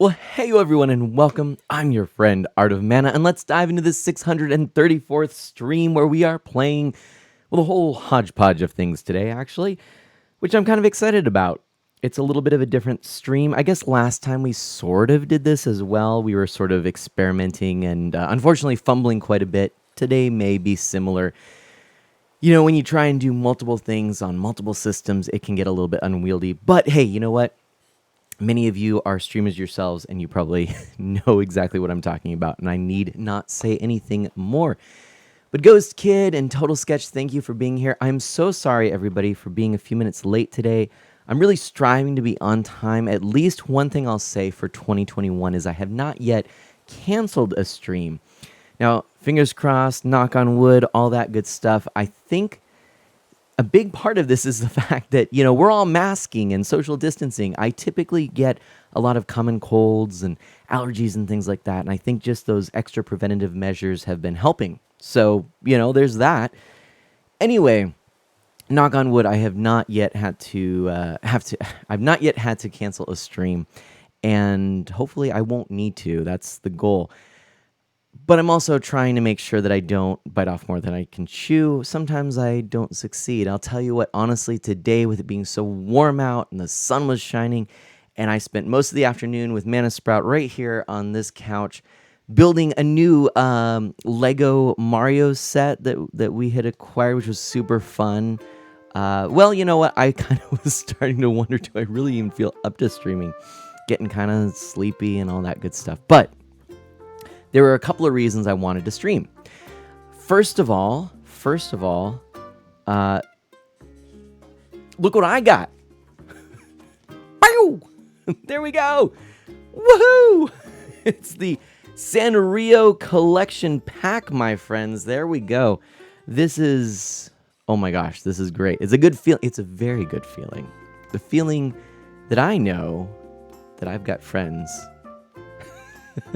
Well, hey everyone, and welcome. I'm your friend Art of Mana, and let's dive into this 634th stream where we are playing, well, a whole hodgepodge of things today, actually, which I'm kind of excited about. It's a little bit of a different stream. I guess last time we sort of did this as well. We were sort of experimenting and unfortunately fumbling quite a bit. Today may be similar. You know, when you try and do multiple things on multiple systems, it can get a little bit unwieldy. But hey, you know what? Many of you are streamers yourselves, and you probably know exactly what I'm talking about, and I need not say anything more. But Ghost Kid and Total Sketch, thank you for being here. I'm so sorry, everybody, for being a few minutes late today. I'm really striving to be on time. At least one thing I'll say for 2021 is I have not yet canceled a stream. Now, fingers crossed, knock on wood, all that good stuff. I think a big part of this is the fact that, you know, we're all masking and social distancing. I typically get a lot of common colds and allergies and things like that. And I think just those extra preventative measures have been helping. So, you know, there's that. Anyway, knock on wood, I have not yet had to I've not yet had to cancel a stream, and hopefully I won't need to. That's the goal. But I'm also trying to make sure that I don't bite off more than I can chew. Sometimes I don't succeed. I'll tell you what, honestly, today with it being so warm out and the sun was shining, and I spent most of the afternoon with Mana Sprout right here on this couch building a new Lego Mario set that we had acquired, which was super fun. Well, you know what? I kind of was starting to wonder, do I really even feel up to streaming? Getting kind of sleepy and all that good stuff. But there were a couple of reasons I wanted to stream. First of all, look what I got. There we go. Woohoo! It's the Sanrio collection pack, my friends. There we go. This is, oh my gosh, this is great. It's a good feel. It's a very good feeling. The feeling that I know that I've got friends.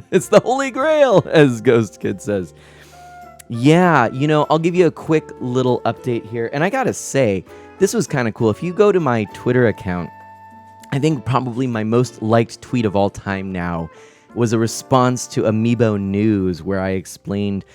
It's the Holy Grail, as Ghost Kid says. Yeah, you know, I'll give you a quick little update here. And I gotta say, this was kind of cool. If you go to my Twitter account, I think probably my most liked tweet of all time now was a response to Amiibo News, where I explained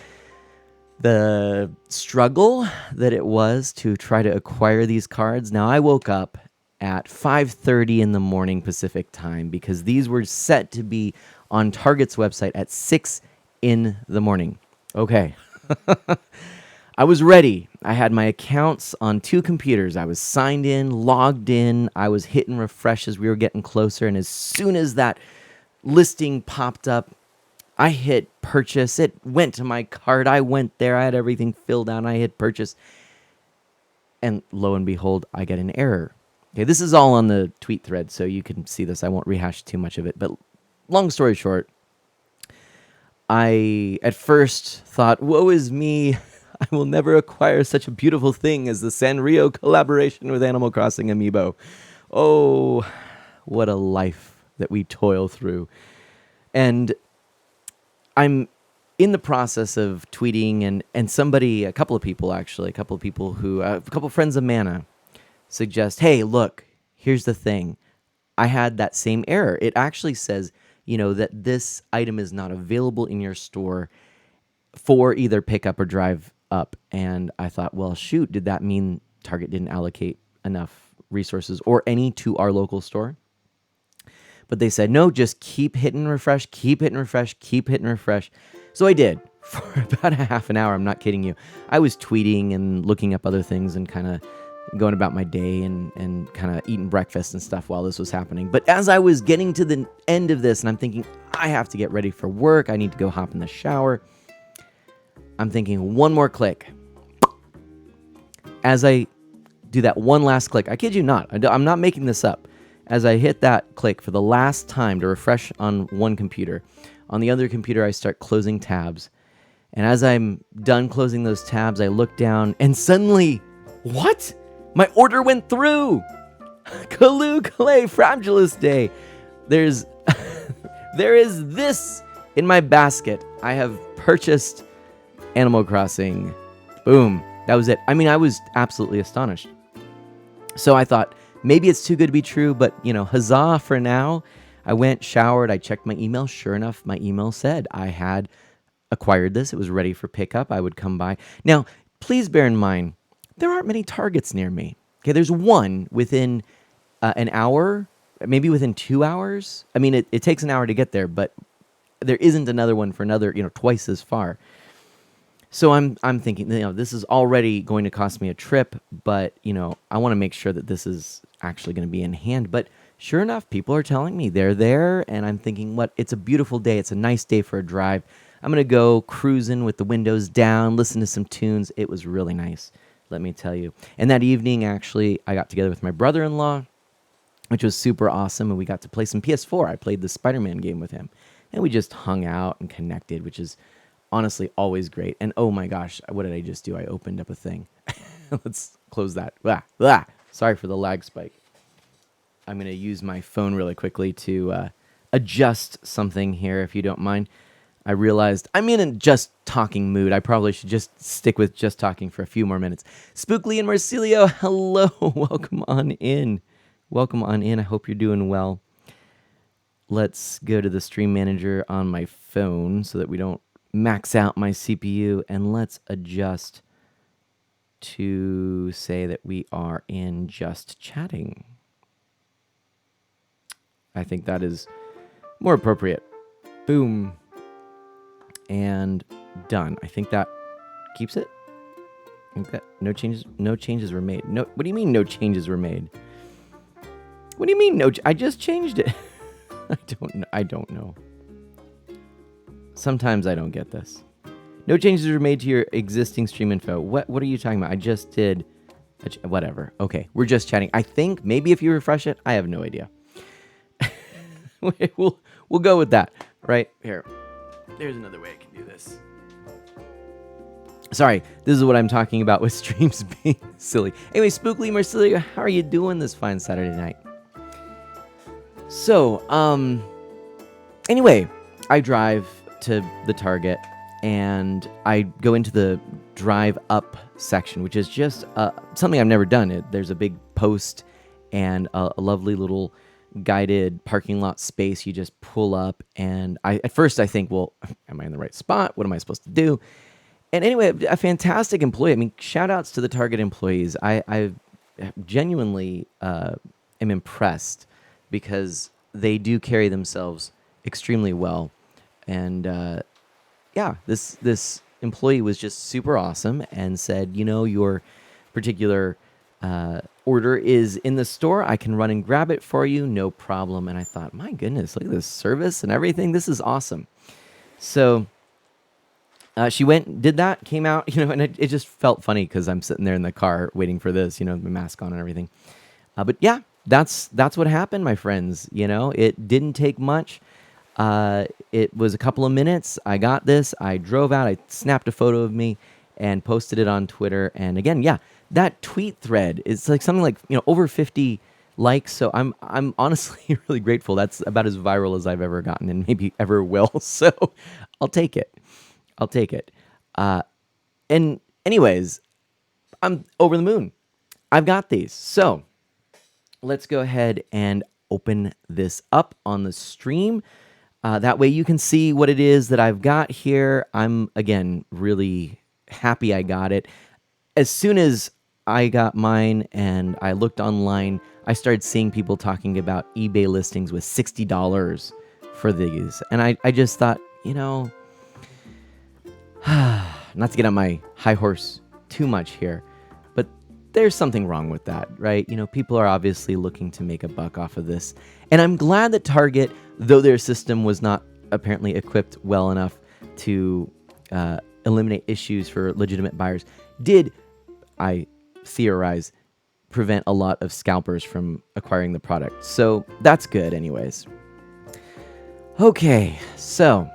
the struggle that it was to try to acquire these cards. Now, I woke up at 5:30 in the morning Pacific time because these were set to be on Target's website at 6 in the morning. Okay. I was ready. I had my accounts on 2 computers. I was signed in, logged in. I was hitting refresh as we were getting closer. And as soon as that listing popped up, I hit purchase. It went to my cart. I went there. I had everything filled out. I hit purchase. And lo and behold, I get an error. Okay, this is all on the tweet thread, so you can see this. I won't rehash too much of it. But long story short, I at first thought, woe is me. I will never acquire such a beautiful thing as the Sanrio collaboration with Animal Crossing Amiibo. Oh, what a life that we toil through. And I'm in the process of tweeting, and somebody, a couple of people who, a couple of friends of Mana suggest, hey, look, here's the thing. I had that same error. It actually says, you know, that this item is not available in your store for either pickup or drive up. And I thought, well, shoot, did that mean Target didn't allocate enough resources or any to our local store? But they said, no, just keep hitting refresh, keep hitting refresh, keep hitting refresh. So I did for about a half an hour. I'm not kidding you. I was tweeting and looking up other things and kind of going about my day and kind of eating breakfast and stuff while this was happening. But as I was getting to the end of this and I'm thinking, I have to get ready for work. I need to go hop in the shower. I'm thinking one more click. As I do that one last click, I kid you not, I'm not making this up. As I hit that click for the last time to refresh on one computer, on the other computer, I start closing tabs. And as I'm done closing those tabs, I look down and suddenly, what? My order went through. Kalu Clay Fragilus Day. There is this in my basket. I have purchased Animal Crossing. Boom. That was it. I mean, I was absolutely astonished. So I thought, maybe it's too good to be true, but, you know, huzzah for now. I went, showered, I checked my email. Sure enough, my email said I had acquired this. It was ready for pickup. I would come by. Now, please bear in mind, there aren't many Targets near me. Okay, there's one within an hour, maybe within 2 hours. I mean, it takes an hour to get there, but there isn't another one for another, twice as far. So I'm thinking, this is already going to cost me a trip, but I want to make sure that this is actually going to be in hand. But sure enough, people are telling me they're there, and I'm thinking, it's a beautiful day. It's a nice day for a drive. I'm going to go cruising with the windows down, listen to some tunes. It was really nice, let me tell you. And that evening, actually, I got together with my brother-in-law, which was super awesome, and we got to play some PS4. I played the Spider-Man game with him, and we just hung out and connected, which is honestly always great. And oh my gosh, what did I just do? I opened up a thing. Let's close that. Blah, blah. Sorry for the lag spike. I'm going to use my phone really quickly to adjust something here, if you don't mind. I realized I'm in a just talking mood. I probably should just stick with just talking for a few more minutes. Spookly and Marsilio, hello. Welcome on in. Welcome on in. I hope you're doing well. Let's go to the stream manager on my phone so that we don't max out my CPU, and let's adjust to say that we are in just chatting. I think that is more appropriate. Boom. And done. I think that keeps it. I think that no changes were made. No, what do you mean no changes were made? What do you mean no? I just changed it. I don't know. Sometimes I don't get this. No changes were made to your existing stream info. What are you talking about? I just did whatever. Okay, we're just chatting. I think maybe if you refresh it, I have no idea. We'll go with that. Right here. There's another way I can do this. Sorry, this is what I'm talking about with streams being silly. Anyway, Spookly Marsilia, how are you doing this fine Saturday night? So, anyway, I drive to the Target, and I go into the drive up section, which is just something I've never done. There's a big post and a lovely little guided parking lot space. You just pull up, and at first I think, well, am I in the right spot? What am I supposed to do? And anyway, a fantastic employee. I mean, shout outs to the Target employees. I genuinely am impressed because they do carry themselves extremely well. And yeah, this employee was just super awesome and said, your particular order is in the store. I can run and grab it for you, no problem. And I thought, my goodness, look at this service and everything. This is awesome. So she went, did that, came out, and it just felt funny because I'm sitting there in the car waiting for this, my mask on and everything. But yeah, that's what happened, my friends. It didn't take much. It was a couple of minutes. I got this. I drove out. I snapped a photo of me and posted it on Twitter. And again, yeah, that tweet thread is like something like over 50 likes. So I'm honestly really grateful. That's about as viral as I've ever gotten and maybe ever will. So I'll take it. And anyways, I'm over the moon. I've got these. So let's go ahead and open this up on the stream. That way you can see what it is that I've got here. I'm, again, really happy I got it. As soon as I got mine and I looked online, I started seeing people talking about eBay listings with $60 for these. And I just thought, not to get on my high horse too much here, but there's something wrong with that, right? People are obviously looking to make a buck off of this. And I'm glad that Target, though their system was not apparently equipped well enough to eliminate issues for legitimate buyers, did, I theorize, prevent a lot of scalpers from acquiring the product. So that's good anyways. Okay, so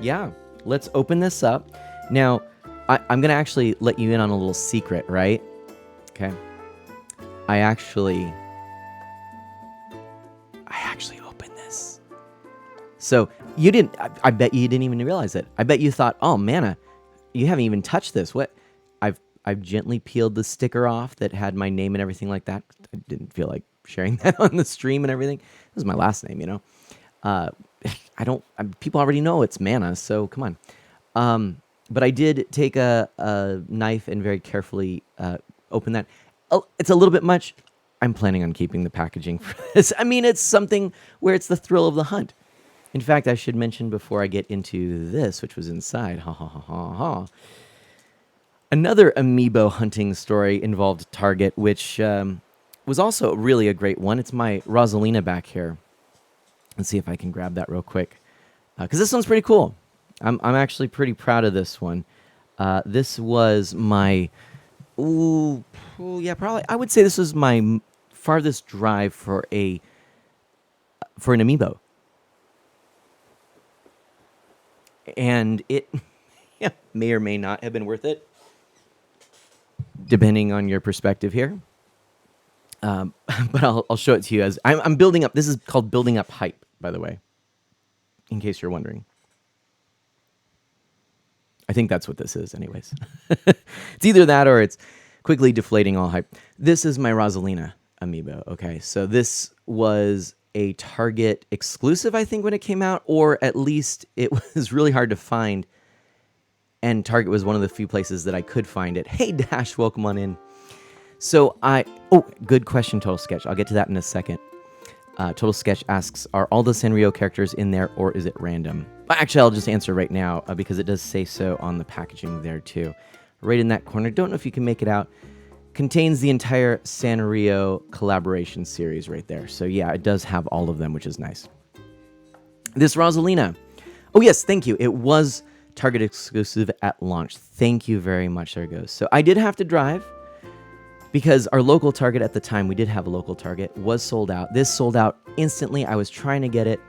yeah, let's open this up. Now, I'm going to actually let you in on a little secret, right? Okay. I actually opened this. So you didn't, I bet you didn't even realize it. I bet you thought, oh, Manna, you haven't even touched this. What? I've I've gently peeled the sticker off that had my name and everything like that. I didn't feel like sharing that on the stream and everything. This is my last name, you know. Uh, people already know it's Mana, so come on. But I did take a knife and very carefully open that. Oh, it's a little bit much. I'm planning on keeping the packaging for this. I mean, it's something where it's the thrill of the hunt. In fact, I should mention before I get into this, which was inside, ha ha ha ha ha. Another amiibo hunting story involved Target, which was also really a great one. It's my Rosalina back here. Let's see if I can grab that real quick, because this one's pretty cool. I'm actually pretty proud of this one. This was my, yeah, probably I would say this was my farthest drive for an amiibo, and it yeah, may or may not have been worth it, depending on your perspective here. But I'll show it to you as I'm building up. This is called building up hype, by the way, in case you're wondering. I think that's what this is anyways. It's either that or it's quickly deflating all hype. This is my Rosalina amiibo, okay? So this was a Target exclusive, I think, when it came out, or at least it was really hard to find, and Target was one of the few places that I could find it. Hey, Dash, welcome on in. So good question, Total Sketch. I'll get to that in a second. Total Sketch asks, are all the Sanrio characters in there, or is it random? Actually, I'll just answer right now, because it does say so on the packaging there, too. Right in that corner, don't know if you can make it out, contains the entire Sanrio collaboration series right there. So yeah, it does have all of them, which is nice. This Rosalina. Oh, yes, thank you. It was Target exclusive at launch. Thank you very much. There it goes. So I did have to drive, because our local Target at the time, we did have a local Target, was sold out. This sold out instantly. I was trying to get it,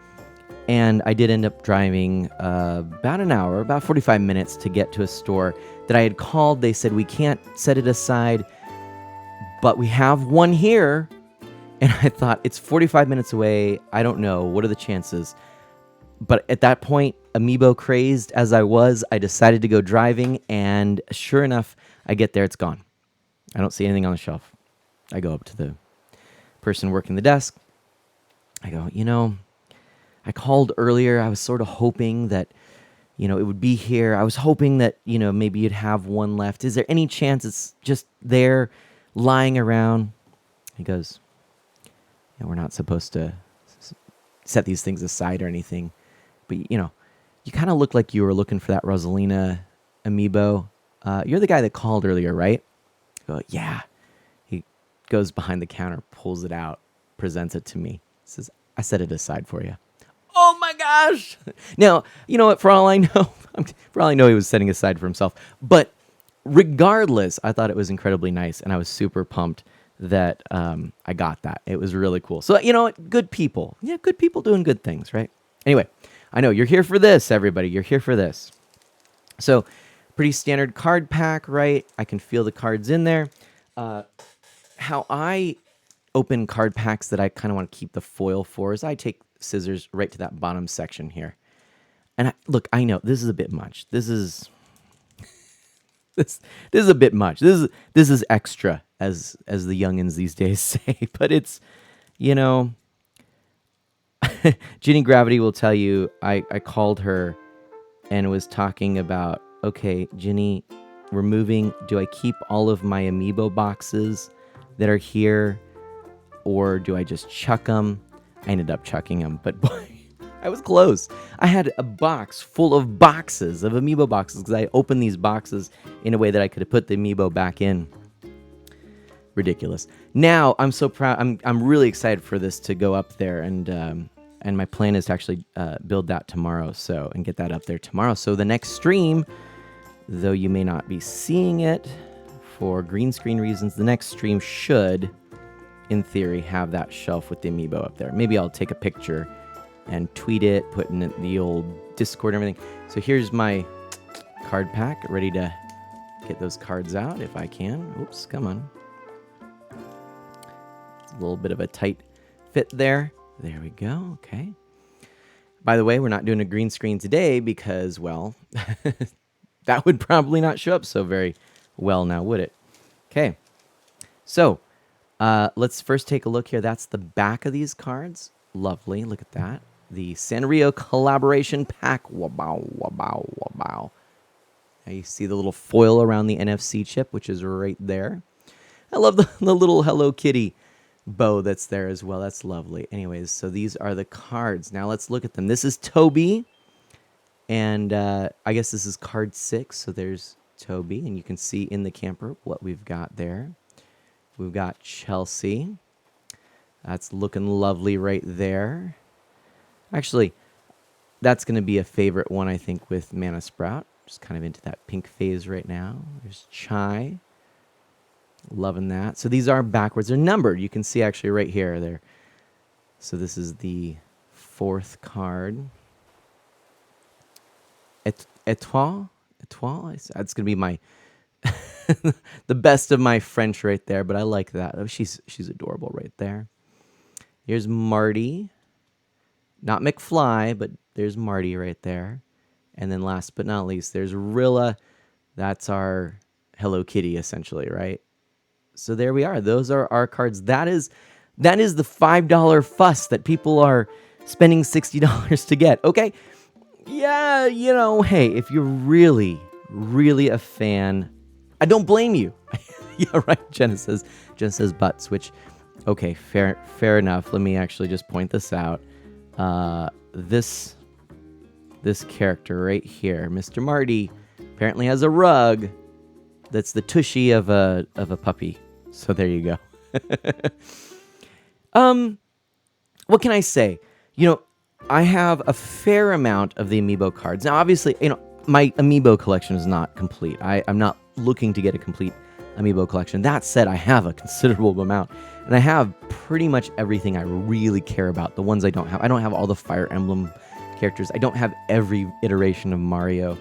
and I did end up driving about an hour, about 45 minutes to get to a store that I had called. They said, we can't set it aside, but we have one here. And I thought, it's 45 minutes away. I don't know. What are the chances? But at that point, amiibo crazed as I was, I decided to go driving, and sure enough, I get there, it's gone. I don't see anything on the shelf. I go up to the person working the desk. I go, I called earlier. I was sort of hoping that, it would be here. I was hoping that, maybe you'd have one left. Is there any chance it's just there lying around? He goes, we're not supposed to set these things aside or anything. But, you kind of look like you were looking for that Rosalina amiibo. You're the guy that called earlier, right? Go, yeah. He goes behind the counter, pulls it out, presents it to me. Says, I set it aside for you. Oh my gosh! Now, you know what? For all I know, he was setting aside for himself. But regardless, I thought it was incredibly nice, and I was super pumped that I got that. It was really cool. So, good people. Yeah, good people doing good things, right? Anyway, I know you're here for this, everybody. You're here for this. So, pretty standard card pack, right? I can feel the cards in there. How I open card packs that I kind of want to keep the foil for is I take scissors right to that bottom section here. And look, I know this is a bit much. This is a bit much. This is extra, as the youngins these days say. But it's, Ginny Gravity will tell you, I called her and was talking about, okay, Ginny, we're moving. Do I keep all of my amiibo boxes that are here, or do I just chuck them? I ended up chucking them, but boy, I was close. I had a box full of boxes of amiibo boxes because I opened these boxes in a way that I could have put the amiibo back in. Ridiculous. Now I'm so proud. I'm really excited for this to go up there, and my plan is to actually build that tomorrow, and get that up there tomorrow. So the next stream, though you may not be seeing it for green screen reasons, the next stream should, in theory, have that shelf with the amiibo up there. Maybe I'll take a picture and tweet it, put in the old Discord and everything. So here's my card pack, ready to get those cards out if I can. Oops, come on. It's a little bit of a tight fit there. There we go, okay. By the way, we're not doing a green screen today because, well, that would probably not show up so very well now, would it? Okay, so let's first take a look here. That's the back of these cards. Lovely. Look at that. The Sanrio collaboration pack. Wow, wow, wow. Now you see the little foil around the NFC chip, which is right there. I love the little Hello Kitty bow that's there as well. That's lovely. Anyways, so these are the cards. Now let's look at them. This is Toby, and I guess this is card 6. So there's Toby, and you can see in the camper what we've got there. We've got Chelsea. That's looking lovely right there. Actually, that's going to be a favorite one, I think, with Mana Sprout. Just kind of into that pink phase right now. There's Chai. Loving that. So these are backwards. They're numbered. You can see actually right here. There. So this is the 4th card. Etoile? That's going to be my the best of my French right there, but I like that. Oh, she's adorable right there. Here's Marty. Not McFly, but there's Marty right there. And then last but not least, there's Rilla. That's our Hello Kitty, essentially, right? So there we are. Those are our cards. That is the $5 fuss that people are spending $60 to get. Okay. Yeah, hey, if you're really, really a fan, I don't blame you. Yeah, right. Jenna says butts, which, okay, fair enough. Let me actually just point this out. This character right here, Mr. Marty, apparently has a rug that's the tushy of a puppy. So there you go. What can I say? I have a fair amount of the amiibo cards. Now, obviously, my amiibo collection is not complete. I'm not looking to get a complete amiibo collection. That said, I have a considerable amount, and I have pretty much everything I really care about. The ones I don't have all the Fire Emblem characters. I don't have every iteration of Mario.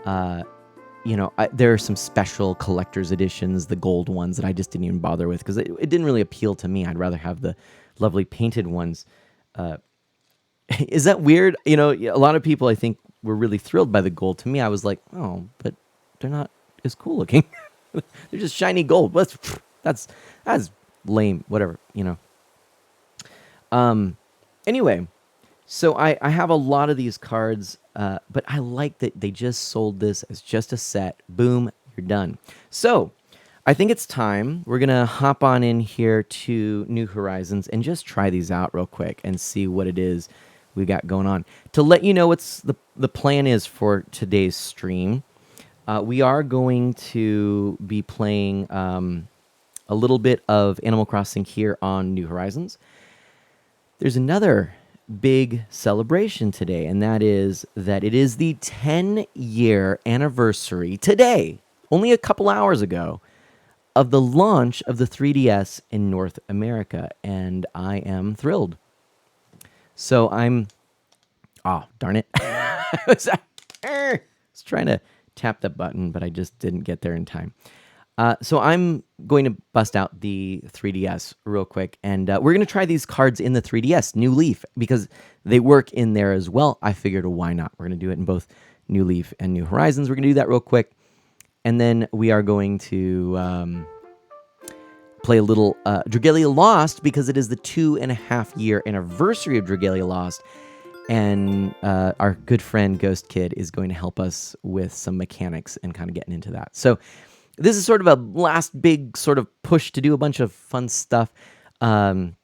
There are some special collector's editions, the gold ones that I just didn't even bother with because it didn't really appeal to me. I'd rather have the lovely painted ones. Is that weird? A lot of people I think were really thrilled by the gold. To me, I was like, oh, but they're not as cool looking. They're just shiny gold. That's lame. Whatever. Anyway, so I have a lot of these cards, but I like that they just sold this as just a set. Boom, you're done. So I think it's time. We're going to hop on in here to New Horizons and just try these out real quick and see what it is we got going on. To let you know what's the plan is for today's stream, we are going to be playing a little bit of Animal Crossing here on New Horizons. There's another big celebration today, and that is that it is the 10-year anniversary today, only a couple hours ago, of the launch of the 3DS in North America, and I am thrilled. So oh, darn it. I was trying to tap the button, but I just didn't get there in time. So I'm going to bust out the 3DS real quick, and we're going to try these cards in the 3DS, New Leaf, because they work in there as well. I figured, well, why not? We're going to do it in both New Leaf and New Horizons. We're going to do that real quick, and then we are going to play a little Dragalia Lost, because it is the 2.5-year anniversary of Dragalia Lost, and our good friend Ghost Kid is going to help us with some mechanics and kind of getting into that. So this is sort of a last big sort of push to do a bunch of fun stuff all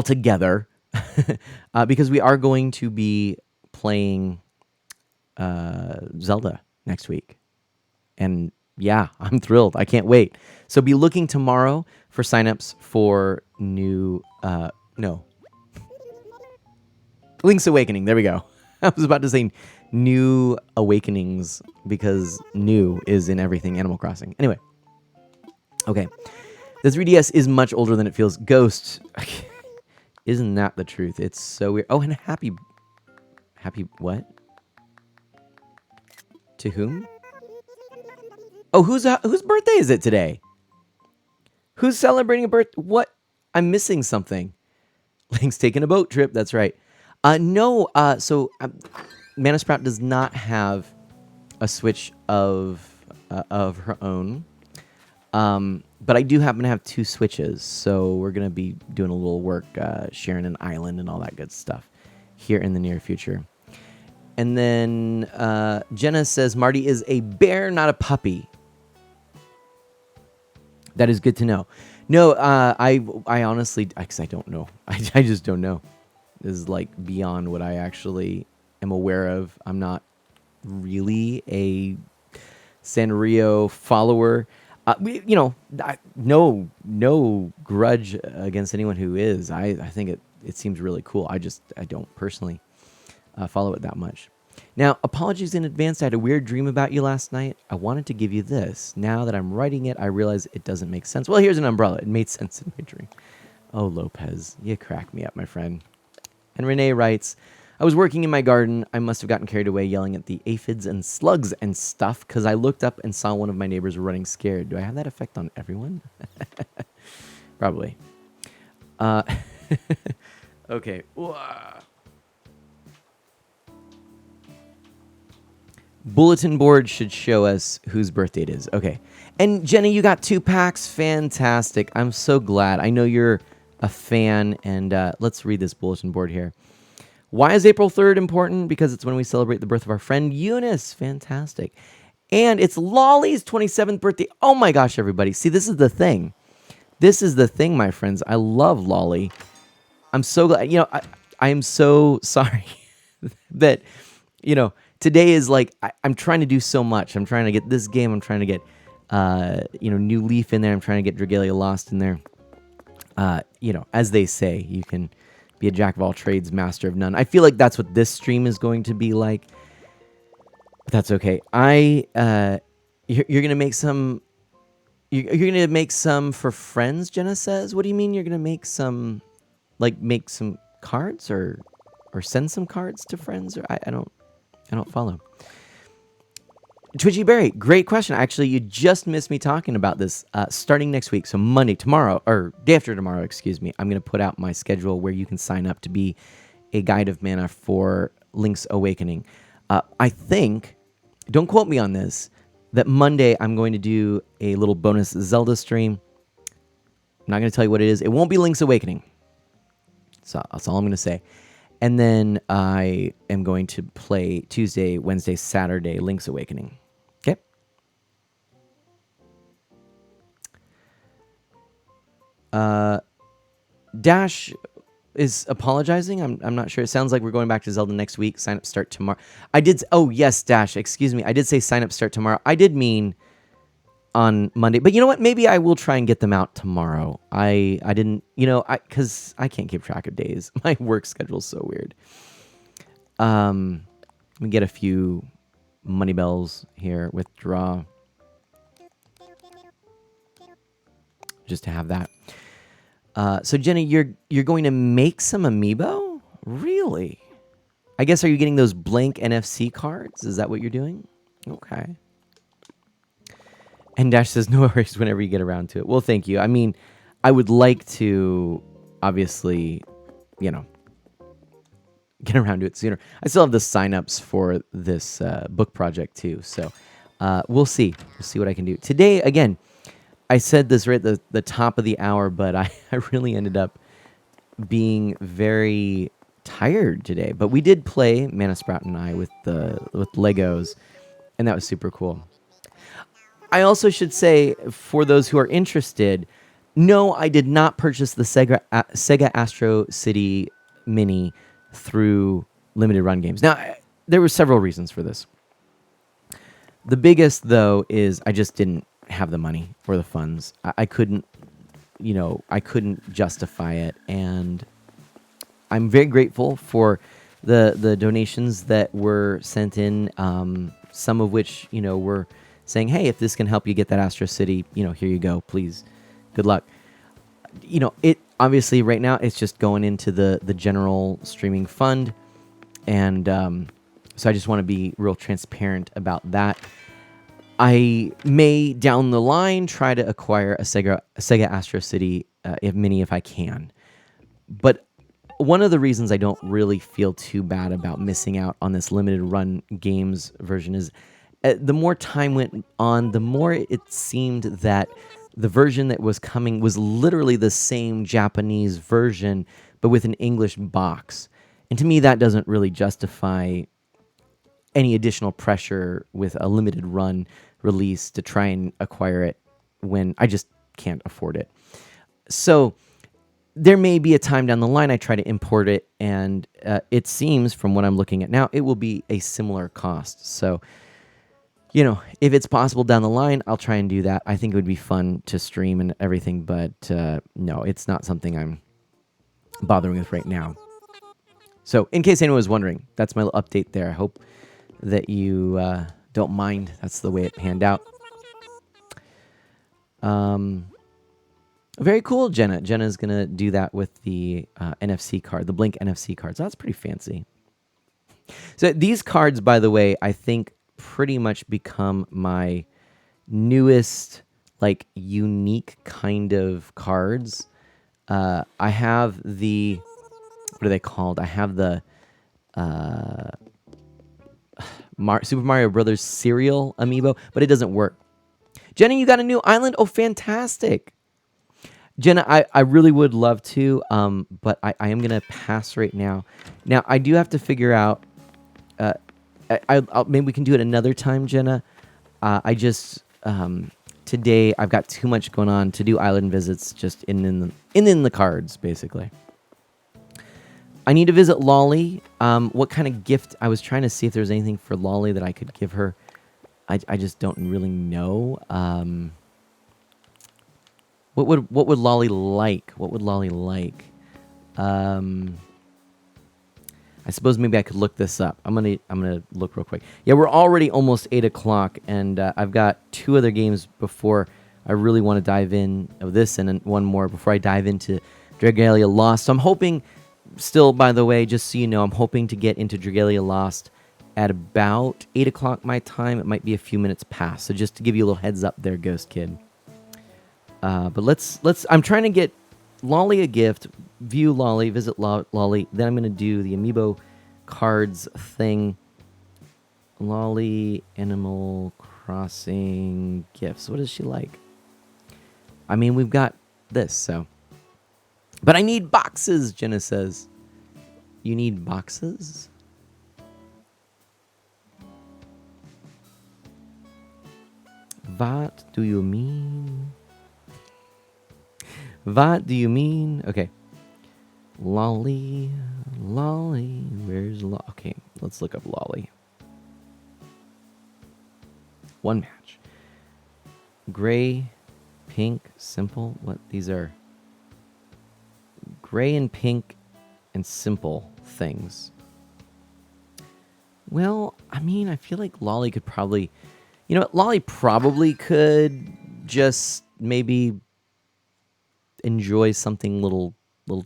together because we are going to be playing Zelda next week. And yeah, I'm thrilled. I can't wait. So be looking tomorrow for signups for Link's Awakening. There we go. I was about to say New Awakenings because new is in everything Animal Crossing. Anyway. Okay. The 3DS is much older than it feels. Ghost. Isn't that the truth? It's so weird. Oh, and happy what? To whom? Oh, whose birthday is it today? Who's celebrating a birth? What? I'm missing something. Link's taking a boat trip. That's right. No. So Mana Sprout does not have a Switch of her own. But I do happen to have 2 Switches, so we're going to be doing a little work, sharing an island and all that good stuff here in the near future. And then Jenna says, Marty is a bear, not a puppy. That is good to know. No, I honestly, because I don't know. I just don't know. This is like beyond what I actually am aware of. I'm not really a Sanrio follower. No grudge against anyone who is. I think it seems really cool. I don't personally follow it that much. Now, apologies in advance. I had a weird dream about you last night. I wanted to give you this. Now that I'm writing it, I realize it doesn't make sense. Well, here's an umbrella. It made sense in my dream. Oh, Lopez, you crack me up, my friend. And Renee writes, I was working in my garden. I must have gotten carried away yelling at the aphids and slugs and stuff because I looked up and saw one of my neighbors running scared. Do I have that effect on everyone? Probably. Okay. Bulletin board should show us whose birthday it is. Okay. And Jenny, you got 2 packs. Fantastic. I'm so glad. I know you're a fan. And let's read this bulletin board here. Why is April 3rd important? Because it's when we celebrate the birth of our friend Eunice. Fantastic. And it's Lolly's 27th birthday. Oh my gosh, everybody. See, this is the thing. This is the thing, my friends. I love Lolly. I'm so glad. I am so sorry that, today is like, I'm trying to do so much. I'm trying to get this game. I'm trying to get, New Leaf in there. I'm trying to get Dragalia Lost in there. As they say, you can be a jack of all trades, master of none. I feel like that's what this stream is going to be like. But that's okay. You're gonna make some. You're gonna make some for friends. Jenna says. What do you mean you're gonna make some? Like make some cards or send some cards to friends? Or I don't follow. Twitchy Berry, great question. Actually, you just missed me talking about this. Starting next week, so Monday, tomorrow, or day after tomorrow, excuse me, I'm going to put out my schedule where you can sign up to be a guide of mana for Link's Awakening. I think, don't quote me on this, that Monday I'm going to do a little bonus Zelda stream. I'm not going to tell you what it is. It won't be Link's Awakening. So that's all I'm going to say. And then I am going to play Tuesday, Wednesday, Saturday, Link's Awakening. Okay? Dash is apologizing. I'm not sure. It sounds like we're going back to Zelda next week. Sign up start tomorrow. Oh, yes, Dash. Excuse me. I did say sign up start tomorrow. I did mean on Monday. But you know what? Maybe I will try and get them out tomorrow. I didn't, because I can't keep track of days. My work schedule is so weird. We get a few money bells here. Withdraw. Just to have that. So Jenny, you're going to make some amiibo? Really? I guess, are you getting those blank NFC cards? Is that what you're doing? Okay. And Dash says, no worries whenever you get around to it. Well, thank you. I mean, I would like to, obviously, get around to it sooner. I still have the signups for this book project, too. So we'll see. We'll see what I can do. Today, again, I said this right at the top of the hour, but I really ended up being very tired today. But we did play, Mana Sprout and I, with Legos, and that was super cool. I also should say, for those who are interested, no, I did not purchase the Sega Astro City Mini through Limited Run Games. Now, there were several reasons for this. The biggest, though, is I just didn't have the money or the funds. I couldn't justify it, and I'm very grateful for the donations that were sent in, some of which, were saying, hey, if this can help you get that Astro City, here you go, please. Good luck. It obviously right now it's just going into the general streaming fund. And so I just want to be real transparent about that. I may down the line try to acquire a Sega Astro City Mini if I can. But one of the reasons I don't really feel too bad about missing out on this limited run games version is the more time went on, the more it seemed that the version that was coming was literally the same Japanese version, but with an English box. And to me, that doesn't really justify any additional pressure with a limited run release to try and acquire it when I just can't afford it. So there may be a time down the line I try to import it, and it seems from what I'm looking at now, it will be a similar cost. So, if it's possible down the line, I'll try and do that. I think it would be fun to stream and everything, but no, it's not something I'm bothering with right now. So, in case anyone was wondering, that's my little update there. I hope that you don't mind. That's the way it panned out. Very cool, Jenna. Jenna's going to do that with the NFC card, the Blink NFC card. So that's pretty fancy. So these cards, by the way, I think pretty much become my newest, like, unique kind of cards. I have the, what are they called? I have the Super Mario Brothers cereal amiibo, but it doesn't work. Jenna, you got a new island? Oh, fantastic. Jenna, I really would love to, but I am going to pass right now. Now, I do have to figure out, maybe we can do it another time, Jenna. I just, today, I've got too much going on to do island visits just in the cards, basically. I need to visit Lolly. What kind of gift? I was trying to see if there's anything for Lolly that I could give her. I just don't really know. What would Lolly like? What would Lolly like? I suppose maybe I could look this up. I'm gonna look real quick. Yeah, we're already almost 8 o'clock, and I've got 2 other games before I really want to dive in of this, and then one more before I dive into Dragalia Lost. So I'm hoping, still, by the way, just so you know, I'm hoping to get into Dragalia Lost at about 8 o'clock my time. It might be a few minutes past. So just to give you a little heads up there, Ghost Kid. But let's. I'm trying to get Lolly a gift. View Lolly, visit Lolly. Then I'm gonna do the amiibo cards thing. Lolly Animal Crossing gifts. What does she like? I mean, we've got this, so. But I need boxes, Jenna says. You need boxes? What do you mean? What do you mean? Okay. Lolly, where's Lolly? Okay, let's look up Lolly. One match. Gray, pink, simple. What? These are gray and pink and simple things. Well, I mean, I feel like Lolly could probably... You know what? Lolly probably could just maybe enjoy something little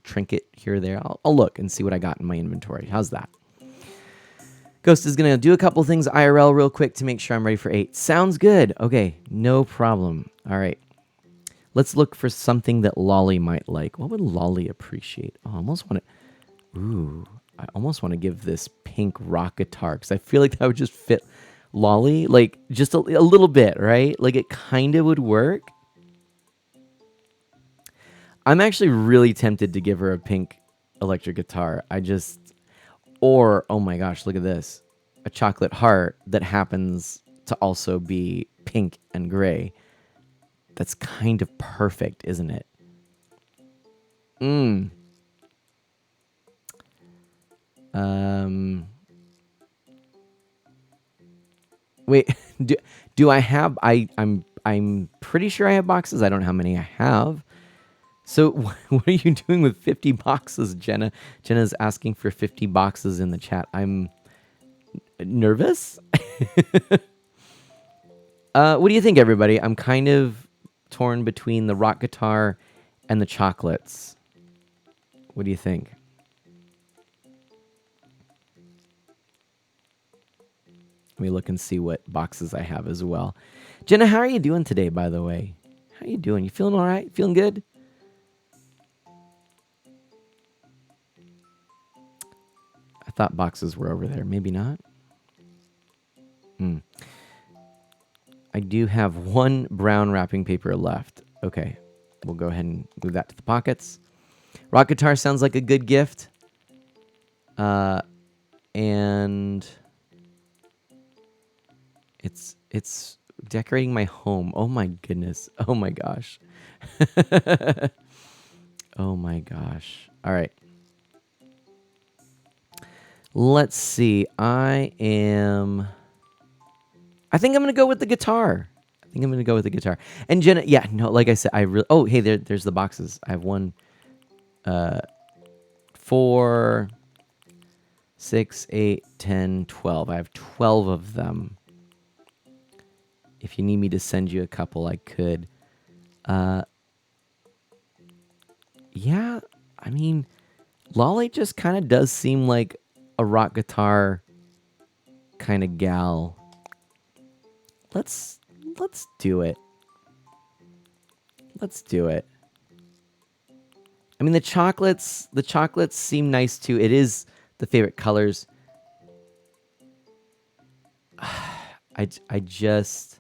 trinket here or there. I'll look and see what I got in my inventory. How's that? Ghost is going to do a couple things IRL real quick to make sure I'm ready for 8. Sounds good. Okay, no problem. All right. Let's look for something that Lolly might like. What would Lolly appreciate? Oh, I almost want to... Ooh, I almost want to give this pink rock guitar because I feel like that would just fit Lolly. Like, just a little bit, right? Like, it kind of would work. I'm actually really tempted to give her a pink electric guitar. Or, oh my gosh, look at this. A chocolate heart that happens to also be pink and gray. That's kind of perfect, isn't it? Wait, do I have... I'm pretty sure I have boxes. I don't know how many I have. So what are you doing with 50 boxes, Jenna? Jenna's asking for 50 boxes in the chat. I'm nervous. What do you think, everybody? I'm kind of torn between the rock guitar and the chocolates. What do you think? Let me look and see what boxes I have as well. Jenna, how are you doing today, by the way? How are you doing? You feeling all right? Feeling good? I thought boxes were over there. Maybe not. I do have one brown wrapping paper left. Okay, we'll go ahead and move that to the pockets. Rock guitar sounds like a good gift. And it's decorating my home. Oh my goodness. Oh my gosh. Oh my gosh. All right. Let's see. I think I'm gonna go with the guitar. I think I'm gonna go with the guitar. And Jenna, yeah, no, like I said, I really. Oh, hey, there's the boxes. I have 1, 4, 6, 8, 10, 12. I have 12 of them. If you need me to send you a couple, I could. Yeah, I mean, Lolly just kind of does seem like a rock guitar kind of gal. Let's do it. Let's do it. I mean, the chocolates seem nice too. It is the favorite colors. I just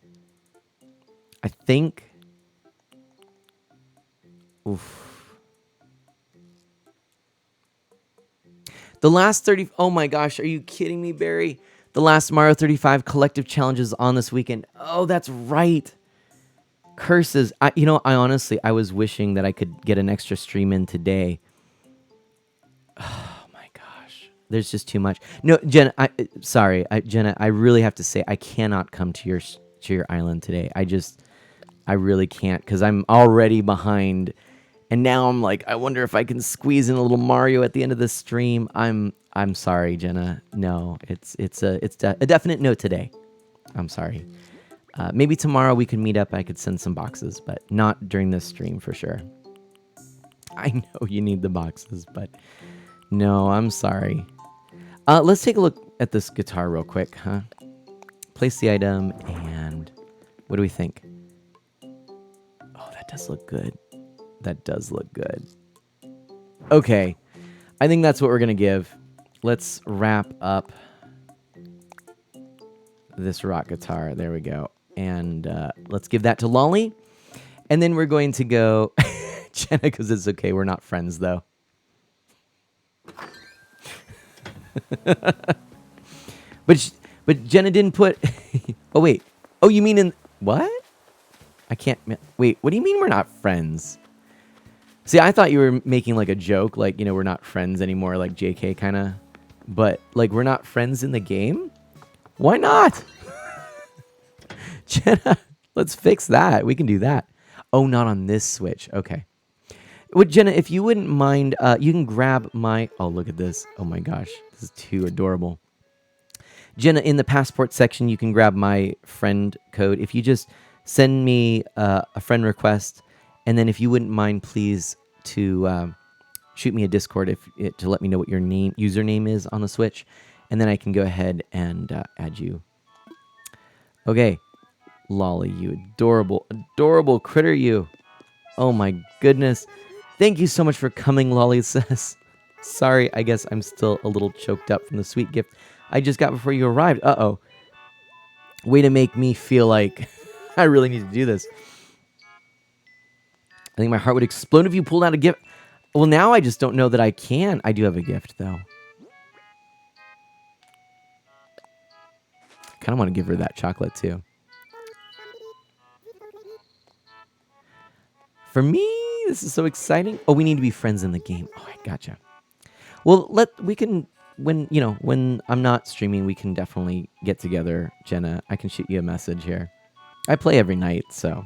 I think oof. The last 30 Oh my gosh, are you kidding me, Barry? The last Mario 35 collective challenges on this weekend. Oh, that's right. Curses. I honestly, I was wishing that I could get an extra stream in today. Oh my gosh. There's just too much. No, Jenna, sorry. Jenna, I really have to say I cannot come to your island today. I really can't cuz I'm already behind. And now I'm like, I wonder if I can squeeze in a little Mario at the end of the stream. I'm sorry, Jenna. No, it's a definite no today. I'm sorry. Maybe tomorrow we can meet up. I could send some boxes, but not during this stream for sure. I know you need the boxes, but no, I'm sorry. Let's take a look at this guitar real quick, huh? Place the item, and what do we think? Oh, that does look good. That does look good. Okay, I think that's what we're gonna give. Let's wrap up this rock guitar. There we go. And let's give that to Lolly. And then we're going to go... Jenna, because it's okay. We're not friends, though. But Jenna didn't put... Oh, wait. Oh, you mean in... What? I can't... Wait, what do you mean we're not friends? See, I thought you were making like a joke. Like, we're not friends anymore. Like JK kind of. But like, we're not friends in the game? Why not? Jenna, let's fix that. We can do that. Oh, not on this Switch. Okay. Well, Jenna, if you wouldn't mind, you can grab my... Oh, look at this. Oh my gosh. This is too adorable. Jenna, in the passport section, you can grab my friend code. If you just send me a friend request, and then if you wouldn't mind, please, to shoot me a Discord to let me know what your username is on the Switch, and then I can go ahead and add you. Okay. Lolly, you adorable, adorable critter, you. Oh my goodness. Thank you so much for coming, Lolly says. Sorry, I guess I'm still a little choked up from the sweet gift I just got before you arrived. Uh-oh. Way to make me feel like I really need to do this. I think my heart would explode if you pulled out a gift. Well, now I just don't know that I can. I do have a gift, though. Kind of want to give her that chocolate, too. For me, this is so exciting. Oh, we need to be friends in the game. Oh, I gotcha. Well, we can, when I'm not streaming, we can definitely get together, Jenna. I can shoot you a message here. I play every night, so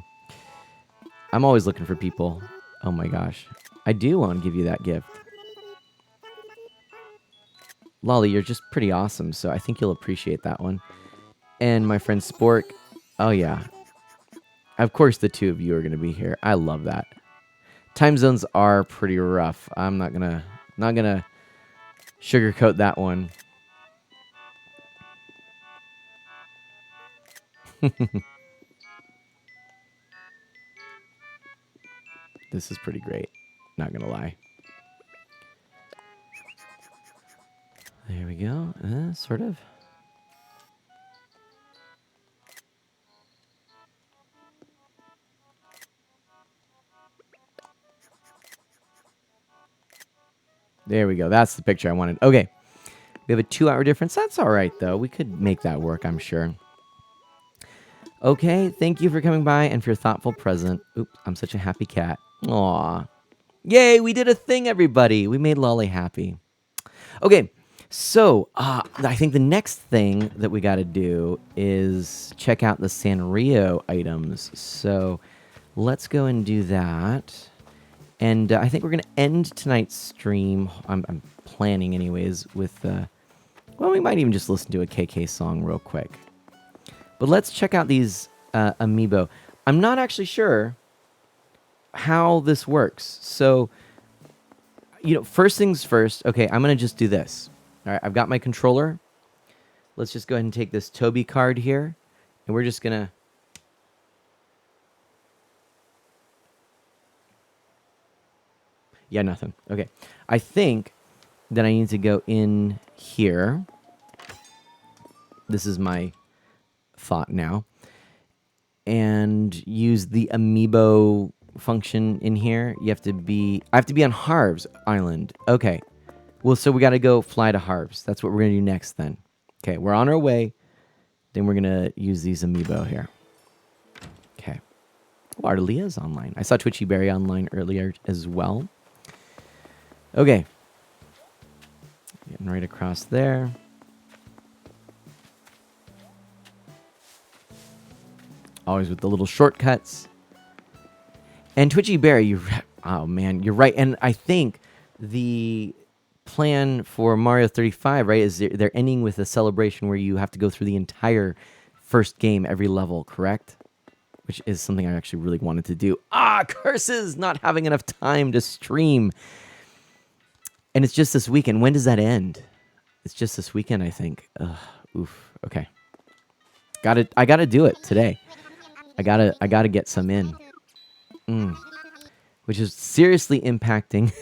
I'm always looking for people. Oh my gosh. I do want to give you that gift. Lolly, you're just pretty awesome, so I think you'll appreciate that one. And my friend Spork. Oh yeah. Of course the two of you are going to be here. I love that. Time zones are pretty rough. I'm not going to sugarcoat that one. This is pretty great. Not going to lie. There we go. Sort of. There we go. That's the picture I wanted. Okay. We have a 2-hour difference. That's all right, though. We could make that work, I'm sure. Okay. Thank you for coming by and for your thoughtful present. Oops, I'm such a happy cat. Aw. Yay, we did a thing, everybody. We made Lolly happy. Okay. So, I think the next thing that we got to do is check out the Sanrio items. So, let's go and do that. And I think we're going to end tonight's stream. I'm planning, anyways, with, well, we might even just listen to a KK song real quick. But let's check out these amiibo. I'm not actually sure how this works. So, first things first. Okay, I'm going to just do this. All right, I've got my controller. Let's just go ahead and take this Toby card here. And we're just going to... Yeah, nothing. Okay. I think that I need to go in here. This is my thought now. And use the amiibo function in here. I have to be on Harv's Island. Okay. Well, so we got to go fly to Harv's. That's what we're going to do next then. Okay, we're on our way. Then we're going to use these amiibo here. Okay. Oh, Artelia's online. I saw Twitchy Berry online earlier as well. Okay. Getting right across there. Always with the little shortcuts. And Twitchy Berry, oh man, you're right. And I think the plan for Mario 35, right, is they're ending with a celebration where you have to go through the entire first game, every level, correct? Which is something I actually really wanted to do. Curses! Not having enough time to stream. And it's just this weekend. When does that end? It's just this weekend, I think. Oof. Okay. I gotta do it today. I gotta get some in. Which is seriously impacting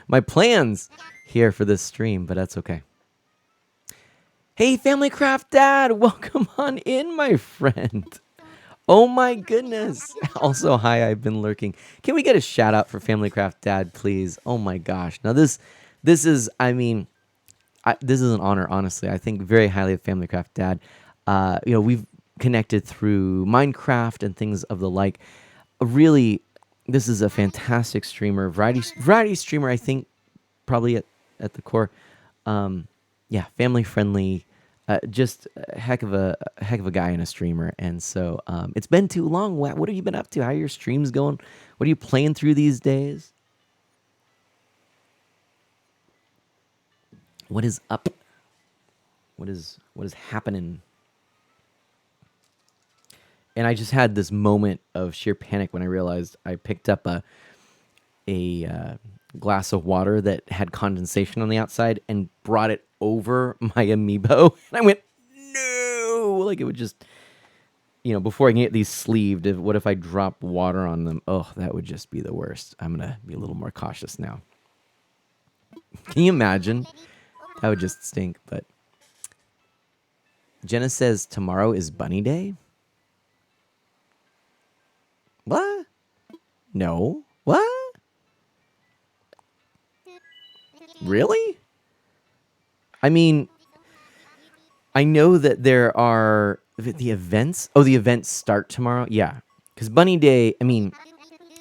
my plans here for this stream, but that's okay. Hey, Family Craft Dad, welcome on in, my friend. Oh my goodness. Also, hi, I've been lurking. Can we get a shout out for Family Craft Dad, please? Oh my gosh. Now this is, I mean, this is an honor, honestly. I think very highly of Family Craft Dad. We've connected through Minecraft and things of the like. Really, this is a fantastic streamer, variety streamer. I think probably at the core, family friendly, just a heck of a guy and a streamer. And so it's been too long. What have you been up to? How are your streams going? What are you playing through these days? What is up? What is happening? And I just had this moment of sheer panic when I realized I picked up a glass of water that had condensation on the outside and brought it over my amiibo. And I went, no! Like it would just, before I can get these sleeved, what if I drop water on them? Oh, that would just be the worst. I'm going to be a little more cautious now. Can you imagine? That would just stink, but... Jenna says tomorrow is Bunny Day? What? No. What? Really? I mean, I know that there are the events. Oh, the events start tomorrow? Yeah. Because Bunny Day, I mean,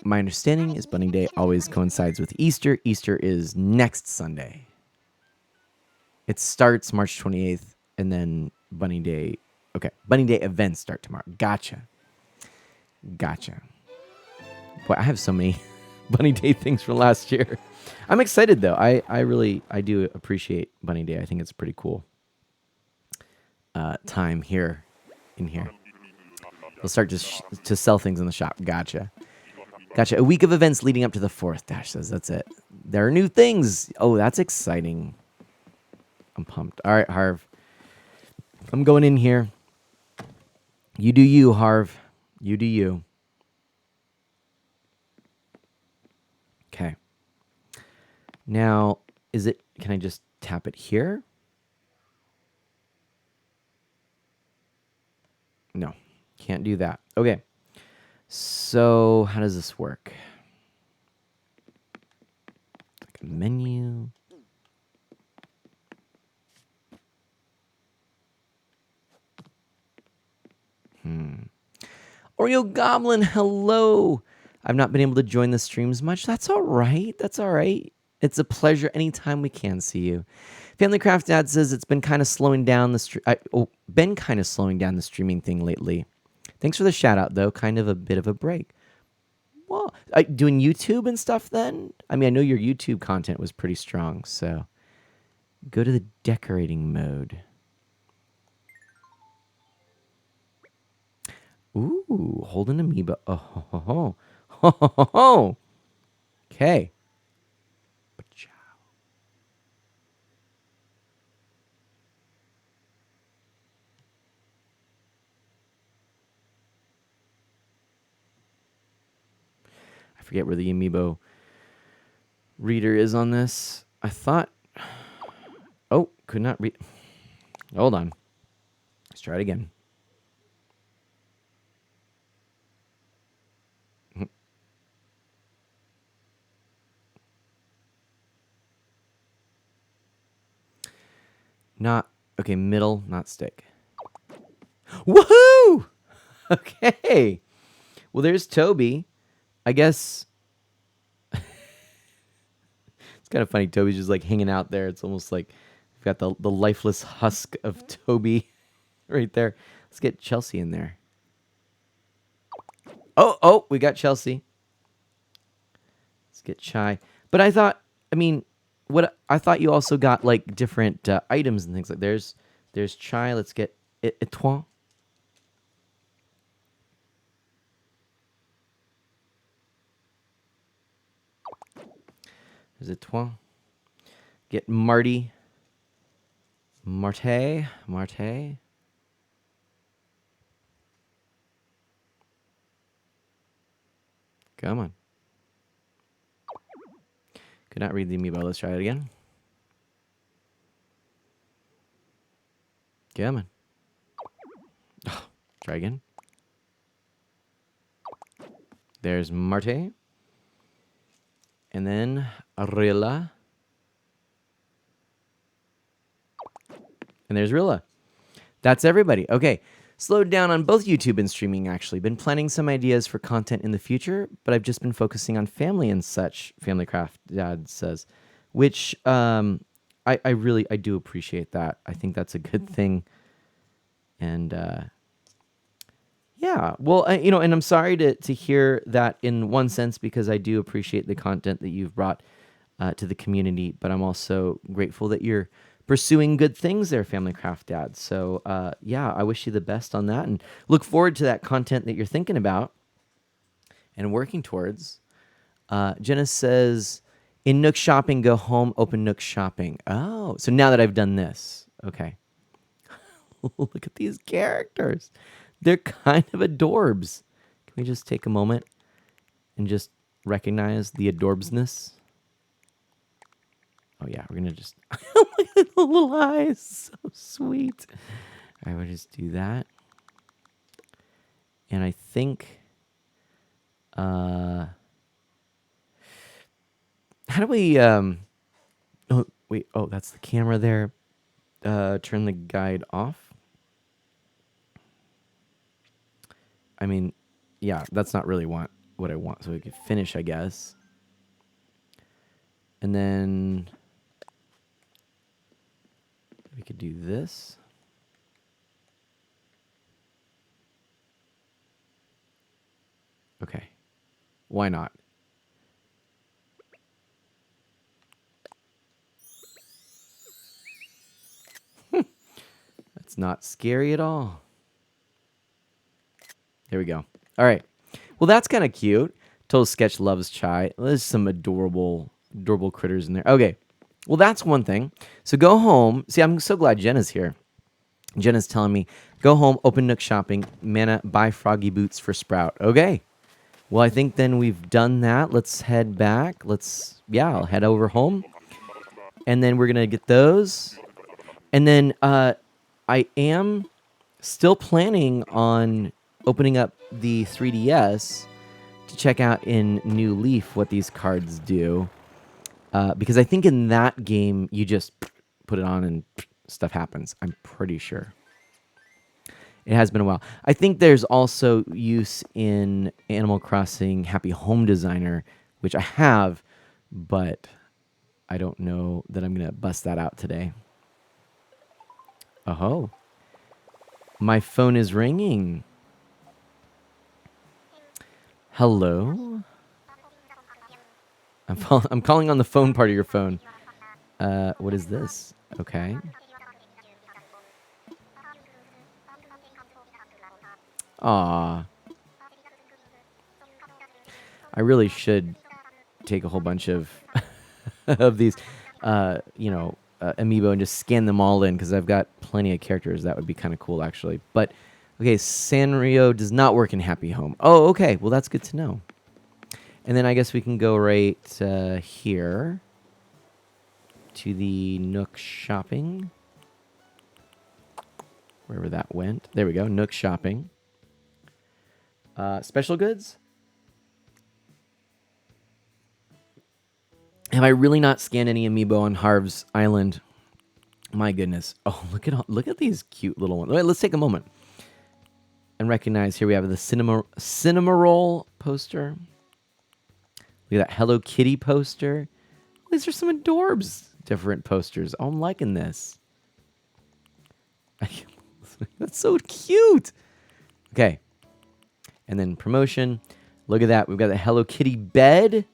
my understanding is Bunny Day always coincides with Easter. Easter is next Sunday. It starts March 28th, and then Bunny Day. Okay, Bunny Day events start tomorrow. Gotcha. Boy, I have so many Bunny Day things from last year. I'm excited, though. I do appreciate Bunny Day. I think it's a pretty cool time in here. We'll start to sell things in the shop. Gotcha. A week of events leading up to the 4th. Dash says that's it. There are new things. Oh, that's exciting. I'm pumped. All right, Harv. I'm going in here. You do you, Harv. You do you. Okay. Now, can I just tap it here? No, can't do that. Okay. So, how does this work? Oreo Goblin, hello. I've not been able to join the streams much. That's all right. That's all right. It's a pleasure anytime we can see you. Family Craft Dad says it's been kind of slowing down been kind of slowing down the streaming thing lately. Thanks for the shout out though. Kind of a bit of a break. Well, doing YouTube and stuff then? I mean, I know your YouTube content was pretty strong, so go to the decorating mode. Ooh, hold an amoeba. Oh, ho, ho, ho. Ho, ho, ho, ho. Okay. I forget where the amiibo reader is on this. I thought... Oh, could not read... Hold on. Let's try it again. Not... Okay, middle, not stick. Woohoo! Okay. Well, there's Toby. I guess... It's kind of funny. Toby's just like hanging out there. It's almost like we've got the lifeless husk of Toby right there. Let's get Chelsea in there. Oh, we got Chelsea. Let's get Chai. But I thought, I mean, I thought you also got like different items and things like there's Chai. Let's get Etouin. There's Etouin. Get Marty. Marte. Come on. Could not read the amiibo. Let's try it again. Come on. Oh, try again. There's Marte. And then Rilla. And there's Rilla. That's everybody. Okay. Slowed down on both YouTube and streaming, actually. Been planning some ideas for content in the future, but I've just been focusing on family and such, Family Craft Dad says, which I do appreciate that. I think that's a good thing. And yeah, well, and I'm sorry to hear that in one sense, because I do appreciate the content that you've brought to the community, but I'm also grateful that you're pursuing good things there, Family Craft Dad. So yeah, I wish you the best on that and look forward to that content that you're thinking about and working towards. Jenna says, in Nook Shopping, go home, open Nook Shopping. Oh, so now that I've done this, okay. Look at these characters. They're kind of adorbs. Can we just take a moment and just recognize the adorbsness? Oh, yeah, we're going to just... Look at the little eyes. So sweet. All right, we'll just do that. And I think... how do we... Oh, wait. Oh, that's the camera there. Turn the guide off. I mean, yeah, that's not really what I want. So we could finish, I guess. And then... we could do this. Okay. Why not? That's not scary at all. There we go. All right. Well, that's kind of cute. Total Sketch loves Chai. There's some adorable critters in there. Okay. Well, that's one thing. So go home. See, I'm so glad Jenna's here. Jenna's telling me, go home, open Nook Shopping, Mana, buy Froggy Boots for Sprout. Okay. Well, I think then we've done that. Let's head back. I'll head over home. And then we're going to get those. And then I am still planning on opening up the 3DS to check out in New Leaf what these cards do. Because I think in that game, you just put it on and stuff happens. I'm pretty sure. It has been a while. I think there's also use in Animal Crossing Happy Home Designer, which I have, but I don't know that I'm going to bust that out today. Oh, my phone is ringing. Hello? I'm calling on the phone part of your phone. What is this? Okay. Aw. I really should take a whole bunch of of these, amiibo and just scan them all in because I've got plenty of characters. That would be kind of cool, actually. But okay, Sanrio does not work in Happy Home. Oh, okay. Well, that's good to know. And then I guess we can go right here to the Nook Shopping. Wherever that went. There we go. Nook Shopping. Special goods. Have I really not scanned any amiibo on Harv's Island? My goodness. Oh, look at these cute little ones. Wait, let's take a moment and recognize. Here we have the Cinema Roll poster. Look at that Hello Kitty poster. These are some adorbs. Different posters. Oh, I'm liking this. That's so cute. Okay. And then promotion. Look at that. We've got the Hello Kitty bed,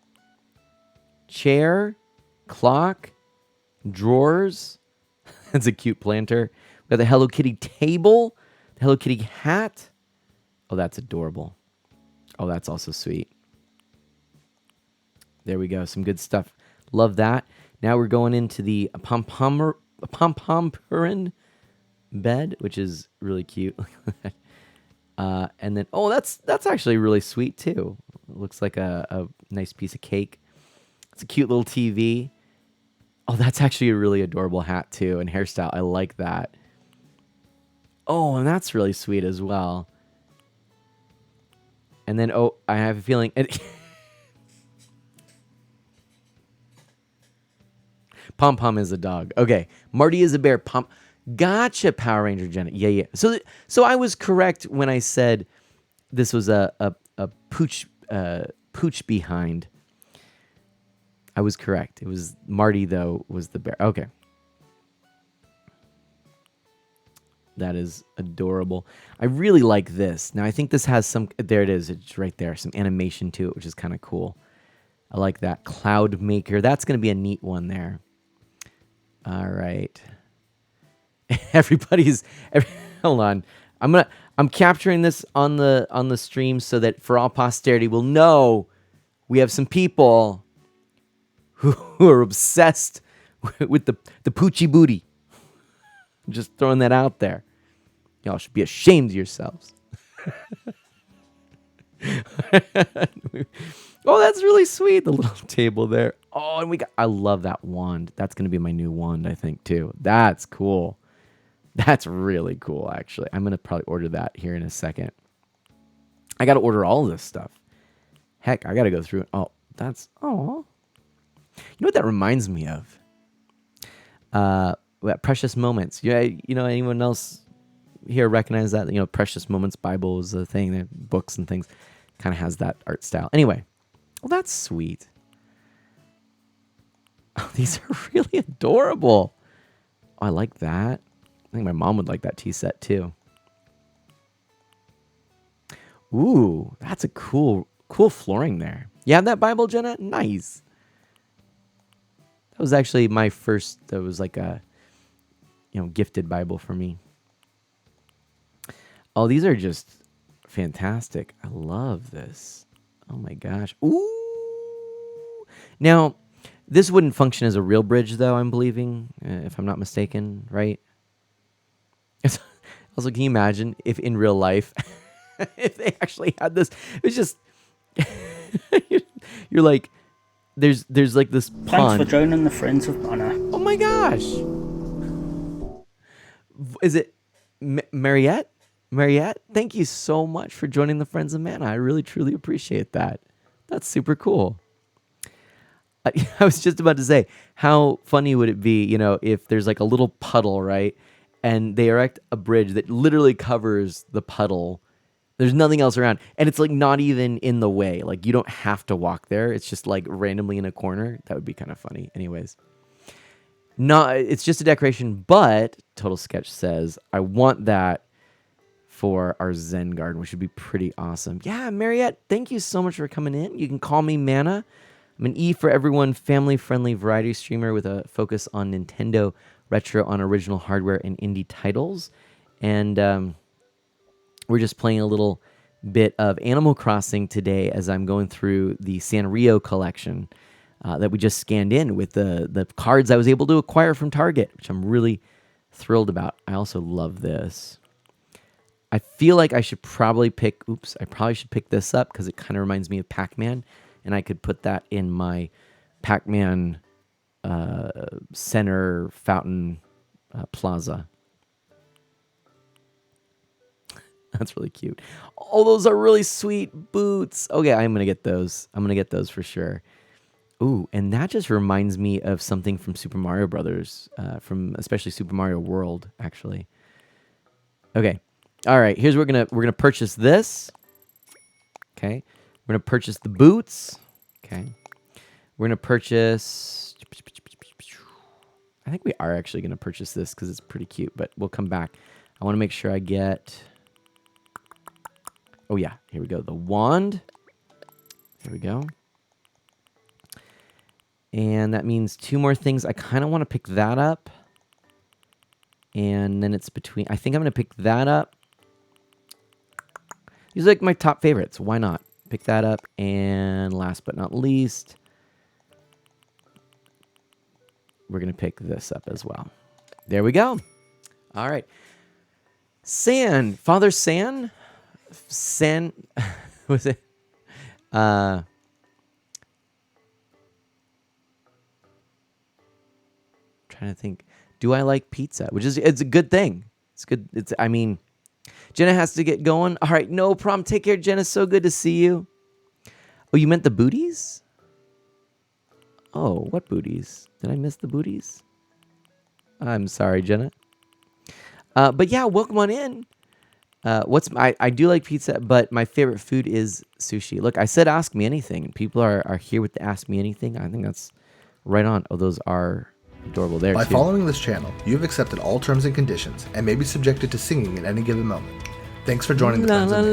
chair, clock, drawers. That's a cute planter. We've got the Hello Kitty table, the Hello Kitty hat. Oh, that's adorable. Oh, that's also sweet. There we go. Some good stuff. Love that. Now we're going into the pom-pom bed, which is really cute. And then, oh, that's actually really sweet too. It looks like a nice piece of cake. It's a cute little TV. Oh, that's actually a really adorable hat too, and hairstyle. I like that. Oh, and that's really sweet as well. And then, oh, I have a feeling. Pom Pom is a dog. Okay, Marty is a bear. Gotcha, Power Ranger Jenna. Yeah. So I was correct when I said this was a pooch behind. I was correct. It was Marty though was the bear. Okay. That is adorable. I really like this. Now I think this has some. There it is. It's right there. Some animation to it, which is kind of cool. I like that Cloud Maker. That's going to be a neat one there. All right. Hold on. I'm capturing this on the stream so that for all posterity we'll know we have some people who are obsessed with the poochie booty. I'm just throwing that out there. Y'all should be ashamed of yourselves. Oh, that's really sweet. The little table there. Oh, and I love that wand. That's going to be my new wand, I think, too. That's cool. That's really cool, actually. I'm going to probably order that here in a second. I got to order all of this stuff. Heck, I got to go through it. Oh, that's... Oh. You know what that reminds me of? Precious Moments. Yeah, anyone else here recognize that? Precious Moments Bible is a thing. Books and things. Kind of has that art style. Anyway. Well, that's sweet. Oh, these are really adorable. Oh, I like that. I think my mom would like that tea set too. Ooh, that's a cool flooring there. You have that Bible, Jenna? Nice. That was actually my first. That was like a, gifted Bible for me. Oh, these are just fantastic. I love this. Oh my gosh. Ooh. Now, this wouldn't function as a real bridge, though, I'm believing, if I'm not mistaken, right? Also, can you imagine if in real life, if they actually had this? It's just, you're like, there's like this pond. Thanks for joining the Friends of Mana. Oh my gosh. Is it Mariette? Mariette, thank you so much for joining the Friends of Mana. I really, truly appreciate that. That's super cool. I was just about to say, how funny would it be, if there's like a little puddle, right? and they erect a bridge that literally covers the puddle. There's nothing else around, and it's like not even in the way. Like you don't have to walk there. It's just like randomly in a corner. That would be kind of funny. Anyways, not it's just a decoration, but Total Sketch says I want that for our Zen garden, which would be pretty awesome. Yeah, Mariette, thank you so much for coming in. You can call me Mana. I'm an E for everyone, family-friendly variety streamer with a focus on Nintendo retro on original hardware and indie titles. And we're just playing a little bit of Animal Crossing today as I'm going through the Sanrio collection that we just scanned in with the cards I was able to acquire from Target, which I'm really thrilled about. I also love this. I feel like I should probably pick, I probably should pick this up because it kind of reminds me of Pac-Man, and I could put that in my Pac-Man center fountain plaza. That's really cute. Oh, those are really sweet boots. Okay, I'm going to get those. I'm going to get those for sure. Ooh, and that just reminds me of something from Super Mario Brothers, from especially Super Mario World, actually. Okay. All right, here's what we're gonna purchase this. Okay. We're gonna purchase the boots. Okay. We're gonna purchase, I think we are actually gonna purchase this because it's pretty cute, but we'll come back. I want to make sure I get, oh yeah, here we go. The wand. Here we go. And that means 2 more things. I kind of want to pick that up. And then it's between, I think I'm going to pick that up. These are like my top favorites. Why not? Pick that up. And last but not least, we're going to pick this up as well. There we go. All right. Father San, was it? Trying to think. Do I like pizza? It's a good thing. It's good. I mean, Jenna has to get going. All right, no problem. Take care, Jenna. So good to see you. Oh, you meant the booties? Oh, what booties? Did I miss the booties? I'm sorry, Jenna. But yeah, welcome on in. I do like pizza, but my favorite food is sushi. Look, I said ask me anything. People are here with the ask me anything. I think that's right on. Oh, those are adorable there, By too. following this channel, you've accepted all terms and conditions and may be subjected to singing at any given moment. Thanks for joining the Friends of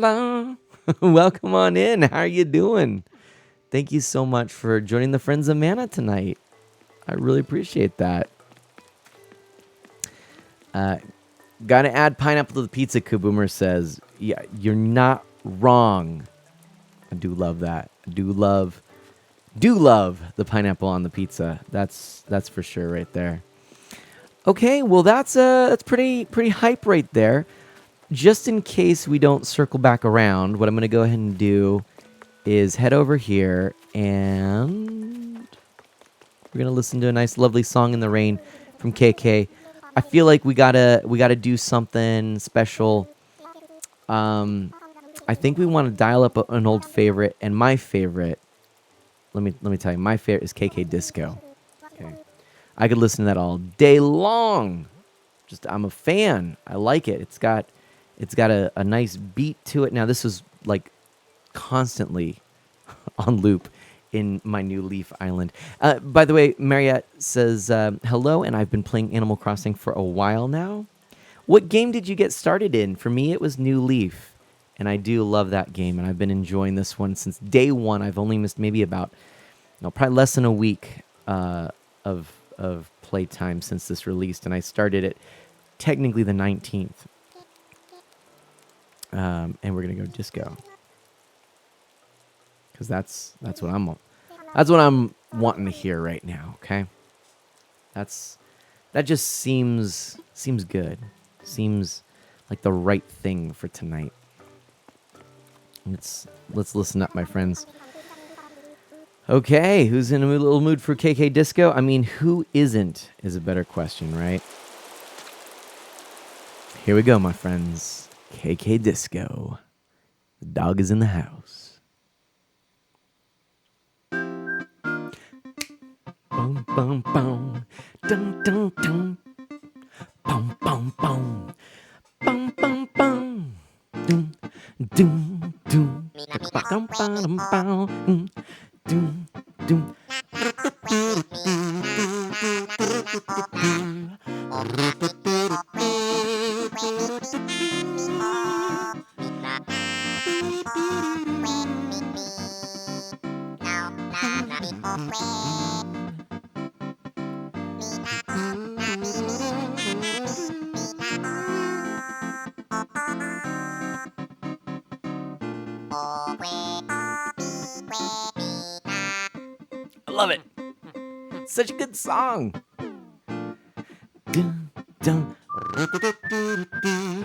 Mana. Welcome on in. How are you doing? Thank you so much for joining the Friends of Mana tonight. I really appreciate that. Gotta add pineapple to the pizza, Kaboomer says. Yeah, you're not wrong. I do love that. I do love the pineapple on the pizza. That's for sure right there. Okay, well that's pretty hype right there. Just in case we don't circle back around, what I'm gonna go ahead and do is head over here and we're gonna listen to a nice, lovely song in the rain from KK. I feel like we gotta do something special. I think we want to dial up an old favorite, and my favorite. Let me tell you, my favorite is KK Disco. Okay, I could listen to that all day long. I'm a fan. I like it. It's got a nice beat to it. Now this is like constantly on loop in my new Leaf Island. By the way, Mariette says hello, and I've been playing Animal Crossing for a while now. What game did you get started in? For me, it was New Leaf, and I do love that game, and I've been enjoying this one since day one. I've only missed maybe about, probably less than a week of playtime since this released, and I started it technically the 19th. And we're gonna go disco because that's what I'm wanting to hear right now. Okay, that just seems good. Seems like the right thing for tonight. Let's listen up, my friends. Okay, who's in a little mood for KK Disco? I mean, who isn't is a better question, right? Here we go, my friends. KK Disco. The dog is in the house. Boom, boom, boom. Dun, dun, dun. Boom, boom, boom. Boom, boom, boom. Doom, doom, doom. Ba-dum, ba-dum, bow. Doom, doom. I love it. Such a good song. Dun, dun. Dun, dun.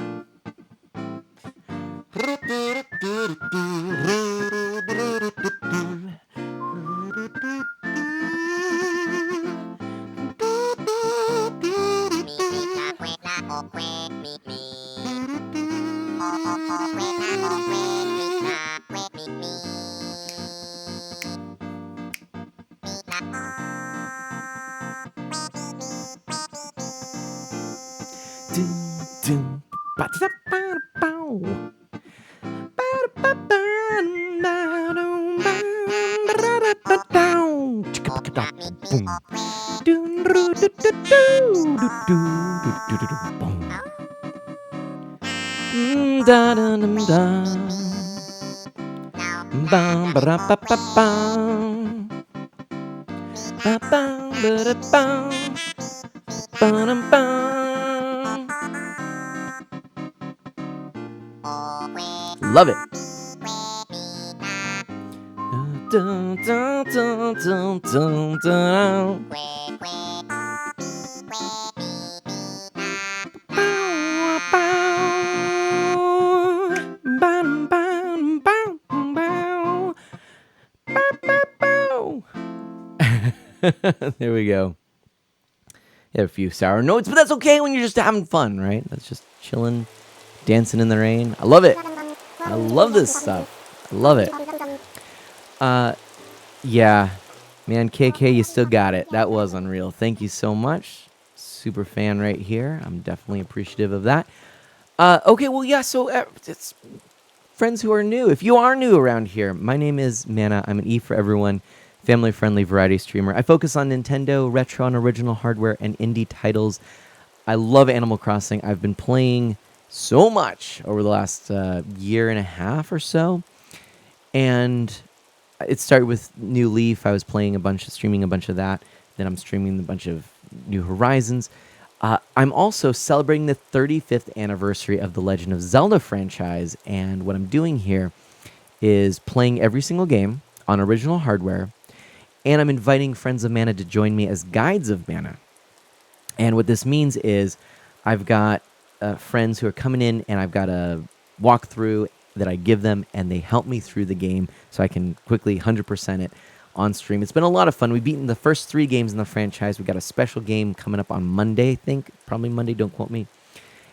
Ba-da-ba-da-bow. Love it. Dun, dun, dun, dun, dun, dun. There we go. You have a few sour notes, but that's okay when you're just having fun, right? That's just chilling, dancing in the rain. I love it. I love this stuff. I love it. Yeah, man, KK, you still got it. That was unreal. Thank you so much. Super fan right here. I'm definitely appreciative of that. Okay, well, yeah, so it's friends who are new. If you are new around here, my name is Mana. I'm an E for Everyone, family-friendly variety streamer. I focus on Nintendo, retro and original hardware, and indie titles. I love Animal Crossing. I've been playing so much over the last year and a half or so. And it started with New Leaf. I was playing streaming a bunch of that. Then I'm streaming a bunch of New Horizons. I'm also celebrating the 35th anniversary of the Legend of Zelda franchise. And what I'm doing here is playing every single game on original hardware. And I'm inviting friends of Mana to join me as guides of Mana. And what this means is I've got friends who are coming in, and I've got a walkthrough that I give them, and they help me through the game so I can quickly 100% it on stream. It's been a lot of fun. We've beaten the first 3 games in the franchise. We've got a special game coming up on Monday, I think. Probably Monday, don't quote me.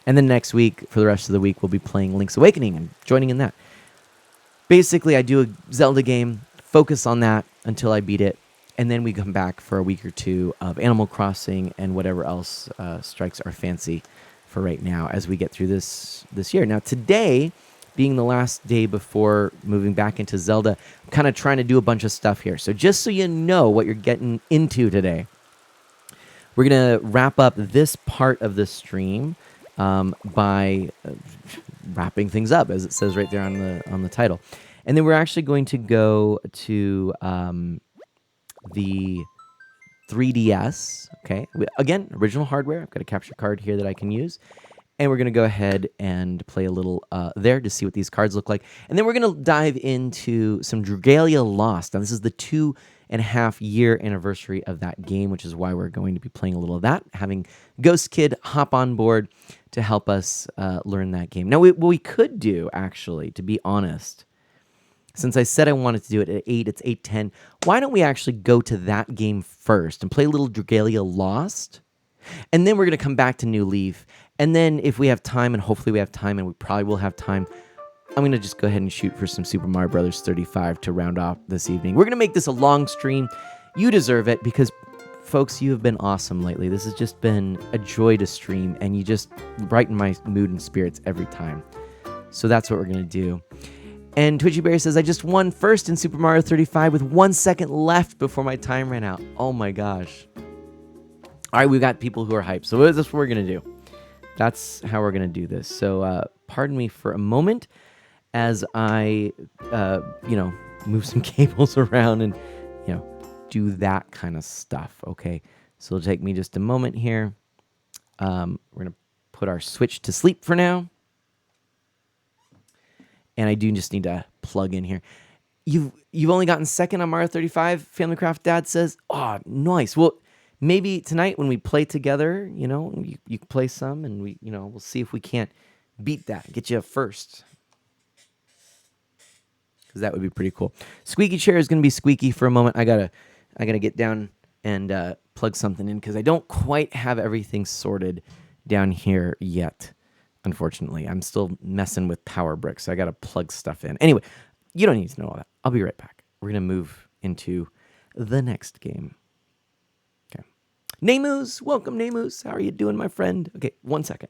And then next week, for the rest of the week, we'll be playing Link's Awakening and joining in that. Basically, I do a Zelda game, focus on that until I beat it, and then we come back for a week or two of Animal Crossing and whatever else strikes our fancy for right now as we get through this year. Now, today, being the last day before moving back into Zelda, I'm kind of trying to do a bunch of stuff here. So just so you know what you're getting into today, we're going to wrap up this part of the stream by wrapping things up, as it says right there on the title. And then we're actually going to go to the 3DS. Okay, again, original hardware. I've got a capture card here that I can use. And we're going to go ahead and play a little there to see what these cards look like. And then we're going to dive into some Dragalia Lost. Now, this is the 2.5-year anniversary of that game, which is why we're going to be playing a little of that, having Ghost Kid hop on board to help us learn that game. Now, what we could do, actually, to be honest, since I said I wanted to do it at 8, it's 8:10, why don't we actually go to that game first and play a little Dragalia Lost? And then we're going to come back to New Leaf. And then if we have time, and hopefully we have time, and we probably will have time, I'm going to just go ahead and shoot for some Super Mario Bros. 35 to round off this evening. We're going to make this a long stream. You deserve it, because folks, you have been awesome lately. This has just been a joy to stream, and you just brighten my mood and spirits every time. So that's what we're going to do. And Twitchy Bear says, I just won first in Super Mario 35 with 1 second left before my time ran out. Oh my gosh. All right, we got people who are hyped. So that's what we're going to do. That's how we're going to do this. So pardon me for a moment as I, move some cables around and, do that kind of stuff, okay? So it'll take me just a moment here. We're going to put our Switch to sleep for now. And I do just need to plug in here. You've only gotten second on Mario 35, Family Craft Dad says. Oh, nice. Well, maybe tonight when we play together, you play some and we'll see if we can't beat that, get you first. Because that would be pretty cool. Squeaky chair is going to be squeaky for a moment. I gotta get down and plug something in because I don't quite have everything sorted down here yet. Unfortunately, I'm still messing with power bricks. So I got to plug stuff in. Anyway, you don't need to know all that. I'll be right back. We're going to move into the next game. Okay. Namus, welcome, Namus. How are you doing, my friend? Okay, 1 second.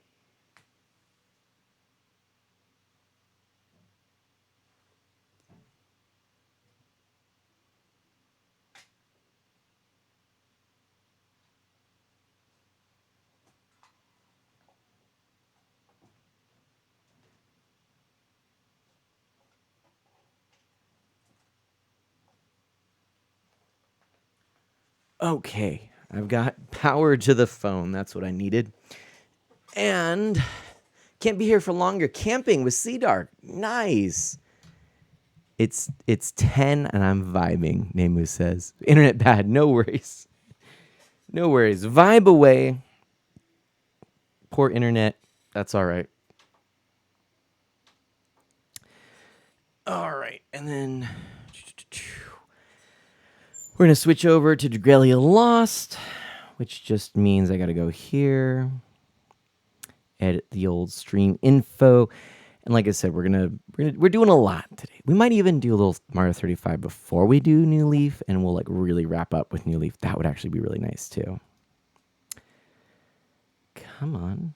Okay, I've got power to the phone. That's what I needed. And can't be here for longer. Camping with Sea Nice. It's 10 and I'm vibing, Nemu says. Internet bad. No worries. No worries. Vibe away. Poor internet. That's all right. All right. And then we're going to switch over to Dragalia Lost, which just means I got to go here, edit the old stream info. And like I said, we're doing a lot today. We might even do a little Mario 35 before we do New Leaf, and we'll really wrap up with New Leaf. That would actually be really nice too. Come on.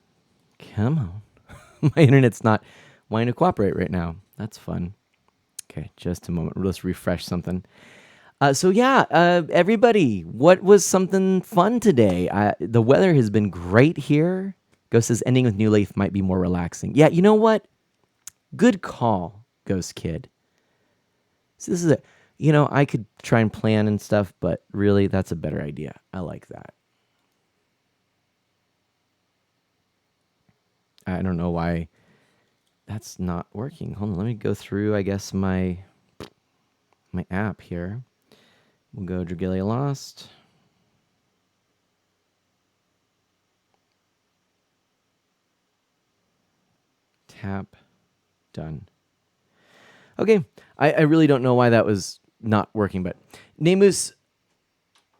My internet's not wanting to cooperate right now. That's fun. Okay, just a moment. Let's refresh something. Everybody, what was something fun today? The weather has been great here. Ghost says ending with New Leaf might be more relaxing. Yeah, you know what? Good call, Ghost Kid. So this is I could try and plan and stuff, but really that's a better idea. I like that. I don't know why that's not working. Hold on, let me go through, I guess, my app here. We'll go Dragalia Lost. Tap. Done. Okay. I really don't know why that was not working, but Namus,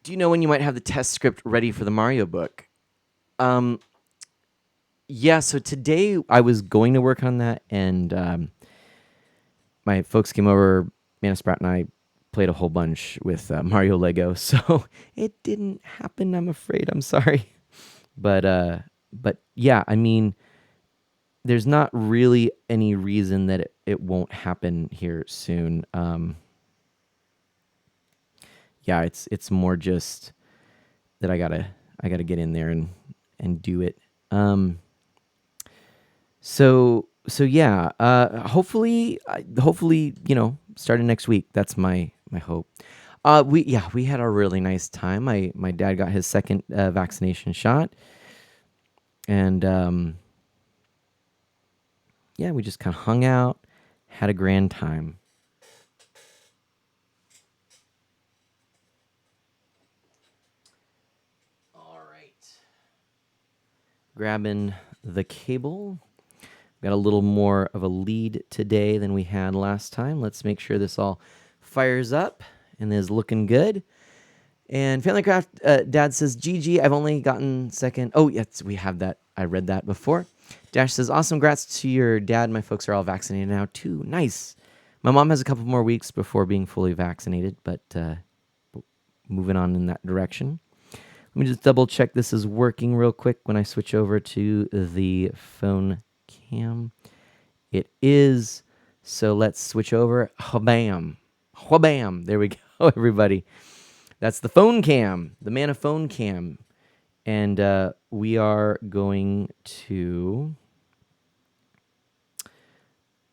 do you know when you might have the test script ready for the Mario book? Yeah, so today I was going to work on that, and my folks came over, Mana Sprout and I played a whole bunch with Mario Lego, so it didn't happen, I'm afraid. I'm sorry. But yeah, I mean, there's not really any reason that it won't happen here soon. Yeah, it's more just that I gotta get in there and do it. So yeah, hopefully, starting next week. That's my hope. We had a really nice time. My dad got his second vaccination shot, and we just kind of hung out, had a grand time. All right, grabbing the cable. Got a little more of a lead today than we had last time. Let's make sure this all fires up and is looking good. And Family Craft Dad says, GG, I've only gotten second. Oh, yes, we have that. I read that before. Dash says, awesome, congrats to your dad. My folks are all vaccinated now, too. Nice. My mom has a couple more weeks before being fully vaccinated, but moving on in that direction. Let me just double check this is working real quick when I switch over to the phone cam. It is. So let's switch over. Whabam. Whabam. There we go, everybody. That's the phone cam, the Mana phone cam. And we are going to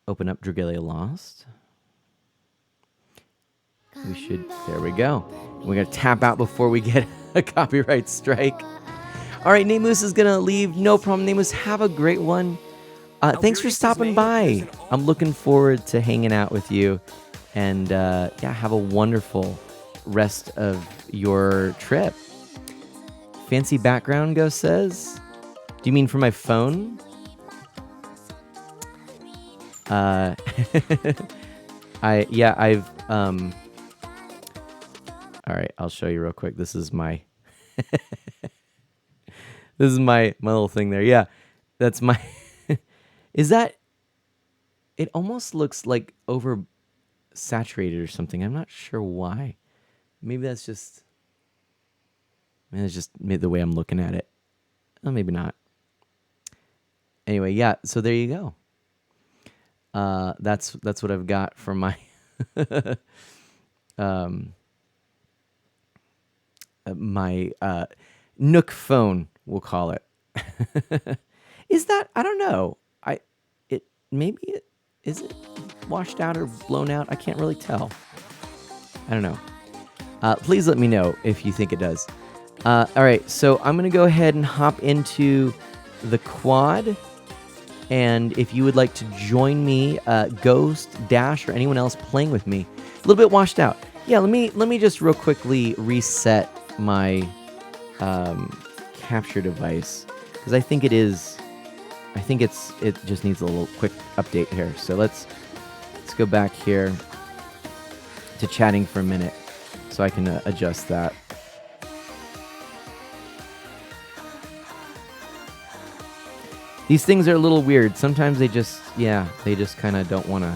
open up Dragalia Lost. We should, there we go. We're going to tap out before we get a copyright strike. All right, Namus is going to leave. No problem, Namus. Have a great one. Thanks for stopping by. I'm looking forward to hanging out with you. And yeah, have a wonderful rest of your trip. Fancy background, Ghost says. Do you mean for my phone? I've all right, I'll show you real quick. This is my this is my little thing there. Yeah. That's my Is that it almost looks like over saturated or something. I'm not sure why. Maybe that's just the way I'm looking at it. Oh, maybe not. Anyway, yeah, so there you go. That's what I've got for my my Nook phone, we'll call it. Is that, I don't know. Is it washed out or blown out? I can't really tell. I don't know. Please let me know if you think it does. All right, so I'm going to go ahead and hop into the quad. And if you would like to join me, Ghost, Dash, or anyone else playing with me, a little bit washed out. Yeah, let me just real quickly reset my capture device because I think it just needs a little quick update here. So let's go back here to chatting for a minute so I can adjust that. These things are a little weird. Sometimes they just kind of don't want to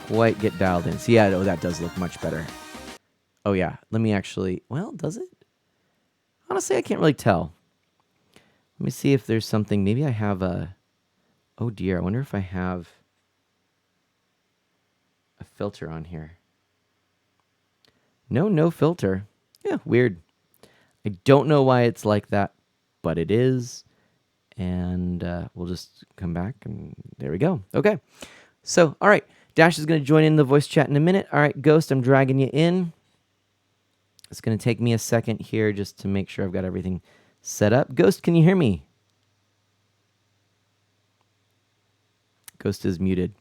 quite get dialed in. So yeah, that does look much better. Oh yeah, let me actually, well, does it? Honestly, I can't really tell. Let me see if there's something, maybe I have oh dear, I wonder if I have a filter on here. No filter. Yeah, weird. I don't know why it's like that, but it is. And we'll just come back, and there we go. Okay. So, all right. Dash is going to join in the voice chat in a minute. All right, Ghost, I'm dragging you in. It's going to take me a second here just to make sure I've got everything set up. Ghost, can you hear me? Ghost is muted.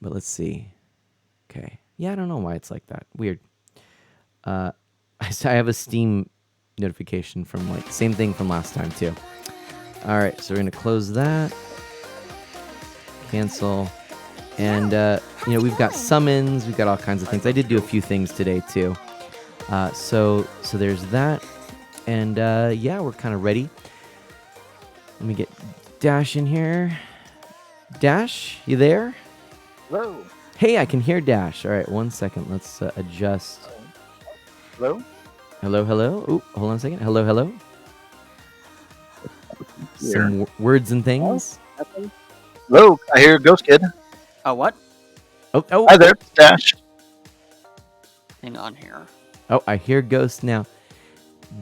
But let's see. Okay. Yeah, I don't know why it's like that. Weird. I have a Steam notification from same thing from last time too. All right, so we're gonna close that, cancel, and we've got summons, we've got all kinds of things. I did do a few things today too. So there's that, and yeah, we're kind of ready. Let me get Dash in here. Dash, you there? Hello. Hey, I can hear Dash. All right, 1 second. Let's adjust. Hello. Hello. Ooh, hold on a second. Hello. Some words and things. Hello, I hear Ghost Kid. What? Oh. Hi there, Dash. Hang on here. Oh, I hear Ghost now.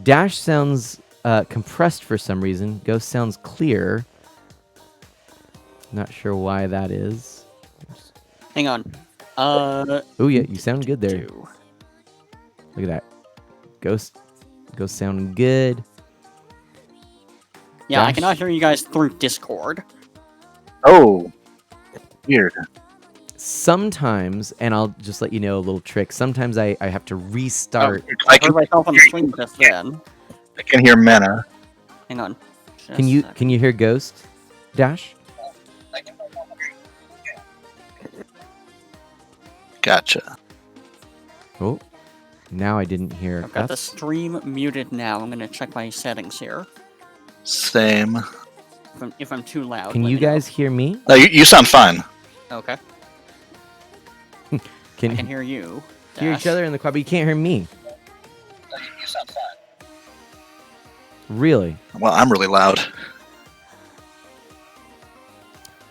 Dash sounds compressed for some reason. Ghost sounds clear. Not sure why that is. Hang on. Oh yeah, you sound good there. Look at that. Ghost sounding good. Yeah, Dash? I cannot hear you guys through Discord. Oh, weird. Sometimes, and I'll just let you know a little trick. Sometimes I have to restart. I heard myself on the stream just then. I can hear Mana. Hang on. Can you hear Ghost, Dash? Gotcha. Oh, now I didn't hear. I've got the stream muted now. I'm gonna check my settings here. Same. If I'm too loud. Can you guys hear me? No, you sound fine. Okay. I Can can hear you. hear Dash. each other in the quad, but you can't hear me. You sound Really? Well, I'm really loud.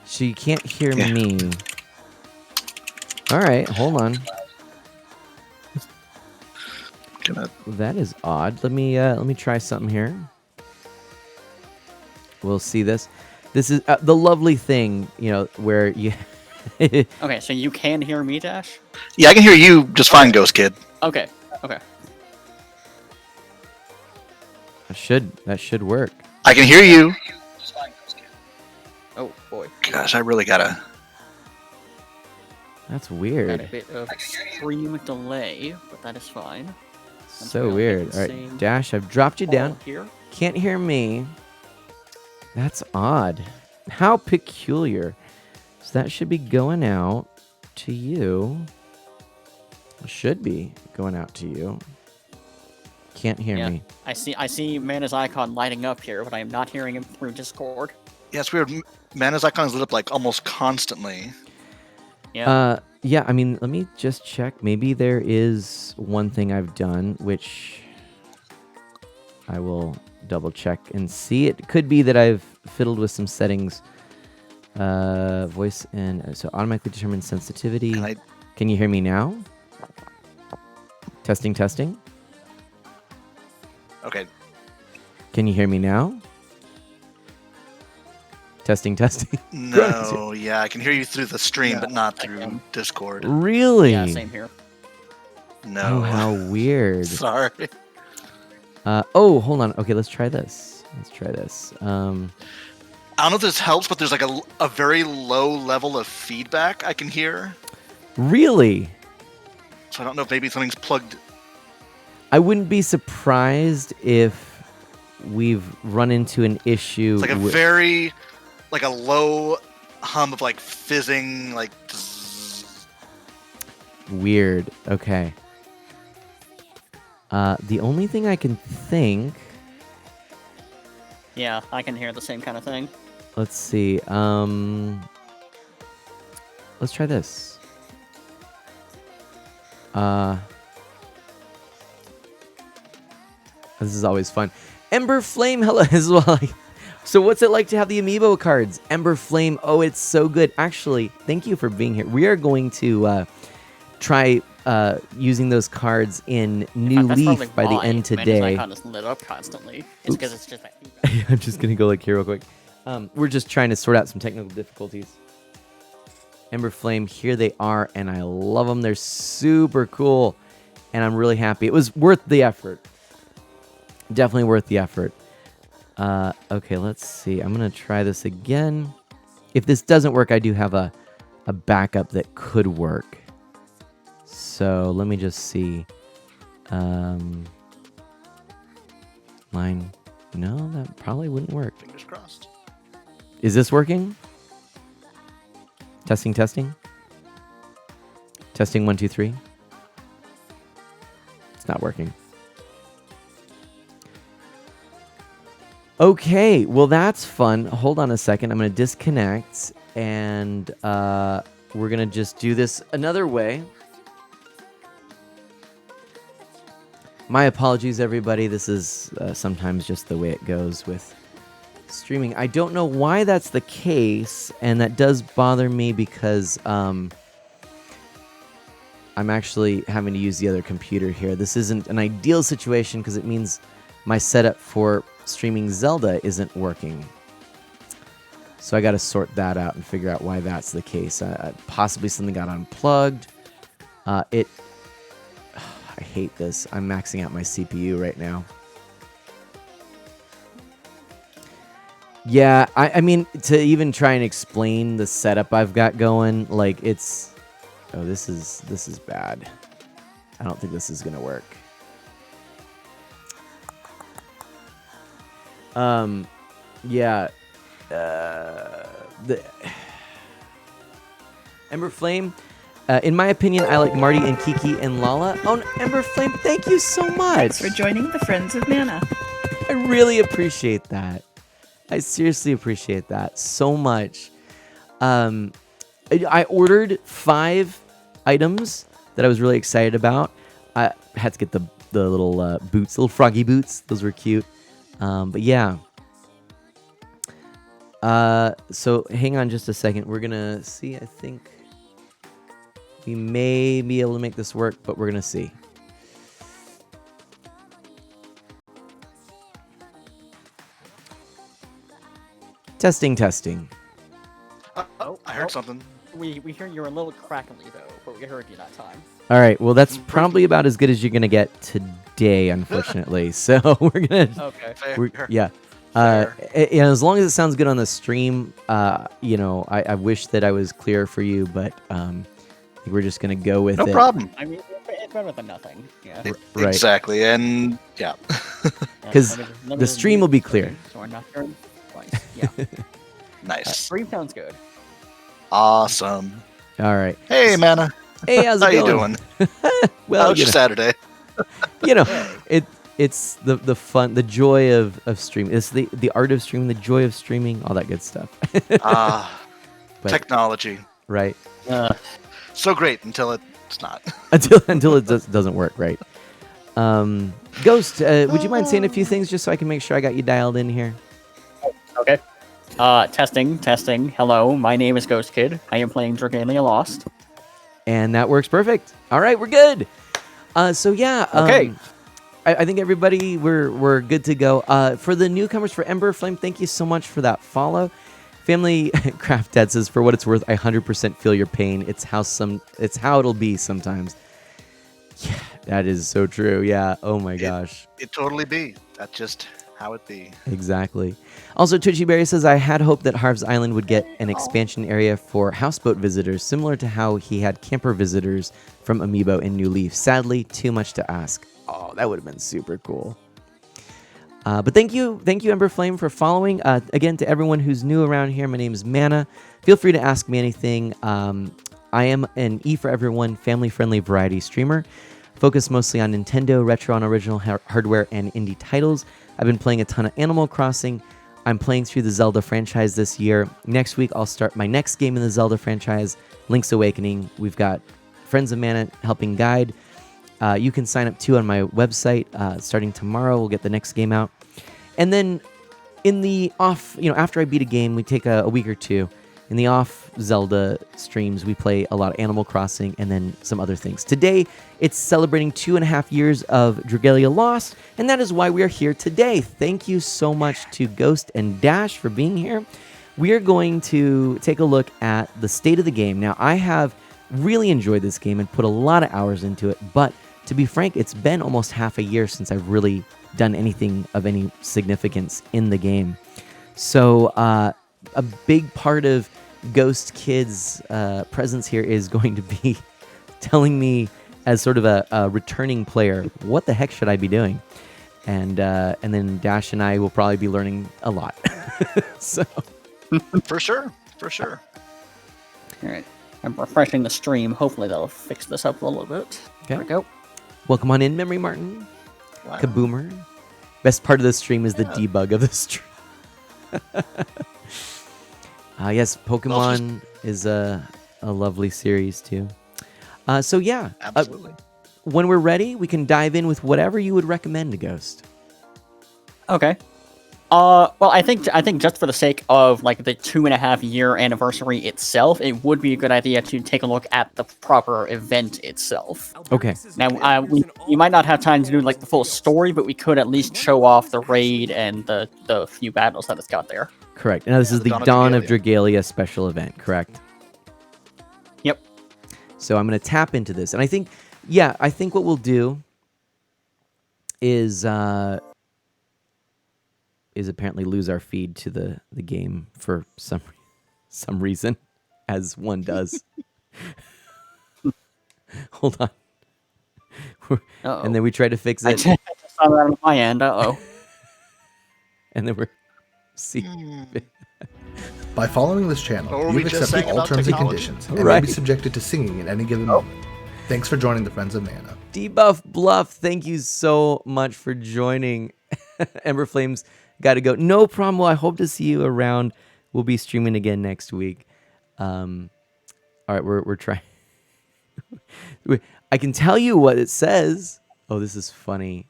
So you can't hear Yeah. me. All right, hold on. Gonna, That is odd. Let me try something here. We'll see this. This is the lovely thing, where you. Okay, so you can hear me, Dash? yeah, I can hear you just fine, Ghost Kid. Okay, okay. That should work. I can hear you. Oh, boy. Gosh, I really gotta. That's Got a weird. bit of extreme delay, but that is fine. So I'll weird. get All the right, same Dash, I've dropped you all down. here. Can't hear me. That's odd. How peculiar. So that should be going out to you. It should be going out to you. Can't hear Yeah, me. I see Mana's icon lighting up here, but I am not hearing him through Discord. Yeah, it's weird. Mana's icon is lit up like almost constantly. Yeah. Yeah, I mean, let me just check. Maybe there is one thing I've done, which I will double check and see. It could be that I've fiddled with some settings. Voice and so automatically determine sensitivity. Can you hear me now? Testing, testing. Okay. Can you hear me now? Testing, testing. No, yeah, I can hear you through the stream, but not through can. Discord. Really? Yeah, same here. No. Oh, how weird. Sorry. Oh, hold on. Okay, let's try this. I don't know if this helps, but there's like a very low level of feedback I can hear. Really? So I don't know if maybe something's plugged. I wouldn't be surprised if we've run into an issue. It's like a very, like a low hum of like fizzing, like. Weird. Okay. The only thing I can think. Yeah, I can hear the same kind of thing. Let's see. Let's try this. This is always fun. Ember Flame, hello as well. So what's it like to have the amiibo cards? Ember Flame, oh, it's so good. Actually, thank you for being here. We are going to try using those cards in New Leaf by the end today. Mana's icon is lit up constantly. It's because it's just that feedback. I'm just going to go like here real quick. We're just trying to sort out some technical difficulties. Ember Flame, here they are, and I love them. They're super cool, and I'm really happy. It was worth the effort. Definitely worth the effort. Okay, let's see. I'm going to try this again. If this doesn't work, I do have a backup that could work. So let me just see. Line. No, that probably wouldn't work. Fingers crossed. Is this working? Testing, testing. Testing 1, 2, 3. It's not working. Okay, well that's fun. Hold on a second. I'm going to disconnect and we're going to just do this another way. My apologies, everybody. This is sometimes just the way it goes with streaming. I don't know why that's the case, and that does bother me because I'm actually having to use the other computer here. This isn't an ideal situation because it means my setup for streaming Zelda isn't working. So I got to sort that out and figure out why that's the case. Possibly something got unplugged. I hate this. I'm maxing out my CPU right now. Yeah, I mean, to even try and explain the setup I've got going, like it's... Oh, this is bad. I don't think this is going to work. Yeah. The Ember Flame... in my opinion, I like Marty and Kiki and Lala. Oh, Ember Flame, thank you so much. Thanks for joining the Friends of Mana. I really appreciate that. I seriously appreciate that so much. I ordered 5 items that I was really excited about. I had to get the little boots, little froggy boots. Those were cute. But yeah. So hang on just a second. We're gonna see. I think we may be able to make this work, but we're gonna see. Testing. I heard something. We hear you're a little crackly though, but we heard you that time. All right. Well, that's probably about as good as you're gonna get today, unfortunately. So we're gonna. Okay. Fair. Yeah. Fair. As long as it sounds good on the stream, I wish that I was clear for you, but I think we're just gonna go with No it. problem. I mean, it's better than nothing. Yeah. Right. Exactly, and yeah. Because the stream will be clear. So we're not hearing twice. Yeah. Nice. Stream sounds good. Awesome. All right. Hey, Mana. Hey, how's it How you going? doing? Well, How's your Saturday? It's the fun, the joy of streaming. It's the art of streaming, the joy of streaming, all that good stuff. But- Technology. Right. So great until it's not. Until it doesn't work, right? Ghost, would you mind saying a few things just so I can make sure I got you dialed in here? Okay. Testing. Hello, my name is Ghost Kid. I am playing Dragalia Lost. And that works perfect. All right, we're good. So yeah. Okay. I think everybody we're good to go. For the newcomers, for Ember Flame, thank you so much for that follow. Family Craft Dad says, for what it's worth, I 100% feel your pain. It's how it'll be sometimes. Yeah, that is so true. Yeah. Oh my gosh. It totally be. That's just how it be. Exactly. Also, Twitchy Berry says, I had hoped that Harv's Island would get an expansion area for houseboat visitors, similar to how he had camper visitors from Amiibo in New Leaf. Sadly, too much to ask. Oh, that would have been super cool. But thank you, Ember Flame, for following. Again, to everyone who's new around here, my name is Mana. Feel free to ask me anything. I am an E for Everyone family-friendly variety streamer, focused mostly on Nintendo, retro and original hardware, and indie titles. I've been playing a ton of Animal Crossing. I'm playing through the Zelda franchise this year. Next week, I'll start my next game in the Zelda franchise, Link's Awakening. We've got Friends of Mana helping guide. You can sign up too on my website. Starting tomorrow, we'll get the next game out. And then in the off, after I beat a game, we take a week or two. In the off Zelda streams, we play a lot of Animal Crossing and then some other things. Today, it's celebrating 2.5 years of Dragalia Lost, and that is why we are here today. Thank you so much to Ghost and Dash for being here. We are going to take a look at the state of the game. Now, I have really enjoyed this game and put a lot of hours into it, but to be frank, it's been almost half a year since I've really done anything of any significance in the game. So a big part of Ghost Kid's presence here is going to be telling me, as sort of a returning player, what the heck should I be doing? And then Dash and I will probably be learning a lot. So For sure. All right. I'm refreshing the stream. Hopefully that'll fix this up a little bit. There we go. Welcome on in, Memory Martin. Wow. Kaboomer. Best part of the stream is the debug of the stream. Yes, Pokemon is a lovely series too. So yeah, Absolutely. When we're ready, we can dive in with whatever you would recommend to Ghost. Okay. Well, I think just for the sake of like the 2.5 year anniversary itself, it would be a good idea to take a look at the proper event itself. Okay. Now, we might not have time to do like the full story, but we could at least show off the raid and the few battles that it's got there. Correct. Now this is the Dawn of Dragalia special event, correct? Yep. So I'm going to tap into this, and I think what we'll do is apparently lose our feed to the game for some reason, as one does. Hold on. Uh-oh. And then we try to fix I it, just saw that on my end. Uh-oh. and then we're By following this channel, Or were we you've just accepted saying all about terms and technology? conditions and may Right. be subjected to singing at any given moment. Thanks for joining the Friends of Mana. Debuff Bluff. Thank you so much for joining. Ember Flames got to go. No problem. Well, I hope to see you around. We'll be streaming again next week. All right, we're trying. I can tell you what it says. Oh, this is funny.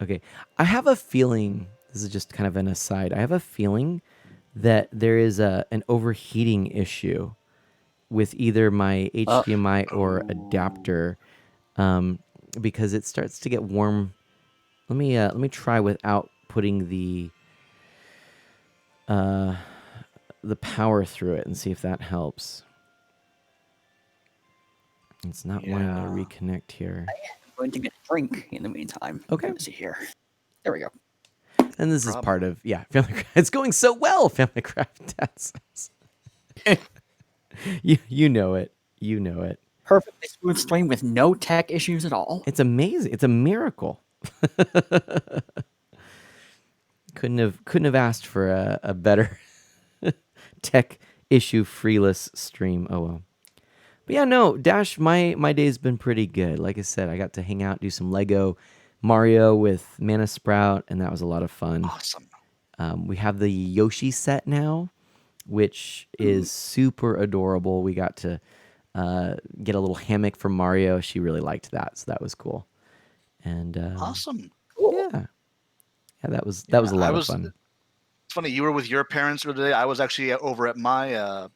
Okay. I have a feeling, this is just kind of an aside, I have a feeling that there is an overheating issue with either my HDMI or Oh. adapter, um, because it starts to get warm. Let me try without putting the power through it and see if that helps. It's not wanting to Yeah. reconnect here. I'm going to get a drink in the meantime. Okay. Let me see here. There we go. And this is Problem. part of Family Craft. It's going so well, Family Craft Dad says. You know it. You know it. Perfectly smooth stream with no tech issues at all. It's amazing. It's a miracle. couldn't have asked for a better tech issue freeless stream. Oh well. But yeah, no, Dash, my day's been pretty good. Like I said, I got to hang out, do some Lego Mario with Mana Sprout, and that was a lot of fun. Awesome. We have the Yoshi set now, which is super adorable. We got to get a little hammock from Mario. She really liked that, so that was cool. And Awesome. yeah, that was a I lot of was. fun. It's funny. You were with your parents today. I was actually over at my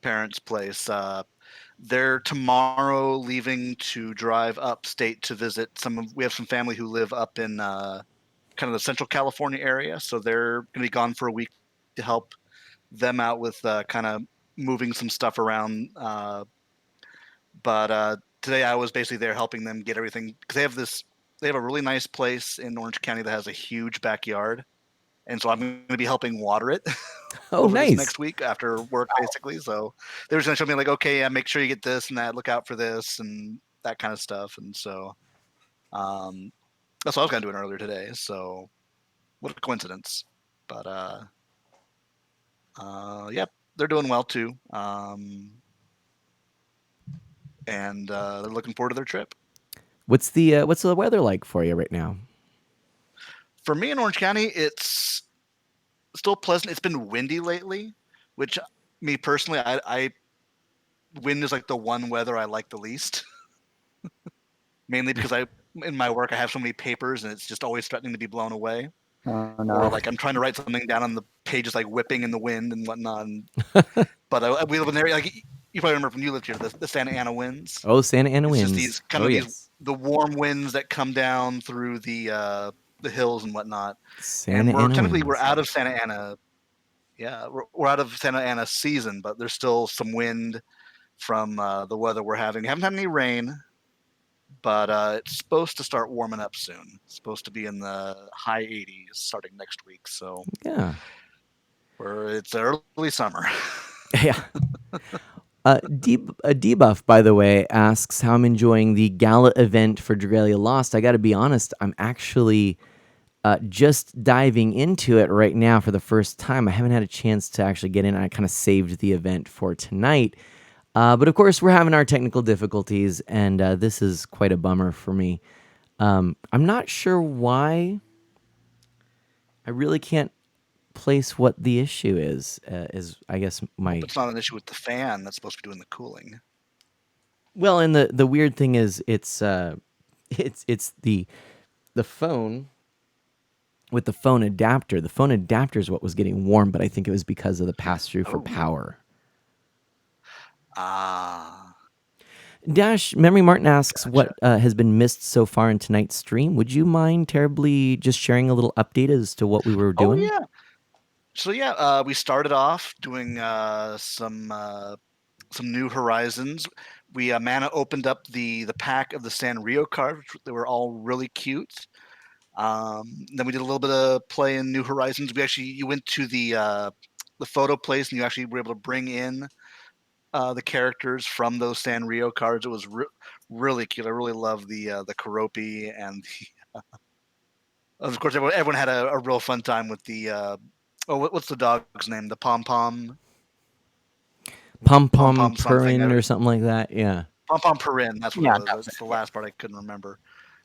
parents' place. They're tomorrow leaving to drive upstate to visit we have some family who live up in kind of the Central California area, so they're going to be gone for a week to help them out with kind of moving some stuff around. But today I was basically there helping them get everything because they have a really nice place in Orange County that has a huge backyard, and so I'm going to be helping water it. Oh, Over this nice. next week after work, basically. So they were just gonna show me like, okay, yeah, make sure you get this and that, look out for this and that kind of stuff. And so that's what I was kind of doing earlier today. So what a coincidence. But yeah, they're doing well too. And they're looking forward to their trip. What's the weather like for you right now? For me in Orange County, it's still pleasant. It's been windy lately, which me personally, I wind is like the one weather I like the least. Mainly because in my work I have so many papers and it's just always threatening to be blown away. Oh Or no. like I'm trying to write something down on the pages like whipping in the wind and whatnot. But we live in an area like you probably remember when you lived here, the Santa Ana winds. Oh, Santa Ana It's just winds. these kind Oh of yes, the warm winds that come down through the hills and whatnot. And Santa Ana we're winds. out of Santa Ana. Yeah, we're out of Santa Ana season, but there's still some wind from the weather we're having. We haven't had any rain, but it's supposed to start warming up soon. It's supposed to be in the high 80s starting next week. So Yeah. it's early summer. Yeah. Debuff, by the way, asks how I'm enjoying the gala event for Dragalia Lost. I got to be honest, I'm actually just diving into it right now for the first time. I haven't had a chance to actually get in. I kind of saved the event for tonight. But of course, we're having our technical difficulties, and this is quite a bummer for me. I'm not sure why. I really can't place what the issue is I guess my It's not an issue with the fan that's supposed to be doing the cooling. well, and the weird thing is it's the phone with the phone adapter. The phone adapter is what was getting warm, but I think it was because of the pass through for Oh. power. Ah. Dash Memory Martin asks Gotcha. what has been missed so far in tonight's stream. Would you mind terribly just sharing a little update as to what we were doing? Oh yeah. So yeah, we started off doing some New Horizons. We Mana opened up the pack of the Sanrio cards, which they were all really cute. Then we did a little bit of play in New Horizons. You went to the photo place and you actually were able to bring in the characters from those Sanrio cards. It was really cute. I really love the Karopi and of course everyone had a real fun time with the what's the dog's name? The Pom Pom Pom Pom Pom Pom something. Purin or something like that. Yeah. Pom Pom Purin. That's what Yeah, it was. that was That's it. the Yeah. last part I couldn't remember.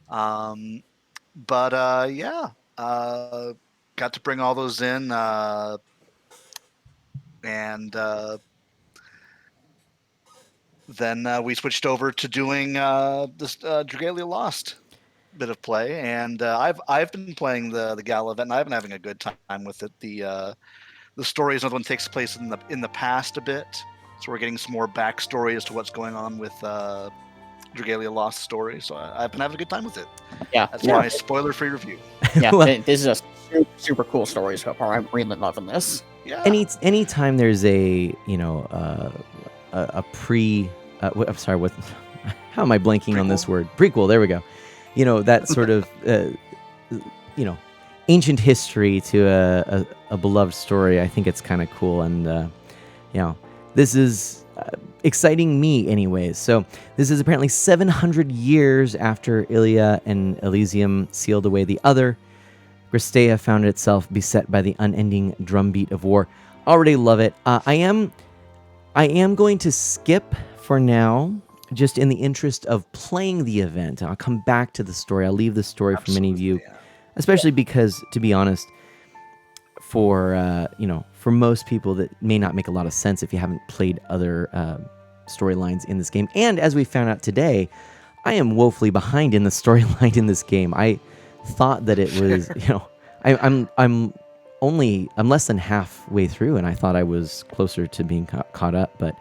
But yeah, got to bring all those in, and then we switched over to doing this Dragalia Lost. bit of play, and I've been playing the Gala event, and I've been having a good time with it. The story is another one that takes place in the past a bit, so we're getting some more backstory as to what's going on with Dragalia Lost story. So I've been having a good time with it. Yeah, That's yeah, my spoiler-free review. yeah. Well- This is a super cool story so far. I'm really loving this. Yeah. Anytime there's a pre, I'm sorry, what? How am I blanking on this Prequel? word? Prequel. There we go. That sort of ancient history to a beloved story. I think it's kind of cool, and this is exciting me anyways. So this is apparently 700 years after Ilia and Elysium sealed away the other. Gristea found itself beset by the unending drumbeat of war. Already love it. I am going to skip for now, just in the interest of playing the event. I'll come back to the story. I'll leave the story for many of you, Absolutely, yeah. especially because, to be honest, for most people, that may not make a lot of sense if you haven't played other storylines in this game. And as we found out today, I am woefully behind in the storyline in this game. I thought that it was, I'm less than halfway through, and I thought I was closer to being caught up. But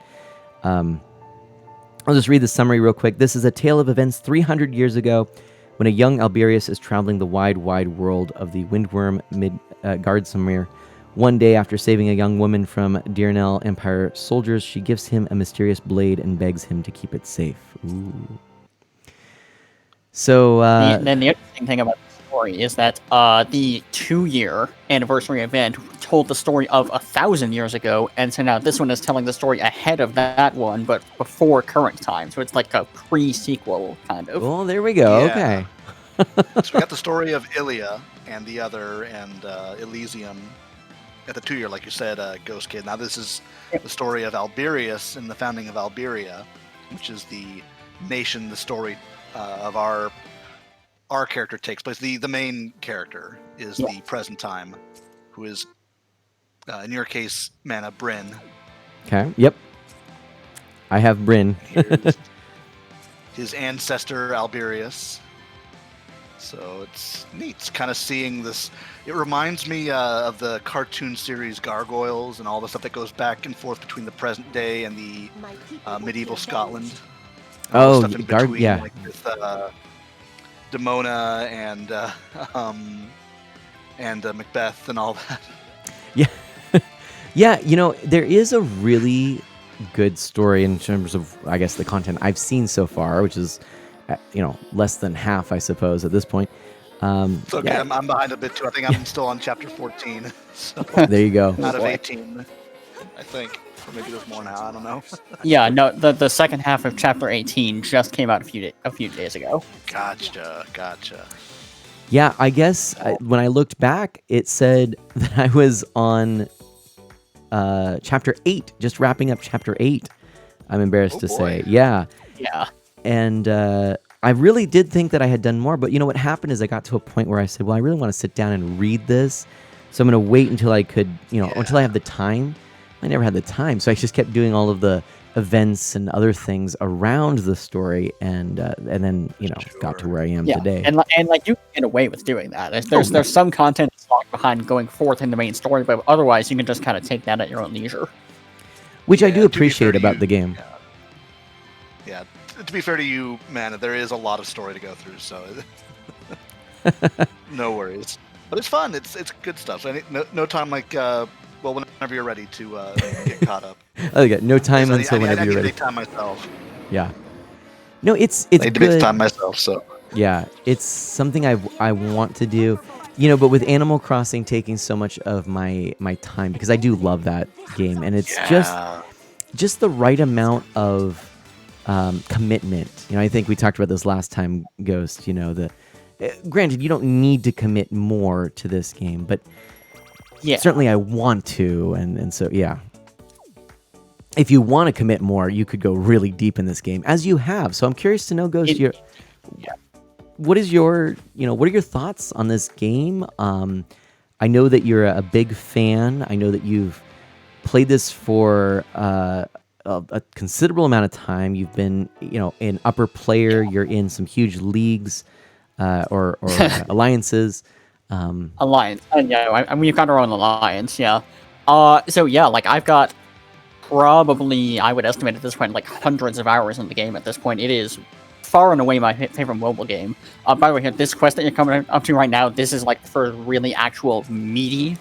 I'll just read the summary real quick. This is a tale of events 300 years ago, when a young Alberius is traveling the wide, wide world of the Windworm Gardsamir. One day, after saving a young woman from Dirnell Empire soldiers, she gives him a mysterious blade and begs him to keep it safe. Ooh. So Then the interesting thing about the story is that the 2-year anniversary event told the story of 1,000 years ago, and so now this one is telling the story ahead of that one, but before current time. So it's like a pre-sequel kind of. well, there we go. Yeah. Okay. So we got the story of Ilia and the other, and Elysium at the 2-year, like you said, Ghost Kid. Now this is the story of Alberius and the founding of Alberia, which is the nation. The story of our character takes place. The main character is the present time, who is in your case, Mana Bryn. Okay. Yep. I have Bryn. Here's his ancestor Alberius. So it's neat. It's kind of seeing this. It reminds me of the cartoon series Gargoyles and all the stuff that goes back and forth between the present day and the medieval Scotland. And all the stuff in between, yeah. like with Demona and Macbeth and all that. Yeah. Yeah, there is a really good story in terms of, I guess, the content I've seen so far, which is, less than half, I suppose, at this point. It's okay. Yeah. I'm behind a bit too. I think I'm still on chapter 14. So There you go. out of 18, I think. Or maybe there's more now. I don't know. Yeah, no, the second half of chapter 18 just came out a few days ago. Gotcha. Yeah, I guess when I looked back, it said that I was on chapter 8, just wrapping up chapter 8. I'm embarrassed to say. boy. Yeah. Yeah. And I really did think that I had done more, but what happened is I got to a point where I said, well, I really want to sit down and read this, so I'm going to wait until I could, until I have the time. I never had the time, so I just kept doing all of the events and other things around the story, and then got to where I am Yeah, today. and like you can get away with doing that. There's some content locked behind going forth in the main story, but otherwise you can just kind of take that at your own leisure. Which I Yeah, do to be fair appreciate to about you, the game. Yeah. To be fair to you, man, there is a lot of story to go through, so no worries. But it's fun. It's good stuff. So no time like whenever you're ready to get caught up. Oh, yeah, no time I until need whenever you're to ready. take time myself. Yeah. No, it's I need to make good. time myself. So Yeah, it's something I want to do. But with Animal Crossing taking so much of my time, because I do love that game, and it's just the right amount of commitment. I think we talked about this last time, Ghost. Granted, you don't need to commit more to this game, but Yeah. certainly I want to, and so yeah. If you want to commit more, you could go really deep in this game, as you have. So I'm curious to know, Ghost, what are your thoughts on this game? I know that you're a big fan. I know that you've played this for a considerable amount of time. You've been, an upper player. You're in some huge leagues. or alliances. Alliance. Yeah, I mean, we've got our own alliance, yeah. So yeah, like I've got probably, I would estimate at this point, like hundreds of hours in the game at this point. It is far and away my favorite mobile game. By the way, this quest that you're coming up to right now, this is like for really actual meaty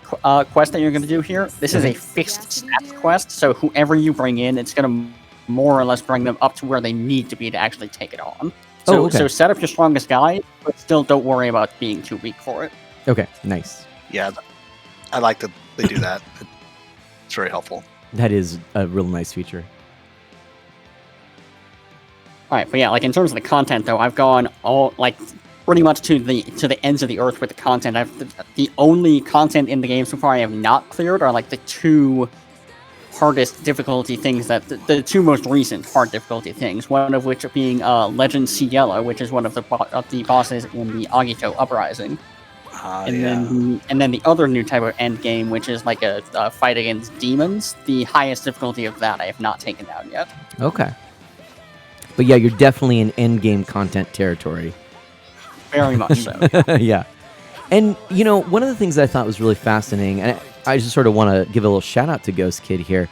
quest that you're going to do here. This is a fixed stats quest, so whoever you bring in, it's going to more or less bring them up to where they need to be to actually take it on. So, so set up your strongest guy, but still don't worry about being too weak for it. Okay, nice. Yeah, I like that they do that. It's very helpful. That is a real nice feature. All right, but yeah, like in terms of the content, though, I've gone all like pretty much to the ends of the earth with the content. The only content in the game so far I have not cleared are like the two hardest difficulty things that the two most recent hard difficulty things. One of which being Legend Cielo, which is one of the bosses in the Agito Uprising. And then the other new type of end game, which is like a fight against demons. The highest difficulty of that I have not taken down yet. Okay. But yeah, you're definitely in end game content territory. Very much so. Yeah. And, you know, one of the things that I thought was really fascinating, and I just sort of want to give a little shout out to Ghost Kid here.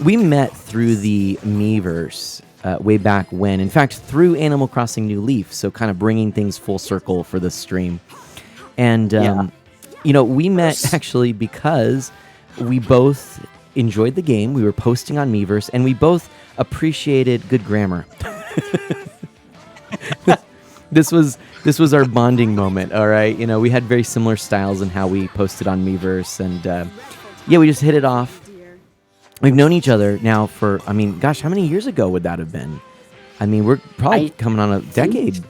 We met through the Miiverse way back when. In fact, through Animal Crossing New Leaf, so kind of bringing things full circle for this stream. And, you know, we met actually because we both enjoyed the game. We were posting on Miiverse, and we both appreciated good grammar. This was our bonding moment, all right? You know, we had very similar styles in how we posted on Miiverse, and yeah, we just hit it off. We've known each other now for, I mean, gosh, how many years ago would that have been? I mean, we're probably coming on a decade.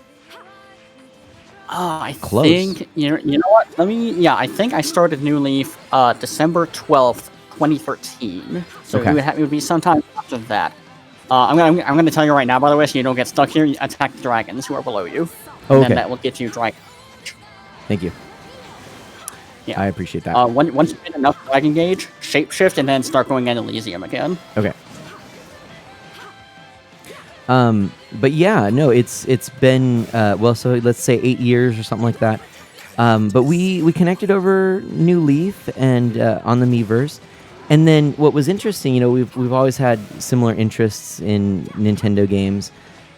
I Close. think, you know what? I think I started New Leaf December 12th, 2013. So it would be sometime after that. I'm gonna tell you right now, by the way, so you don't get stuck here. You attack the dragons who are below you, and then that will get you dragon. Thank you. Yeah, I appreciate that. Once you get enough dragon gauge, shapeshift, and then start going into Elysium again. Okay. But yeah, no, it's been well, so let's say 8 years or something like that. But we connected over New Leaf and on the Miiverse. And then what was interesting, you know, we've always had similar interests in Nintendo games,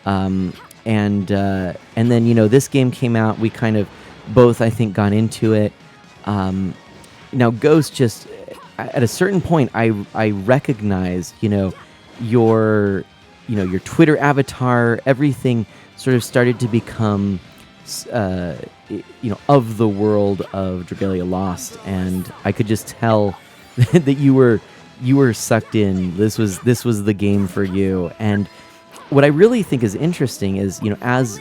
and then, you know, this game came out. We kind of both, I think, got into it. Now, Ghost, just at a certain point, I recognized, you know, your Twitter avatar, everything sort of started to become, you know, of the world of Dragalia Lost, and I could just tell that you were sucked in. This was the game for you. And what I really think is interesting is, you know, as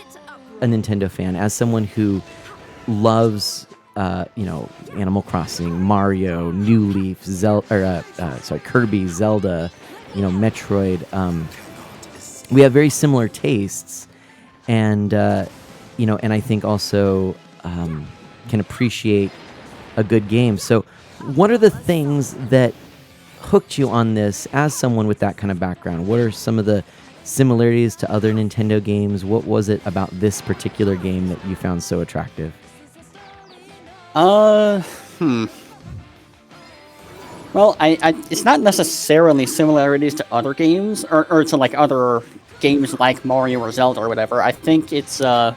a Nintendo fan, as someone who loves, you know, Animal Crossing, Mario, New Leaf, Kirby, Zelda, you know, Metroid. We have very similar tastes, and you know, and I think also can appreciate a good game. So, what are the things that hooked you on this as someone with that kind of background? What are some of the similarities to other Nintendo games? What was it about this particular game that you found so attractive? Well, it's not necessarily similarities to other games, or to like other games like Mario or Zelda or whatever. I think it's, for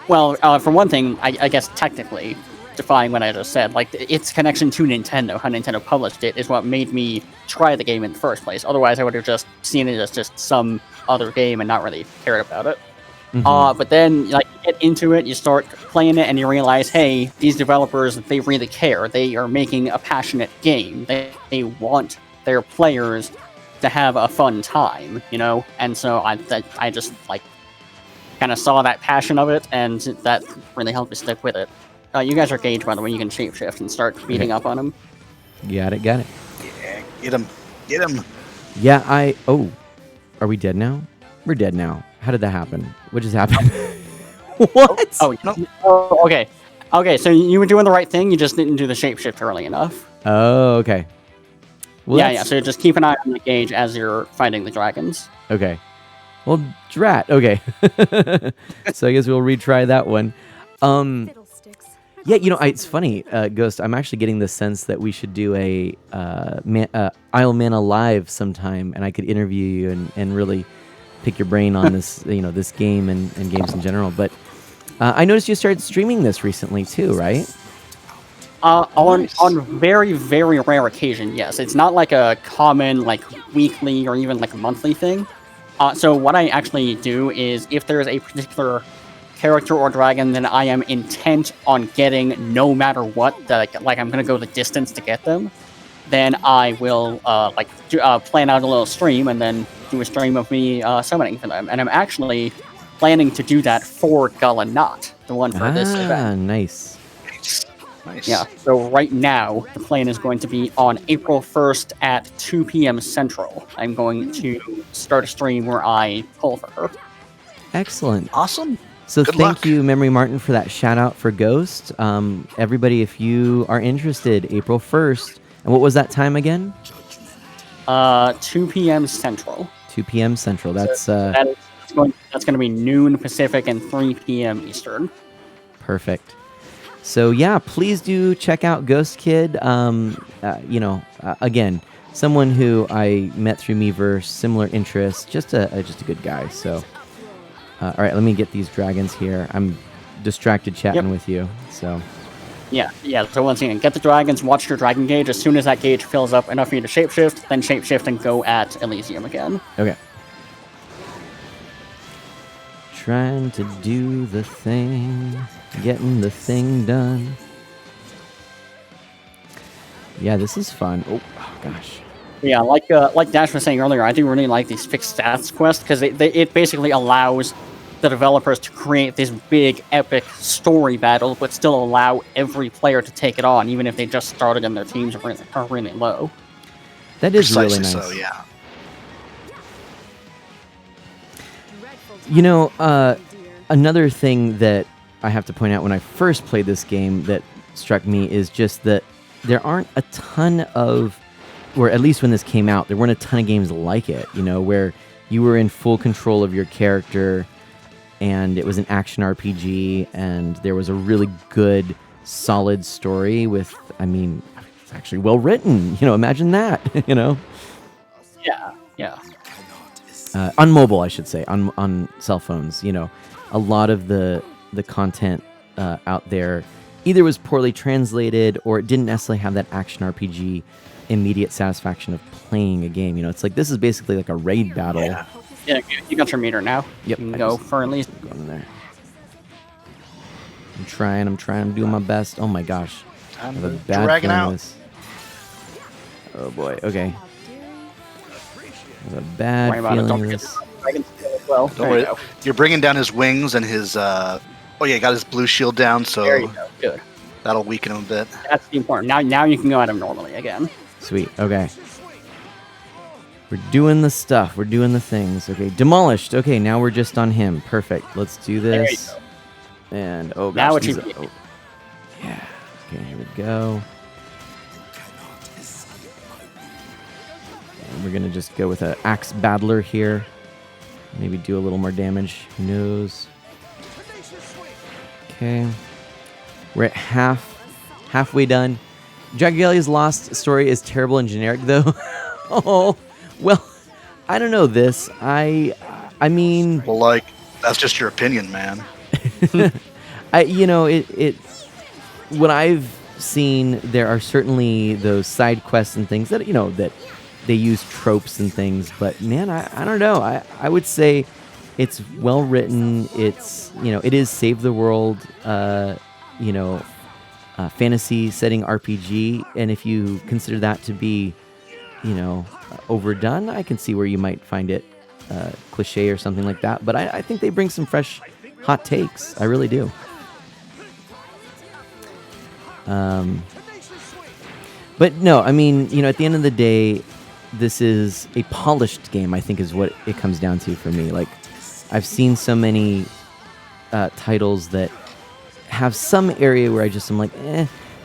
one thing, I guess technically, defying what I just said, like, its connection to Nintendo, how Nintendo published it, is what made me try the game in the first place. Otherwise, I would have just seen it as just some other game and not really cared about it. Mm-hmm. But then, like, you get into it, you start playing it, and you realize, hey, these developers, they really care. They are making a passionate game. They want their players to have a fun time, you know? And so I just, like, kind of saw that passion of it, and that really helped me stick with it. You guys are Gage, by the way. You can shapeshift and start beating up on him. Got it. Yeah, get him. Yeah, oh, are we dead now? We're dead now. How did that happen? What just happened? What? Oh, okay. Okay, so you were doing the right thing, you just didn't do the shapeshift early enough. Oh, okay. Well, yeah, so just keep an eye on the Gage as you're fighting the dragons. Okay. Well, drat. Okay. So I guess we'll retry that one. Yeah, it's funny, Ghost. I'm actually getting the sense that we should do a Isle Mana live sometime, and I could interview you and really pick your brain on this, this game and games in general. But I noticed you started streaming this recently too, right? On very, very rare occasion, yes. It's not like a common like weekly or even like a monthly thing. So what I actually do is if there is a particular character or dragon that I am intent on getting no matter what, that like I'm gonna go the distance to get them, then I will plan out a little stream and then do a stream of me summoning for them. And I'm actually planning to do that for Gallanat, the one for this event. Nice. Nice. Yeah, so right now, the plan is going to be on April 1st at 2 p.m. Central. I'm going to start a stream where I pull for her. Excellent. Awesome. So Good thank luck. you, Memory Martin, for that shout out for Ghost. Everybody, if you are interested, April 1st. And what was that time again? 2 p.m. Central. 2 p.m. Central. That's That's going to be noon Pacific and 3 p.m. Eastern. perfect. So yeah, please do check out Ghost Kid. Again, someone who I met through Miiverse, similar interests, just a good guy. So, all right, let me get these dragons here. I'm distracted chatting with you. So, Yeah. So once again, get the dragons, watch your dragon gauge. As soon as that gauge fills up enough for you to shapeshift, then shapeshift and go at Elysium again. okay. Trying to do the thing, getting the thing done. Yeah, this is fun. Oh gosh. Yeah, like Dash was saying earlier, I do really like these fixed stats quests because it basically allows the developers to create this big epic story battle, but still allow every player to take it on, even if they just started and their teams are really low. That is Precisely really nice. so, yeah. Another thing that I have to point out when I first played this game that struck me is just that there aren't a ton of, or at least when this came out, there weren't a ton of games like it, where you were in full control of your character and it was an action RPG and there was a really good, solid story with, it's actually well written, imagine that, Yeah. on mobile, I should say, on cell phones. A lot of the content out there either was poorly translated or it didn't necessarily have that action RPG immediate satisfaction of playing a game. It's like this is basically like a raid battle. Yeah, you got your meter now. Yep, You can I go just- for at least. Going in there. I'm doing my best. Oh my gosh. I Time have a to bad dragging feeling out. this. Oh boy. Okay. I have a bad Worry about it. Don't feeling forget this. the dragons as well. Don't There worry. you go. You're bringing down his wings and his. Oh yeah, got his blue shield down, There you so go. Good. that'll weaken him a bit. That's the important. Now you can go at him normally again. Sweet. Okay. We're doing the stuff. We're doing the things. Okay. Demolished. Okay. Now we're just on him. Perfect. Let's do There you this. go. And oh gosh. Now it's these you. are- oh. Yeah. Okay. Here we go. And we're gonna just go with an axe battler here. Maybe do a little more damage. Who knows? Okay. We're at halfway done. Dragalia's Lost story is terrible and generic, though. Oh, well, I don't know this. I mean, Well, like that's just your opinion, man. what I've seen, there are certainly those side quests and things that that they use tropes and things. But man, I don't know. I would say it's well written. It's it is save the world. Fantasy setting RPG, and if you consider that to be, overdone, I can see where you might find it cliche or something like that. But I think they bring some fresh, hot takes. I really do. But no, at the end of the day, this is a polished game, I think is what it comes down to for me. Like, I've seen so many titles that have some area where I'm like,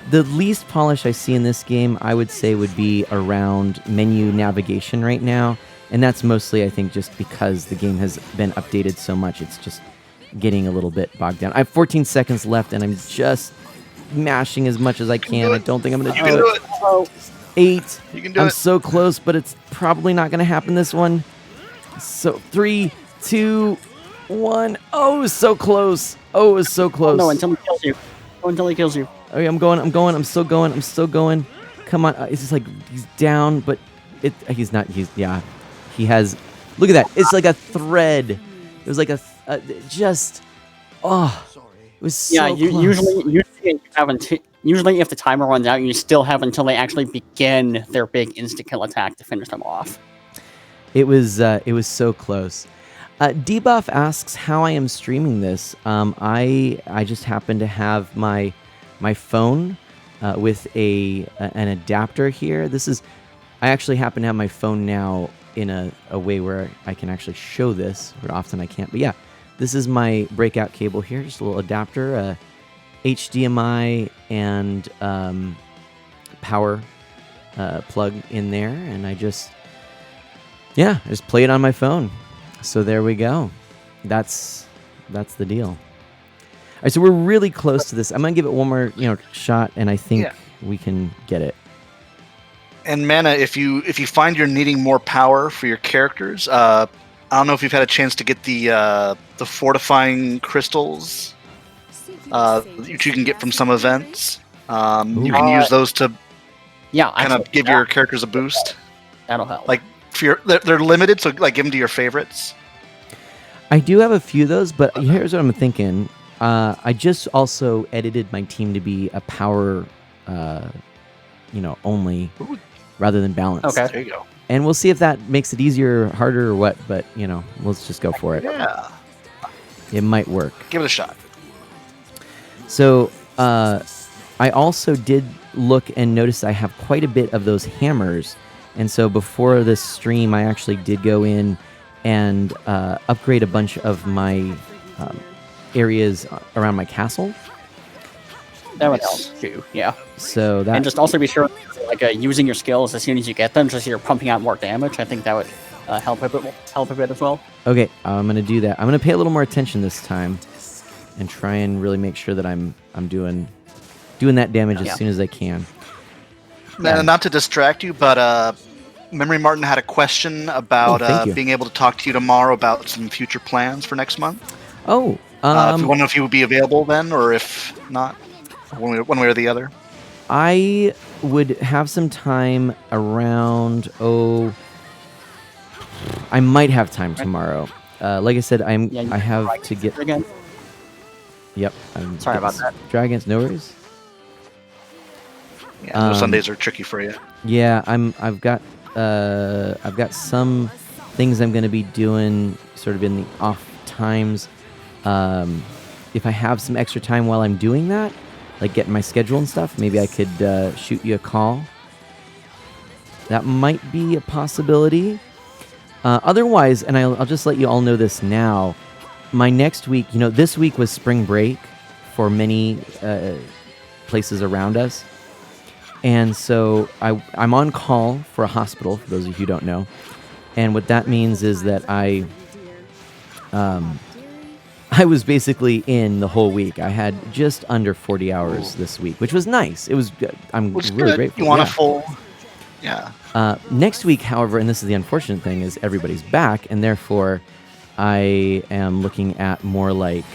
The least polish I see in this game, I would say, would be around menu navigation right now. And that's mostly, I think, just because the game has been updated so much. It's just getting a little bit bogged down. I have 14 seconds left, and I'm just mashing as much as I can. I don't think I'm going to You can do do it. it. Oh, 8. You can do I'm it. so close, but it's probably not going to happen this one. So 3, 2, 1. Oh, so close. Oh, it was so close. no, until he kills you. Go until he kills you. Okay, I'm going. I'm still going. Come on. It's just like he's down, but he's not. Yeah. He has. Look at that. It's like a thread. It was like just. Oh, it was so Yeah, close. usually if the timer runs out, you still have until they actually begin their big insta kill attack to finish them off. It was so close. Debuff asks how I am streaming this. I just happen to have my phone with an adapter here. I actually happen to have my phone now in a way where I can actually show this, but often I can't. But yeah, this is my breakout cable here, just a little adapter, HDMI and power plug in there, and I just play it on my phone. So there we go. That's the deal. All right, so we're really close to this. I'm gonna give it one more shot, and I think we can get it. And Mana, if you find you're needing more power for your characters, I don't know if you've had a chance to get the fortifying crystals that you can get from some events. You can use those to kind of give your characters a boost. That'll help. Like they're limited, so like give them to your favorites. I do have a few of those, but here's what I'm thinking. I just also edited my team to be a power, only, rather than balanced. Okay. There you go. And we'll see if that makes it easier, harder, or what. But let's just go for it. Yeah. It might work. Give it a shot. So I also did look and notice I have quite a bit of those hammers. And so before this stream, I actually did go in and upgrade a bunch of my areas around my castle. That would help too. Yeah. So that, And just also be sure, using your skills as soon as you get them, just so you're pumping out more damage. I think that would help a bit as well. okay, I'm gonna do that. I'm gonna pay a little more attention this time and try and really make sure that I'm doing that damage as soon as I can. Mana, not to distract you, but Memory Martin had a question about being able to talk to you tomorrow about some future plans for next month. Oh, I want to know if you would be available then, or if not, one way or the other. I would have some time around. I might have time tomorrow. Like I said, I have to get. Again. Yep. Sorry about that. Dragons, no worries. Yeah, those Sundays are tricky for you. Yeah, I've got some things I'm going to be doing sort of in the off times. If I have some extra time while I'm doing that, like getting my schedule and stuff, maybe I could shoot you a call. That might be a possibility. Otherwise, and I'll just let you all know this now, my next week, this week was spring break for many places around us. And so I'm on call for a hospital, for those of you who don't know. And what that means is that I was basically in the whole week. I had just under 40 hours this week, which was nice. It was good. I'm really good. grateful. You want a full... Yeah. Next week, however, and this is the unfortunate thing, is everybody's back, and therefore I am looking at more like...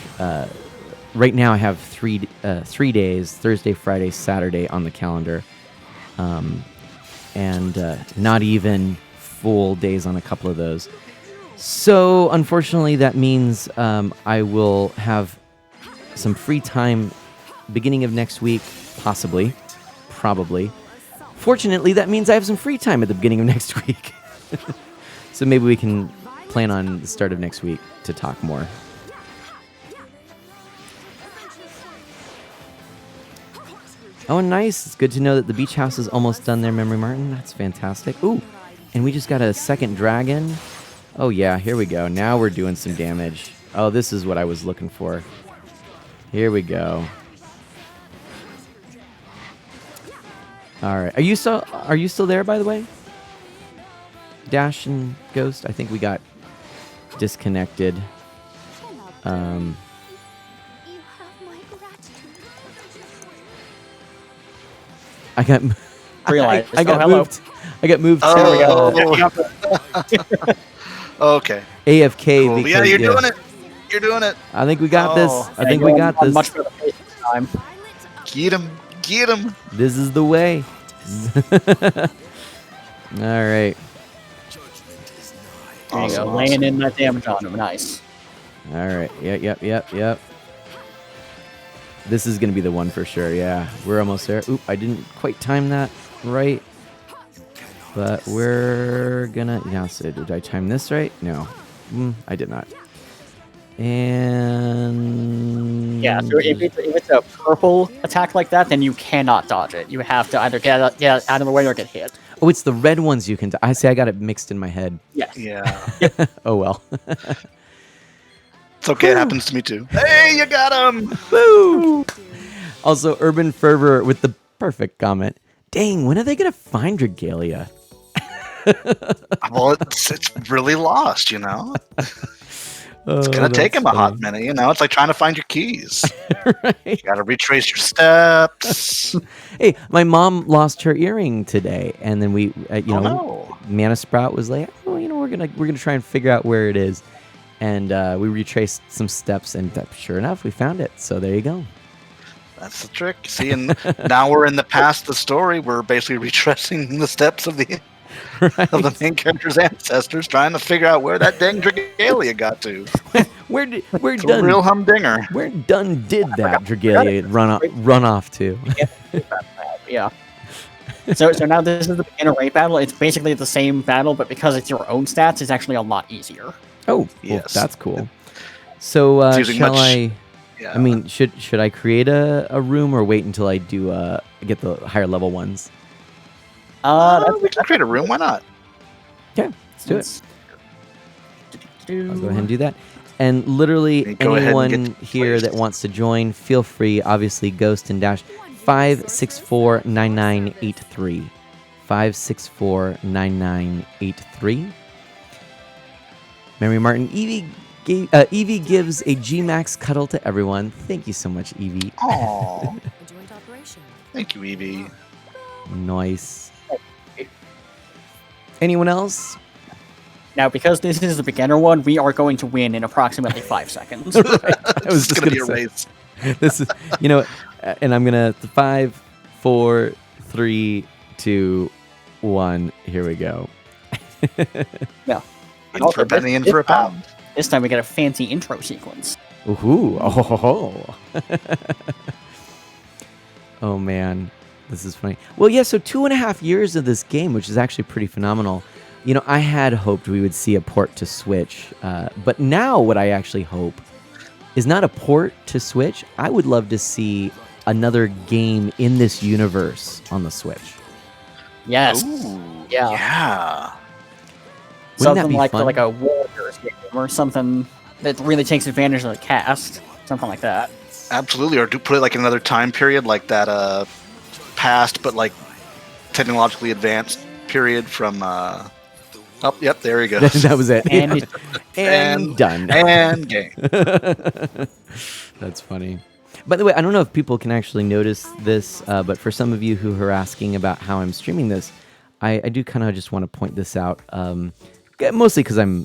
right now I have 3 days, Thursday, Friday, Saturday on the calendar. And not even full days on a couple of those. So, unfortunately, that means I will have some free time beginning of next week, possibly, probably. Fortunately, that means I have some free time at the beginning of next week. So maybe we can plan on the start of next week to talk more. Oh, nice. It's good to know that the beach house is almost done there, Memory Martin. That's fantastic. Ooh, and we just got a second dragon. Oh, yeah, here we go. Now we're doing some damage. Oh, this is what I was looking for. Here we go. All right. Are you still there, by the way? Dash and Ghost? I think we got disconnected. You have my gratitude. I got Realize. I got hello. moved. I got moved Oh. to Okay. AFK Cool. because Yeah, you're doing it. You're doing it. I think we got this. Oh. I think we got this. Much better pace this time. Get him. Get him. This is the way. All right. There you go, Awesome, laying awesome. in that damage on him. Nice. All right. Yep. This is going to be the one for sure. Yeah. We're almost there. Oop, I didn't quite time that right. But we're going to... Yeah, so did I time this right? No. I did not. And... Yeah, so if it's a purple attack like that, then you cannot dodge it. You have to either get out of the way or get hit. Oh, it's the red ones you can... I see, I got it mixed in my head. Yes. Yeah. Oh, well. It's okay. It happens to me too. Hey, you got him. Woo! Also, Urban Fervor with the perfect comment. Dang, when are they going to find Regalia? Well, it's really lost, you know. It's gonna take him a hot minute, you know. It's like trying to find your keys. Right? You gotta retrace your steps. Hey, my mom lost her earring today, and then we, No. Mana Sprout was like, oh, we're gonna try and figure out where it is, and we retraced some steps, and sure enough, we found it. So there you go. That's the trick. See, and now we're in the past of the story. We're basically retracing the steps of the Right? of the main character's ancestors, trying to figure out where that dang Dragalia got to. Where It's a done? real humdinger. Where done did that Dragalia run off to? Yeah. So now this is the beginner raid battle. It's basically the same battle, but because it's your own stats, it's actually a lot easier. Oh, well, Yes. that's cool. So It's using shall much- I? Yeah. I mean, should I create a room or wait until I do get the higher level ones? We can create a room. Why not? Okay, let's do it. Do. I'll go ahead and do that. And literally You go ahead and anyone get here that placed. wants to join, feel free. Obviously, Ghost and Dash 5649983. 5649983. Mary Martin, Evie gives a G-Max cuddle to everyone. Thank you so much, Evie. Aw. Joint operation. Thank you, Evie. Nice. Anyone else? Now, because this is the beginner one, we are going to win in approximately 5 seconds. I was It's just gonna be gonna a say. race. This is, and I'm gonna 5, 4, 3, 2, 1. Here we go. No. In for a penny, in for a pound. This time we get a fancy intro sequence. Ooh, oh, oh man, this is funny. Well, yeah. So 2.5 years of this game, which is actually pretty phenomenal. I had hoped we would see a port to Switch, but now what I actually hope is not a port to Switch. I would love to see another game in this universe on the Switch. Yes. Ooh, Yeah. yeah. Wouldn't that Something be like fun? like a Warriors game or something that really takes advantage of the cast. Something like that. Absolutely. Or do put it like in another time period, like that past but like technologically advanced period from oh, yep, there he goes. That was it. And it's And done. And game. That's funny. By the way, I don't know if people can actually notice this, but for some of you who are asking about how I'm streaming this, I do kind of just want to point this out, mostly because I'm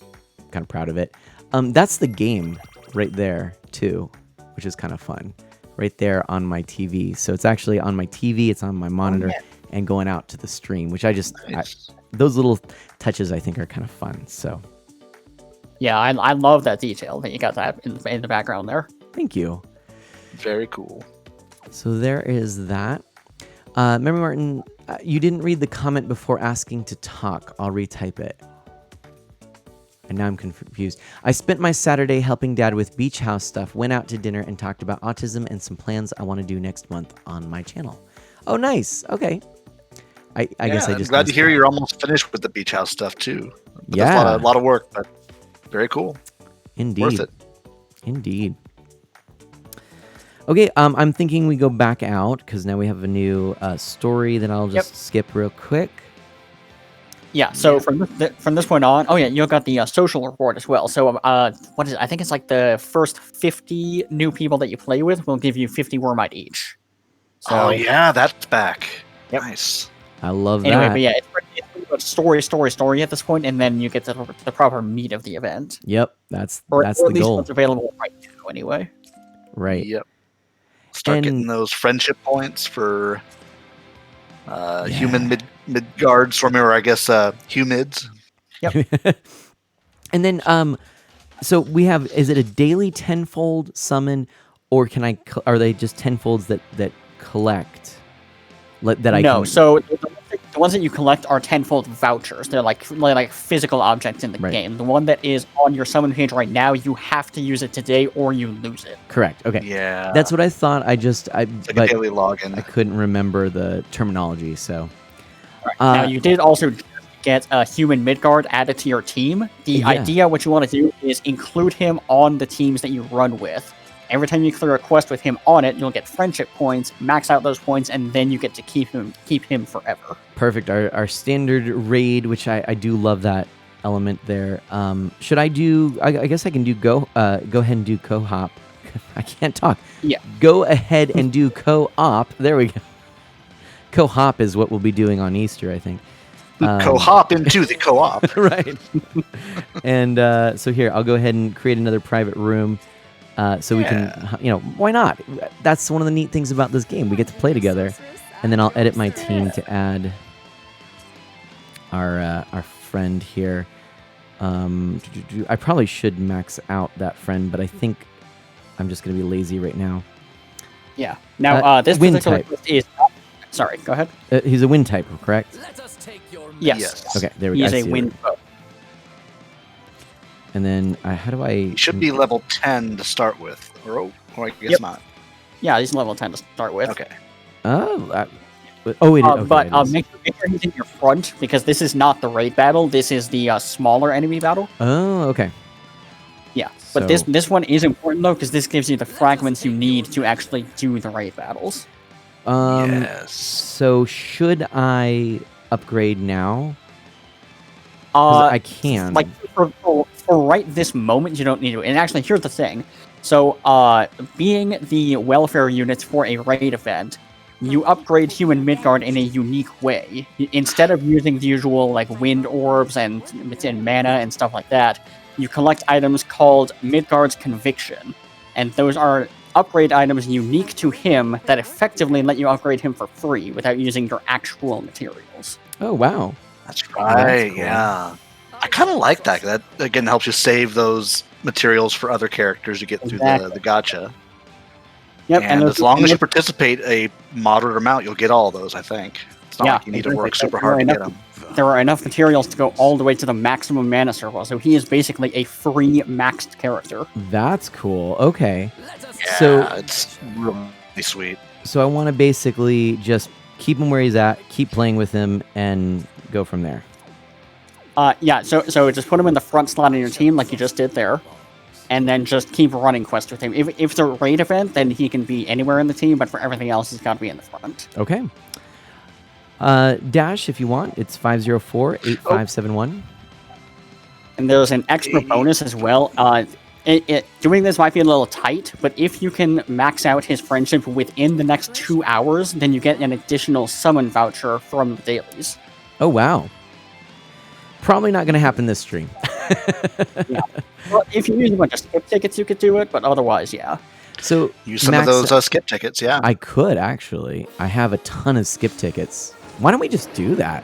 kind of proud of it. That's the game right there, too, which is kind of fun. Right there on my TV. So it's actually on my TV, it's on my monitor, and going out to the stream, which Nice. those little touches I think are kind of fun. So yeah, I love that detail that you got that in the background there. thank you. Very cool. So there is that. Mary Martin, you didn't read the comment before asking to talk. I'll retype it. And now I'm confused. I spent my Saturday helping Dad with beach house stuff, went out to dinner, and talked about autism and some plans I want to do next month on my channel. Oh, nice. Okay. I guess I I'm just glad to missed hear that. you're almost finished with the beach house stuff too. But Yeah. that's a lot of work, but very cool. Indeed. Worth it. Indeed. Okay, I'm thinking we go back out because now we have a new story that I'll just skip real quick. Yeah, so from this point on, oh yeah, you got the social reward as well. So what is it? I think it's like the first 50 new people that you play with will give you 50 wormite each. So Oh yeah, that's back. Yep. Nice. I love anyway, that. but yeah, it's pretty much story at this point, and then you get to the proper meat of the event. Yep, that's Or the at least goal. what's available right now, anyway. Right. Yep. Start And- getting those friendship points for Yeah. human mid guards, or I guess humids. And then so we have, is it a daily tenfold summon, or are they just tenfolds that collect? That I No, can... so the ones that you collect are tenfold vouchers. They're like physical objects in the Right. game. The one that is on your summon page right now, you have to use it today or you lose it. Correct. Okay. Yeah. That's what I thought. It's like a But daily login. I couldn't remember the terminology, so... Now, you did also get a human Midgard added to your team. The Yeah. idea, what you want to do, is include him on the teams that you run with. Every time you clear a quest with him on it, you'll get friendship points, max out those points, and then you get to keep him forever. Perfect. Our standard raid, which I do love that element there. Should I do... I guess I can do go ahead and do co-op. I can't talk. Yeah. Go ahead and do co-op. There we go. Co-op is what we'll be doing on Easter, I think. Co-hop into the co-op. Right. And so here, I'll go ahead and create another private room so we can, why not? That's one of the neat things about this game. We get to play together. And then I'll edit my team to add our friend here. I probably should max out that friend, but I think I'm just going to be lazy right now. Yeah. Now, this wind particular type. quest is... Sorry, go ahead. He's a wind type, correct? Yes. Yes. Okay, there we go. He's I a see it. wind foe. And then how do I... He should be level 10 to start with. Or I guess not. Yeah, he's level 10 to start with. Okay. Oh, it is. Okay, But it is. make sure he's in your front, because this is not the raid battle. This is the smaller enemy battle. Oh, okay. Yeah, but So- this one is important, though, because this gives you the fragments you need to actually do the raid battles. Yes. So should I upgrade now? 'Cause I can. Like, for right this moment, you don't need to. And actually, here's the thing. So, being the welfare units for a raid event, you upgrade human Midgard in a unique way. Instead of using the usual, like, wind orbs and mana and stuff like that, you collect items called Midgard's Conviction. And those are upgrade items unique to him that effectively let you upgrade him for free without using your actual materials. Oh, wow. That's right. cool. Yeah. I kind of like that. That again helps you save those materials for other characters to get through Exactly. the gacha. Yep, And those- as long as you participate a moderate amount, you'll get all those. I think it's not Yeah, like you need to work exactly. super hard to get them. there are enough materials to go all the way to the maximum mana circle, so he is basically a free maxed character. That's cool. Okay. Yeah, So it's really sweet. I want to basically just keep him where he's at, keep playing with him, and go from there. Yeah, so just put him in the front slot in your team like you just did there, and then just keep running quests with him. If it's a raid event, then he can be anywhere in the team, but for everything else, he's got to be in the front. Okay. Dash, if you want, it's 504-8571. And there's an extra bonus as well. Doing this might be a little tight, but if you can max out his friendship within the next 2 hours, then you get an additional summon voucher from the dailies. Oh, wow. Probably not going to happen this stream. Well, if you use a bunch of skip tickets, you could do it, but otherwise, yeah. So Use some max- of those skip tickets. Yeah. I could, actually. I have a ton of skip tickets. Why don't we just do that?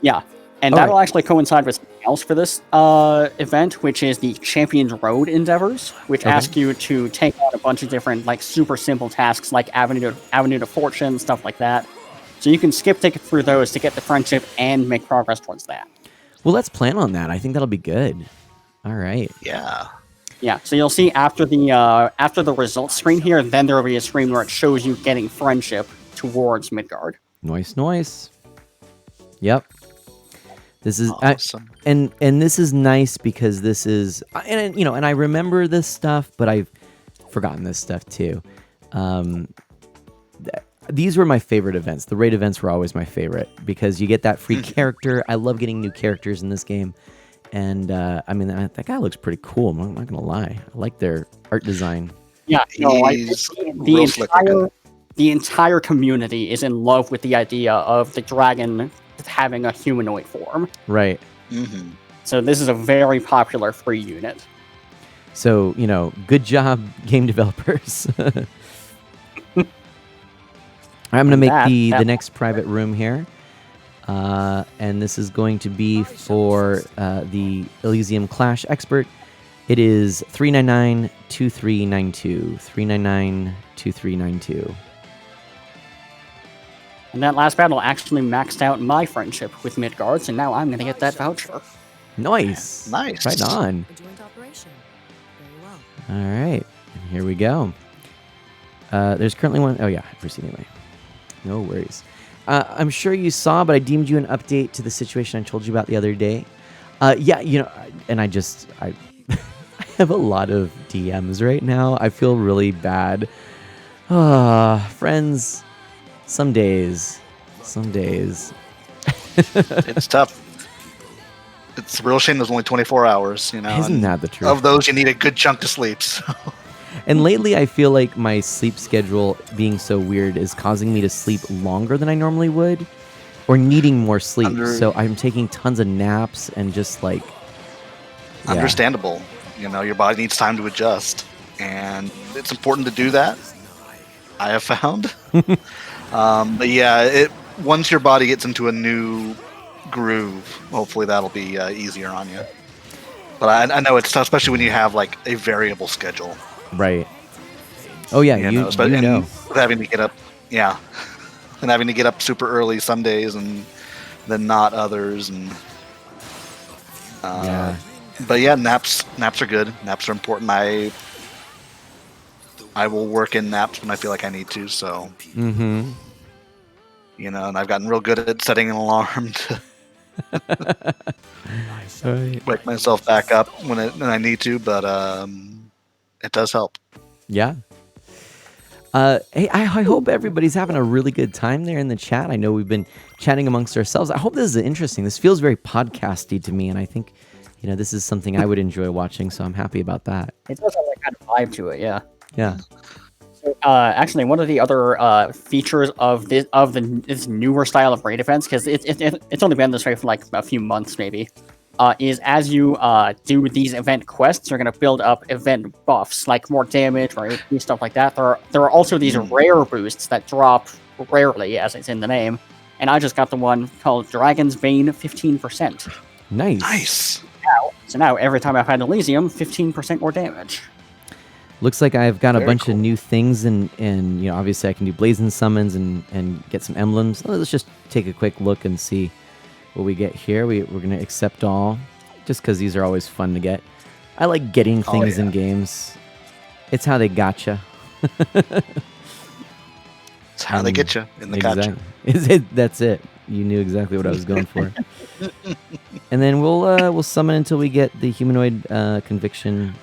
Yeah, and All that'll right. actually coincide with something else for this event, which is the Champions Road endeavors, which Okay. ask you to take on a bunch of different, like, super simple tasks, like Avenue to Fortune, stuff like that. So you can skip tickets through those to get the friendship and make progress towards that. Well, let's plan on that. I think that'll be good. All right. Yeah. Yeah, so you'll see after the results screen here, then there will be a screen where it shows you getting friendship towards Midgard. Nice. Yep. This is Awesome. and this is nice because this is and I remember this stuff, but I've forgotten this stuff too. these were my favorite events. The raid events were always my favorite because you get that free character. I love getting new characters in this game. And I mean, that guy looks pretty cool. I'm not going to lie. I like their art design. Yeah, no, like He's the real slick looking. entire community is in love with the idea of the dragon having a humanoid form. Right. Mm-hmm. So this is a very popular free unit. So, good job, game developers. I'm going to make the next private room here. And this is going to be for the Elysium Clash expert. It is 399-2392. 399-2392. And that last battle actually maxed out my friendship with Midgards, and now I'm going to get that voucher. Nice. Nice. Right on. A joint operation. Very well. All right. Here we go. There's currently one. Oh, yeah. Proceed anyway. No worries. I'm sure you saw, but I deemed you an update to the situation I told you about the other day. Yeah, and I I have a lot of DMs right now. I feel really bad. Friends, some days. It's tough. It's a real shame there's only 24 hours, Isn't and that the truth? of those, you need a good chunk to sleep. So. And lately, I feel like my sleep schedule being so weird is causing me to sleep longer than I normally would, or needing more sleep. So I'm taking tons of naps and just like... yeah. Understandable. Your body needs time to adjust, and it's important to do that, I have found. But yeah, once your body gets into a new groove, hopefully that'll be easier on you. But I know it's tough, especially when you have like a variable schedule. Right. Oh yeah, you know. And having to get up, yeah, and having to get up super early some days and then not others, and Yeah. But yeah, naps are good. Naps are important. I will work in naps when I feel like I need to. So, Mm-hmm. and I've gotten real good at setting an alarm to Right. wake myself back up when I need to. But it does help. Yeah. Hey, I hope everybody's having a really good time there in the chat. I know we've been chatting amongst ourselves. I hope this is interesting. This feels very podcasty to me, and I think, this is something I would enjoy watching. So I'm happy about that. It does have that kind of vibe to it, yeah. Yeah. Actually, one of the other features of this newer style of raid events, because it's only been this way for like a few months maybe, is as you do these event quests, you're going to build up event buffs, like more damage or stuff like that. There are also these rare boosts that drop rarely, as it's in the name. And I just got the one called Dragon's Bane 15%. Nice. Nice. So now every time I've had Elysium, 15% more damage. Looks like I've got a Very bunch cool. of new things, and obviously I can do blazing summons and get some emblems. Let's just take a quick look and see what we get here. We're going to accept all, just because these are always fun to get. I like getting things in games. It's how they gotcha. It's how they get you in the gotcha. That's it. You knew exactly what I was going for. And then we'll summon until we get the humanoid conviction.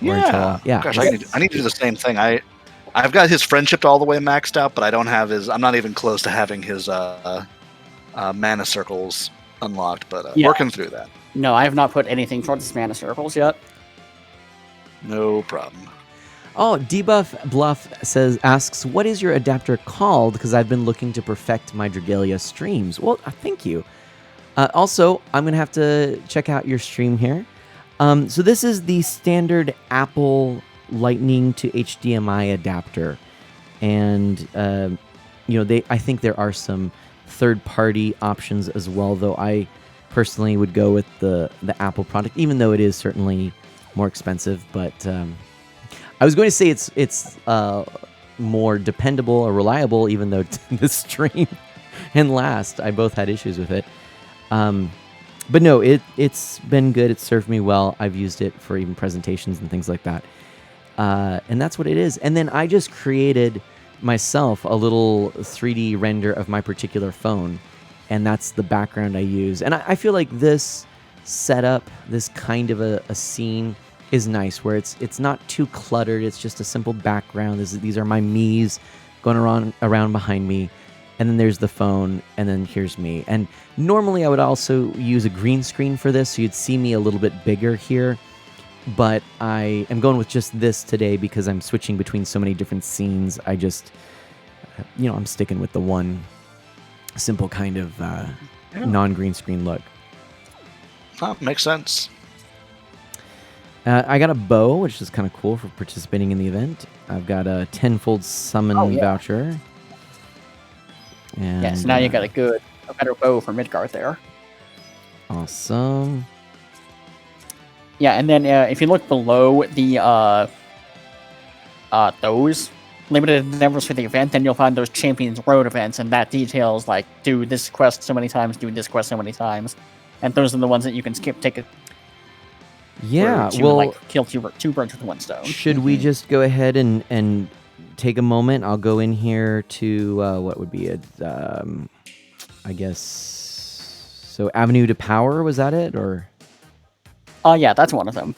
Or until- yeah. Gosh, I need to do the same thing. I've got his friendship all the way maxed out, but I don't have his. I'm not even close to having his mana circles unlocked. But working through that. No, I have not put anything towards his mana circles yet. No problem. Oh, Debuff Bluff asks, what is your adapter called? Because I've been looking to perfect my Dragalia streams. Well, thank you. Also, I'm going to have to check out your stream here. So this is the standard Apple Lightning to HDMI adapter. And, I think there are some third-party options as well, though I personally would go with the Apple product, even though it is certainly more expensive. But I was going to say it's more dependable or reliable, even though the stream and last, I both had issues with it. But no, it's been good. It's served me well. I've used it for even presentations and things like that. And that's what it is. And then I just created myself a little 3D render of my particular phone. And that's the background I use. And I feel like this setup, this kind of a scene is nice, where it's not too cluttered. It's just a simple background. These are my Mii's going around behind me, and then there's the phone, and then here's me. And normally I would also use a green screen for this, so you'd see me a little bit bigger here. But I am going with just this today because I'm switching between so many different scenes. I just, I'm sticking with the one simple kind of non-green screen look. Oh, makes sense. I got a bow, which is kind of cool for participating in the event. I've got a tenfold summon voucher. And, Yes, now you got a better bow for Midgard there. Awesome. Yeah, and then if you look below the those limited endeavors for the event, then you'll find those Champions Road events, and that details like do this quest so many times, do this quest so many times, and those are the ones that you can skip ticket. Yeah, to, well, like, kill two birds with one stone. Should we just go ahead and take a moment? I'll go in here to what would be it? I guess so. Avenue to Power, was that it, or? Oh yeah, that's one of them.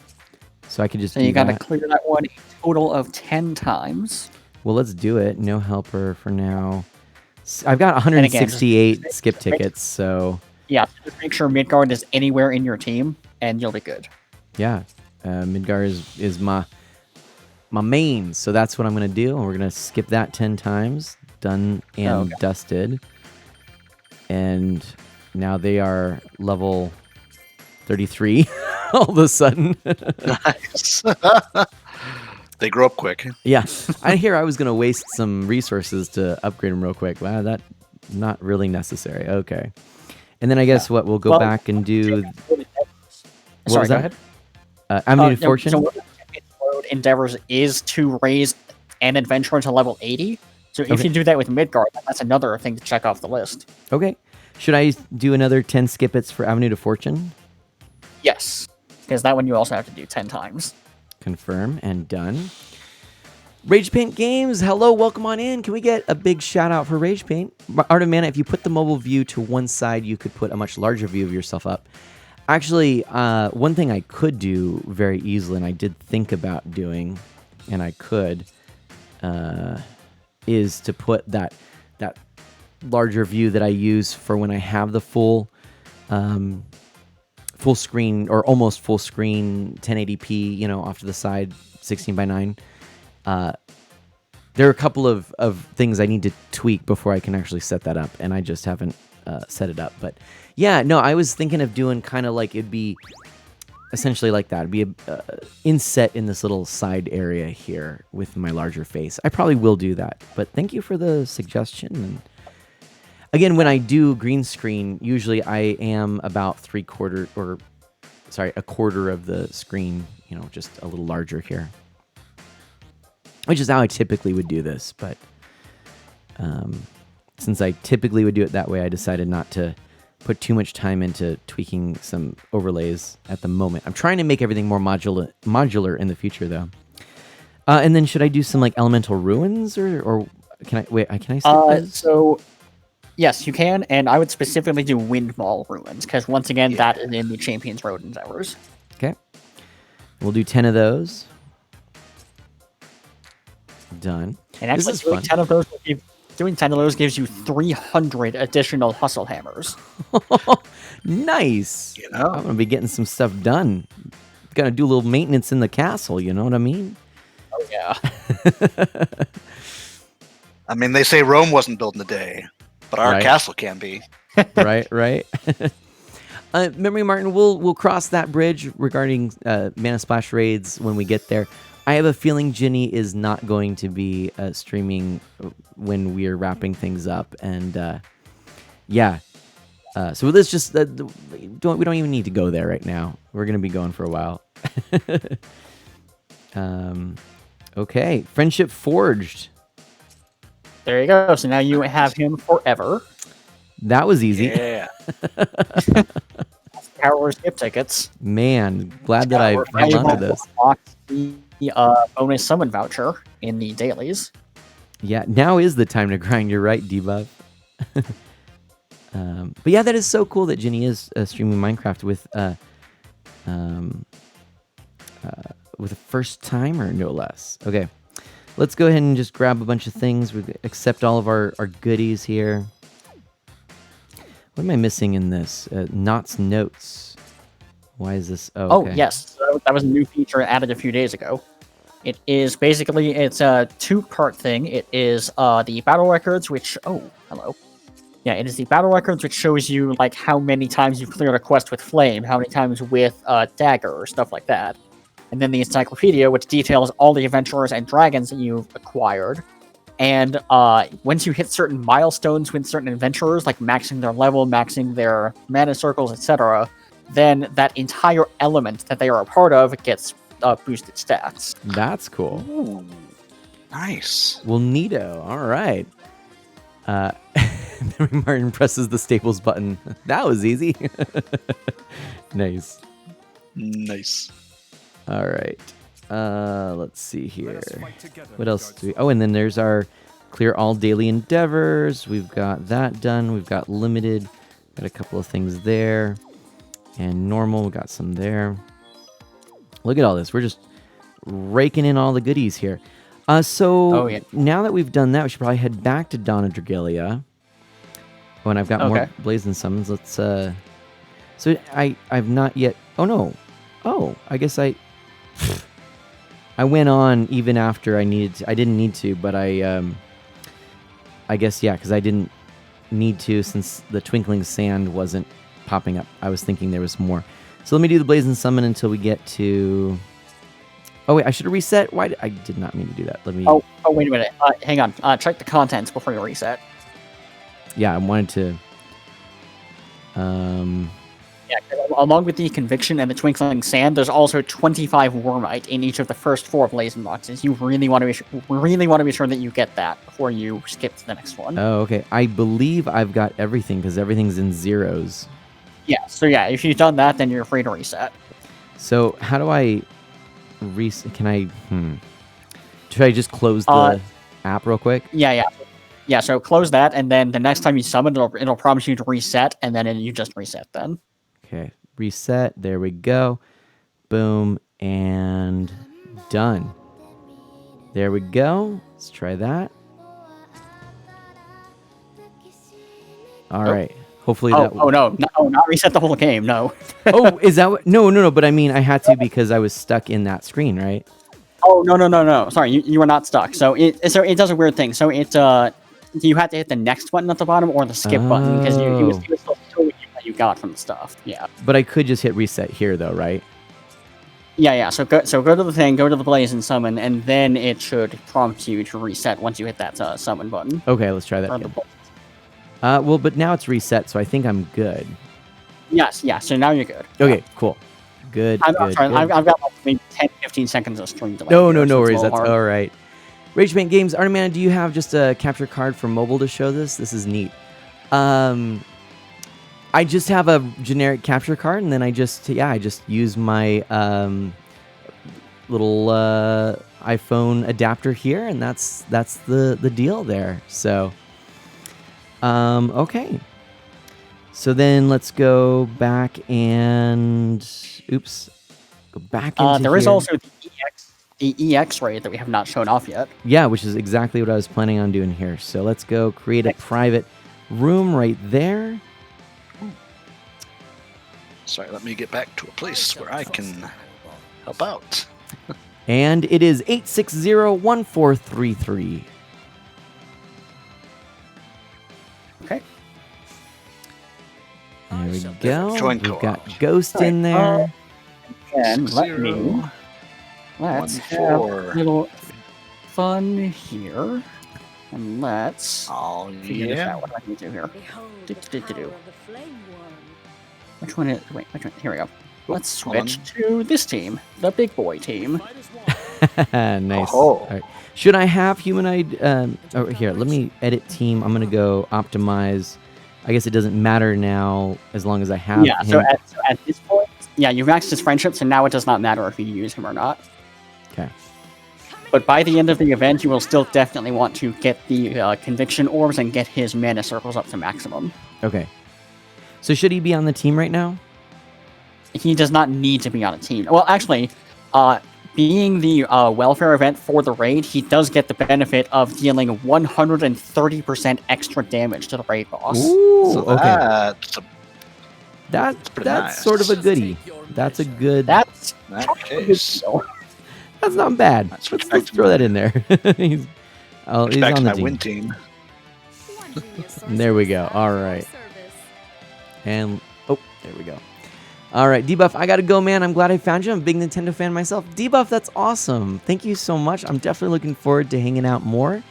So I could just. So do you got to that. clear that one a total of 10 times. Well, let's do it. No helper for now. I've got 168 skip tickets, so. Yeah, just make sure Midgard is anywhere in your team, and you'll be good. Yeah, Midgar is my main, so that's what I'm gonna do, and we're gonna skip that 10 times. Done and dusted. And now they are level 33 all of a sudden. Nice. They grow up quick. Yeah, I was gonna waste some resources to upgrade them real quick. Wow, that not really necessary. Okay, and then I guess we'll go back and do. Sorry, go ahead. Avenue to Fortune. So what Road endeavors is to raise an adventurer to level 80. So if you do that with Midgard, that's another thing to check off the list. Okay. Should I do another 10 skip-its for Avenue to Fortune? Yes, because that one you also have to do 10 times. Confirm and done. Rage Paint Games, hello, welcome on in. Can we get a big shout out for Rage Paint? Art of Mana, if you put the mobile view to one side, you could put a much larger view of yourself up. Actually, one thing I could do very easily, and I did think about doing, and I could, is to put that larger view that I use for when I have the full screen or almost full screen 1080p, off to the side, 16:9. There are a couple of things I need to tweak before I can actually set that up, and I just haven't set it up. But yeah, no, I was thinking of doing kind of like it'd be essentially like that. It'd be inset in this little side area here with my larger face. I probably will do that, but thank you for the suggestion. And again, when I do green screen, usually I am about a quarter of the screen, just a little larger here, which is how I typically would do this. But since I typically would do it that way, I decided not to put too much time into tweaking some overlays at the moment. I'm trying to make everything more modular in the future, though. And then should I do some like elemental ruins, or can I wait? Can I skip those? So yes, you can, and I would specifically do Windmaw ruins because once again, that is in the Champions Road endeavors. Okay, we'll do 10 of those. Done. And actually, This is fun. 10 of those doing 10 of those gives you 300 additional hustle hammers. Nice. I'm gonna be getting some stuff done. Gotta do a little maintenance in the castle. You know what I mean? Oh yeah. I mean, they say Rome wasn't built in a day, but our castle can be. Right. Memory Martin, we'll cross that bridge regarding Mana Splash raids when we get there. I have a feeling Ginny is not going to be streaming when we are wrapping things up, and so let's just we don't even need to go there right now. We're gonna be going for a while. Okay, Friendship Forged. There you go. So now you have him forever. That was easy. Yeah. Power skip tickets. Man, glad that I held on to this. The bonus summon voucher in the dailies. Yeah, now is the time to grind. You're right, Debuff. But yeah, that is so cool that Ginny is streaming Minecraft with a first timer, no less. Okay, let's go ahead and just grab a bunch of things. We accept all of our goodies here. What am I missing in this? Knott's notes. Why is this? Oh, okay. Yes, so that was a new feature added a few days ago. It is basically, it's a two-part thing. It is the battle records, which, oh, hello. Yeah, it is the battle records, which shows you, like, how many times you've cleared a quest with Flame, how many times with Dagger, or stuff like that. And then the encyclopedia, which details all the adventurers and dragons that you've acquired. And once you hit certain milestones with certain adventurers, like maxing their level, maxing their mana circles, etc., then that entire element that they are a part of gets boosted stats. That's cool. Ooh, nice. Well, neato. All right. Martin presses the staples button. That was easy. Nice. Nice. All right. Let's see here. What else do we... Oh, and then there's our clear all daily endeavors. We've got that done. We've got limited. Got a couple of things there. And normal. We got some there. Look at all this. We're just raking in all the goodies here. So now that we've done that, we should probably head back to Donna Dragalia. Oh, and I've got more Blazing Summons. Let's... So I've not yet... Oh, no. Oh, I guess I went on even after I needed to. I didn't need to, but I guess, yeah, because I didn't need to since the Twinkling Sand wasn't popping up. I was thinking there was more. So let me do the Blazing Summon until we get to... Oh, wait, I should have reset? Why? I did not mean to do that. Let me... Oh, wait a minute. Hang on. Check the contents before you reset. Yeah, I wanted to... Yeah, along with the Conviction and the Twinkling Sand, there's also 25 Wormite in each of the first 4 Blazing boxes. You really want to be sure that you get that before you skip to the next one. Oh, okay. I believe I've got everything because everything's in zeros. Yeah, so yeah, if you've done that, then you're free to reset. So how do I reset? Can I... Should I just close the app real quick? Yeah. Yeah, so close that, and then the next time you summon, it'll prompt you to reset, and then you just reset then. Okay, reset. There we go. Boom, and done. There we go. Let's try that. All right. Hopefully that... Oh, no, not reset the whole game, no. Oh, is that what... No, but I mean, I had to because I was stuck in that screen, right? Oh, no. Sorry, you were not stuck. So it does a weird thing. So you had to hit the next button at the bottom or the skip button because you was still showing you what you got from the stuff. Yeah. But I could just hit reset here, though, right? Yeah. So go to the thing, go to the Blazing Summon, and then it should prompt you to reset once you hit that summon button. Okay, let's try that again. Well, but now it's reset, so I think I'm good. Yes. So now you're good. Okay, cool. Good. I've got like maybe 10-15 seconds of stream delay. No worries. That's all right. Rageman Games, Artemana, do you have just a capture card for mobile to show this? This is neat. I just have a generic capture card, and then I just use my little iPhone adapter here, and that's the deal there. So, okay. So then let's go back and go back into there is here. also the EX raid that we have not shown off yet. Yeah, which is exactly what I was planning on doing here. So let's go create a private room right there. Sorry, let me get back to a place where I can help out. And it is 860-1433. Okay. There we go. Join We've co-op. got Ghost in there. And let's have a little fun here. And let's figure this out. What do I need to do here? Do. Which one is... Wait, which one? Here we go. Let's switch to this team, the big boy team. Nice. Oh. All right. Should I have humanoid... here, let me edit team. I'm going to go optimize. I guess it doesn't matter now as long as I have him. So at this point, you've maxed his friendship, so now it does not matter if you use him or not. Okay. But by the end of the event, you will still definitely want to get the Conviction Orbs and get his mana circles up to maximum. Okay. So should he be on the team right now? He does not need to be on a team. Well, actually, being the welfare event for the raid, he does get the benefit of dealing 130% extra damage to the raid boss. Ooh, So okay. that's pretty That's nice. sort of a goodie. That's a good. That's In that a good case, deal. That's not bad. Let's Let's, switch back let's to throw that my- in there. he's switch he's back on to the my team. win team. There we go. All right. And oh, there we go. All right, Debuff, I gotta go, man. I'm glad I found you. I'm a big Nintendo fan myself. Debuff, that's awesome. Thank you so much. I'm definitely looking forward to hanging out more.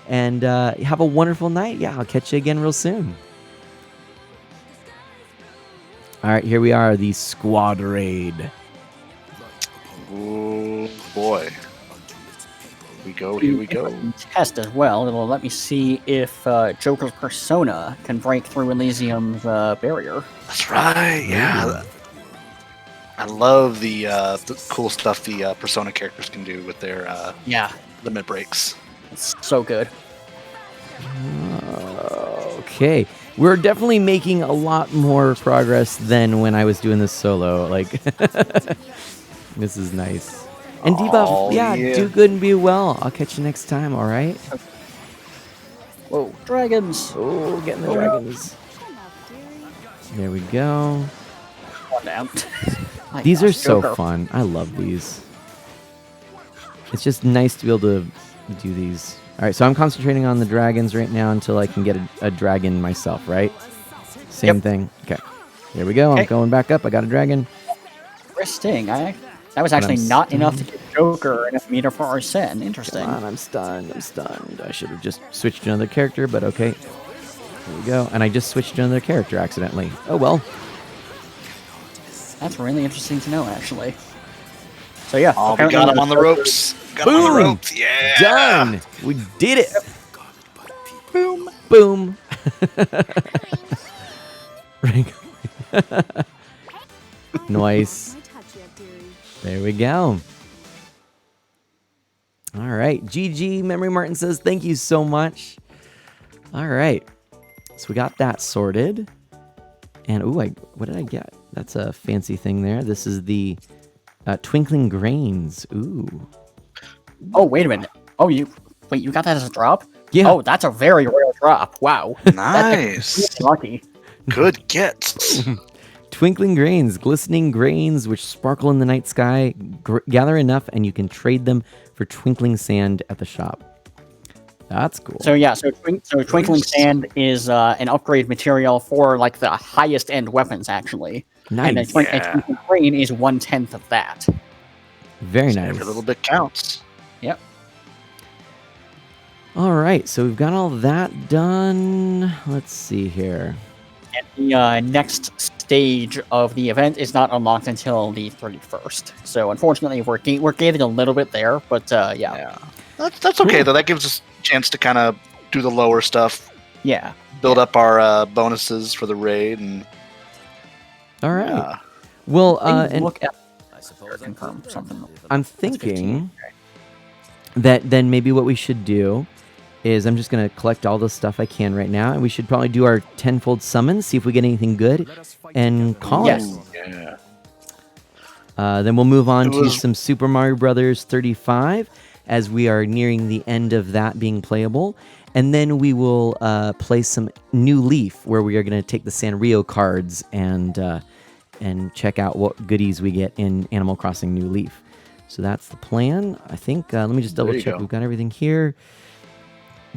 And have a wonderful night. Yeah, I'll catch you again real soon. All right, here we are, the squad raid. Oh boy. Here we go. Test as well. It'll let me see if Joker's persona can break through Elysium's barrier. That's right. Yeah. I love the cool stuff the Persona characters can do with their Yeah, limit breaks. it's so good. Okay, we're definitely making a lot more progress than when I was doing this solo. Like, this is nice. And Debuff, Oh, yeah, yeah. do good and be well. I'll catch you next time, all right? Whoa, dragons! Oh, getting the dragons. There we go. One down. My These are gosh, so Joker. fun. I love these. It's just nice to be able to do these. All right, so I'm concentrating on the dragons right now until I can get a dragon myself, right? Same Yep. thing. Okay. There we go. I'm Okay. going back up. I got a dragon. Interesting. That was actually I'm not enough to give Joker enough meter for Arsene. Interesting. Come on, I'm stunned. I'm stunned. I should have just switched to another character, but okay. There we go. And I just switched to another character accidentally. Oh, well. That's really interesting to know, actually. So yeah, Oh, we apparently got him on the ropes. Got him on the Boom! ropes. Yeah. Done! We did it! Boom! Boom! Nice. There we go. All right. GG Memory Martin says, thank you so much. All right. So we got that sorted. And, ooh, what did I get? That's a fancy thing there. This is the Twinkling Grains. Ooh. Oh, wait a minute. Oh, you got that as a drop? Yeah. Oh, that's a very rare drop. Wow. Nice. Lucky. Good gets. Twinkling grains, glistening grains which sparkle in the night sky. Gather enough and you can trade them for twinkling sand at the shop. That's cool. So yeah, so Twinkling Sand is an upgrade material for like the highest end weapons, actually. And Nice. then Twinkling Grain is 1/10 of that. Very nice. Every little bit counts. Yep. All right, so we've got all that done. Let's see here. And the next stage of the event is not unlocked until the 31st. So unfortunately, we're gaining a little bit there, but yeah. Yeah. That's okay though. That gives us a chance to kind of do the lower stuff, Yeah. build up our bonuses for the raid, and All right. yeah. Well, And and look at confirm something. I'm thinking that then maybe what we should do is I'm just going to collect all the stuff I can right now, and we should probably do our tenfold summons, see if we get anything good, and call Yes. it. Yeah. Then we'll move on It to was- some Super Mario Brothers 35, as we are nearing the end of that being playable. And then we will play some New Leaf, where we are going to take the Sanrio cards and check out what goodies we get in Animal Crossing New Leaf. So that's the plan. I think, let me just double There you check. go. We've got everything here.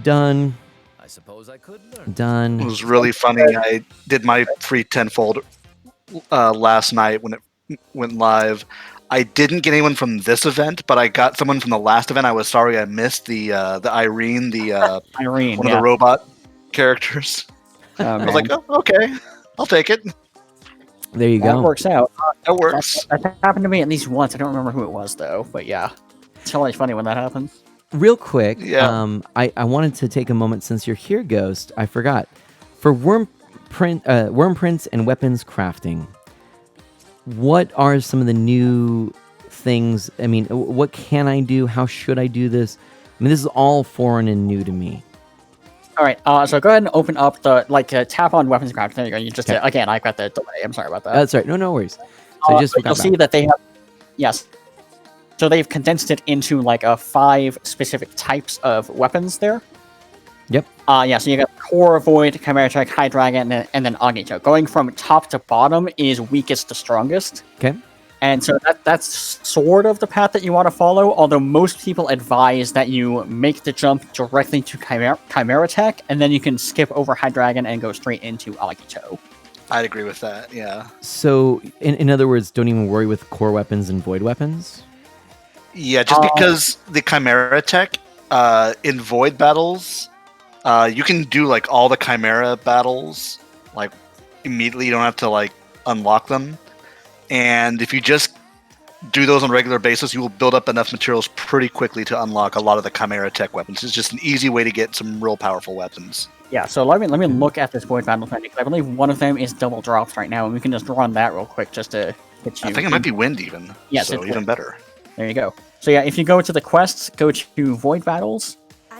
Done. I suppose I could learn. Done. It was really funny. I did my free tenfold last night when it went live. I didn't get anyone from this event, but I got someone from the last event. I was sorry I missed the Irene, Irene, one yeah. of the robot characters. Oh, I was man. like, oh, okay, I'll take it. There you that go. works out. That works. That happened to me at least once. I don't remember who it was though, but yeah, it's always funny when that happens. Real quick, Yeah. I wanted to take a moment since you're here, Ghost. I forgot. For worm prints and weapons crafting, what are some of the new things? I mean, what can I do? How should I do this? I mean, this is all foreign and new to me. All right, so go ahead and open up the tap on weapons craft. There you go. You just Okay. Again, I got the delay. I'm sorry about that. That's right. No worries. So I just But got you'll back. see that they have yes. So they've condensed it into like 5 specific types of weapons there. Yep. Yeah, so you got Core, Void, Chimera Tech, High Dragon, and then Agito. Going from top to bottom is weakest to strongest. Okay. And so that's sort of the path that you want to follow, although most people advise that you make the jump directly to Chimera Tech, and then you can skip over High Dragon and go straight into Agito. I'd agree with that. Yeah. So, in other words, don't even worry with core weapons and void weapons? Yeah, just because the Chimera Tech in Void battles, you can do like all the Chimera battles like immediately. You don't have to like unlock them. And if you just do those on a regular basis, you will build up enough materials pretty quickly to unlock a lot of the Chimera Tech weapons. It's just an easy way to get some real powerful weapons. Yeah, so let me look at this Void battle plan, because I believe one of them is double drops right now, and we can just run that real quick just to get you. I think it might be wind even. Yes, so it's even wind. better. There you go. So yeah, if you go to the quests, go to Void battles,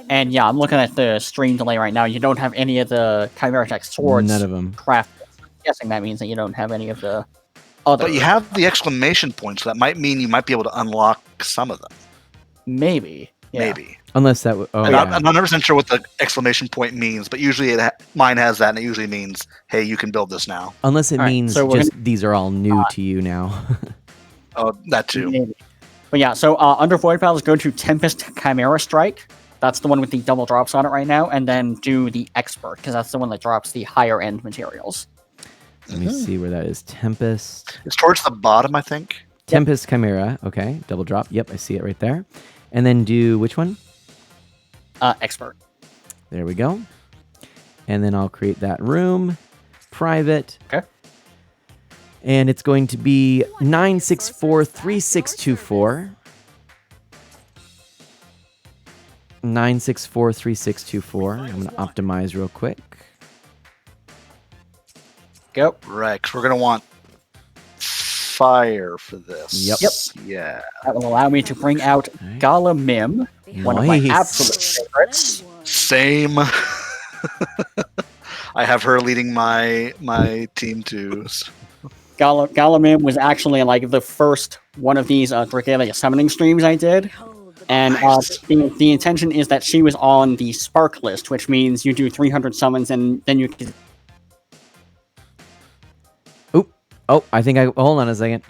and yeah, I'm looking at the stream delay right now. You don't have any of the Chimera Tech swords. None of them. Crafted. I'm guessing that means that you don't have any of the other. But you have the exclamation points, so that might mean you might be able to unlock some of them. Maybe. Yeah. Maybe. Unless that... Oh, I'm yeah. not 100% sure what the exclamation point means, but usually mine has that, and it usually means, hey, you can build this now. Unless it All right, means so we're just these are all new to you now. Oh, that too. Maybe. But yeah, so under Void battles, go to Tempest Chimera Strike. That's the one with the double drops on it right now, and then do the Expert, because that's the one that drops the higher end materials. Let me see where that is. Tempest. It's towards the bottom, I think. Tempest Chimera. Okay. Double drop. Yep, I see it right there. And then do which one? Expert. There we go. And then I'll create that room. Private. Okay. And it's going to be 9643624. 9643624. I'm going to optimize real quick. Go. Right, 'cause we're going to want fire for this. Yep. Yeah. That will allow me to bring out Alright. Gala Mim, one of my Nice. absolute favorites. Same. I have her leading my team too. Gala Mim was actually like the first one of these Dragalia summoning streams I did. And Nice. the intention is that she was on the Spark list, which means you do 300 summons and then you can... Oh, I think I... Hold on a second.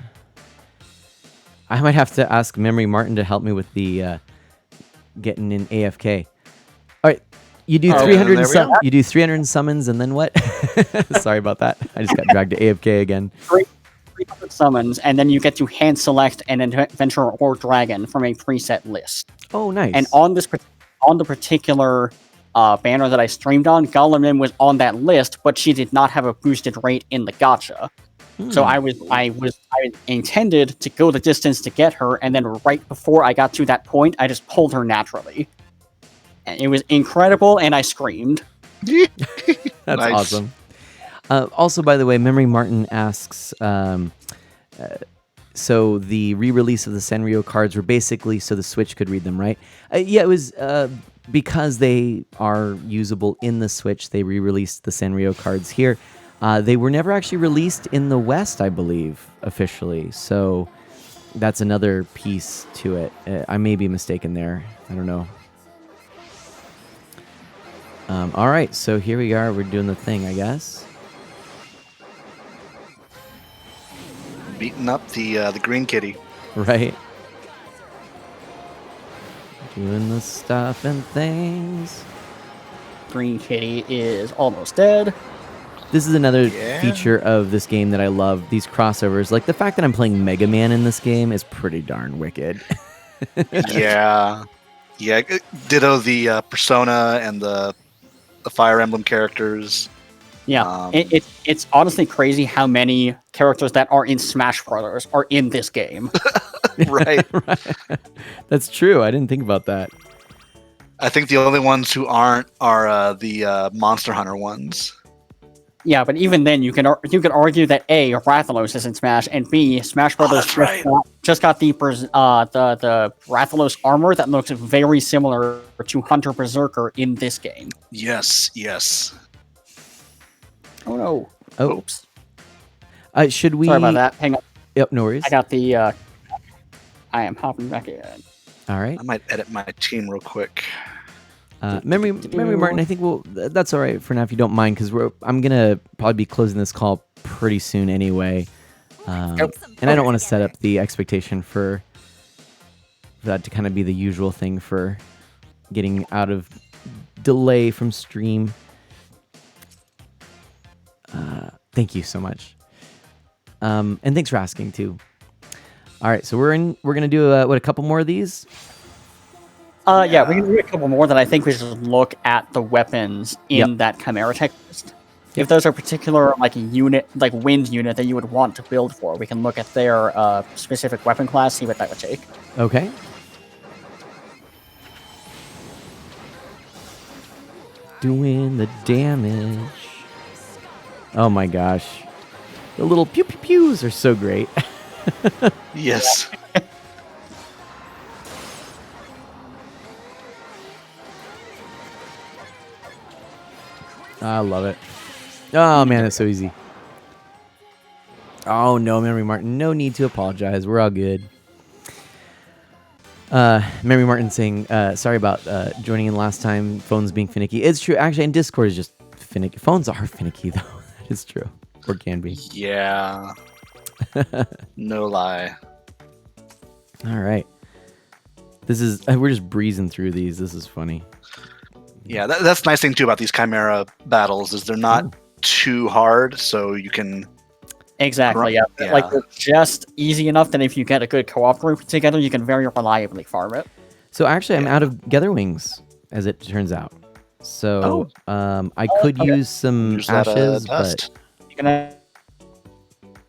I might have to ask Memory Martin to help me with the getting in AFK. All right. You do 300 there we go. you do 300 summons and then what? Sorry about that. I just got dragged to AFK again. 300 summons, and then you get to hand select an adventurer or dragon from a preset list. Oh, nice. And on the particular banner that I streamed on, Gala Mim was on that list, but she did not have a boosted rate in the gacha. So I intended to go the distance to get her, and then right before I got to that point, I just pulled her naturally. And it was incredible, and I screamed. That's Nice. awesome. Also, by the way, Memory Martin asks, so the re-release of the Sanrio cards were basically so the Switch could read them, right? Yeah, it was because they are usable in the Switch, they re-released the Sanrio cards here. They were never actually released in the West, I believe, officially. So that's another piece to it. I may be mistaken there. I don't know. All right, so here we are. We're doing the thing, I guess. Beating up the green kitty. Right? Doing the stuff and things. Green Kitty is almost dead. This is another Yeah. feature of this game that I love. These crossovers. Like, the fact that I'm playing Mega Man in this game is pretty darn wicked. Yeah. Yeah. Ditto the Persona and the Fire Emblem characters. Yeah, it's honestly crazy how many characters that are in Smash Brothers are in this game. Right. Right. That's true. I didn't think about that. I think the only ones who aren't are the Monster Hunter ones. Yeah, but even then, you can argue that A, Rathalos is in Smash, and B, Smash Brothers that's right. just got the Rathalos armor that looks very similar to Hunter Berserker in this game. Yes. Yes. Oh no! Oh. Oops. Should we... Sorry about that. Hang on. Yep, no worries. I got the I am hopping back in. All right. I might edit my team real quick. Memory Martin, I think that's all right for now if you don't mind, because I'm gonna probably be closing this call pretty soon anyway, and I don't want to set up the expectation for that to kind of be the usual thing for getting out of delay from stream. Thank you so much, and thanks for asking too. All right, so we're gonna do a couple more of these. Yeah, we can do a couple more. That I think we should look at the weapons in that Chimera tech list. If those are particular wind unit that you would want to build for, we can look at their specific weapon class, see what that would take. Okay. Doing the damage. Oh my gosh. The little pew pew pews are so great. Yes. I love it. Oh man, that's so easy. Oh no, Memory Martin, no need to apologize. We're all good. Memory Martin saying, sorry about joining in last time, phones being finicky. It's true, actually, and Discord is just finicky. Phones are finicky though. That is true. Or can be. Yeah. No lie. All right. We're just breezing through these. This is funny. Yeah, that's the nice thing too about these Chimera battles is they're not too hard, so you can. Exactly. Yeah. Like they're just easy enough that if you get a good co-op group together, you can very reliably farm it. So actually, I'm out of Gather Wings, as it turns out. So I could use some Use that, ashes, dust. You can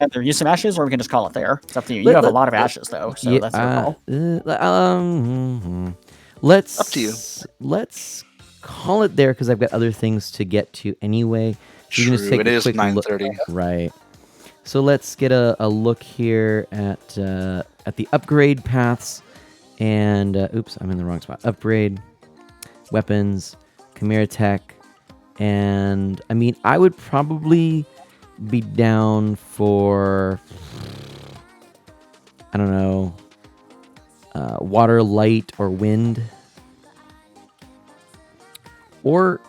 either use some ashes, or we can just call it there. It's up to you. You have a lot of ashes though, so that's your call. Let's Up to you. Let's call it there because I've got other things to get to anyway. So you can just True, take it a is quick 9:30. Right. So let's get a look here at the upgrade paths, and oops, I'm in the wrong spot. Upgrade, weapons, Chimera Tech, and I mean I would probably be down for, I don't know, water, light, or wind, or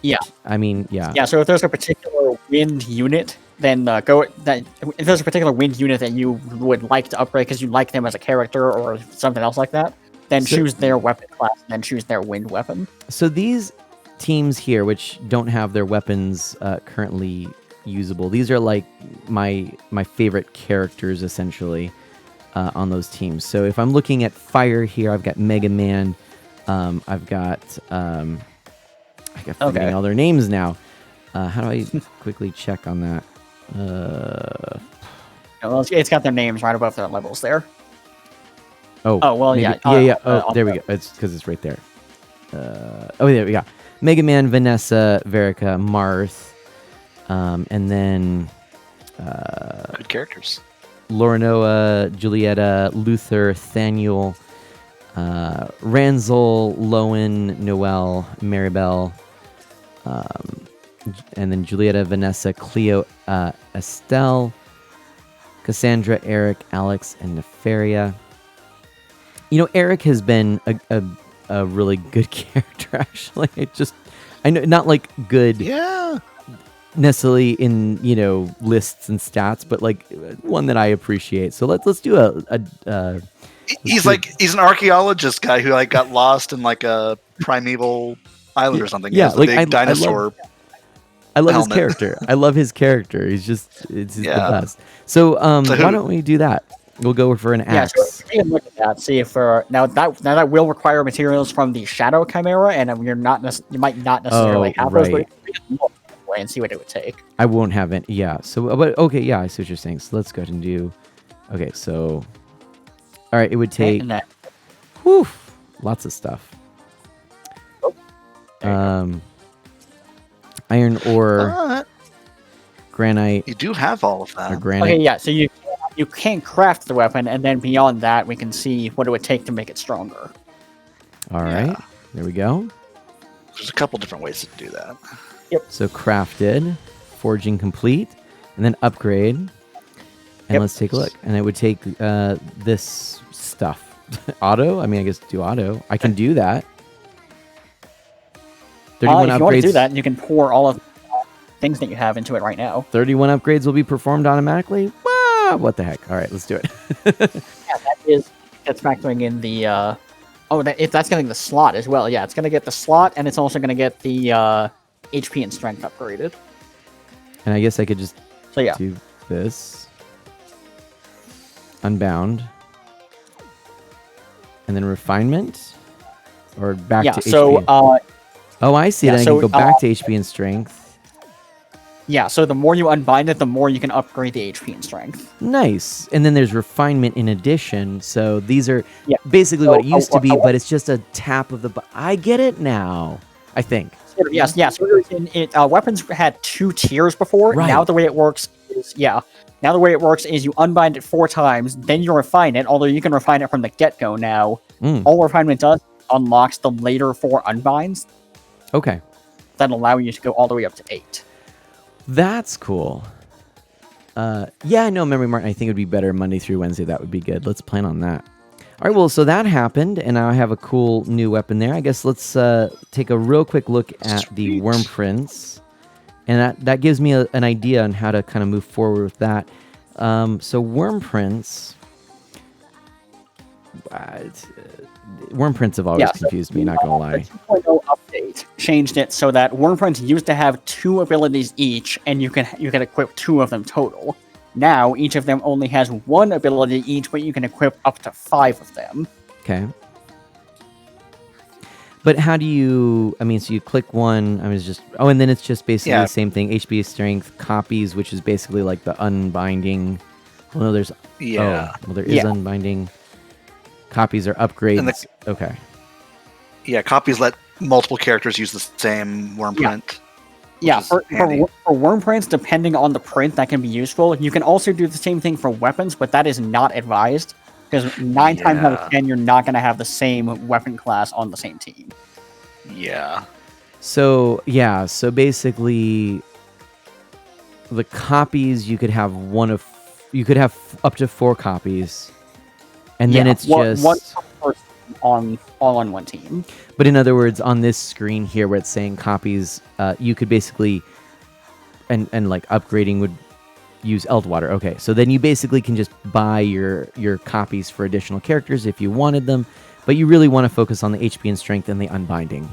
Yeah. I mean yeah. Yeah. So if there's a particular wind unit, then if there's a particular wind unit that you would like to upgrade because you like them as a character or something else like that, then choose their weapon class and then choose their wind weapon. So these teams here, which don't have their weapons currently usable, these are like my favorite characters essentially on those teams. So if I'm looking at fire here, I've got Mega Man, I've got I got forgetting all their names now. How do I quickly check on that? Well, it's got their names right above their levels there. Oh, well, maybe, yeah. there we go. It's because it's right there. There we go. Mega Man, Vanessa, Verica, Marth, and then Good characters. Loranoa, Julieta, Luther, Thaniel, Ranzel, Lowen, Noel, Maribel, and then Julieta, Vanessa, Cleo, Estelle, Cassandra, Eric, Alex, and Nefaria. You know, Eric has been a really good character, actually. I know, not like good necessarily in, lists and stats, but like one that I appreciate. So let's do he's an archaeologist guy who like got lost in like a primeval island or something. Yeah, he has a big dinosaur. I love helmet. his character. I love his character. It's the best. So why don't we do that? We'll go for an axe. Yeah, so we can look at that. See if now that will require materials from the Shadow Chimera, and you might not necessarily have those, but we can look and see what it would take. I won't have it. Yeah. So, but okay. Yeah, I see what you're saying. So let's go ahead and do. Okay. So, all right. It would take. Lots of stuff. Iron ore, granite. You do have all of that. Or granite. Okay. Yeah. So you can craft the weapon, and then beyond that, we can see what it would take to make it stronger. All right. There we go. There's a couple different ways to do that. Yep. So crafted, forging complete, and then upgrade. And let's take a look. And it would take this stuff. Auto? I mean, I guess do auto. I can do that. 31 if you want to do upgrades. that, you can pour all of the things that you have into it right now. 31 upgrades will be performed automatically. What the heck? All right, let's do it. Yeah, that's factoring in the. That's getting the slot as well. Yeah, it's gonna get the slot, and it's also gonna get the HP and strength upgraded. And I guess I could just So yeah, do this. Unbound. And then refinement? Or back yeah. to So HP? Oh, I see. yeah, Then I so, can go back to HP and strength. yeah. So the more you unbind it, the more you can upgrade the HP and strength. Nice. And then there's refinement in addition. So these are Yeah. basically So, what it used to be, a but it's just a tap of the... I get it now, I think. Sort of, yes, yeah. So weapons had 2 tiers before. Right. Now the way it works is Now the way it works is you unbind it 4 times, then you refine it. Although you can refine it from the get-go now. All refinement does unlocks the later 4 unbinds Okay. that allow you to go all the way up to 8. That's cool. Yeah, no, Memory Martin, I think it would be better Monday through Wednesday. That would be good. Let's plan on that. All right, well, so that happened, and now I have a cool new weapon there. I guess let's take a real quick look at the Worm Prince. And that gives me an idea on how to kind of move forward with that. So Worm Prince... Worm Prince have always confused me, not going to lie. The 2.0 update changed it so that Worm Prince used to have 2 abilities each, and you can equip 2 of them total. Now, each of them only has 1 ability each, but you can equip up to 5 of them. Okay. But how do you... I mean, so you click one... I mean, it's just... Oh, and then it's just basically the same thing. HP strength, copies, which is basically like the unbinding... Well, no, there's... Yeah. Oh, well, there is unbinding. Copies are upgrades. And okay. Yeah, copies let multiple characters use the same worm print. Yeah, for worm prints, depending on the print, that can be useful. You can also do the same thing for weapons, but that is not advised. Because 9 times out of 10, you're not going to have the same weapon class on the same team. Yeah. So, yeah, so basically, the copies, you could have you could have up to 4 copies. And then it's just... One per person all on one team. But in other words, on this screen here where it's saying copies, you could basically... And like upgrading would use Eldwater. Okay, so then you basically can just buy your copies for additional characters if you wanted them. But you really want to focus on the HP and strength and the unbinding.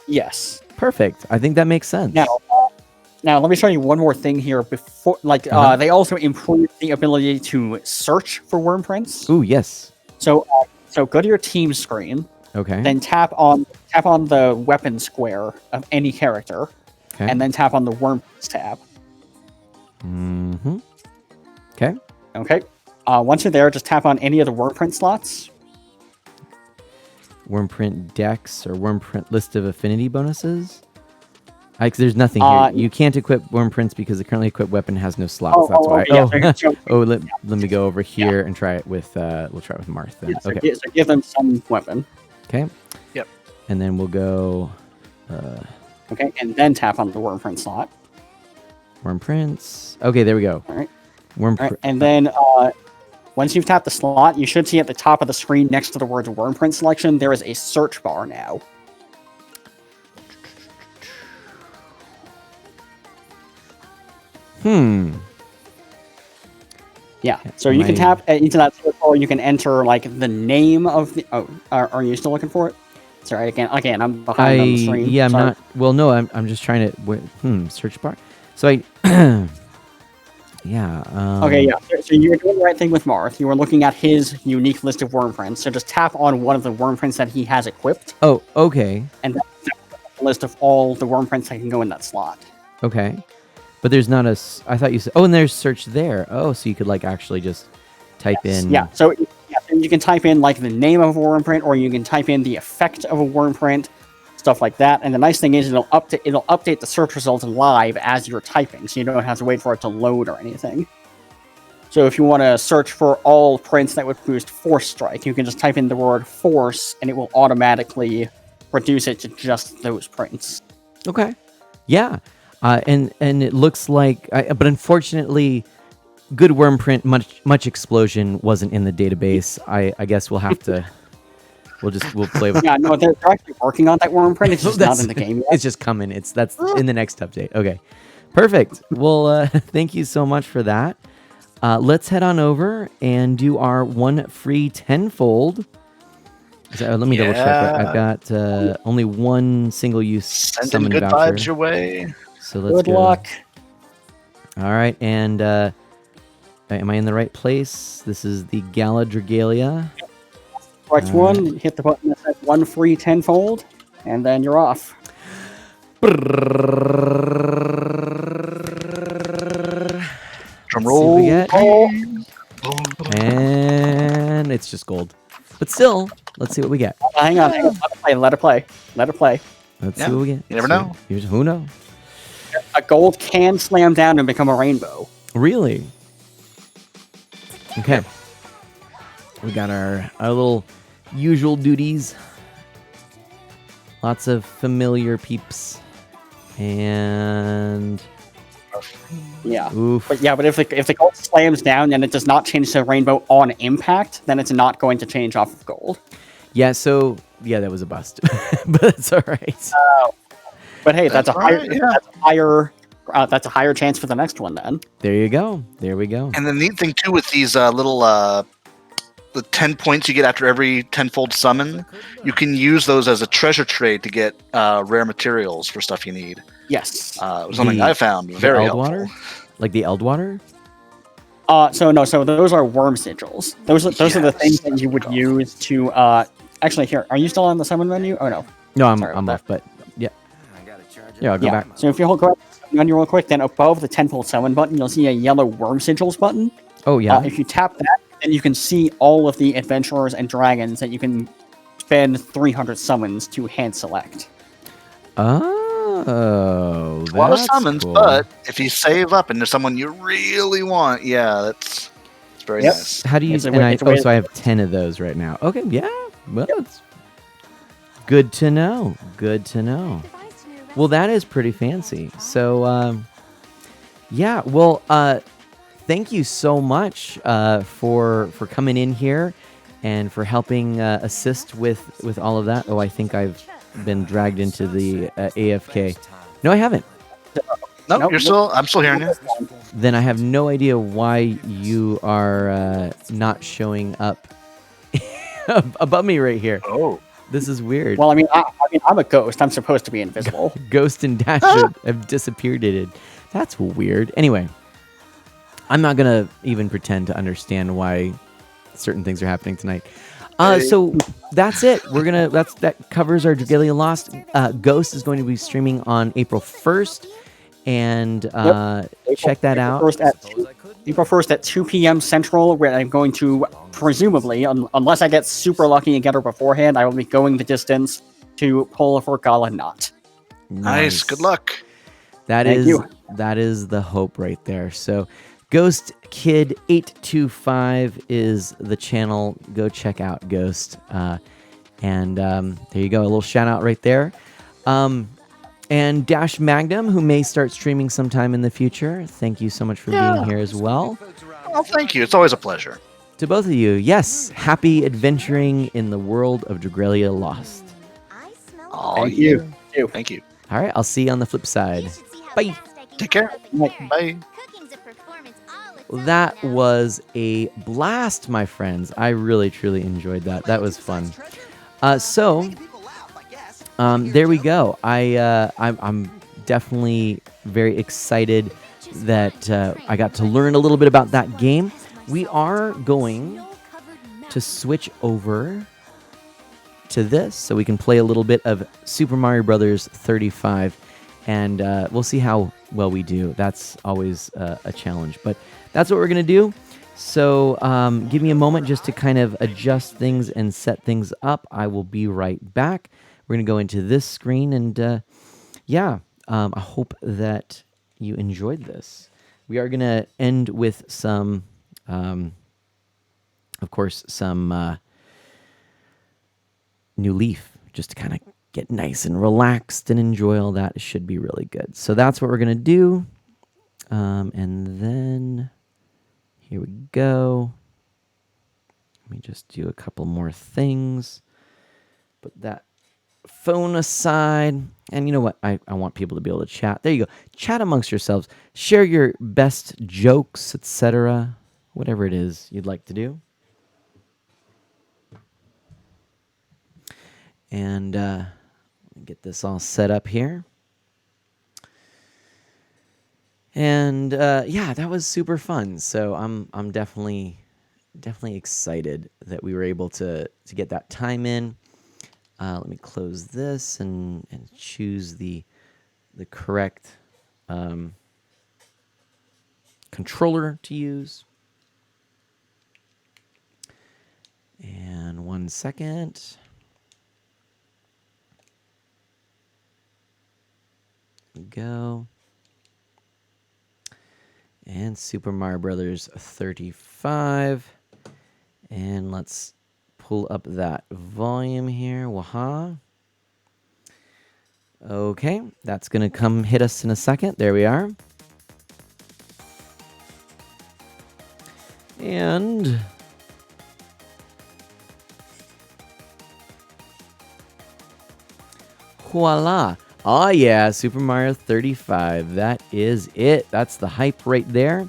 Yes. Perfect. I think that makes sense. Now, let me show you one more thing here. Before, they also improved the ability to search for worm prints. Ooh, yes. So go to your team screen. Okay. Then tap on the weapon square of any character, Okay. and then tap on the worm prints tab. Mm-hmm. Okay. Okay. Once you're there, just tap on any of the worm print slots. Worm print decks or worm print list of affinity bonuses. Because there's nothing here. You can't equip worm prints because the currently equipped weapon has no slots. That's why. Let me go over here and try it with. We'll try it with Marth then. So Okay. so give them some weapon. Okay. Yep. And then we'll go. Okay, and then tap on the worm print slot. Worm prints. Okay, there we go. All right. Worm. All right. And then once you've tapped the slot, you should see at the top of the screen next to the words worm print selection, there is a search bar now. Yeah, so you can tap into that search bar. You can enter like the name of the. Oh, are you still looking for it? Sorry, again, I'm behind on the screen. Yeah, I'm Sorry. not. Well, no, I'm just trying to. Search bar. So I. Yeah. Okay, yeah. So you were doing the right thing with Marth. You were looking at his unique list of worm prints. So just tap on one of the worm prints that he has equipped. Oh, okay. And that's a list of all the worm prints that can go in that slot. Okay. But there's not a... I thought you said... Oh, and there's search there. Oh, so you could like actually just type in... Yeah, so you can type in like the name of a worm print, or you can type in the effect of a worm print, stuff like that. And the nice thing is it'll update the search results live as you're typing, so you don't have to wait for it to load or anything. So if you want to search for all prints that would boost Force Strike, you can just type in the word Force, and it will automatically reduce it to just those prints. Okay. Yeah. And it looks like... but unfortunately, good worm print. Much explosion wasn't in the database. I guess we'll have to. We'll play with. Yeah, no, they're actually working on that worm print. It's just not That's- in the game yet. It's just coming. That's in the next update. Okay, perfect. Well, thank you so much for that. Let's head on over and do our one free tenfold. Let me double check. Right? I've got only one single use Sending summon good voucher. vibes your way. So let's Good go. luck. All right, and am I in the right place? This is the Gala Dragalia. Right one, hit the button that says one free tenfold, and then you're off. Drum Let's see what we roll. get. And it's just gold. But still, let's see what we get. Hang on. Let it play. Let's Yeah, see what we get. you never So, know. Who knows? A gold can slam down and become a rainbow. Really? Okay. We got our little usual duties. Lots of familiar peeps. And Yeah. oof. But if the gold slams down and it does not change to rainbow on impact, then it's not going to change off of gold. Yeah, so yeah, that was a bust. But it's all right. But hey, that's a higher alright, yeah. that's a higher chance for the next one then. There you go. There we go. And the neat thing too with these little the 10 points you get after every tenfold summon, you can use those as a treasure trade to get rare materials for stuff you need. Yes. It was something The- I found The very Eldwater? helpful. Like the Eldwater? So those are worm sigils. Those are the Yes, things that you that's would what use to actually here. Are you still on the summon menu? Oh no. No, I'm Sorry about off, but yeah. I gotta charge Yeah, I'll go Yeah. back. So if you hold go menu real quick, then above the tenfold summon button, you'll see a yellow worm sigils button. Oh yeah. If you tap that, then you can see all of the adventurers and dragons that you can spend 300 summons to hand select. Oh, A lot of that's summons, cool. but if you save up and there's someone you really want, yeah, that's very Yep. nice. How do you? It's a And way- I, it's a way so I have 10 of those right now. Okay, yeah. Well, that's good to know. Good to know. Well, that is pretty fancy. So, yeah. Well, thank you so much for coming in here and for helping assist with all of that. Oh, I think I've been dragged into the AFK. No, I haven't. No, Nope. I'm still hearing you. Then I have no idea why you are not showing up above me right here. Oh. This is weird. Well, I mean, I'm a ghost. I'm supposed to be invisible. Ghost and Dash have disappeared. That's weird. Anyway, I'm not gonna even pretend to understand why certain things are happening tonight. So that's it. That covers our Dragalia Lost. Ghost is going to be streaming on April 1st, and check that out. April 1st at 2 p.m. Central, where I'm going to, presumably, unless I get super lucky and get her beforehand, I will be going the distance to pull for Gala Knot. Nice. Good luck. That Thank is you. that is the hope right there. So Ghost Kid 825 is the channel. Go check out Ghost. And there you go. A little shout out right there. And Dash Magnum, who may start streaming sometime in the future. Thank you so much for being here as well. Well, thank you. It's always a pleasure. To both of you, yes, happy adventuring in the world of Dragalia Lost. Oh, Thank you. Thank you. All right, I'll see you on the flip side. Bye. Take care. Bye. Well, that was a blast, my friends. I really, truly enjoyed that. That was fun. There we go. I'm definitely very excited that I got to learn a little bit about that game. We are going to switch over to this so we can play a little bit of Super Mario Brothers 35, and we'll see how well we do. That's always a challenge, but that's what we're going to do. So give me a moment just to kind of adjust things and set things up. I will be right back. We're going to go into this screen, and I hope that you enjoyed this. We are going to end with some, of course, some New Leaf, just to kind of get nice and relaxed and enjoy all that. It should be really good. So that's what we're going to do. And then Here we go. Let me just do a couple more things. Put that phone aside. And you know what? I want people to be able to chat. There you go. Chat amongst yourselves. Share your best jokes, etc. Whatever it is you'd like to do. And get this all set up here. And yeah, that was super fun. So I'm definitely excited that we were able to get that time in. Let me close this and choose the correct controller to use. And 1 second. There we go. And Super Mario Brothers 35. And let's pull up that volume here. Waha. Okay, that's going to come hit us in a second. There we are. And voila. Oh yeah, Super Mario 35. That is it. That's the hype right there.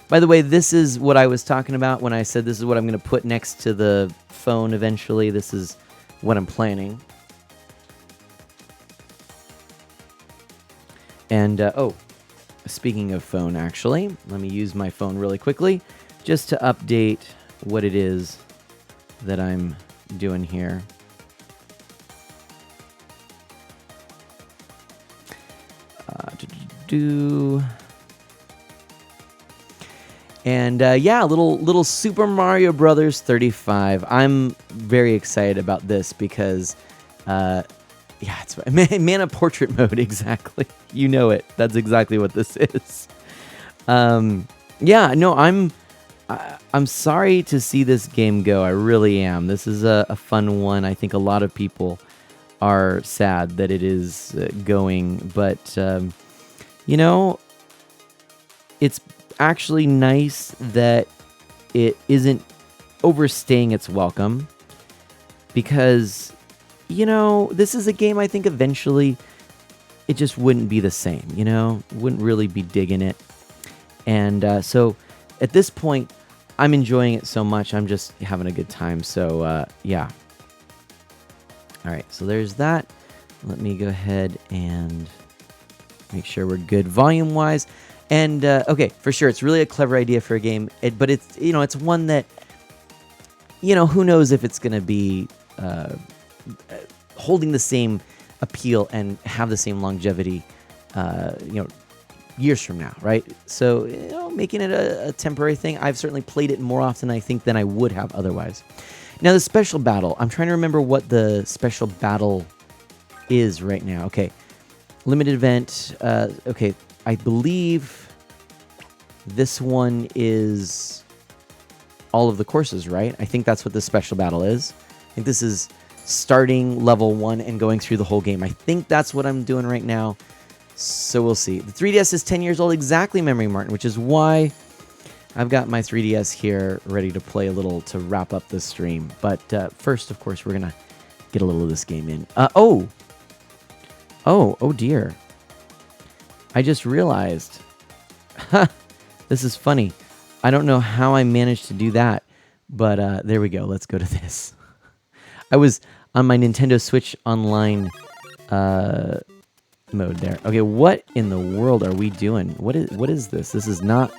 By the way, this is what I was talking about when I said this is what I'm going to put next to the phone eventually. This is what I'm planning. And, oh, speaking of phone, actually, let me use my phone really quickly just to update what it is that I'm doing here. And yeah, little Super Mario Brothers 35. I'm very excited about this because, yeah, it's Mana Portrait Mode. Exactly, you know it. That's exactly what this is. Yeah, no, I'm sorry to see this game go. I really am. This is a fun one. I think a lot of people are sad that it is going, but you know, it's actually nice that it isn't overstaying its welcome, because, you know, this is a game I think eventually it just wouldn't be the same, you know, wouldn't really be digging it. And so at this point, I'm enjoying it so much. I'm just having a good time. So yeah. All right, so there's that. Let me go ahead and make sure we're good volume-wise. And, okay, for sure, it's really a clever idea for a game. But it's, you know, it's one that, you know, who knows if it's going to be holding the same appeal and have the same longevity, you know, years from now, right? So, you know, making it a temporary thing. I've certainly played it more often, I think, than I would have otherwise. Now, the special battle. I'm trying to remember what the special battle is right now. Okay. Limited event. Okay. I believe this one is all of the courses, right? I think that's what the special battle is. I think this is starting level 1 and going through the whole game. I think that's what I'm doing right now. So we'll see. The 3DS is 10 years old exactly, Memory Martin, which is why I've got my 3DS here ready to play a little to wrap up the stream. But first, of course, we're going to get a little of this game in. Oh dear. I just realized. This is funny. I don't know how I managed to do that, but there we go. Let's go to this. I was on my Nintendo Switch Online mode there. Okay, what in the world are we doing? What is this? This is not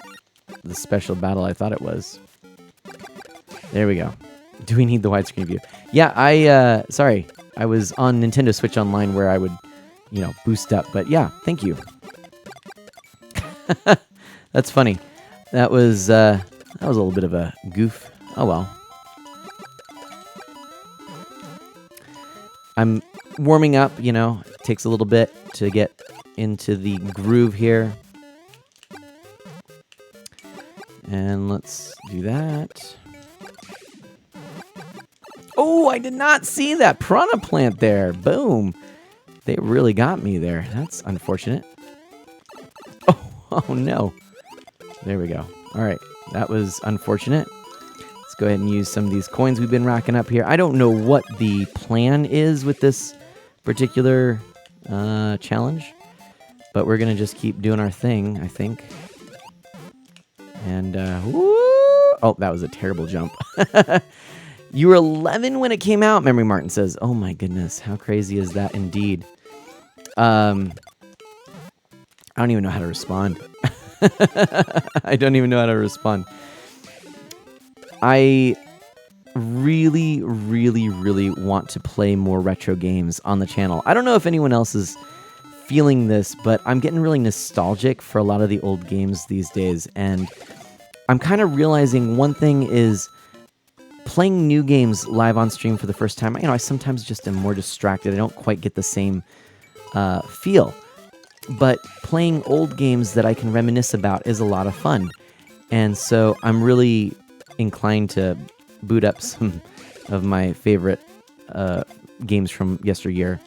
the special battle I thought it was. There we go. Do we need the widescreen view? Yeah, sorry. I was on Nintendo Switch Online where I would, you know, boost up. But yeah, thank you. That's funny. That was a little bit of a goof. Oh well. I'm warming up, you know. It takes a little bit to get into the groove here. And let's do that. Oh, I did not see that piranha plant there. Boom. They really got me there. That's unfortunate. Oh no. There we go. All right. That was unfortunate. Let's go ahead and use some of these coins we've been racking up here. I don't know what the plan is with this particular challenge, but we're going to just keep doing our thing, I think. And, oh, that was a terrible jump. You were 11 when it came out, Memory Martin says. Oh my goodness, how crazy is that indeed? I don't even know how to respond. I don't even know how to respond. I really, really, really want to play more retro games on the channel. I don't know if anyone else is feeling this, but I'm getting really nostalgic for a lot of the old games these days, and I'm kind of realizing one thing is playing new games live on stream for the first time. I sometimes just am more distracted. I don't quite get the same feel. But playing old games that I can reminisce about is a lot of fun. And so I'm really inclined to boot up some of my favorite games from yesteryear.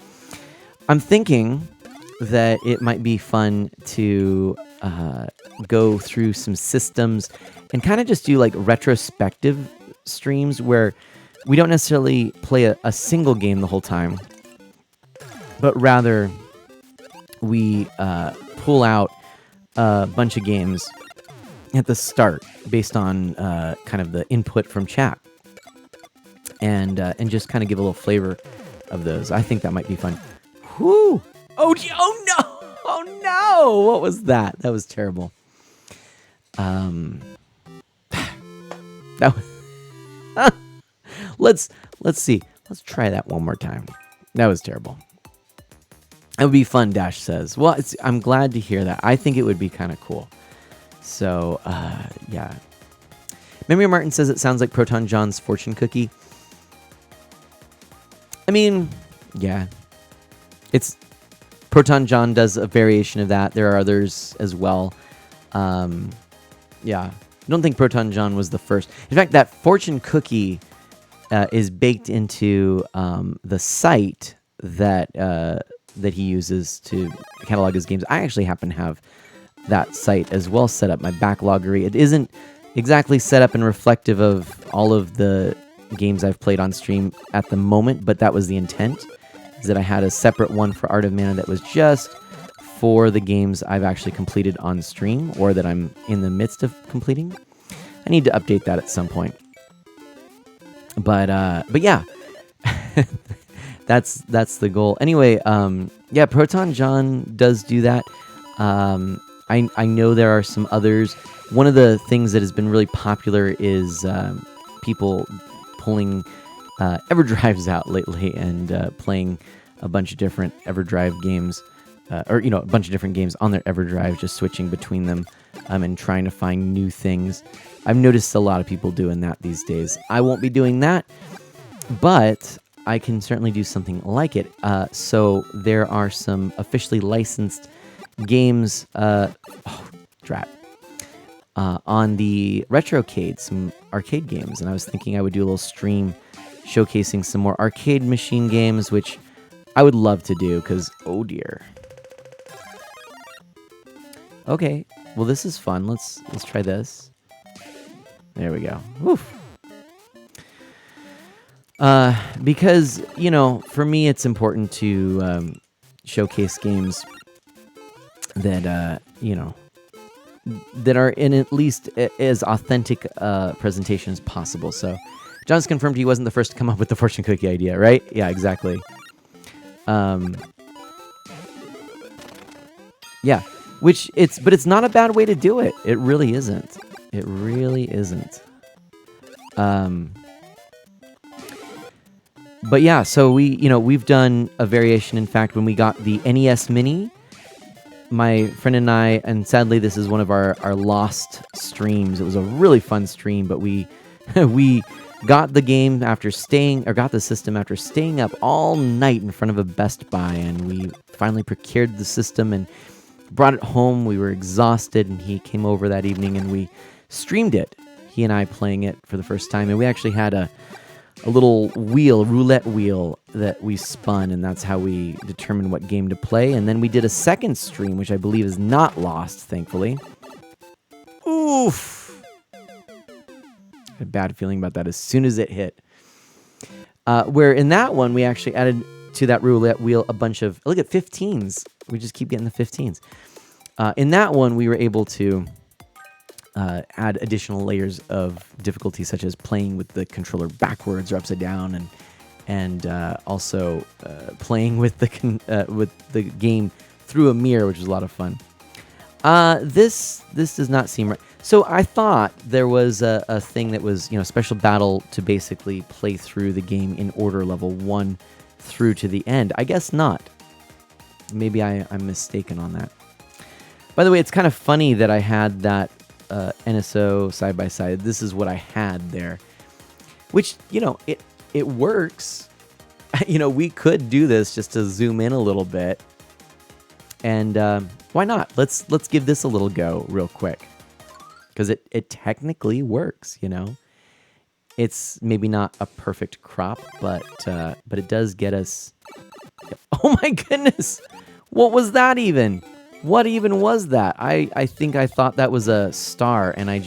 I'm thinking that it might be fun to go through some systems and kind of just do like retrospective streams where we don't necessarily play a single game the whole time, but rather we pull out a bunch of games at the start based on kind of the input from chat, and just kind of give a little flavor of those. I think that might be fun. Whoo! Oh no! Oh no! What was that? That was terrible. That was let's see. Let's try that one more time. That was terrible. It would be fun, Dash says. Well, I'm glad to hear that. I think it would be kind of cool. So, yeah. Memory Martin says it sounds like Proton John's fortune cookie. I mean, yeah. Proton John does a variation of that. There are others as well. Yeah. I don't think Proton John was the first. In fact, that fortune cookie is baked into the site that he uses to catalog his games. I actually happen to have that site as well set up, my backloggery. It isn't exactly set up and reflective of all of the games I've played on stream at the moment, but that was the intent, is that I had a separate one for Art of Mana that was just for the games I've actually completed on stream or that I'm in the midst of completing. I need to update that at some point. But yeah. That's the goal. Anyway, yeah, Proton John does do that. I know there are some others. One of the things that has been really popular is people pulling EverDrives out lately and playing a bunch of different EverDrive games, or a bunch of different games on their EverDrive, just switching between them and trying to find new things. I've noticed a lot of people doing that these days. I won't be doing that, but I can certainly do something like it. So there are some officially licensed games, on the Retrocade, some arcade games, and I was thinking I would do a little stream showcasing some more arcade machine games, which I would love to do, because, oh dear. Okay, well this is fun. Let's try this. There we go. Oof. Because, for me it's important to showcase games that, that are in at least as authentic presentation as possible. So, John's confirmed he wasn't the first to come up with the fortune cookie idea, right? Yeah, exactly. Yeah, but it's not a bad way to do it. It really isn't. It really isn't. But yeah, so we've done a variation. In fact, when we got the NES Mini, my friend and I, and sadly this is one of our lost streams. It was a really fun stream, but we got the game got the system after staying up all night in front of a Best Buy, and we finally procured the system and brought it home. We were exhausted, and he came over that evening and we streamed it. He and I playing it for the first time, and we actually had a little roulette wheel that we spun, and that's how we determined what game to play. And then we did a second stream, which I believe is not lost, thankfully. Oof! had a bad feeling about that as soon as it hit. Where in that one, we actually added to that roulette wheel a bunch of, look at 15s. We just keep getting the 15s. In that one, we were able to add additional layers of difficulty, such as playing with the controller backwards or upside down, and also playing with the game through a mirror, which was a lot of fun. This does not seem right. So I thought there was a thing that was, special battle to basically play through the game in order, level 1 through to the end. I guess not. Maybe I'm mistaken on that. By the way, it's kind of funny that I had that NSO side by side. This is what I had there, which, it works. We could do this just to zoom in a little bit. And why not? Let's give this a little go real quick, because it technically works. It's maybe not a perfect crop, but it does get us. Oh my goodness! What was that even? What even was that? I think I thought that was a star, and I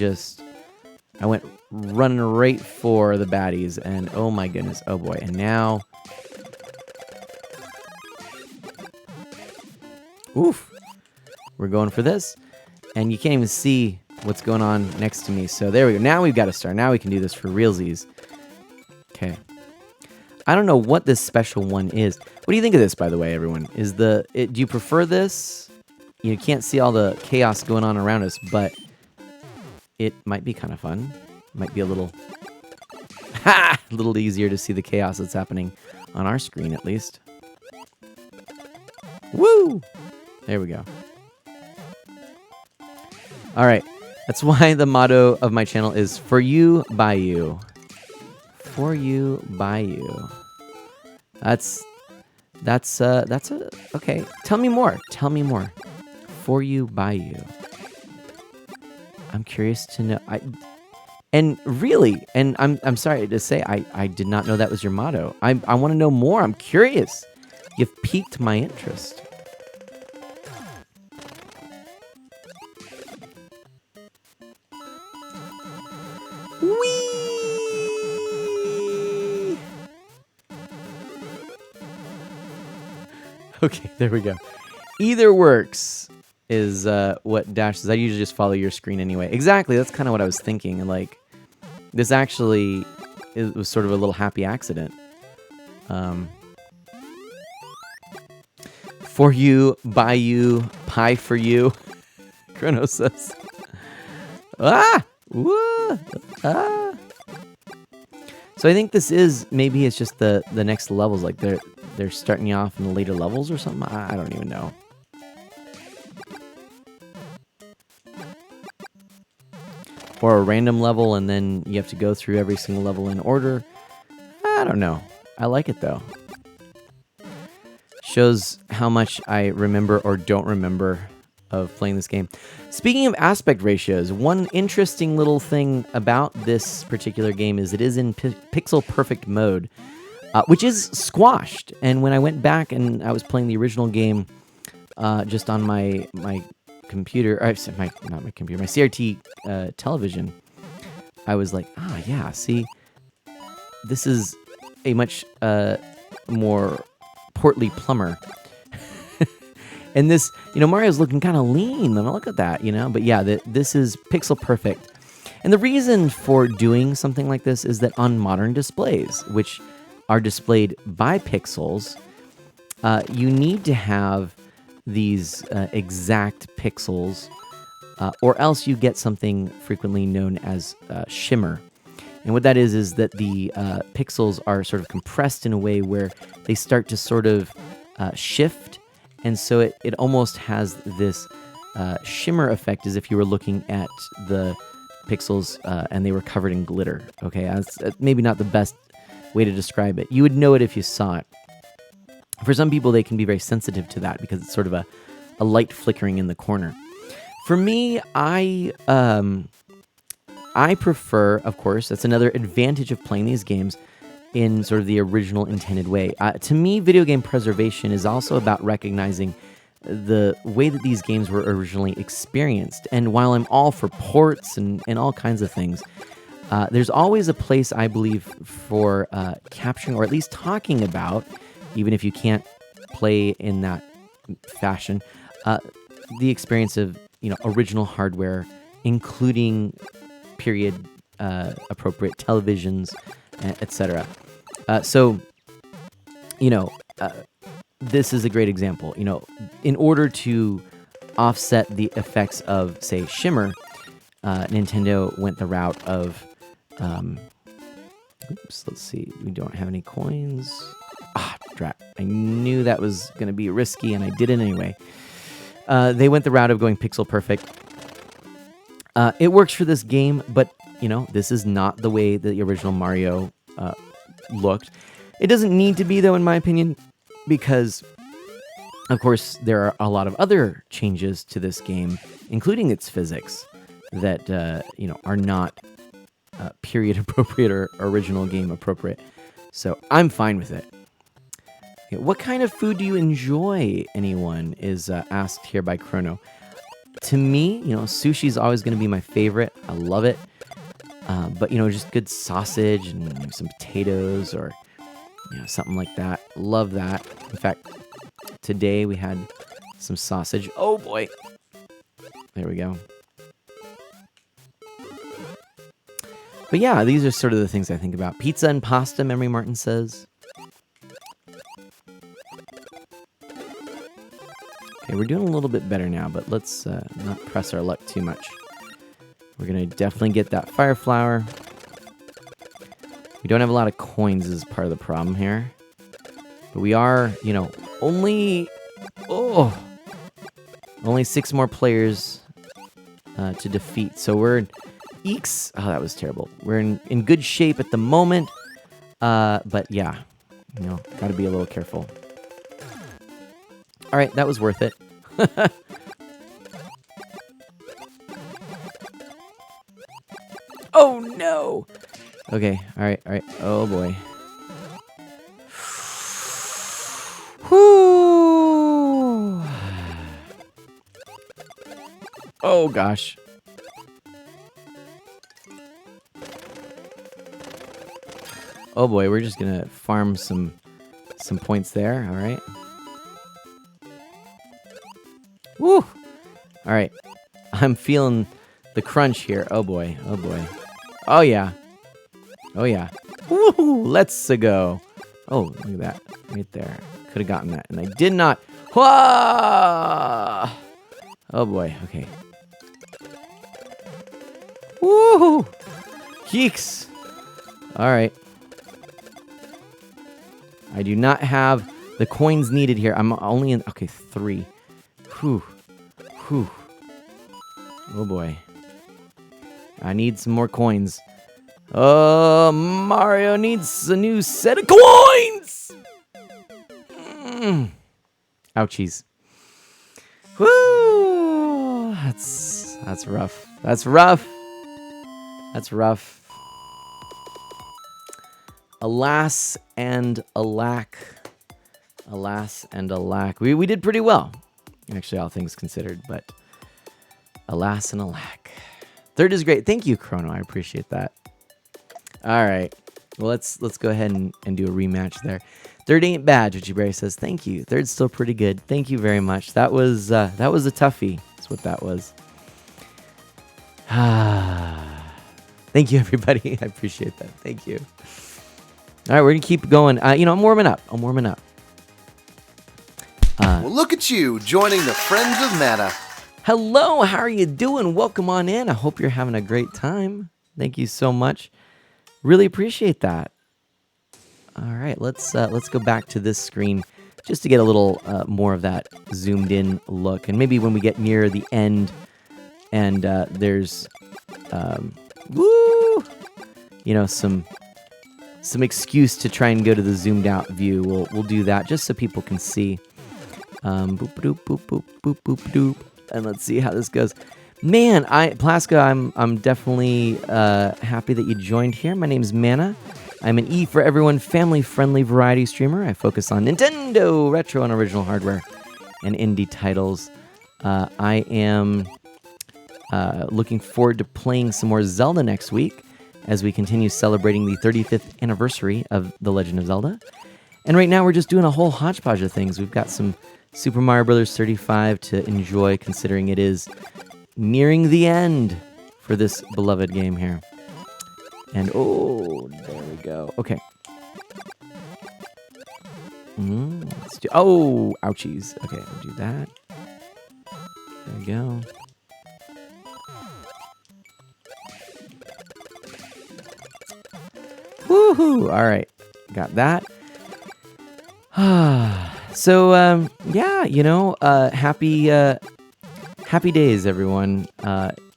went running right for the baddies, and oh my goodness, oh boy, and now. Oof. We're going for this. And you can't even see what's going on next to me. So there we go. Now we've got a star. Now we can do this for realsies. Okay. I don't know what this special one is. What do you think of this, by the way, everyone? Do you prefer this? You can't see all the chaos going on around us, but it might be kind of fun. Might be a little easier to see the chaos that's happening on our screen, at least. Woo! There we go. All right. That's why the motto of my channel is for you, by you. For you, by you. Okay. Tell me more. Tell me more. For you, by you. I'm curious to know. I'm sorry to say, I did not know that was your motto. I want to know more. I'm curious. You've piqued my interest. Whee! Okay, there we go. Either works is what Dash says. I usually just follow your screen anyway. Exactly, that's kind of what I was thinking. And this actually was sort of a little happy accident. For you, by you, pie for you. Chrono says. Ah! Woo! Ah! So I think maybe it's just the next levels. Like they're starting you off in the later levels or something. I don't even know. Or a random level, and then you have to go through every single level in order. I don't know. I like it, though. Shows how much I remember or don't remember of playing this game. Speaking of aspect ratios, one interesting little thing about this particular game is it is in pixel perfect mode, which is squashed. And when I went back and I was playing the original game just on my computer, not my computer, my CRT television, I was like, yeah, see, this is a much more portly plumber. And this, Mario's looking kind of lean. Look at that, But yeah, this is pixel perfect. And the reason for doing something like this is that on modern displays, which are displayed by pixels, you need to have these exact pixels, or else you get something frequently known as shimmer. And what that is that the pixels are sort of compressed in a way where they start to sort of shift. And so it almost has this shimmer effect as if you were looking at the pixels and they were covered in glitter. Okay, that's maybe not the best way to describe it. You would know it if you saw it. For some people, they can be very sensitive to that because it's sort of a light flickering in the corner. For me, I prefer, of course, that's another advantage of playing these games in sort of the original intended way. To me, video game preservation is also about recognizing the way that these games were originally experienced. And while I'm all for ports and all kinds of things, There's always a place, I believe, for capturing or at least talking about, even if you can't play in that fashion, the experience of original hardware, including period appropriate televisions, etc. So, this is a great example. In order to offset the effects of, say, shimmer, Nintendo went the route of, oops, let's see, we don't have any coins. Drat. I knew that was going to be risky, and I did it anyway. They went the route of going pixel perfect. It works for this game, but, this is not the way that the original Mario looked. It doesn't need to be, though, in my opinion, because, of course, there are a lot of other changes to this game, including its physics, that, are not period appropriate or original game appropriate. So I'm fine with it. Okay, what kind of food do you enjoy, anyone, is asked here by Chrono. To me, sushi is always going to be my favorite. I love it. But, just good sausage and some potatoes or, something like that. Love that. In fact, today we had some sausage. Oh, boy. There we go. But yeah, these are sort of the things I think about. Pizza and pasta, Memory Martin says. Okay, we're doing a little bit better now, but let's not press our luck too much. We're going to definitely get that fire flower. We don't have a lot of coins as part of the problem here. But we are, only 6 more players to defeat. So we're eeks. Oh, that was terrible. We're in good shape at the moment. But yeah, got to be a little careful. All right, that was worth it. Oh, no. Okay, all right. Oh, boy. Whoo. Oh, gosh. Oh, boy, we're just going to farm some points there, all right? Woo! All right. I'm feeling the crunch here. Oh, boy. Oh, boy. Oh, yeah. Oh, yeah. Woo! Let's go. Oh, look at that. Right there. Could have gotten that, and I did not. Whoa! Oh, boy. Okay. Woo! Yeeks! All right. I do not have the coins needed here. I'm only in... Okay, 3. Whew. Whew. Oh, boy. I need some more coins. Oh, Mario needs a new set of coins! Ouchies. Woo! That's rough. That's rough. That's rough. Alas and alack. Alas and alack. We did pretty well. Actually, all things considered, but alas and alack. Third is great. Thank you, Chrono. I appreciate that. All right. Well, let's go ahead and do a rematch there. Third ain't bad, Chichiberry says. Thank you. Third's still pretty good. Thank you very much. That was a toughie. That's what that was. Thank you, everybody. I appreciate that. Thank you. All right, we're going to keep going. I'm warming up. Well, look at you, joining the Friends of Mana. Hello, how are you doing? Welcome on in. I hope you're having a great time. Thank you so much. Really appreciate that. All right, let's go back to this screen just to get a little more of that zoomed in look. And maybe when we get near the end and there's some excuse to try and go to the zoomed out view, we'll do that just so people can see. Boop doop boop boop boop boop doop. And let's see how this goes. Man, Plaska, I'm definitely happy that you joined here. My name's Mana. I'm an E for Everyone family-friendly variety streamer. I focus on Nintendo, retro, and original hardware, and indie titles. I am looking forward to playing some more Zelda next week. as we continue celebrating the 35th anniversary of The Legend of Zelda. And right now we're just doing a whole hodgepodge of things. We've got some Super Mario Bros. 35 to enjoy, considering it is nearing the end for this beloved game here. And oh, there we go. Okay. Let's do. Oh, ouchies. Okay, we'll do that. There we go. Woohoo! All right, got that. So, yeah, happy days, everyone.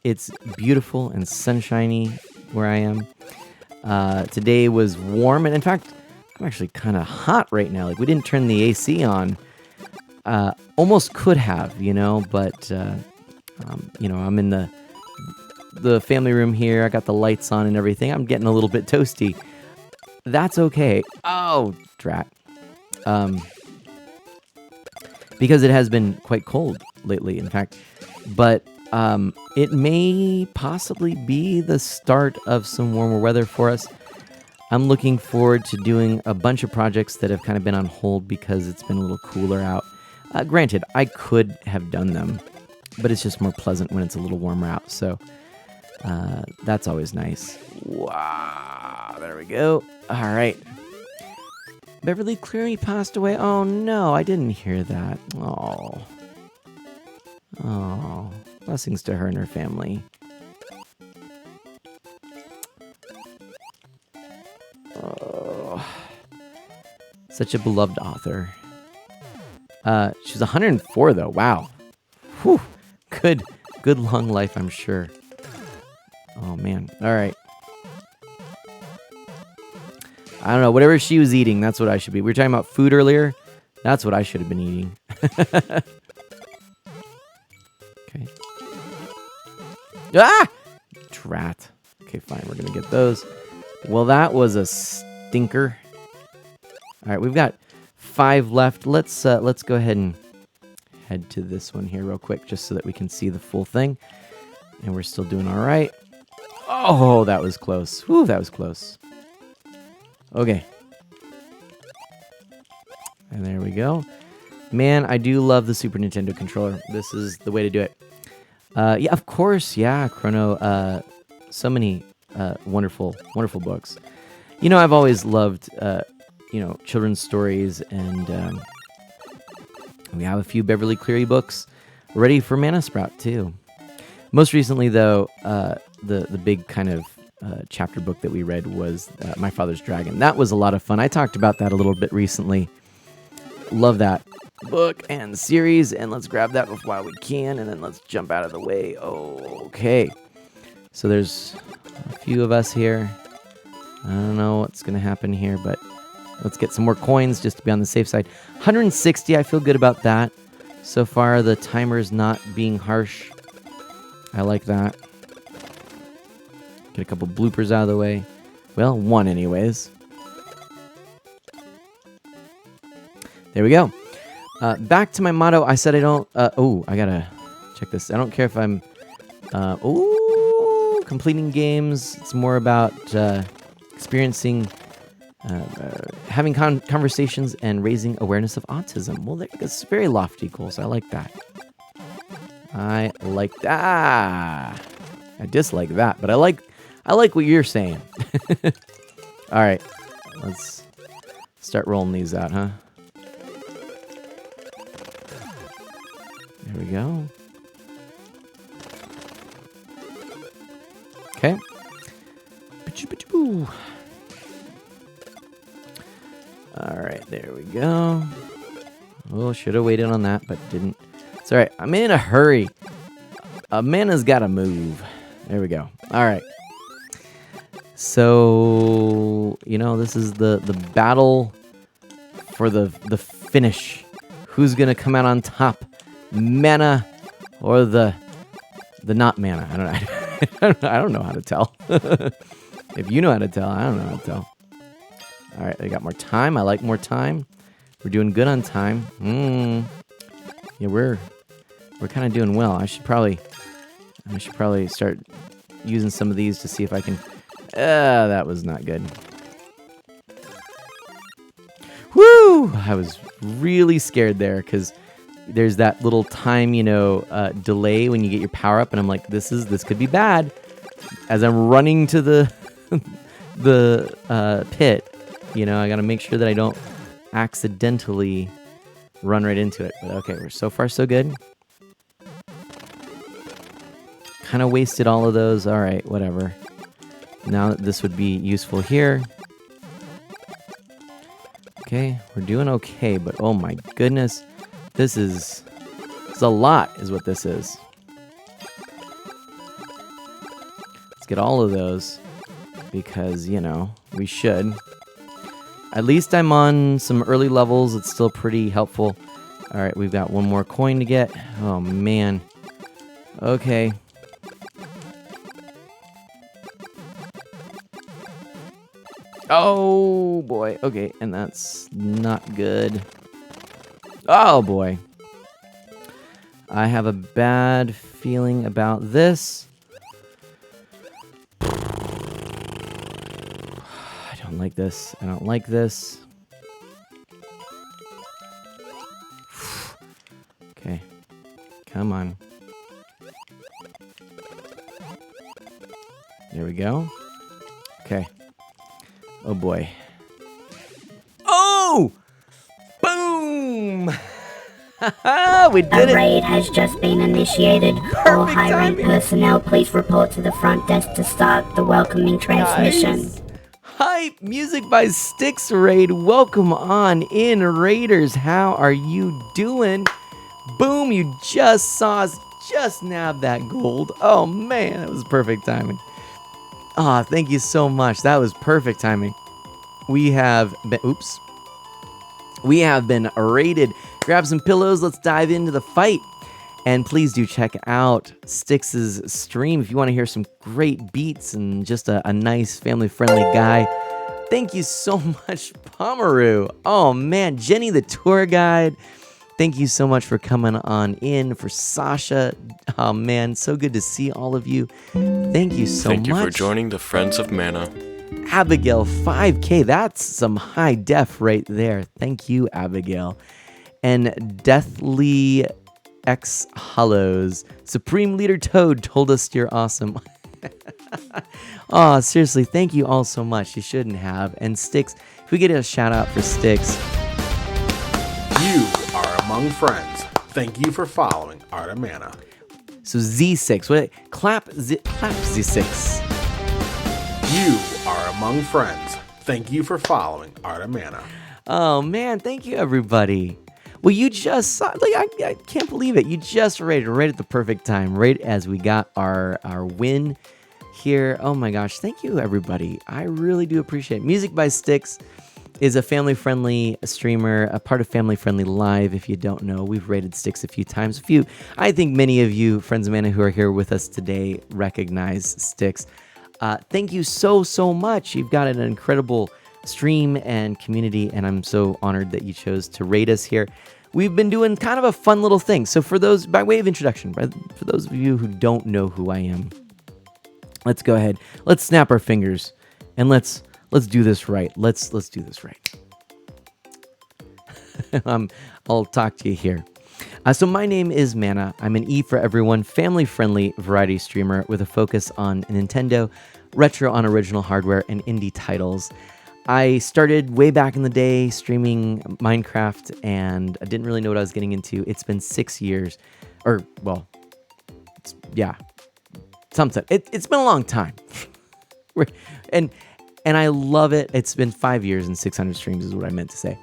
It's beautiful and sunshiny where I am. Today was warm, and in fact, I'm actually kind of hot right now. Like, we didn't turn the AC on. Almost could have, but, I'm in the family room here. I got the lights on and everything. I'm getting a little bit toasty. That's okay. Oh, drat. Because it has been quite cold lately, in fact. But it may possibly be the start of some warmer weather for us. I'm looking forward to doing a bunch of projects that have kind of been on hold because it's been a little cooler out. Granted, I could have done them, but it's just more pleasant when it's a little warmer out. So that's always nice. Wow, there we go. All right. Beverly Cleary passed away. Oh no, I didn't hear that. Oh. Blessings to her and her family. Oh. Such a beloved author. She's 104 though. Wow. Whew. Good long life, I'm sure. Oh man. All right. I don't know. Whatever she was eating, that's what I should be. We were talking about food earlier. That's what I should have been eating. Okay. Ah! Drat. Okay, fine. We're going to get those. Well, that was a stinker. All right, we've got 5 left. Let's go ahead and head to this one here real quick just so that we can see the full thing. And we're still doing all right. Oh, that was close. Whew, that was close. Okay. And there we go. Man, I do love the Super Nintendo controller. This is the way to do it. Yeah, of course. Yeah, Chrono. So many wonderful, wonderful books. I've always loved, children's stories, and we have a few Beverly Cleary books ready for Mana Sprout, too. Most recently, though, the big kind of chapter book that we read was My Father's Dragon. That was a lot of fun. I talked about that a little bit recently. Love that book and series, and let's grab that while we can, and then let's jump out of the way. Okay. So there's a few of us here. I don't know what's going to happen here, but let's get some more coins just to be on the safe side. 160, I feel good about that. So far, the timer's not being harsh. I like that. Get a couple bloopers out of the way. Well, one anyways. There we go. Back to my motto. I said I don't... I gotta check this. I don't care if I'm... completing games. It's more about experiencing... having conversations and raising awareness of autism. Well, that's very lofty goals. I like that. I like that. I dislike that, but I like what you're saying. All right, let's start rolling these out, huh? There we go. Okay. All right, there we go. Oh, should have waited on that, but didn't. It's all right. I'm in a hurry. A man has got to move. There we go. All right. So, this is the battle for the finish. Who's going to come out on top? Mana or the not mana? I don't know how to tell. If you know how to tell, I don't know how to tell. All right, I got more time. I like more time. We're doing good on time. Yeah, we're kind of doing well. I should probably start using some of these to see if I can That was not good. Woo! I was really scared there because there's that little time, delay when you get your power up, and I'm like, this could be bad. As I'm running to the pit, I gotta make sure that I don't accidentally run right into it. But okay, we're so far so good. Kind of wasted all of those. All right, whatever. Now this would be useful here. Okay, we're doing okay, but oh my goodness, this is a lot, is what this is. Let's get all of those because we should. At least I'm on some early levels. It's still pretty helpful. All right, we've got one more coin to get. Oh man. Okay. Oh boy. Okay, and that's not good. Oh boy. I have a bad feeling about this. I don't like this. I don't like this. Okay. Come on. There we go. Okay. Oh boy. Oh! Boom! We did A it! raid has just been initiated. All high-rank personnel, please report to the front desk to start the welcoming transmission. Nice. Hype! Music by Styx Raid. Welcome on in, Raiders. How are you doing? Boom! You just saw us just nab that gold. Oh man, that was perfect timing. Ah, thank you so much. That was perfect timing. We have been raided. Grab some pillows. Let's dive into the fight. And please do check out Styx's stream if you want to hear some great beats and just a nice family-friendly guy. Thank you so much, Pomeroy. Oh man, Jenny the tour guide. Thank you so much for coming on in. For Sasha, oh man, so good to see all of you. Thank you so much. Thank you for joining the Friends of Mana. Abigail, 5K, that's some high def right there. Thank you, Abigail. And Deathly X Hollows, Supreme Leader Toad told us you're awesome. Oh, seriously, thank you all so much. You shouldn't have. And Styx, if we get a shout out for Styx. You are among friends. Thank you for following Art of Mana. So Z6, what? Clap Z6. You are among friends. Thank you for following Art of Mana. Oh man, thank you everybody. Well, you just saw, I can't believe it. You just raided right at the perfect time, right as we got our win here. Oh my gosh, thank you everybody. I really do appreciate it. Music by Styx is a family-friendly streamer, a part of Family Friendly Live. If you don't know, we've rated Styx a few times. I think many of you, Friends of Mana, who are here with us today, recognize Styx. Thank you so much. You've got an incredible stream and community, and I'm so honored that you chose to raid us here. We've been doing kind of a fun little thing. So for those, by way of introduction, for those of you who don't know who I am, let's go ahead. Let's snap our fingers and let's do this right. Let's do this right. I'll talk to you here. So my name is Mana. I'm an E for everyone, family-friendly variety streamer with a focus on Nintendo, retro on original hardware, and indie titles. I started way back in the day streaming Minecraft, and I didn't really know what I was getting into. It's been 6 years, something. It's been a long time, and I love it. It's been 5 years and 600 streams is what I meant to say.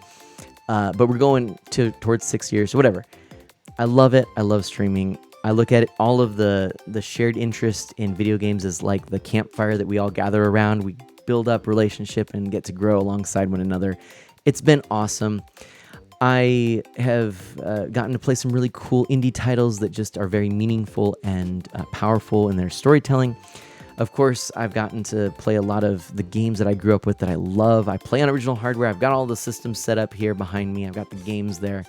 But we're going towards 6 years, so whatever. I love it. I love streaming. I look at it, all of the shared interest in video games as like the campfire that we all gather around. We build up relationship and get to grow alongside one another. It's been awesome. I have gotten to play some really cool indie titles that just are very meaningful and powerful in their storytelling. Of course, I've gotten to play a lot of the games that I grew up with that I love. I play on original hardware. I've got all the systems set up here behind me. I've got the games there.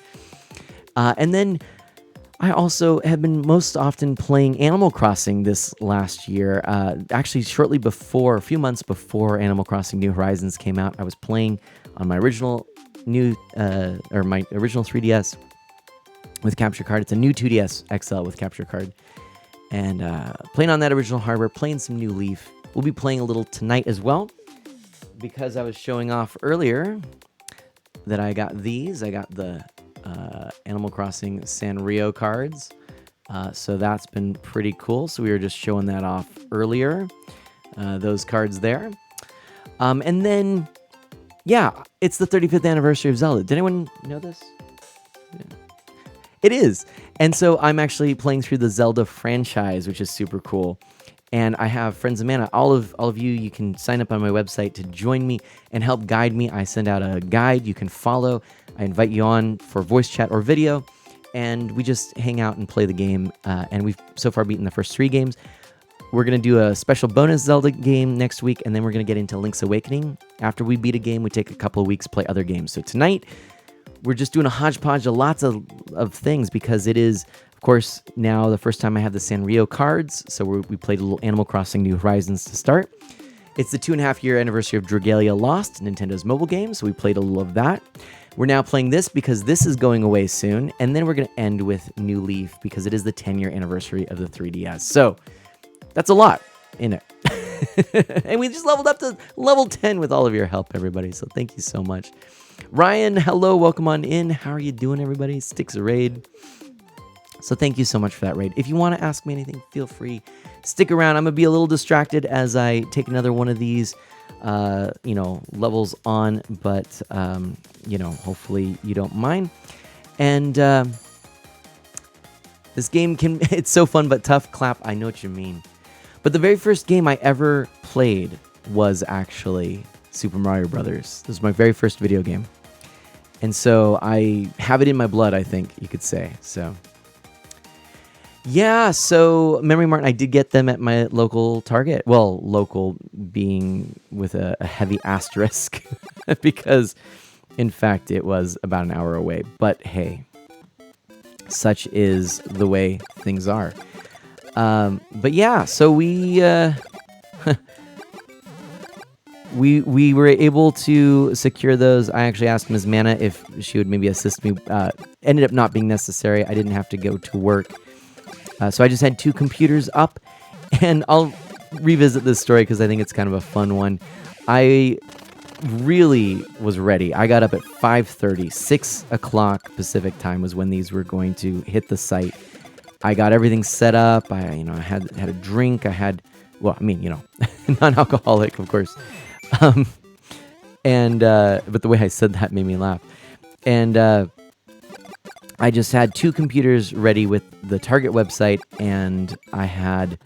And then I also have been most often playing Animal Crossing this last year. Actually, shortly before, a few months before Animal Crossing New Horizons came out, I was playing on my original my original 3DS with capture card. It's a new 2DS XL with capture card. And playing on that original hardware, playing some new Leaf. We'll be playing a little tonight as well, because I was showing off earlier that I got these. I got the Animal Crossing Sanrio cards. So that's been pretty cool. So we were just showing that off earlier, those cards there. And then, yeah, it's the 35th anniversary of Zelda. Did anyone know this? Yeah. It is. And so I'm actually playing through the Zelda franchise, which is super cool. And I have Friends of Mana. All of you, you can sign up on my website to join me and help guide me. I send out a guide you can follow. I invite you on for voice chat or video, and we just hang out and play the game. And we've so far beaten the first 3 games. We're going to do a special bonus Zelda game next week, and then we're going to get into Link's Awakening. After we beat a game, we take a couple of weeks, play other games. So tonight, we're just doing a hodgepodge of lots of things, because it is, of course, now the first time I have the Sanrio cards. So we played a little Animal Crossing New Horizons to start. It's the 2.5-year anniversary of Dragalia Lost, Nintendo's mobile game, so we played a little of that. We're now playing this because this is going away soon, and then we're going to end with New Leaf because it is the 10-year anniversary of the 3DS. So that's a lot in it. And we just leveled up to level 10 with all of your help, everybody, so thank you so much. Ryan, hello, welcome on in. How are you doing, everybody? Sticks a raid. So thank you so much for that raid. If you want to ask me anything, feel free. Stick around. I'm going to be a little distracted as I take another one of these, levels on, but, hopefully you don't mind. And this game it's so fun but tough. Clap, I know what you mean. But the very first game I ever played was actually Super Mario Brothers. This was my very first video game. And so I have it in my blood, I think you could say. So yeah, so Memory Mart, I did get them at my local Target. Well, local being with a heavy asterisk because, in fact, it was about an hour away. But hey, such is the way things are. But yeah, so we were able to secure those. I actually asked Ms. Mana if she would maybe assist me. Ended up not being necessary. I didn't have to go to work. So I just had 2 computers up, and I'll revisit this story because I think it's kind of a fun one. I really was ready. I got up at 5:30, 6 o'clock Pacific time was when these were going to hit the site. I got everything set up. I had a drink. But non-alcoholic, of course. But the way I said that made me laugh. And I just had 2 computers ready with the Target website, and I had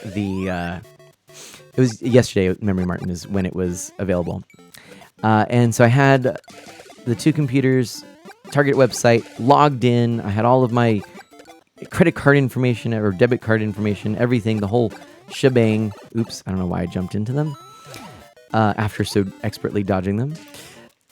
it was yesterday, Memory Martin is when it was available. And so I had the 2 computers, Target website, logged in. I had all of my credit card information or debit card information, everything, the whole shebang. Oops, I don't know why I jumped into them after so expertly dodging them.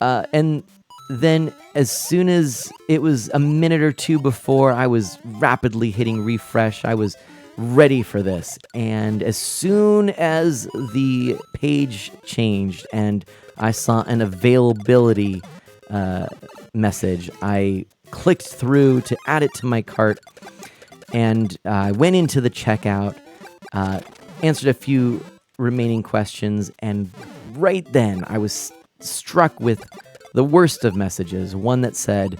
And then as soon as it was a minute or 2 before, I was rapidly hitting refresh. I was ready for this. And as soon as the page changed and I saw an availability message, I clicked through to add it to my cart, and I went into the checkout, answered a few remaining questions, and right then I was struck with the worst of messages. One that said,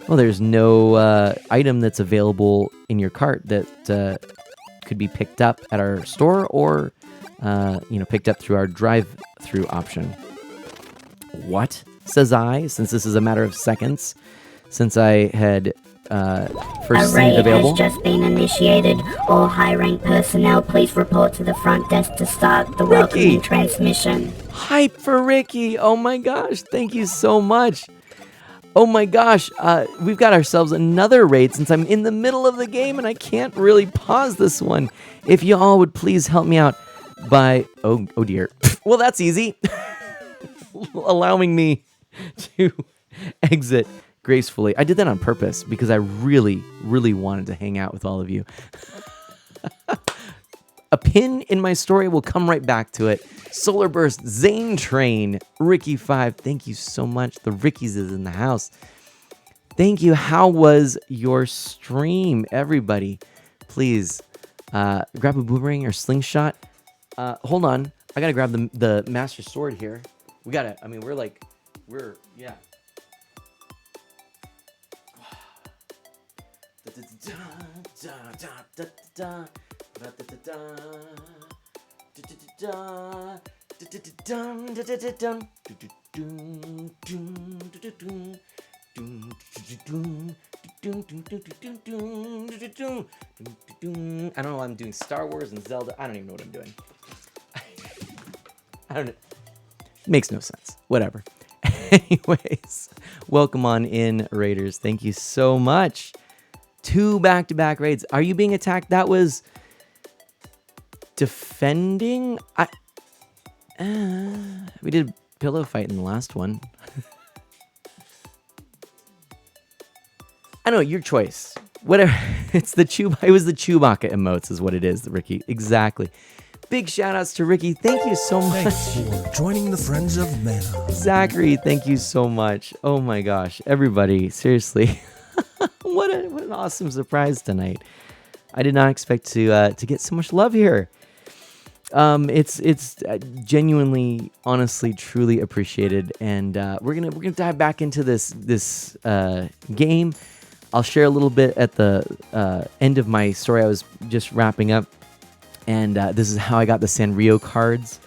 well, there's no item that's available in your cart that could be picked up at our store or, picked up through our drive-through option. What? Says I, since this is a matter of seconds since I had first seen it available. A raid has just been initiated. All high-rank personnel, please report to the front desk to start the welcoming transmission. Hype for Ricky! Oh my gosh, thank you so much. Oh my gosh, we've got ourselves another raid since I'm in the middle of the game and I can't really pause this one. If you all would please help me out by... Oh dear. Well, that's easy. Allowing me to exit gracefully. I did that on purpose because I really, really wanted to hang out with all of you. A pin in my story, will come right back to it. Solar Burst, Zane Train, Ricky5, thank you so much. The Rickies is in the house. Thank you. How was your stream, everybody? Please grab a boomerang or slingshot. Hold on. I got to grab the Master Sword here. We got to, I mean, yeah. I don't know why I'm doing Star Wars and Zelda. I don't even know what I'm doing. I don't know. Makes no sense. Whatever. Anyways, welcome on in, Raiders. Thank you so much. 2 back-to-back raids. Are you being attacked? That was defending. We did pillow fight in the last one. I know, your choice. Whatever. It was the Chewbacca emotes is what it is, Ricky. Exactly. Big shout outs to Ricky. Thank you so much. Thanks for joining the Friends of Mana. Zachary, thank you so much. Oh my gosh. Everybody, seriously. What an awesome surprise tonight. I did not expect to get so much love here. It's genuinely, honestly, truly appreciated, and we're gonna dive back into this game. I'll share a little bit at the end of my story. I was just wrapping up, and this is how I got the Sanrio cards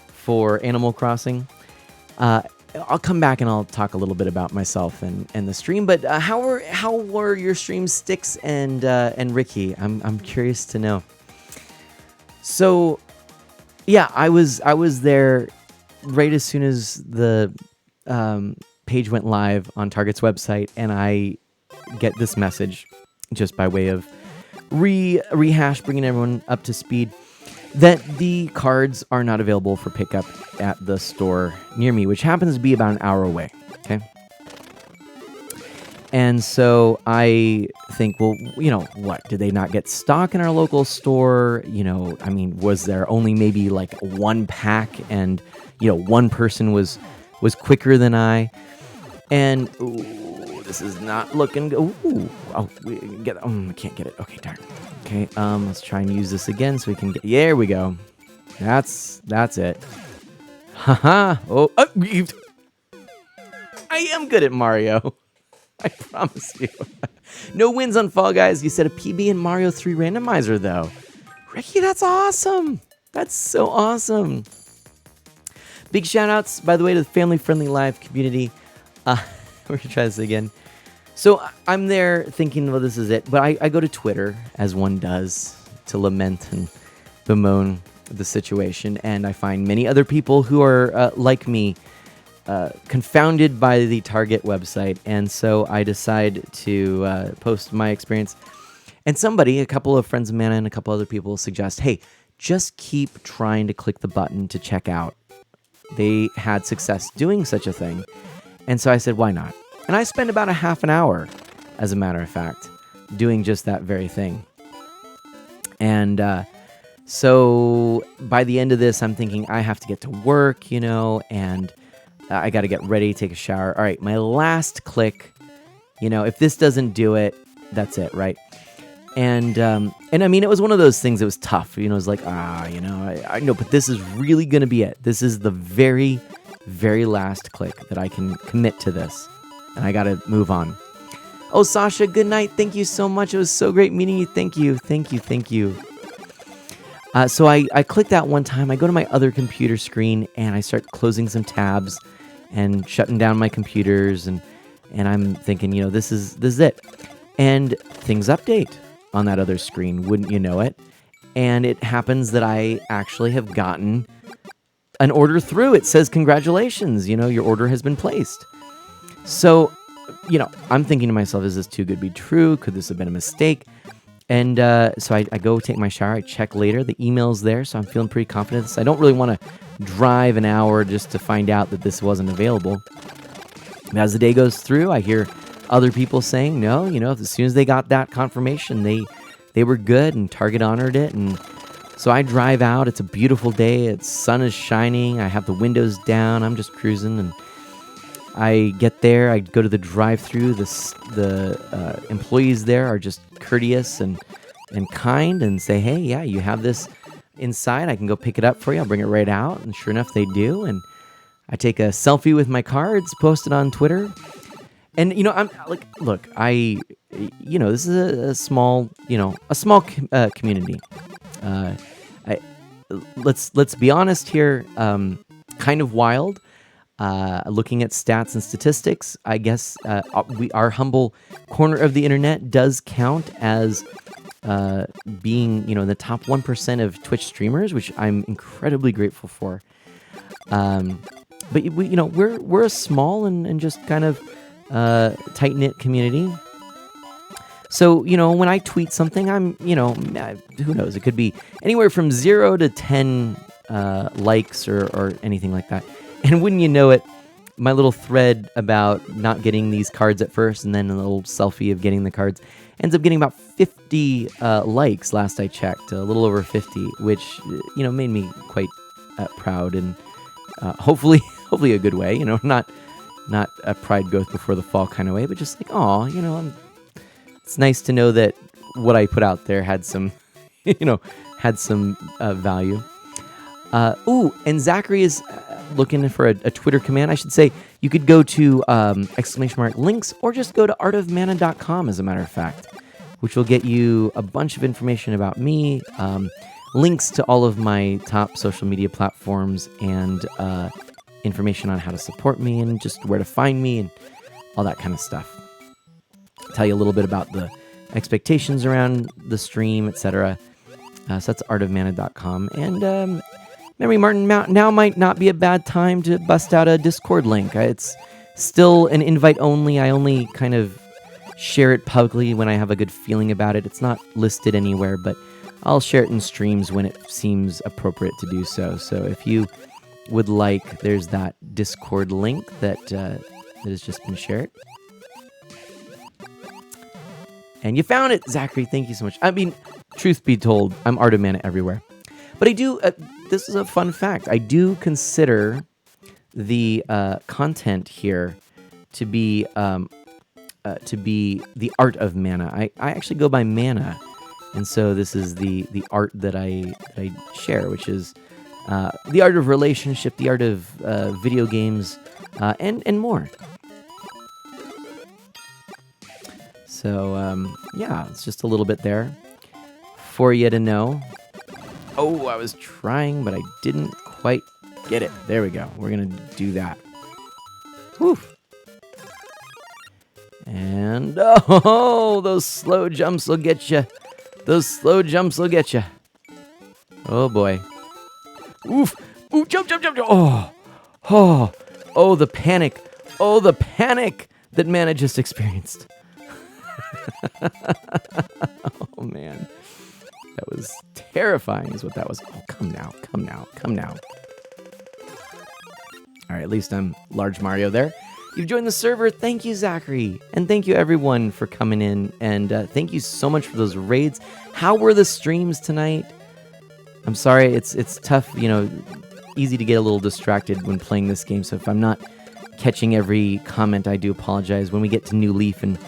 for Animal Crossing. I'll come back and I'll talk a little bit about myself and the stream. But how were your streams, Styx and Ricky? I'm curious to know. So, yeah, I was there right as soon as the page went live on Target's website, and I get this message just by way of rehash, bringing everyone up to speed, that the cards are not available for pickup at the store near me, which happens to be about an hour away. Okay. And so I think, well, what? Did they not get stock in our local store? I mean, was there only maybe like one pack and, one person was quicker than I? And, ooh, this is not looking good. Ooh, oh, I can't get it. Okay, darn. Okay, let's try and use this again so we can get, there we go. That's it. Haha. Oh, I am good at Mario. I promise you. No wins on Fall Guys. You said a PB in Mario 3 randomizer, though. Ricky, that's awesome. That's so awesome. Big shout-outs, by the way, to the Family Friendly Live community. We're going to try this again. So I'm there thinking, well, this is it. But I go to Twitter, as one does, to lament and bemoan the situation. And I find many other people who are, like me, confounded by the Target website. And so I decide to post my experience. And a couple of friends of Mana and a couple other people suggest, hey, just keep trying to click the button to check out. They had success doing such a thing. And so I said, why not? And I spent about a half an hour, as a matter of fact, doing just that very thing. And so by the end of this, I'm thinking I have to get to work, and I got to get ready, take a shower. All right, my last click, if this doesn't do it, that's it, right? And I mean, it was one of those things that was tough. It was like, I know, but this is really going to be it. This is the very, very last click that I can commit to this. And I got to move on. Oh, Sasha, good night. Thank you so much. It was so great meeting you. Thank you. So I click that one time. I go to my other computer screen and I start closing some tabs and shutting down my computers. And I'm thinking, this is it. And things update on that other screen, wouldn't you know it? And it happens that I actually have gotten an order through. It says, congratulations, your order has been placed. So, I'm thinking to myself, is this too good to be true? Could this have been a mistake? And so I go take my shower. I check later. The email's there, so I'm feeling pretty confident. So I don't really want to drive an hour just to find out that this wasn't available. And as the day goes through, I hear other people saying no. As soon as they got that confirmation, they were good, and Target honored it. And so I drive out. It's a beautiful day. The sun is shining. I have the windows down. I'm just cruising, and I get there. I go to the drive-thru. The employees there are just courteous and kind, and say, "Hey, yeah, you have this inside. I can go pick it up for you. I'll bring it right out." And sure enough, they do. And I take a selfie with my cards, post it on Twitter. And I'm like, look, this is a small, community. Let's be honest here. Kind of wild. Looking at stats and statistics, I guess our humble corner of the internet does count as being, the top 1% of Twitch streamers, which I'm incredibly grateful for. But we're a small and just kind of tight-knit community. So, when I tweet something, I'm, who knows? It could be anywhere from 0 to 10 likes or anything like that. And wouldn't you know it, my little thread about not getting these cards at first, and then a little selfie of getting the cards, ends up getting about 50 likes last I checked, a little over 50, which, made me quite proud, and hopefully a good way, not a pride goeth before the fall kind of way, but just like, it's nice to know that what I put out there had some, value. And Zachary is looking for a Twitter command. I should say you could go to !links, or just go to artofmana.com, as a matter of fact, which will get you a bunch of information about me, links to all of my top social media platforms, and information on how to support me, and just where to find me, and all that kind of stuff. Tell you a little bit about the expectations around the stream, etc. So that's artofmana.com. And Memory Martin, now might not be a bad time to bust out a Discord link. It's still an invite only. I only kind of share it publicly when I have a good feeling about it. It's not listed anywhere, but I'll share it in streams when it seems appropriate to do so. So if you would like, there's that Discord link that has just been shared. And you found it, Zachary. Thank you so much. I mean, truth be told, I'm Art of Mana everywhere. But I do, this is a fun fact, I do consider the content here to be the art of mana. I actually go by mana. And so this is the art that I share, which is the art of relationship, the art of video games, and more. So, yeah, it's just a little bit there for you to know. Oh, I was trying, but I didn't quite get it. There we go. We're going to do that. Whew. And, oh, those slow jumps will get you. Those slow jumps will get you. Oh, boy. Oof. Ooh, jump. Oh, the panic. Oh, the panic that Mana just experienced. Oh, man. That was terrifying is what that was. Oh, come now. All right, at least I'm Large Mario there. You've joined the server. Thank you, Zachary. And thank you, everyone, for coming in. And thank you so much for those raids. How were the streams tonight? I'm sorry, it's tough, easy to get a little distracted when playing this game. So if I'm not catching every comment, I do apologize. When we get to New Leaf and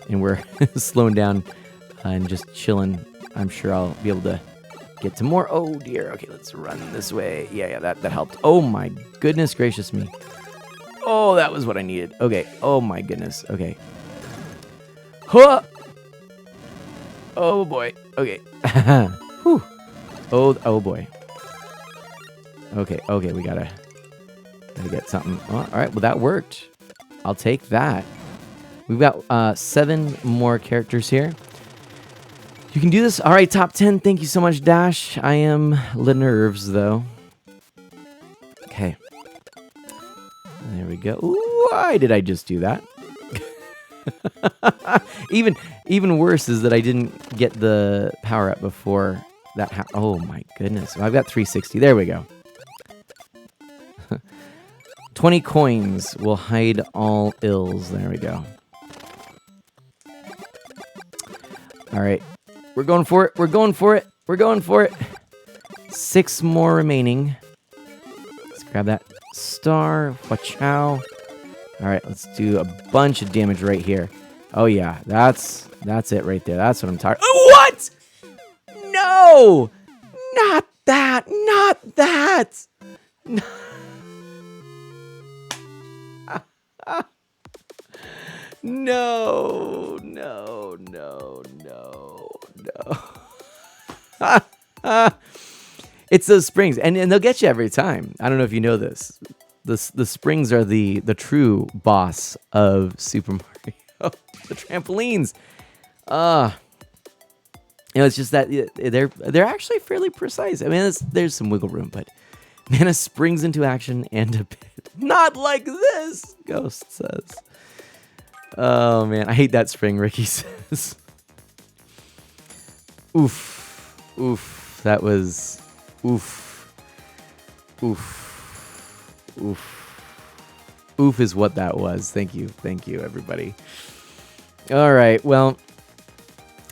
we're slowing down and just chilling, I'm sure I'll be able to get to more. Oh, dear. Okay, let's run this way. Yeah, that helped. Oh, my goodness gracious me. Oh, that was what I needed. Okay. Oh, my goodness. Okay. Huh! Oh, boy. Okay. Whew. Oh, boy. Okay, we gotta get something. Oh, all right, well, that worked. I'll take that. We've got 7 more characters here. You can do this. All right, top 10. Thank you so much, Dash. I am the nerves, though. Okay. There we go. Ooh, why did I just do that? Even worse is that I didn't get the power up before that happened. Oh, my goodness. I've got 360. There we go. 20 coins will hide all ills. There we go. All right. We're going for it. We're going for it. We're going for it. 6 more remaining. Let's grab that star. Watch out. All right, let's do a bunch of damage right here. Oh yeah, that's it right there. That's what I'm talking. What? No! Not that. Not that. No, no, no, no, no. It's those springs, and they'll get you every time. I don't know if you know this. The springs are the true boss of Super Mario. The trampolines. It's just that they're actually fairly precise. I mean, there's some wiggle room, but Mana springs into action and a bit. Not like this, Ghost says. Oh man, I hate that spring, Ricky says. Oof. Oof. That was oof. Oof. Oof. Oof is what that was. Thank you, everybody. All right, well,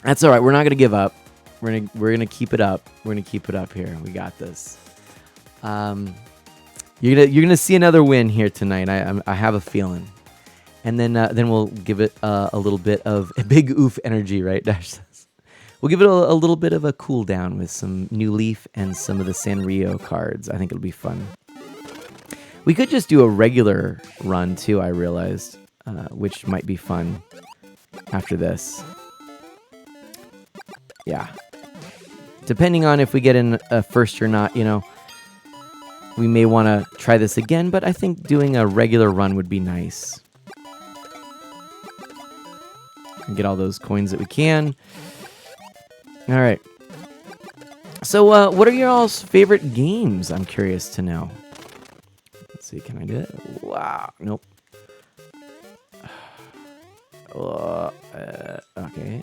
that's all right. We're not gonna give up. We're gonna keep it up. We're gonna keep it up here. We got this. You're gonna see another win here tonight. I have a feeling, and then we'll give it a little bit of a big oof energy, right? Dash says. We'll give it a little bit of a cool down with some New Leaf and some of the Sanrio cards. I think it'll be fun. We could just do a regular run too, I realized, which might be fun after this. Yeah. Depending on if we get in a first or not, we may want to try this again, but I think doing a regular run would be nice. And get all those coins that we can. All right. So, what are your all's favorite games? I'm curious to know. Let's see, can I do it? Wow, nope. Okay.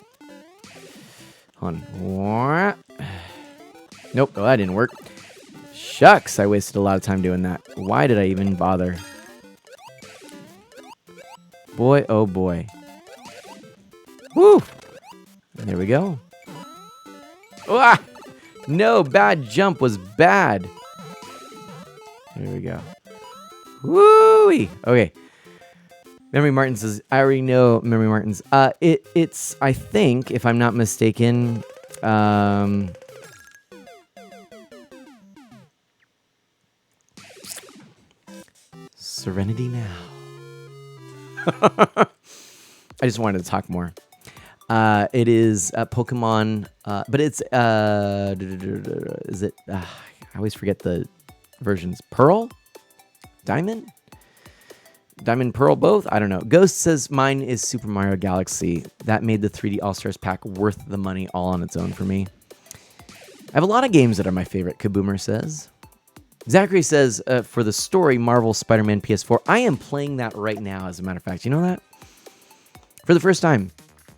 Hold on. Nope, that didn't work. Shucks, I wasted a lot of time doing that. Why did I even bother? Boy, oh boy. Woo! There we go. Ah! No, bad jump was bad. There we go. Woo-wee! Okay. Memory Martin says, I already know Memory Martin's. It's, I think, if I'm not mistaken, Serenity Now. I just wanted to talk more. It is Pokemon, but it's, is it, I always forget the versions. Pearl? Diamond? Diamond, Pearl, both? I don't know. Ghost says mine is Super Mario Galaxy. That made the 3D All-Stars pack worth the money all on its own for me. I have a lot of games that are my favorite, Kaboomer says. Zachary says, for the story, Marvel Spider-Man PS4. I am playing that right now, as a matter of fact. You know that? For the first time,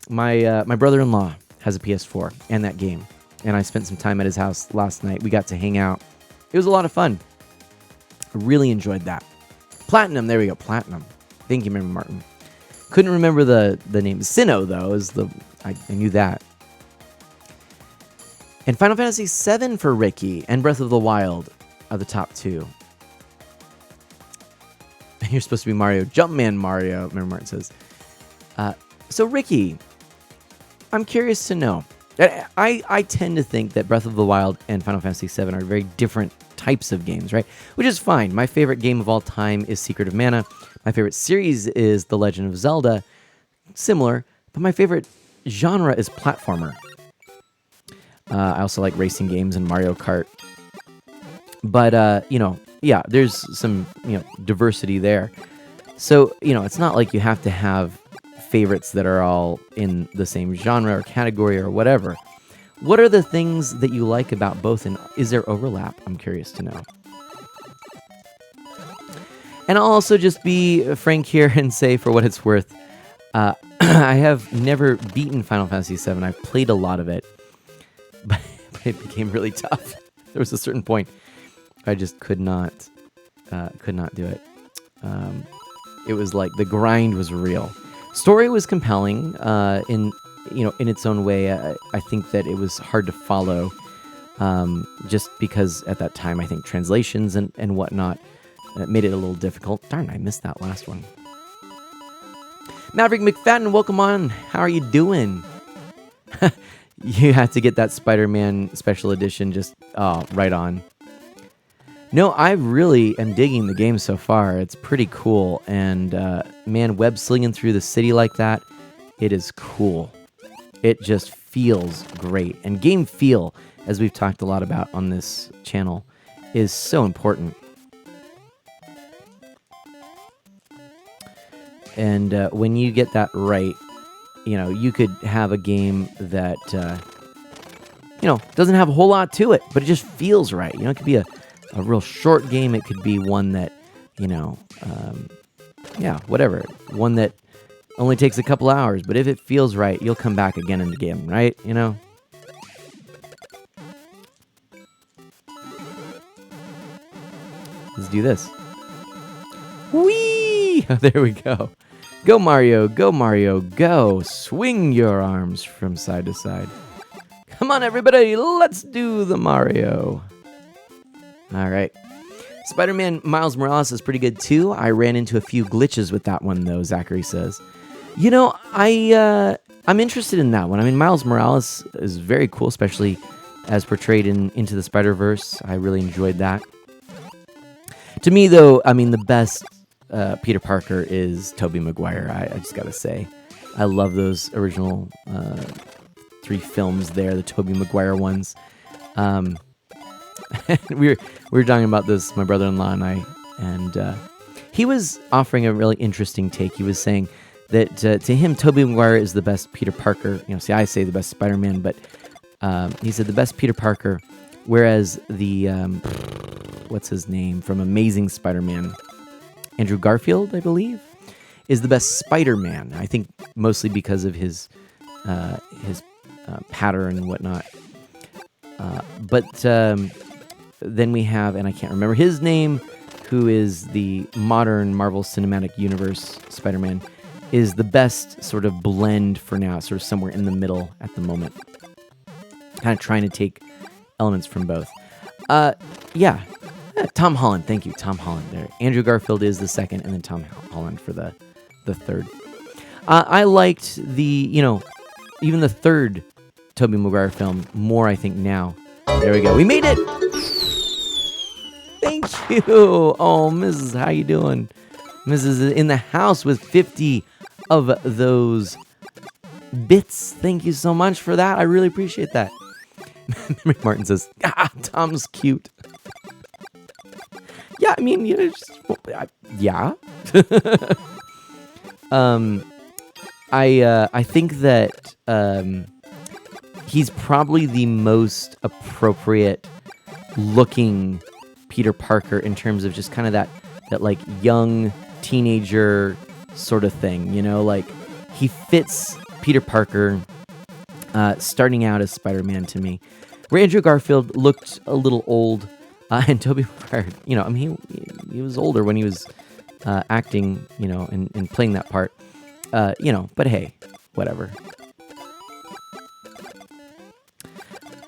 my brother-in-law has a PS4 and that game. And I spent some time at his house last night. We got to hang out. It was a lot of fun. I really enjoyed that. Platinum, there we go, Platinum. Thank you, Memory Martin. Couldn't remember the name. Sinnoh, though, is I knew that. And Final Fantasy VII for Ricky, and Breath of the Wild are the top two. You're supposed to be Mario. Jumpman Mario, Memory Martin says. So, Ricky, I'm curious to know. I tend to think that Breath of the Wild and Final Fantasy VII are very different types of games, right? Which is fine. My favorite game of all time is Secret of Mana. My favorite series is The Legend of Zelda. Similar, but my favorite genre is platformer. I also like racing games and Mario Kart. But, yeah, there's some, diversity there. So, it's not like you have to have favorites that are all in the same genre or category or whatever. What are the things that you like about both, and is there overlap? I'm curious to know. And I'll also just be frank here and say, for what it's worth, I have never beaten Final Fantasy VII. I've played a lot of it, but it became really tough. There was a certain point I just could not do it. It was like the grind was real. Story was compelling. in its own way, I think that it was hard to follow, just because at that time I think translations and whatnot made it a little difficult. Darn, I missed that last one. Maverick McFadden, welcome on. How are you doing? You have to get that Spider-Man special edition. Just right on. No, I really am digging the game so far. It's pretty cool, and man, web slinging through the city like that, it is cool. It just feels great, and game feel, as we've talked a lot about on this channel, is so important. And when you get that right, you could have a game that, doesn't have a whole lot to it, but it just feels right. It could be a real short game. It could be one that, whatever. One that only takes a couple hours, but if it feels right, you'll come back again and again, right? Let's do this. Whee! There we go. Go, Mario. Go, Mario. Go. Swing your arms from side to side. Come on, everybody. Let's do the Mario. All right. Spider-Man Miles Morales is pretty good, too. I ran into a few glitches with that one, though, Zachary says. I'm interested in that one. I mean, Miles Morales is very cool, especially as portrayed in Into the Spider-Verse. I really enjoyed that. To me, though, I mean, the best Peter Parker is Tobey Maguire. I just gotta say, I love those original 3 films there, the Tobey Maguire ones. we were talking about this, my brother-in-law and I, and he was offering a really interesting take. He was saying that to him, Tobey Maguire is the best Peter Parker. See, I say the best Spider-Man, but he said the best Peter Parker, whereas the what's his name from Amazing Spider-Man, Andrew Garfield, I believe, is the best Spider-Man. I think mostly because of his pattern and whatnot. But then we have, and I can't remember his name, who is the modern Marvel Cinematic Universe Spider-Man, is the best sort of blend for now, sort of somewhere in the middle at the moment. Kind of trying to take elements from both. Tom Holland. Thank you, Tom Holland there. Andrew Garfield is the second, and then Tom Holland for the third. I liked even the third Tobey Maguire film more, I think, now. There we go. We made it! Thank you! Oh, Mrs., how you doing? Mrs. is in the house with 50 of those bits. Thank you so much for that. I really appreciate that. Martin says, Tom's cute. Yeah, I mean, yeah. I think that he's probably the most appropriate looking Peter Parker in terms of just kind of that like young teenager sort of thing, like he fits Peter Parker starting out as Spider-Man to me. Where Andrew Garfield looked a little old, and Tobey Maguire, I mean, he was older when he was acting, and playing that part, but hey, whatever.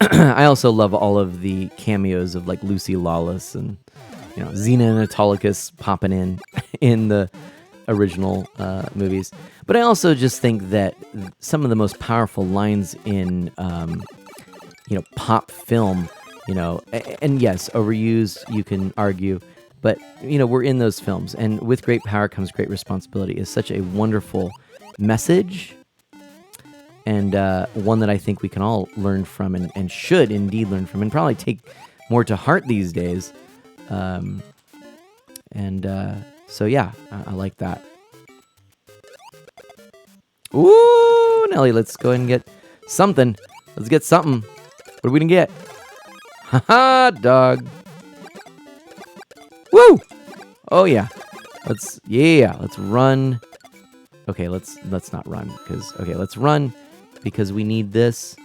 I also love all of the cameos of like Lucy Lawless and Xena and Autolycus popping in the original movies. But I also just think that some of the most powerful lines in pop film, and yes, overused, you can argue, but we're in those films, and with great power comes great responsibility is such a wonderful message. And one that I think we can all learn from and should indeed learn from and probably take more to heart these days. So yeah, I like that. Ooh, Nelly, let's go ahead and get something. Let's get something. What are we gonna get? Haha, dog. Woo! Oh yeah. Let's run. Okay, let's not run let's run. Because we need this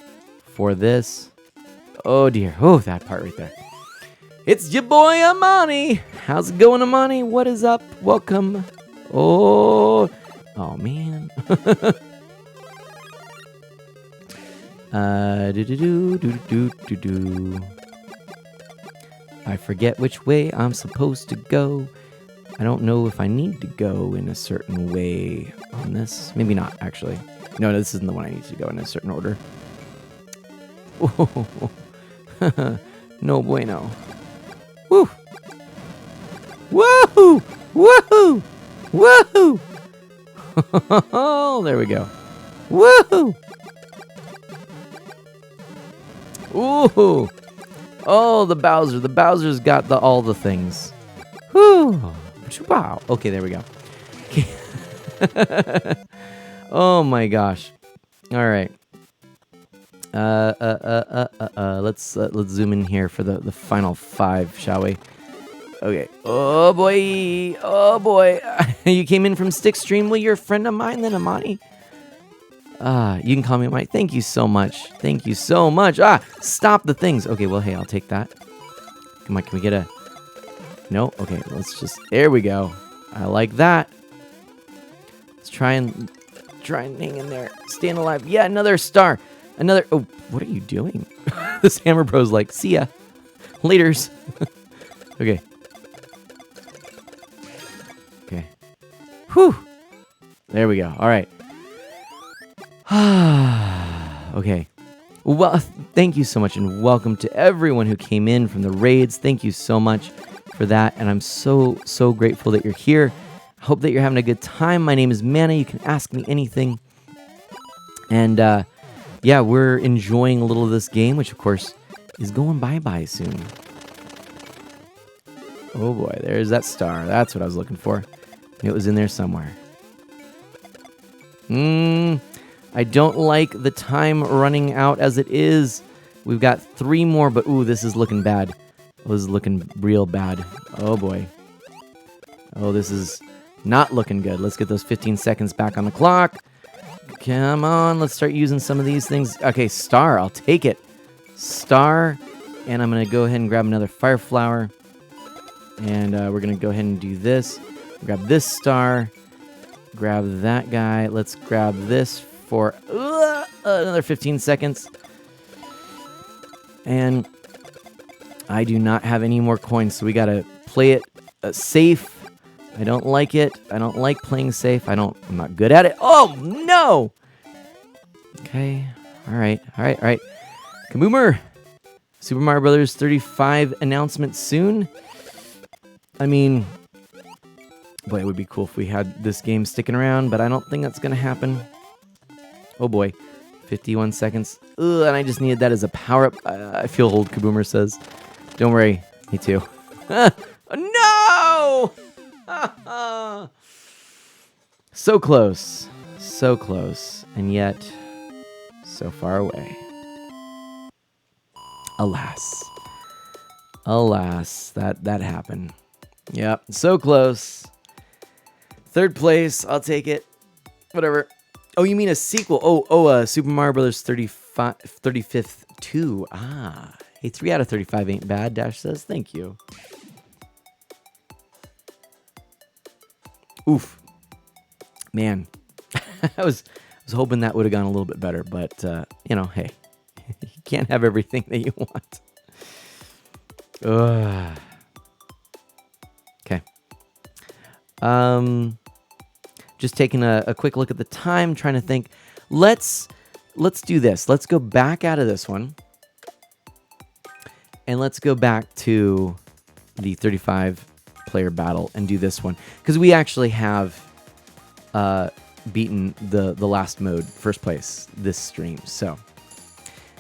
for this. Oh dear. Oh, that part right there. It's your boy Amani. How's it going, Amani? What is up? Welcome. Oh man. Do. I forget which way I'm supposed to go. I don't know if I need to go in a certain way on this. Maybe not, actually. No, this isn't the one I need to go in a certain order. No bueno. Woo! Woohoo! Woohoo! Woohoo! There we go. Woohoo! Ooh! Oh, the Bowser. The Bowser's got all the things. Whew! Wow. Okay, there we go. Oh my gosh. All right. Let's zoom in here for the final 5, shall we? Okay. Oh boy. Oh boy. You came in from Stickstream. Well, you're a friend of mine then, Amani. You can call me Mike. Thank you so much. Thank you so much. Stop the things. Okay, well, hey, I'll take that. Come on, can we get a... No? Okay, let's just... There we go. I like that. Let's try and hang in there. Staying alive. Yeah, another star. Another... Oh, what are you doing? This Hammer Bro's like, see ya. Laters. Okay. Okay. Whew. There we go. All right. Okay. Well, thank you so much, and welcome to everyone who came in from the raids. Thank you so much for that, and I'm so grateful that you're here. I hope that you're having a good time. My name is Mana. You can ask me anything. And, yeah, we're enjoying a little of this game, which, of course, is going bye-bye soon. Oh, boy. There's that star. That's what I was looking for. It was in there somewhere. I don't like the time running out as it is. We've got 3 more, but ooh, this is looking bad. Oh, this is looking real bad. Oh boy. Oh, this is not looking good. Let's get those 15 seconds back on the clock. Come on, let's start using some of these things. Okay, star, I'll take it. Star, and I'm going to go ahead and grab another fire flower. And we're going to go ahead and do this. Grab this star. Grab that guy. Let's grab this for another 15 seconds. And I do not have any more coins, so we gotta play it safe. I don't like it. I don't like playing safe. I'm not good at it. Oh, no! Okay. All right. Kaboomer! Super Mario Brothers 35 announcement soon. I mean... Boy, it would be cool if we had this game sticking around, but I don't think that's going to happen. Oh boy. 51 seconds. Ugh, and I just needed that as a power-up. I feel old, Kaboomer says. Don't worry. Me too. No! So close. So close. And yet, so far away. Alas. Alas. That happened. Yep. So close. 3rd place, I'll take it. Whatever. Oh, you mean a sequel? Super Mario Brothers 35th 2. Hey, 3 out of 35 ain't bad, Dash says. Thank you. Oof. Man. I was hoping that would have gone a little bit better, but, hey. You can't have everything that you want. Okay. Just taking a quick look at the time, trying to think. Let's do this. Let's go back out of this one. And let's go back to the 35 player battle and do this one. Because we actually have beaten the last mode, first place, this stream. So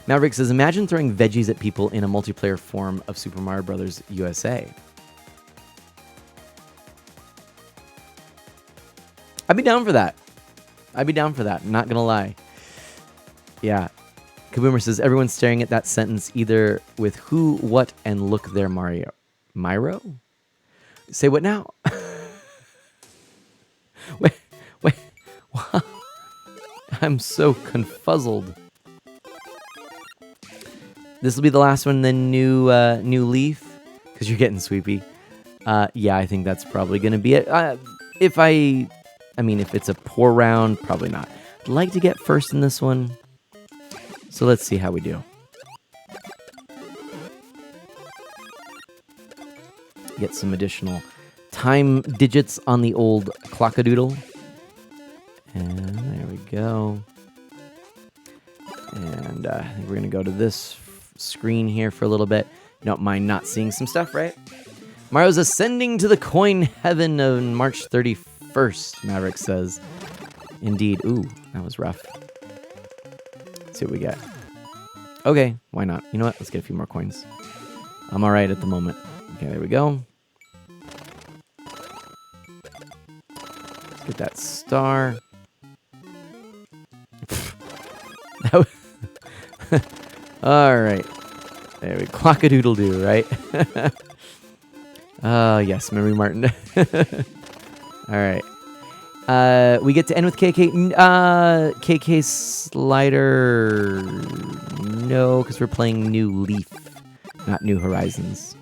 Maverick says, imagine throwing veggies at people in a multiplayer form of Super Mario Brothers USA. I'd be down for that. Not gonna lie. Yeah. Kaboomer says, everyone's staring at that sentence either with who, what, and look there, Mario. Myro? Say what now? Wait. What? I'm so confuzzled. This will be the last one, then new leaf, because you're getting sweepy. Yeah, I think that's probably gonna be it. If it's a poor round, probably not. I'd like to get first in this one. So let's see how we do. Get some additional time digits on the old clockadoodle. And there we go. And I think we're going to go to this screen here for a little bit. You don't mind not seeing some stuff, right? Mario's ascending to the coin heaven on March 31st, Maverick says. Indeed. Ooh, that was rough. Let's see what we get. Okay, why not? You know what? Let's get a few more coins. I'm all right at the moment. Okay, there we go. Let's get that star. All right. There we go. Clockadoodle-doo, right? Yes, Memory Martin. All right. We get to end with KK. KK Slider. No, because we're playing New Leaf, not New Horizons.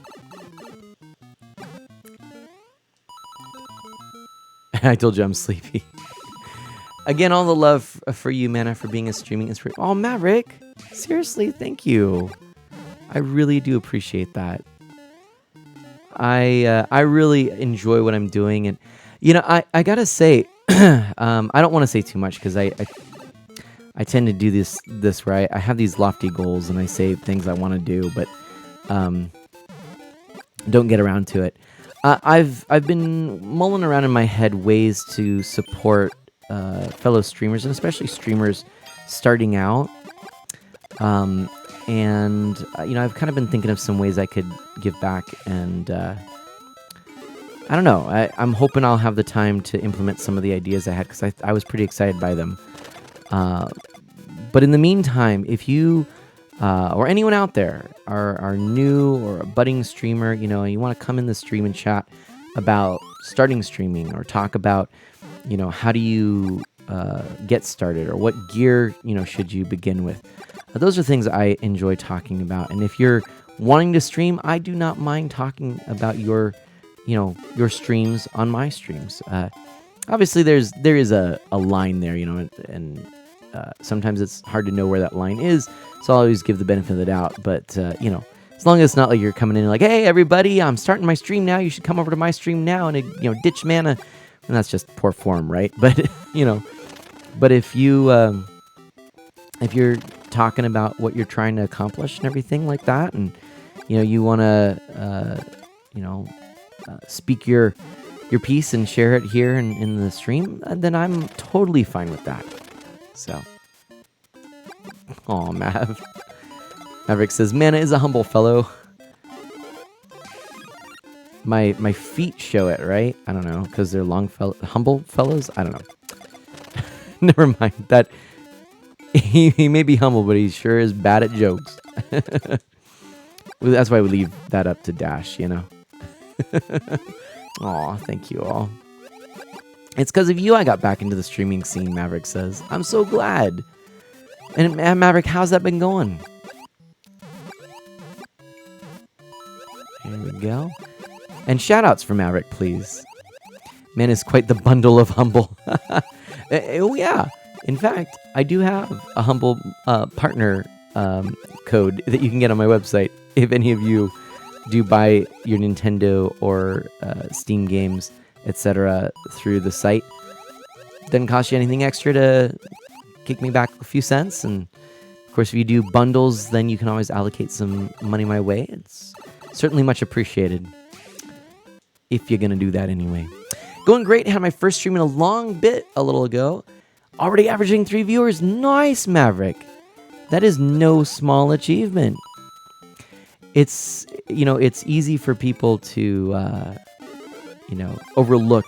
I told you I'm sleepy. Again, all the love for you, Mana, for being a streaming inspiration. Oh, Maverick. Seriously, thank you. I really do appreciate that. I really enjoy what I'm doing, and you know, I gotta say, I don't want to say too much because I tend to do this where I have these lofty goals and I say things I want to do, but don't get around to it. I've been mulling around in my head ways to support fellow streamers, and especially streamers starting out. And you know, I've kind of been thinking of some ways I could give back, and I don't know. I'm hoping I'll have the time to implement some of the ideas I had, because I was pretty excited by them. But in the meantime, if you or anyone out there are new or a budding streamer, you know, you want to come in the stream and chat about starting streaming, or talk about, you know, how do you get started, or what gear, you know, should you begin with. Those are things I enjoy talking about. And if you're wanting to stream, I do not mind talking about your streams on my streams. Obviously, there is a line there, you know, and sometimes it's hard to know where that line is. So I'll always give the benefit of the doubt. But, you know, as long as it's not like you're coming in like, hey, everybody, I'm starting my stream now. You should come over to my stream now and, you know, ditch Mana. And that's just poor form, right? But, you know, but if you're talking about what you're trying to accomplish and everything like that, and, you know, you want to, speak your piece and share it here in the stream, then I'm totally fine with that. So, oh, Maverick says, Mana is a humble fellow. My feet show it, right? I don't know, because they're humble fellows? I don't know. Never mind. That he may be humble, but he sure is bad at jokes. That's why we leave that up to Dash, you know? Aw, thank you all. It's because of you I got back into the streaming scene, Maverick says. I'm so glad. And Maverick, how's that been going? Here we go. And shoutouts for Maverick, please. Man is quite the bundle of humble. Oh, yeah. In fact, I do have a humble partner code that you can get on my website if any of you do buy your Nintendo or Steam games, etc. through the site. Doesn't cost you anything extra to kick me back a few cents. And, of course, if you do bundles, then you can always allocate some money my way. It's certainly much appreciated if you're going to do that anyway. Going great. Had my first stream in a long bit a little ago. Already averaging 3 viewers. Nice, Maverick. That is no small achievement. It's, you know, it's easy for people to, overlook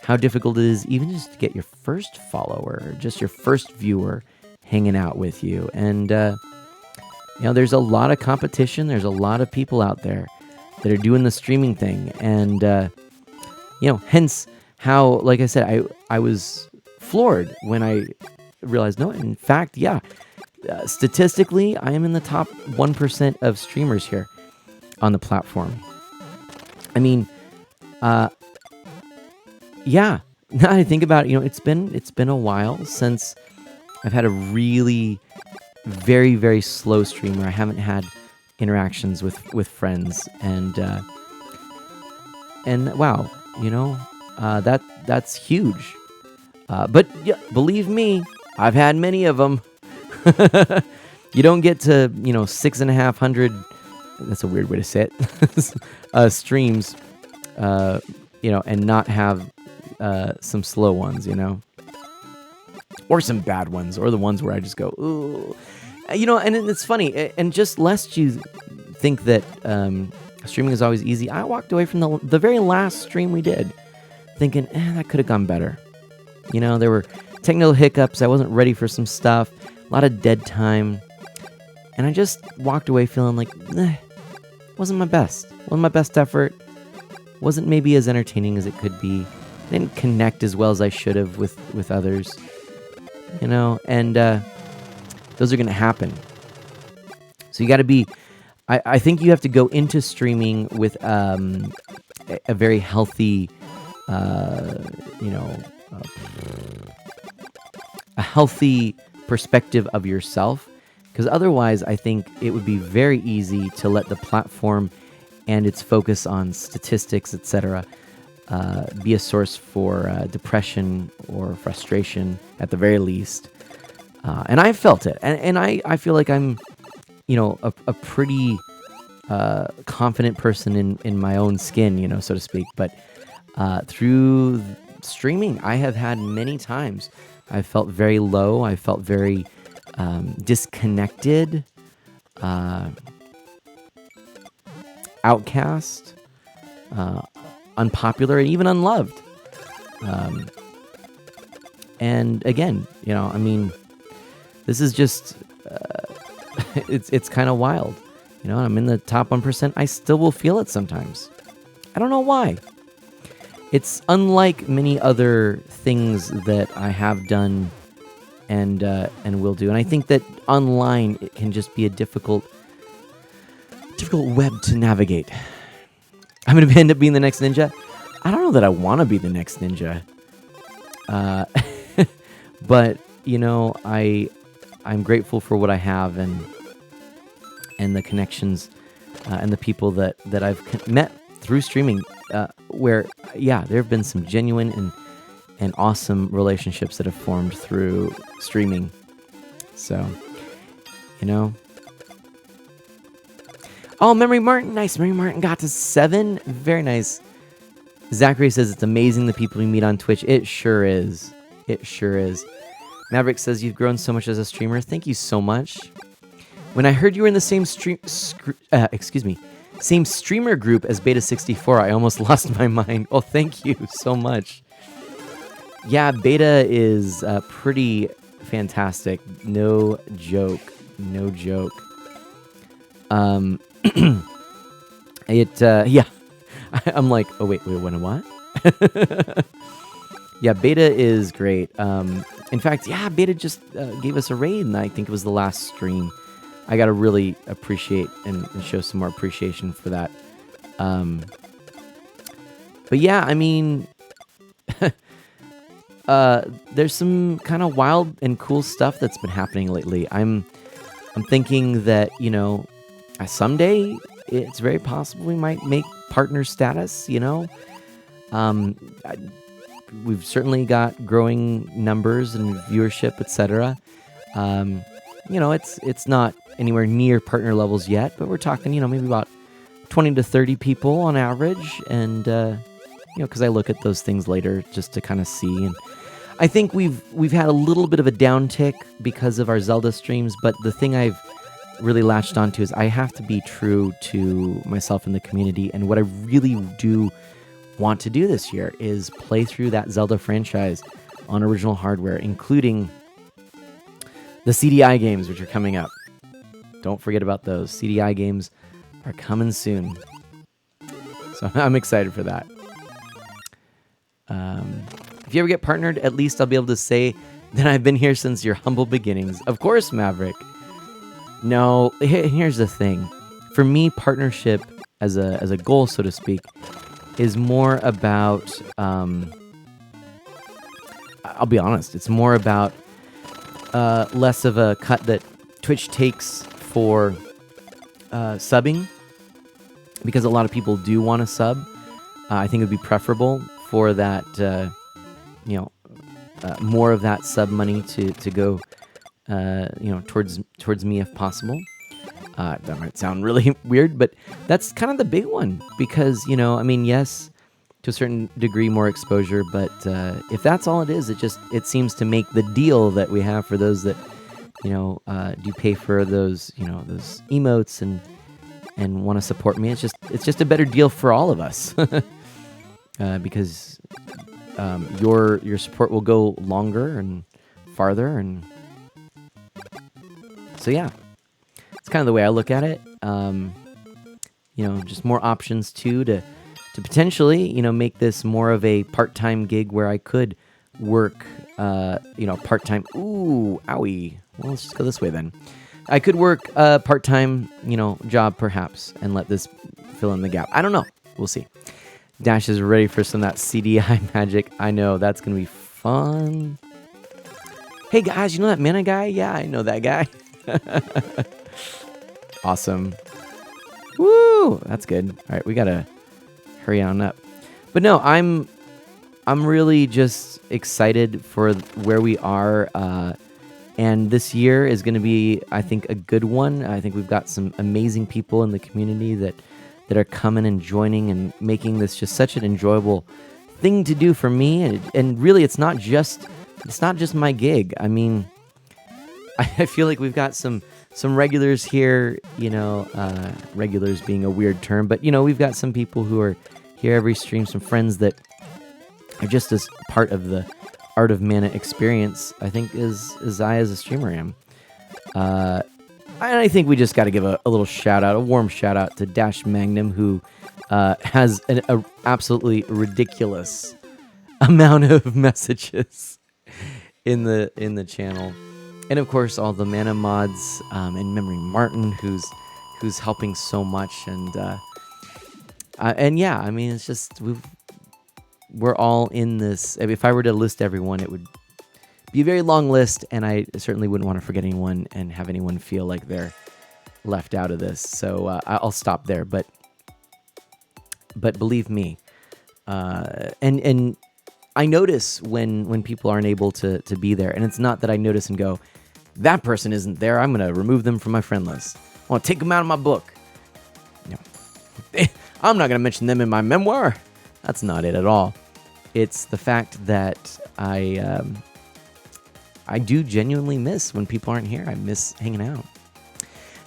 how difficult it is even just to get your first follower, just your first viewer hanging out with you. And, there's a lot of competition. There's a lot of people out there that are doing the streaming thing. And, hence how, like I said, I was floored when I realized, no, in fact, yeah, statistically, I am in the top 1% of streamers here on the platform. I mean, yeah, now I think about it, it's been a while since I've had a really very, very slow streamer. I haven't had interactions with friends, and wow, that's huge. But yeah, believe me, I've had many of them. You don't get to 6,500. That's a weird way to say it. Streams, and not have some slow ones, or some bad ones, or the ones where I just go, ooh, and it's funny, and just lest you think that streaming is always easy. I walked away from the very last stream we did, thinking, that could have gone better. There were technical hiccups. I wasn't ready for some stuff. A lot of dead time, and I just walked away feeling like, wasn't my best. Wasn't my best effort. Wasn't maybe as entertaining as it could be. Didn't connect as well as I should have with others. And those are going to happen. So you got to be, I think you have to go into streaming with a very healthy, a healthy perspective of yourself. Because otherwise, I think it would be very easy to let the platform and its focus on statistics, etc., be a source for depression or frustration at the very least. And I felt it. And I feel like I'm, a pretty confident person in my own skin, so to speak. But through streaming, I have had many times I felt very low. I felt very disconnected, outcast, unpopular, and even unloved. And again, this is just, it's kind of wild. I'm in the top 1%. I still will feel it sometimes. I don't know why. It's unlike many other things that I have done and will do. And I think that online it can just be a difficult web to navigate. I'm going to end up being the next ninja. I don't know that I want to be the next ninja. But, I'm grateful for what I have and the connections and the people that I've met through streaming, where, there have been some genuine and awesome relationships that have formed through streaming. So, Oh, Memory Martin. Nice. Memory Martin got to 7. Very nice. Zachary says it's amazing the people we meet on Twitch. It sure is. It sure is. Maverick says you've grown so much as a streamer. Thank you so much. When I heard you were in the same same streamer group as Beta64, I almost lost my mind. Oh, thank you so much. Yeah, Beta is pretty fantastic. No joke. No joke. I'm like, oh wait, what? Yeah, Beta is great. In fact, Beta just gave us a raid, and I think it was the last stream. I gotta really appreciate and show some more appreciation for that. But yeah, there's some kind of wild and cool stuff that's been happening lately. I'm thinking that, someday it's very possible we might make partner status, we've certainly got growing numbers and viewership, etc. It's not anywhere near partner levels yet, but we're talking, maybe about 20 to 30 people on average. And, because I look at those things later just to kind of see. And I think we've had a little bit of a downtick because of our Zelda streams, but the thing I've really latched onto is I have to be true to myself and the community. And what I really do want to do this year is play through that Zelda franchise on original hardware, including the CDI games, which are coming up. Don't forget about those. CDI games are coming soon. So I'm excited for that. If you ever get partnered, at least I'll be able to say that I've been here since your humble beginnings. Of course, Maverick. No, here's the thing. For me, partnership as a goal, so to speak, is more about, I'll be honest, it's more about less of a cut that Twitch takes for subbing, because a lot of people do want to sub. I think it would be preferable for that, more of that sub money to go, towards me if possible. That might sound really weird, but that's kind of the big one because, yes, to a certain degree, more exposure, but if that's all it is, it seems to make the deal that we have for those that, do pay for those, those emotes and want to support me. It's just a better deal for all of us because your support will go longer and farther, and so yeah, it's kind of the way I look at it. Just more options too to potentially make this more of a part-time gig where I could work part-time. Ooh, owie. Well, let's just go this way then. I could work a part-time, job perhaps, and let this fill in the gap. I don't know. We'll see. Dash is ready for some of that CDI magic. I know, that's going to be fun. Hey guys, you know that mana guy? Yeah, I know that guy. Awesome. Woo! That's good. All right, we got to hurry on up. But no, I'm really just excited for where we are. And this year is going to be, I think, a good one. I think we've got some amazing people in the community that are coming and joining and making this just such an enjoyable thing to do for me. And really, it's not just my gig. I mean, I feel like we've got some regulars here. Regulars being a weird term, but we've got some people who are here every stream. Some friends that are just as part of the Art of Mana experience, I think, as I as a streamer am. And I think we just got to give a little shout out, a warm shout out to Dash Magnum, who has an absolutely ridiculous amount of messages in the channel, and of course all the Mana mods and Memory Martin, who's helping so much, and yeah, I mean, it's just we're all in this. If I were to list everyone, it would be a very long list, and I certainly wouldn't want to forget anyone and have anyone feel like they're left out of this. So I'll stop there. But believe me, and I notice when people aren't able to be there, and it's not that I notice and go, that person isn't there, I'm going to remove them from my friend list. I want to take them out of my book. I'm not going to mention them in my memoir. That's not it at all. It's the fact that I do genuinely miss when people aren't here. I miss hanging out.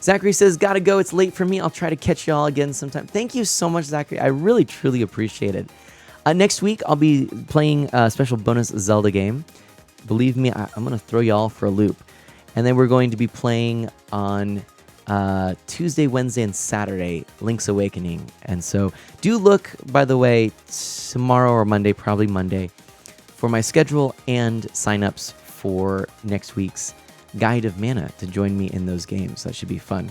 Zachary says, gotta go. It's late for me. I'll try to catch y'all again sometime. Thank you so much, Zachary. I really, truly appreciate it. Next week, I'll be playing a special bonus Zelda game. Believe me, I'm going to throw y'all for a loop. And then we're going to be playing on Tuesday, Wednesday, and Saturday, Link's Awakening. And so do look, by the way, tomorrow or Monday, probably Monday, for my schedule and signups for next week's Guide of Mana to join me in those games. That should be fun.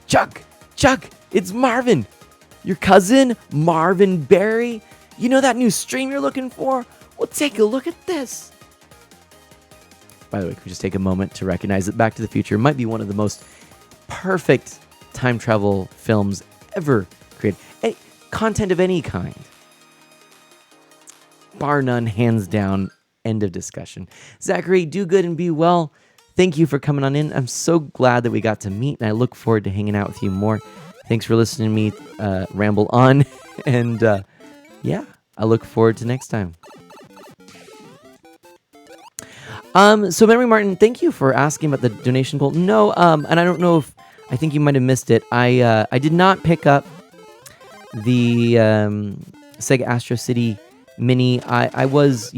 Chuck, it's Marvin. Your cousin, Marvin Berry. You know that new stream you're looking for? Well, take a look at this. By the way, can we just take a moment to recognize that Back to the Future might be one of the most perfect time travel films ever created. Content of any kind. Bar none, hands down, end of discussion. Zachary, do good and be well. Thank you for coming on in. I'm so glad that we got to meet, and I look forward to hanging out with you more. Thanks for listening to me ramble on. And yeah, I look forward to next time. So Memory Martin, thank you for asking about the donation goal. No, and I don't know if, I think you might have missed it. I did not pick up the Sega Astro City Mini. I was,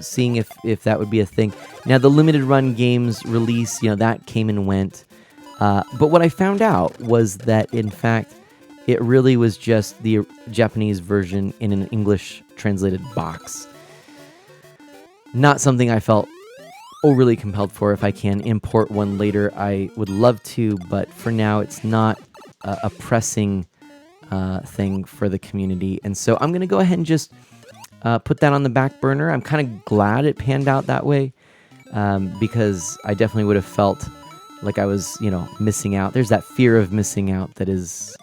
seeing if that would be a thing. Now the limited run games release, that came and went. But what I found out was that, in fact, it really was just the Japanese version in an English translated box. Not something I felt overly compelled for. If I can import one later, I would love to, but for now, it's not a pressing thing for the community. And so I'm going to go ahead and just put that on the back burner. I'm kind of glad it panned out that way, because I definitely would have felt like I was, missing out. There's that fear of missing out that is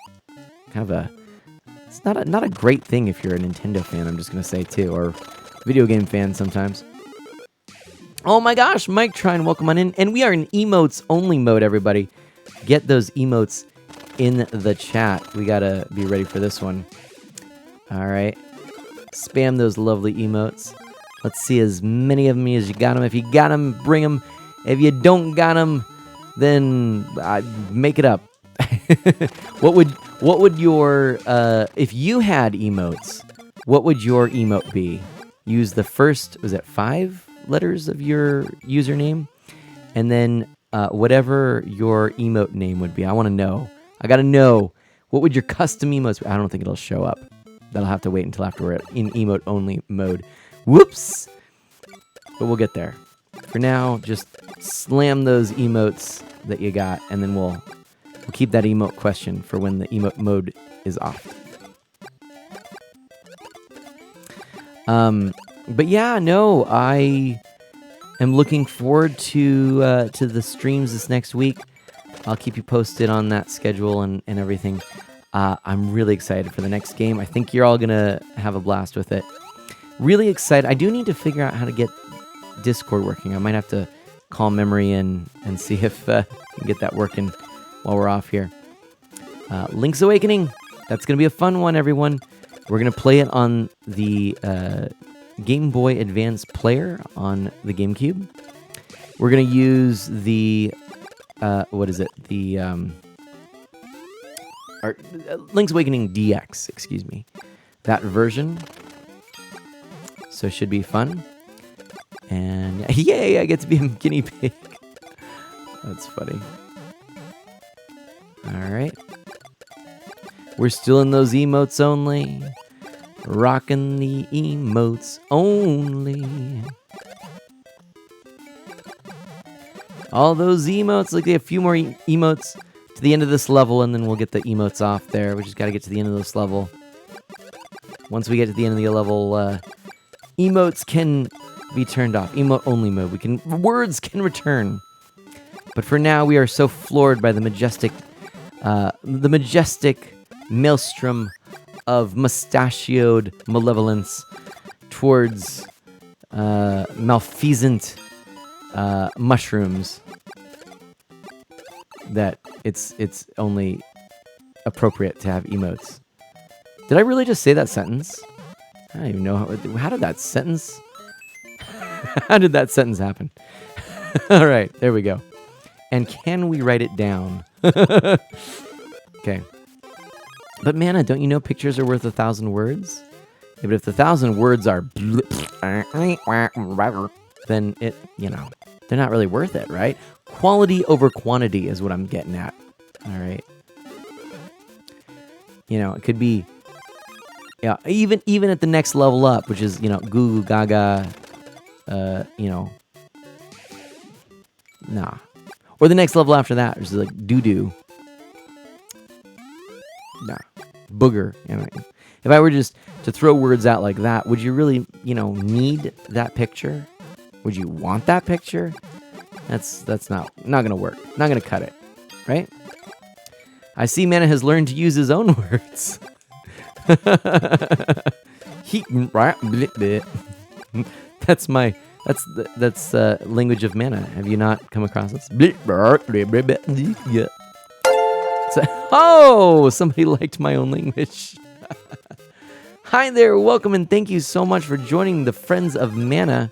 kind of it's not a great thing if you're a Nintendo fan, I'm just going to say too, or video game fan sometimes. Oh my gosh, Mike Trine, welcome on in. And we are in emotes only mode, everybody. Get those emotes in the chat. We got to be ready for this one. All right. Spam those lovely emotes. Let's see as many of them as you got them. If you got them, bring them. If you don't got them, then make it up. What would your if you had emotes, what would your emote be? Use the first, was it 5 letters of your username, and then whatever your emote name would be. I want to know. I gotta know, what would your custom emotes be? I don't think it'll show up. That'll have to wait until after we're in emote only mode. Whoops. But we'll get there. For now, just slam those emotes that you got, and then we'll keep that emote question for when the emote mode is off. But yeah, no, I am looking forward to the streams this next week. I'll keep you posted on that schedule and everything. I'm really excited for the next game. I think you're all gonna have a blast with it. Really excited. I do need to figure out how to get Discord working. I might have to call Memory in and see if we can get that working while we're off here. Link's Awakening. That's going to be a fun one, everyone. We're going to play it on the Game Boy Advance player on the GameCube. We're going to use the... what is it? The... Link's Awakening DX, excuse me. That version. So it should be fun. And yay, I get to be a guinea pig. That's funny. Alright. We're still in those emotes only. Rocking the emotes only. All those emotes. Like, a few more emotes to the end of this level, and then we'll get the emotes off there. We just got to get to the end of this level. Once we get to the end of the level, emotes can be turned off. Emote only mode. Words can return. But for now, we are so floored by the majestic maelstrom of mustachioed malevolence towards malfeasant mushrooms that it's only appropriate to have emotes. Did I really just say that sentence? I don't even know how did that sentence how did that sentence happen? All right, there we go. And can we write it down? Okay. But Mana, don't you know pictures are worth 1,000 words? Yeah, but if the 1,000 words are then they're not really worth it, right? Quality over quantity is what I'm getting at. All right. It could be, even at the next level up, which is, goo goo gaga, nah. Or the next level after that, which is like doo-doo. Nah. Booger. If I were just to throw words out like that, would you really, need that picture? Would you want that picture? That's not gonna work. Not gonna cut it. Right? I see Mana has learned to use his own words. That's language of Mana. Have you not come across this? Oh, somebody liked my own language. Hi there, welcome and thank you so much for joining the Friends of Mana.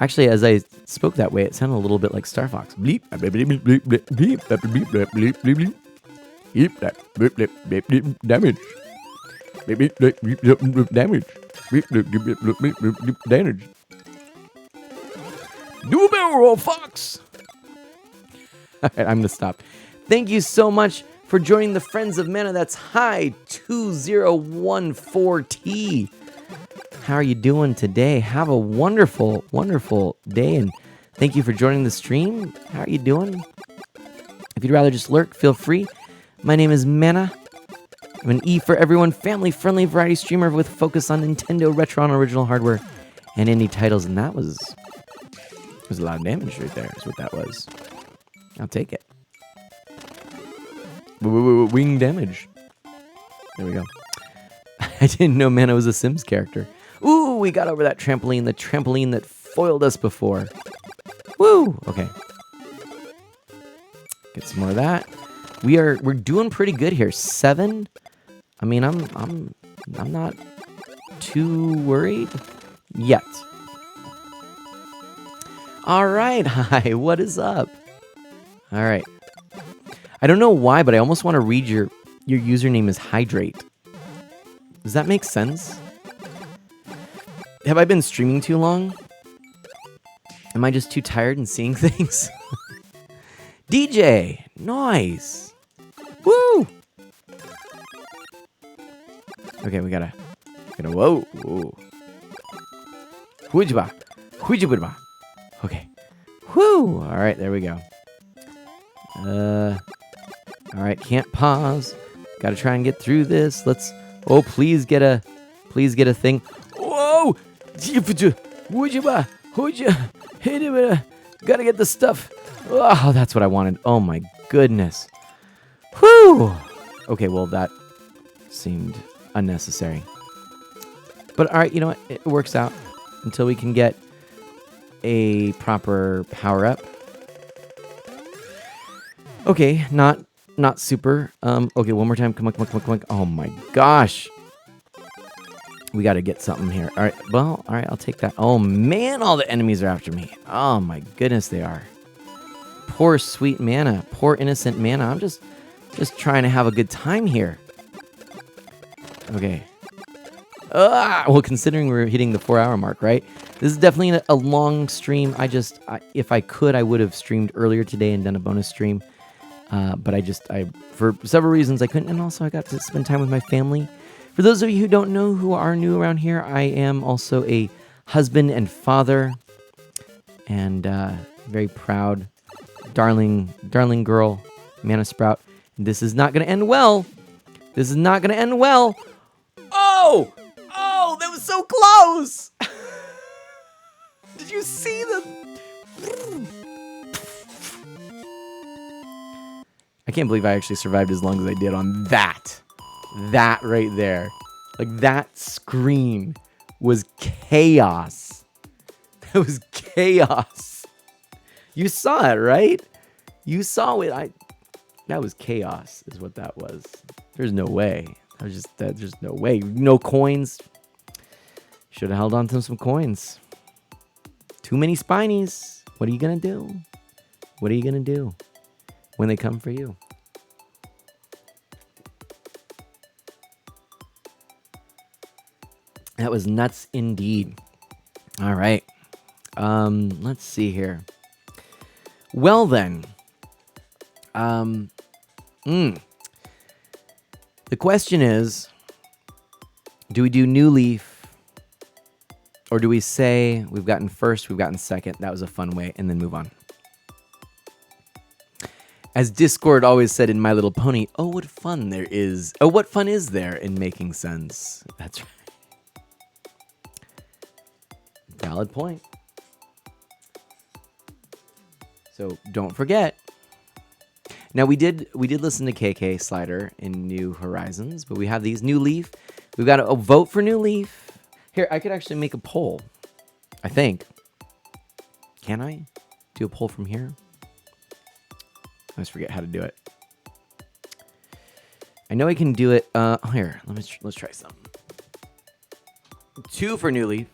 Actually, as I spoke that way, it sounded a little bit like Star Fox. Bleep, bleep, bleep, bleep, bleep, bleep, bleep, bleep, bleep, bleep, bleep. Bleep, bleep, bleep, bleep, bleep, bleep, damage. Bleep, bleep, bleep, bleep, bleep, damage. Bleep, bleep, bleep, bleep, bleep, bleep, bleep, damage. Do a barrel roll, Fox! All right, I'm going to stop. Thank you so much for joining the Friends of Mana. That's High 2014T. How are you doing today? Have a wonderful, wonderful day, and thank you for joining the stream. How are you doing? If you'd rather just lurk, feel free. My name is Mana. I'm an E for everyone, family-friendly variety streamer with focus on Nintendo retro and original hardware and indie titles, and that was There's a lot of damage right there, is what that was. I'll take it. Wing damage. There we go. I didn't know Mana was a Sims character. Ooh, we got over that trampoline. The trampoline that foiled us before. Woo! Okay. Get some more of that. We're doing pretty good here. 7. I mean, I'm not too worried yet. All right. Hi. What is up? All right. I don't know why, but I almost want to read your username is Hydrate. Does that make sense? Have I been streaming too long? Am I just too tired and seeing things? DJ, nice. Woo! Okay, we gotta, whoa. Hujiba. Okay. Whoo! All right, there we go. All right, can't pause. Gotta try and get through this. Let's. Oh, please get a thing. Whoa! Hujiba. Gotta get the stuff. Oh, that's what I wanted. Oh my goodness. Whew. Okay, well that seemed unnecessary. But all right, you know what? It works out until we can get a proper power up. Okay, not super. Okay, one more time. Come on. Oh my gosh. We got to get something here. All right. Well, all right. I'll take that. Oh man, all the enemies are after me. Oh my goodness, they are. Poor sweet Mana. Poor innocent Mana. I'm just trying to have a good time here. Okay. Well, considering we're hitting the 4-hour mark, right? This is definitely a long stream. If I could, I would have streamed earlier today and done a bonus stream. But for several reasons I couldn't, and also I got to spend time with my family. For those of you who don't know, who are new around here, I am also a husband and father, and very proud, darling girl, Mana Sprout. And this is not going to end well. Oh, that was so close. Did you see the? I can't believe I actually survived as long as I did on that. That right there. Like, that screen was chaos. It was chaos. You saw it, right? You saw it. That was chaos, is what that was. There's no way. There's no way. No coins. Should have held on to some coins. Too many spinies. What are you going to do? What are you going to do when they come for you? That was nuts indeed. All right. Let's see here. Well then. The question is, do we do New Leaf, or do we say we've gotten first, we've gotten second, that was a fun way, and then move on? As Discord always said in My Little Pony, oh, what fun there is. Oh, what fun is there in making sense? That's right. Valid point. So don't forget. Now we did listen to KK Slider in New Horizons, but we have these New Leaf. We've got to vote for New Leaf. Here, I could actually make a poll. I think. Can I do a poll from here? I always forget how to do it. I know I can do it. Here, let's try some. 2 for New Leaf.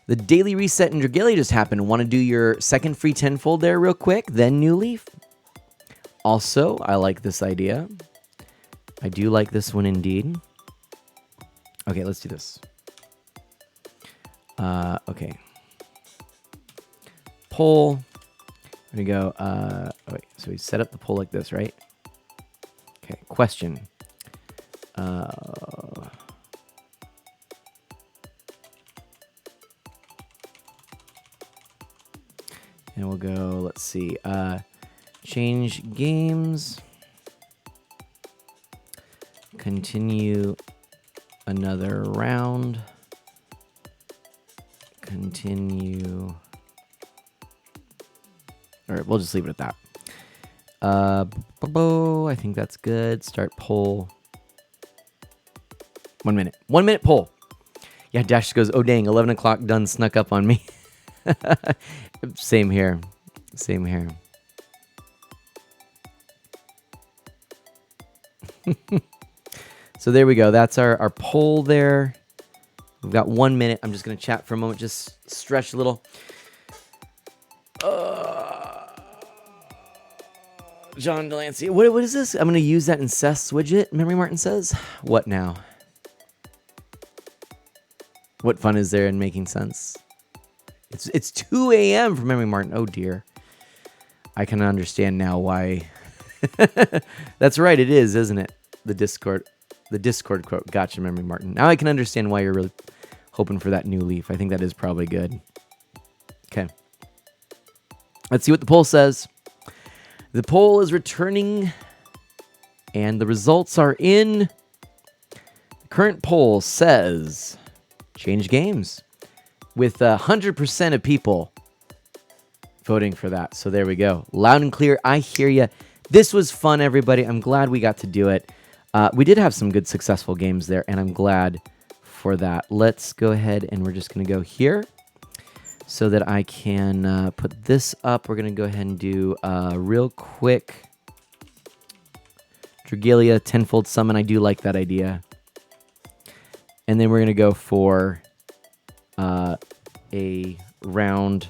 The daily reset in Dragalia just happened. Want to do your second free tenfold there real quick? Then New Leaf. Also, I like this idea. I do like this one indeed. Okay, let's do this. Okay. Poll. There we go. Wait, so we set up the poll like this, right? Okay, question. And we'll go, let's see, change games, continue another round, Continue. All right, we'll just leave it at that. I think that's good. Start poll. 1 minute. 1 minute poll. Yeah, Dash goes, oh dang, 11 o'clock done snuck up on me. Same here. Same here. So there we go. That's our poll there. We've got 1 minute. I'm just going to chat for a moment. Just stretch a little. John Delancey. What is this? I'm going to use that in Seth's widget, Memory Martin says. What now? What fun is there in making sense? It's 2 a.m. for Memory Martin. Oh, dear. I can understand now why. That's right. It is, isn't it? The Discord quote. Gotcha, Memory Martin. Now I can understand why you're really hoping for that new leaf. I think that is probably good. Okay. Let's see what the poll says. The poll is returning, and the results are in. The current poll says change games, with 100% of people voting for that. So there we go. Loud and clear. I hear you. This was fun, everybody. I'm glad we got to do it. We did have some good successful games there, and I'm glad for that. Let's go ahead, and we're just going to go here so that I can put this up. We're going to go ahead and do real quick Dragalia tenfold summon. I do like that idea. And then we're going to go for a round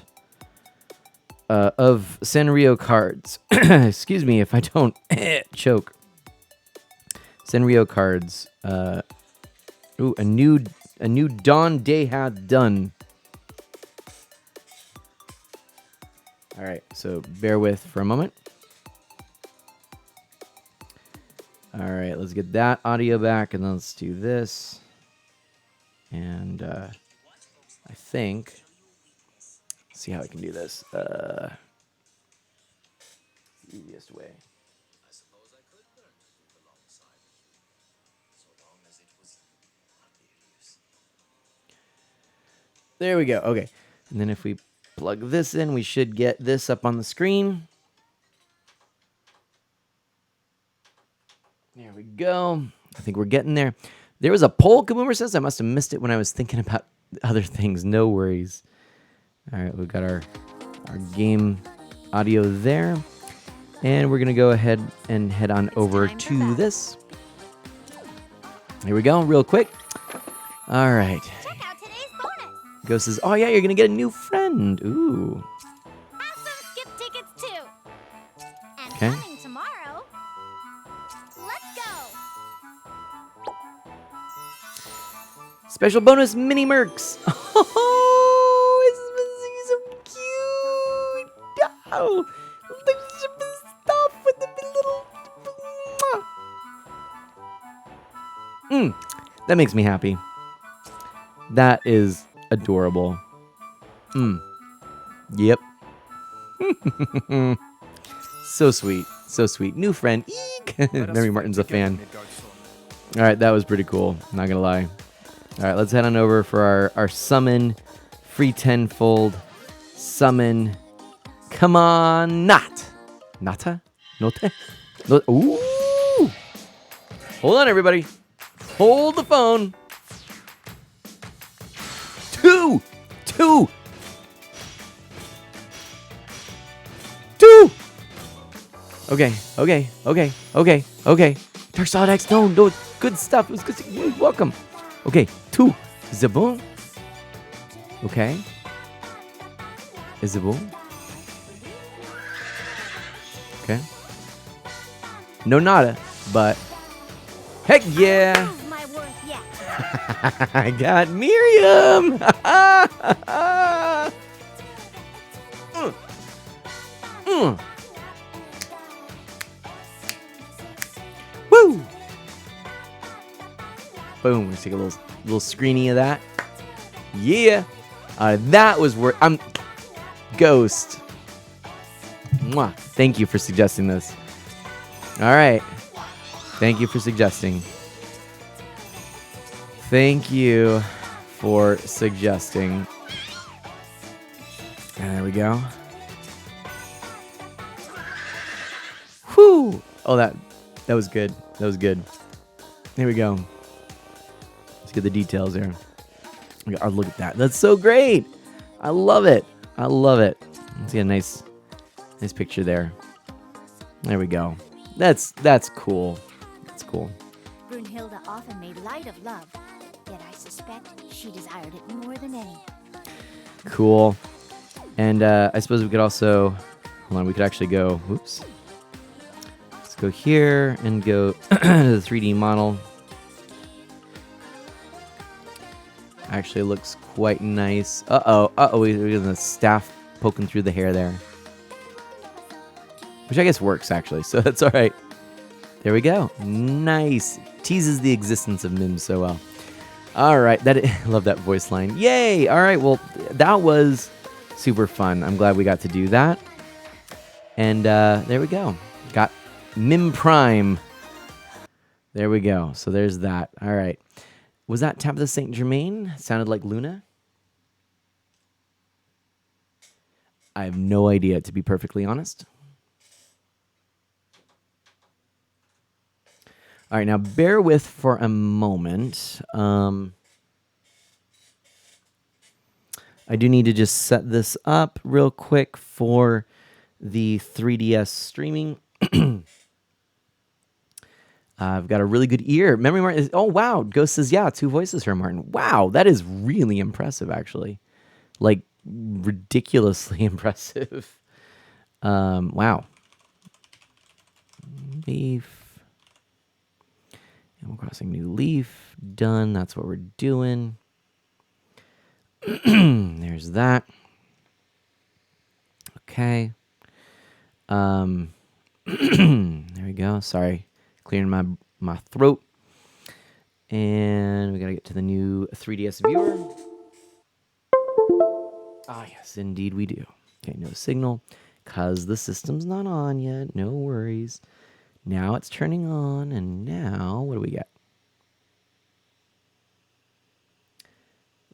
of Sanrio cards. Excuse me if I don't choke. Sanrio cards. Ooh, a new Dawn Day had done. All right, so bear with for a moment. All right, let's get that audio back, and then let's do this. And I think, let's see how I can do this. Easiest way. There we go. Okay, and then if we plug this in, we should get this up on the screen. There we go. I think we're getting there. There was a poll, Kaboomer says. I must have missed it when I was thinking about other things. No worries. All right, we've got our game audio there. And we're going to go ahead and head on over to this. Here we go, real quick. All right. Check out today's bonus. Ghost says, oh, yeah, you're going to get a new friend. Ooh. Have some skip tickets, too. And Okay. coming tomorrow. Let's go. Special bonus mini mercs. Oh, it's so cute. Oh, the stuff with the little. That makes me happy. That is adorable. Yep. So sweet. So sweet. New friend. Eek. Mary Martin's a fan. All right, that was pretty cool. Not gonna lie. All right, let's head on over for our summon. Free tenfold summon. Come on, not. Nata? Note? Ooh. Hold on, everybody. Hold the phone. Two. Okay. Dark Solid X, no, good stuff. It was good. You're welcome. Okay, 2. Is it bon? Okay. Is it bon? Okay. No nada, but heck yeah. Prove my worth yet. I got Miriam. Woo! Boom. Let's take a little screeny of that. Yeah. That was worth. I'm Ghost. Mwah. Thank you for suggesting this. All right. Thank you for suggesting. Thank you for suggesting. And there we go. Whew! Oh, that was good. That was good. Here we go. Let's get the details there. Oh, look at that. That's so great. I love it. I love it. Let's get a nice picture there. There we go. That's cool. That's cool. Brunhilde often made light of love, yet I suspect she desired it more than any. Cool. And I suppose we could also, hold on, we could actually go, whoops. Let's go here and go to the 3D model. Actually looks quite nice. Uh-oh, we got the staff poking through the hair there. Which I guess works, actually, so that's all right. There we go. Nice. Teases the existence of Mims so well. All right, love that voice line. Yay! All right, well, that was super fun. I'm glad we got to do that. And there we go. Got Mim Prime. There we go. So there's that. All right. Was that Tabitha St. Germain? Sounded like Luna? I have no idea, to be perfectly honest. All right, now bear with for a moment. I do need to just set this up real quick for the 3DS streaming. I've got a really good ear. Memory Martin is, oh, wow. Ghost says, yeah, 2 voices for Martin. Wow, that is really impressive, actually. Like, ridiculously impressive. Wow. Leaf. Animal Crossing New Leaf. Done. That's what we're doing. There's that. Okay. There we go. Sorry. Clearing my throat. And we got to get to the new 3DS viewer. Ah, yes, indeed we do. Okay, no signal. Because the system's not on yet. No worries. Now it's turning on. And now, what do we get?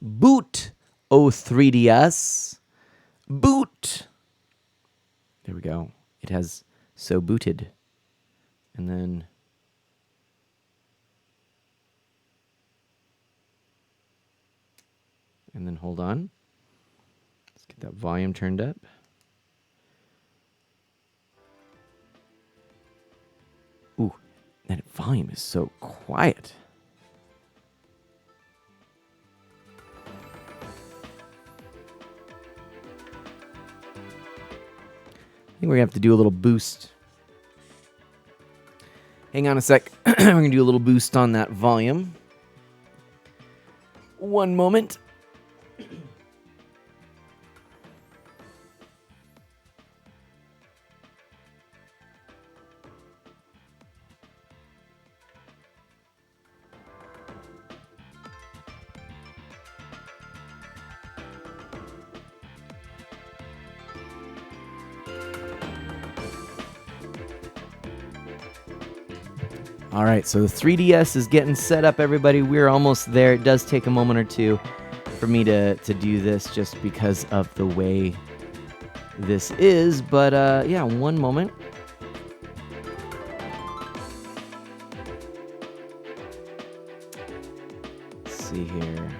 Boot. Oh, 3DS. Boot. There we go. It has so booted. And then... And then hold on. Let's get that volume turned up. Ooh, that volume is so quiet. I think we're going to have to do a little boost. Hang on a sec. We're going to do a little boost on that volume. One moment. All right, so the 3DS is getting set up, everybody. We're almost there. It does take a moment or two for me to do this just because of the way this is. But, yeah, one moment. Let's see here.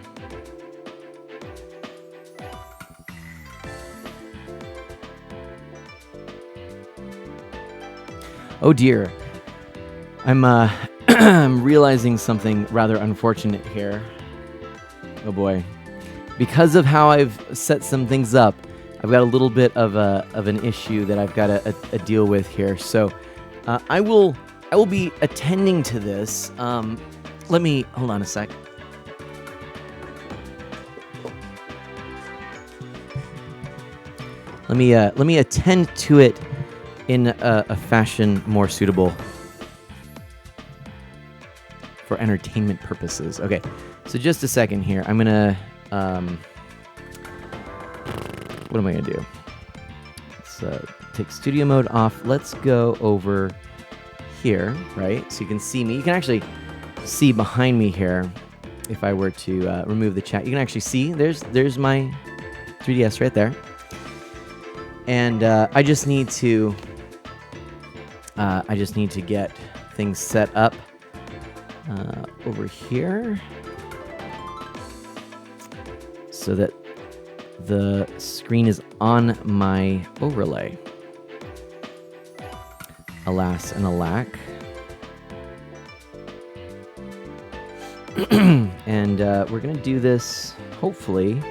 Oh, dear. I'm realizing something rather unfortunate here. Oh boy. Because of how I've set some things up, I've got a little bit of an issue that I've got to deal with here. So I will be attending to this. Let me hold on a sec. Let me attend to it in a fashion more suitable for entertainment purposes. Okay, so just a second here. I'm gonna, what am I gonna do? Let's take studio mode off. Let's go over here, right? So you can see me. You can actually see behind me here. If I were to remove the chat, you can actually see there's my 3DS right there. And I just need to get things set up over here so that the screen is on my overlay. Alas and alack. And we're gonna do this hopefully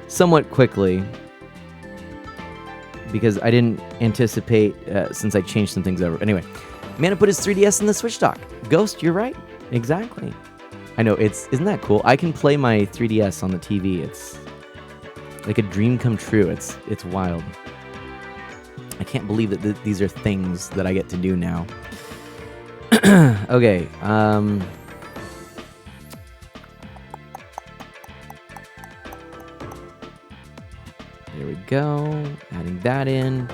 somewhat quickly, because I didn't anticipate since I changed some things over. Anyway, Mana put his 3DS in the Switch dock. Ghost, you're right. Exactly. I know, isn't that cool? I can play my 3DS on the TV. It's like a dream come true. It's wild. I can't believe that these are things that I get to do now. Okay. There we go. Adding that in.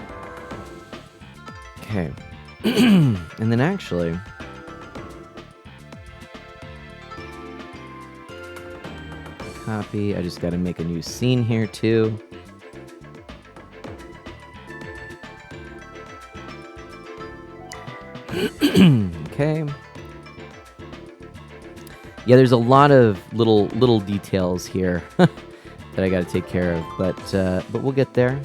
Okay. And then actually, copy. I just got to make a new scene here too. Okay. Yeah, there's a lot of little details here that I got to take care of, but we'll get there.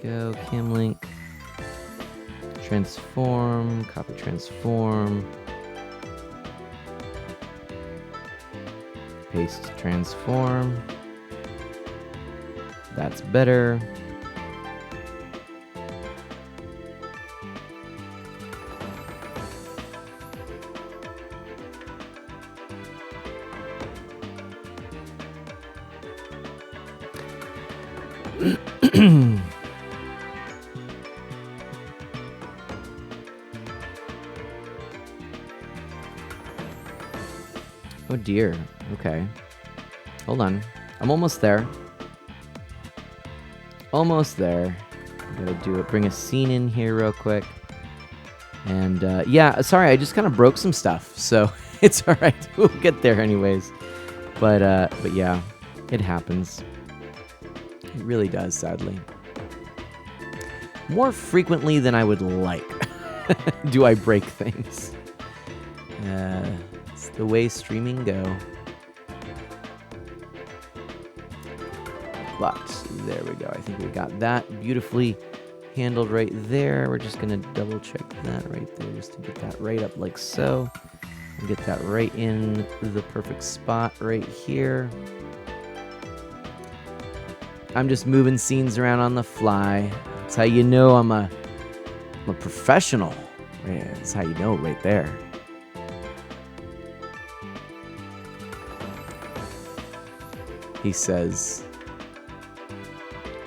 Go Camlink. Transform. Copy transform. Paste transform. That's better. Oh dear. Okay. Hold on. I'm almost there. Almost there. Gotta do it. Bring a scene in here real quick. And yeah, sorry, I just kind of broke some stuff, so it's all right. We'll get there anyways. But yeah, it happens. It really does, sadly. More frequently than I would like. Do I break things? It's the way streaming go. But there we go. I think we got that beautifully handled right there. We're just gonna double check that right there just to get that right up like so. And get that right in the perfect spot right here. I'm just moving scenes around on the fly. That's how you know I'm a professional. Yeah, that's how you know right there. He says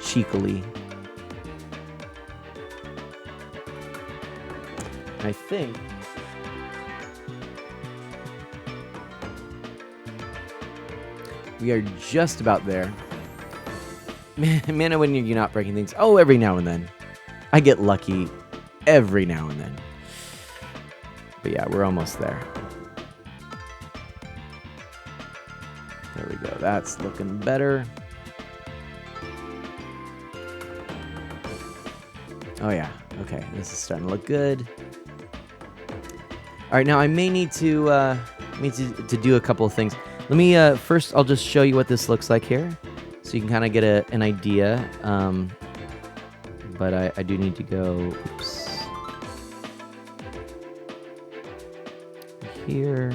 cheekily. I think we are just about there. Man, when you're not breaking things. Oh, every now and then. I get lucky every now and then. But yeah, we're almost there. There we go. That's looking better. Oh yeah. Okay, this is starting to look good. All right, now I may need to do a couple of things. Let me first. I'll just show you what this looks like here, so you can kind of get an idea. But I do need to go. Oops. Here.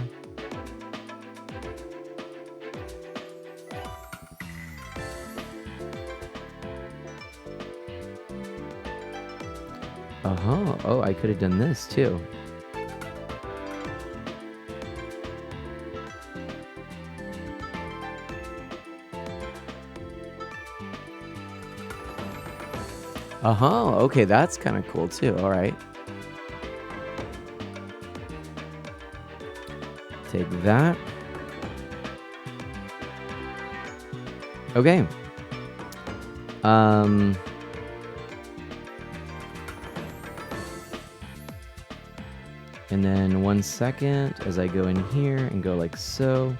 Uh-huh. Oh, I could have done this too. Uh-huh. Okay, that's kind of cool too. All right. Take that. Okay. And then 1 second as I go in here and go like so.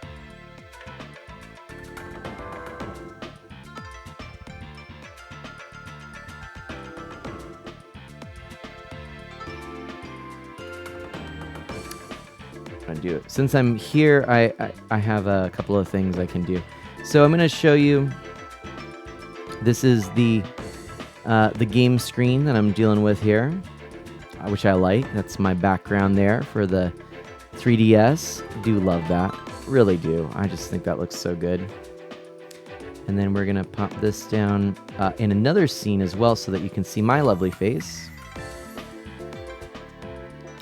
Do it. Since I'm here, I have a couple of things I can do. So I'm going to show you. This is the game screen that I'm dealing with here, which I like. That's my background there for the 3DS. Do love that, really do. I just think that looks so good. And then we're gonna pop this down in another scene as well, so that you can see my lovely face,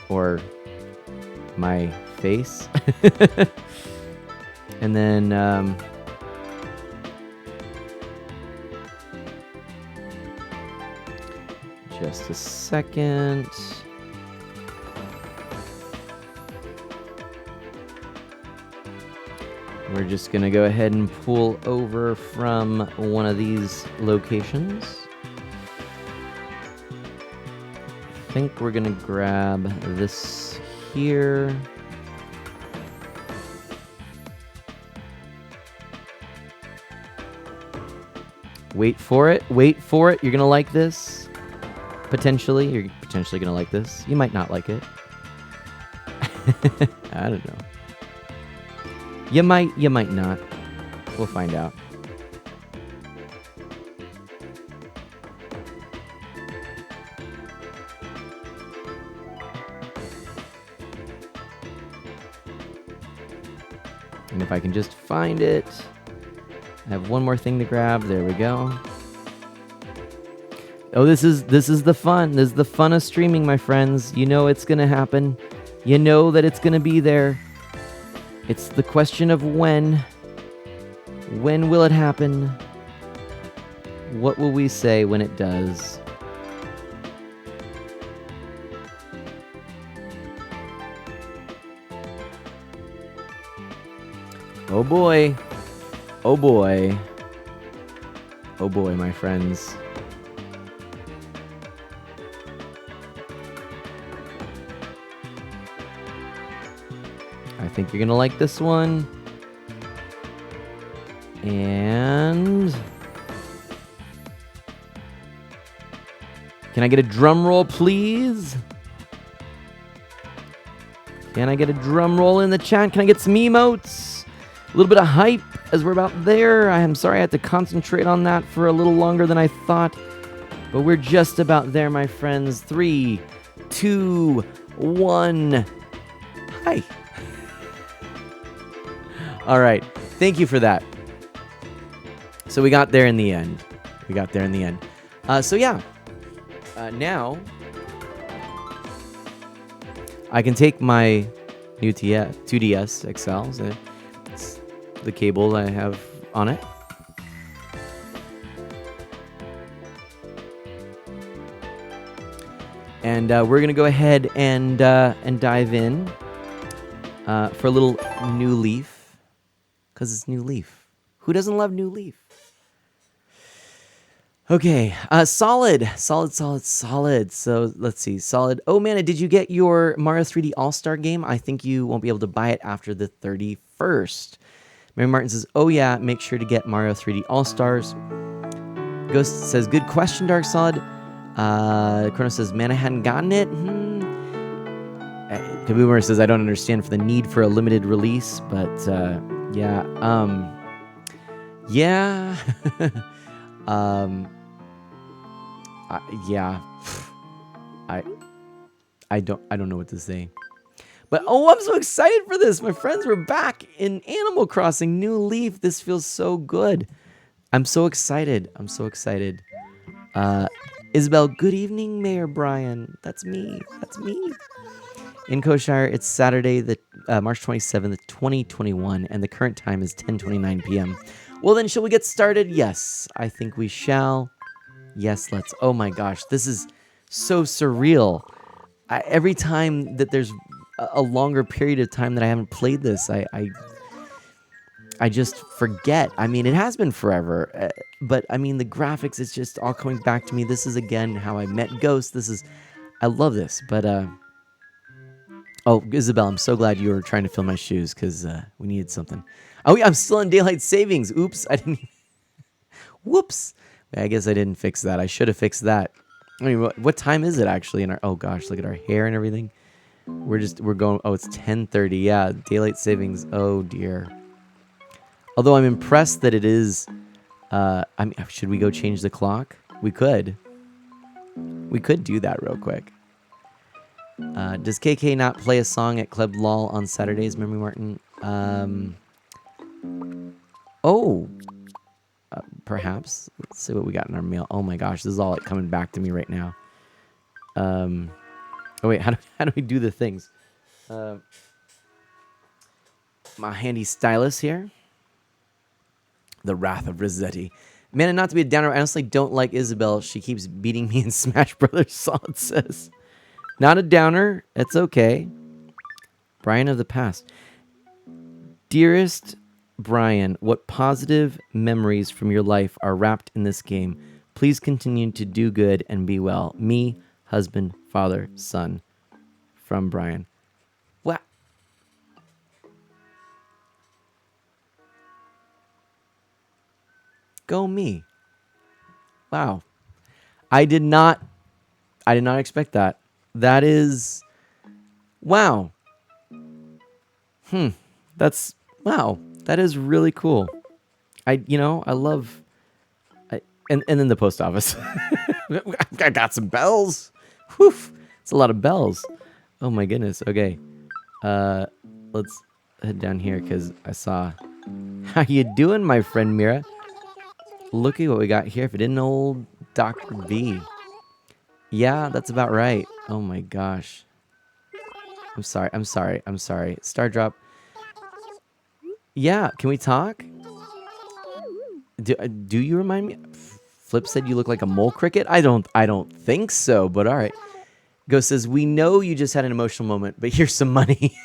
or my face. And then just a second. We're just gonna go ahead and pull over from one of these locations. I think we're gonna grab this here. Wait for it. Wait for it. You're going to like this. Potentially. You're potentially going to like this. You might not like it. I don't know. You might not. We'll find out. And if I can just find it. I have one more thing to grab. There we go. Oh, this is the fun. This is the fun of streaming, my friends. You know it's gonna happen. You know that it's gonna be there. It's the question of when. When will it happen? What will we say when it does? Oh boy. Oh boy. Oh boy, my friends. I think you're gonna like this one. And can I get a drum roll, please? Can I get a drum roll in the chat? Can I get some emotes? A little bit of hype as we're about there. I am sorry I had to concentrate on that for a little longer than I thought. But we're just about there, my friends. 3, 2, 1. Hi. All right. Thank you for that. So we got there in the end. So yeah. Now I can take my new 2DS XL. It's the cable I have on it. And we're gonna go ahead and dive in for a little New Leaf, because it's New Leaf. Who doesn't love New Leaf? Okay, solid. So let's see, solid. Oh man, did you get your Mario 3D All-Star game? I think you won't be able to buy it after the 31st. Mary Martin says, oh yeah, make sure to get Mario 3D All-Stars. Ghost says, good question, Dark Solid. Chrono says, man, I hadn't gotten it. Kaboomer says, I don't understand for the need for a limited release, but yeah. Yeah. Yeah. I don't know what to say. But oh, I'm so excited for this. My friends, we're back in Animal Crossing New Leaf. This feels so good. I'm so excited. Isabel, good evening, Mayor Brian. That's me. In Koshire, it's Saturday, the March 27th, 2021, and the current time is 10:29 p.m. Well, then, shall we get started? Yes, I think we shall. Yes, let's. Oh my gosh, this is so surreal. Every time that there's a longer period of time that I haven't played this, I just forget. I mean, it has been forever, but I mean, the graphics is just all coming back to me. This is again how I met Ghost. I love this, but Oh, Isabel, I'm so glad you were trying to fill my shoes because we needed something. Oh, yeah, I'm still in daylight savings. Oops, I didn't. Whoops. I guess I didn't fix that. I should have fixed that. I mean, what time is it actually? In our oh gosh, look at our hair and everything. We're going. Oh, it's 10:30. Yeah, daylight savings. Oh dear. Although I'm impressed that it is. I mean, should we go change the clock? We could. We could do that real quick. Does KK not play a song at Club LOL on Saturdays, Memory Martin? Oh, perhaps. Let's see what we got in our mail. Oh my gosh, this is all like coming back to me right now. Oh wait, how do we do the things? My handy stylus here. The Wrath of Rossetti. Man, and not to be a downer, I honestly don't like Isabel. She keeps beating me in Smash Brothers, Solid says. Not a downer. It's okay. Brian of the past. Dearest Brian, what positive memories from your life are wrapped in this game? Please continue to do good and be well. Me, husband, father, son. From Brian. What? Go me. Wow. I did not expect that. That is wow. That's wow. That is really cool. I love and then the post office. I got some bells. Whew. It's a lot of bells. Oh my goodness. Okay. Let's head down here because I saw. How you doing, my friend Mira? Look at what we got here. If it isn't old Dr. B. Yeah, that's about right. Oh my gosh. I'm sorry. Star drop. Yeah, can we talk? Do you remind me? Flip said you look like a mole cricket. I don't think so, but all right. Ghost says, we know you just had an emotional moment, but here's some money.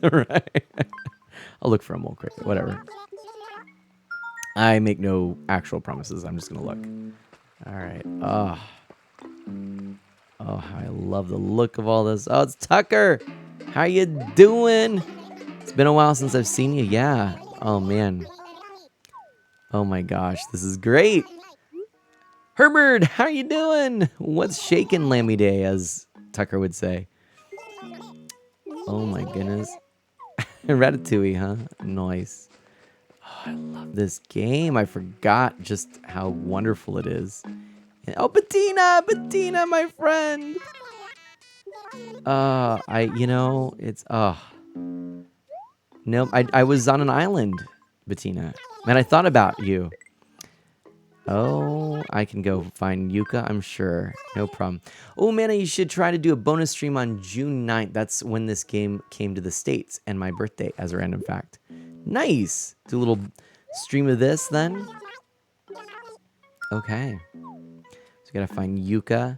Right. I'll look for a mole cricket, whatever. I make no actual promises. I'm just going to look. All right. Oh, how I love the look of all this. Oh, it's Tucker. How you doing? It's been a while since I've seen you. Yeah. Oh, man. Oh, my gosh. This is great. Herbert, how you doing? What's shaking, Lammy Day, as Tucker would say. Oh, my goodness. Ratatouille, huh? Nice. Oh, I love this game. I forgot just how wonderful it is. Oh, Bettina, my friend. Nope, I was on an island, Bettina. And I thought about you. Oh, I can go find Yuka, I'm sure. No problem. Oh, man, you should try to do a bonus stream on June 9th. That's when this game came to the States and my birthday, as a random fact. Nice. Do a little stream of this, then. Okay. So we gotta find Yuka.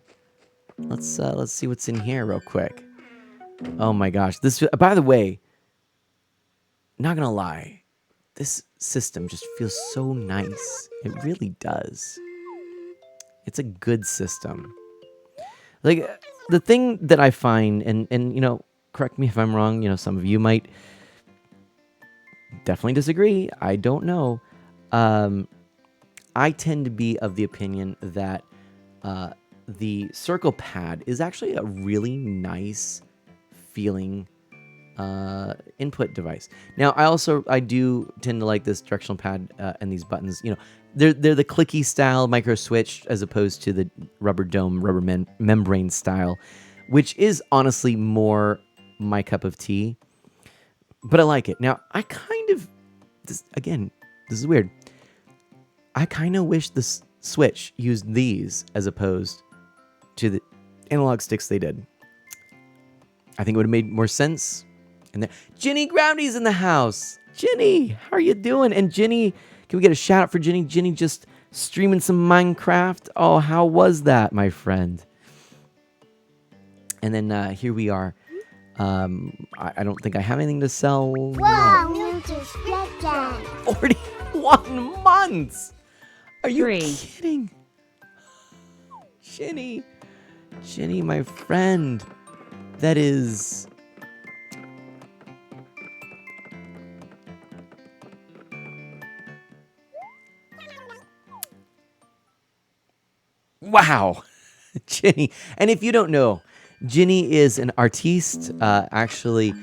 Let's see what's in here real quick. Oh, my gosh. This, by the way, not gonna lie. This system just feels so nice. It really does. It's a good system. Like, the thing that I find, and correct me if I'm wrong, some of you might definitely disagree. I don't know. I tend to be of the opinion that the circle pad is actually a really nice feeling input device. Now, I do tend to like this directional pad and these buttons. They're the clicky style micro switch as opposed to the rubber membrane style, which is honestly more my cup of tea. But I like it. Now, I kind of this is weird. I kind of wish the Switch used these as opposed to the analog sticks they did. I think it would have made more sense. And Ginny Groundy's in the house. Ginny, how are you doing? And Ginny, can we get a shout out for Ginny? Ginny just streaming some Minecraft. Oh, how was that, my friend? And then here we are. I don't think I have anything to sell. Whoa, 41 months. Are you kidding? Ginny, my friend. That is Wow. Ginny. And if you don't know, Ginny is an artiste, actually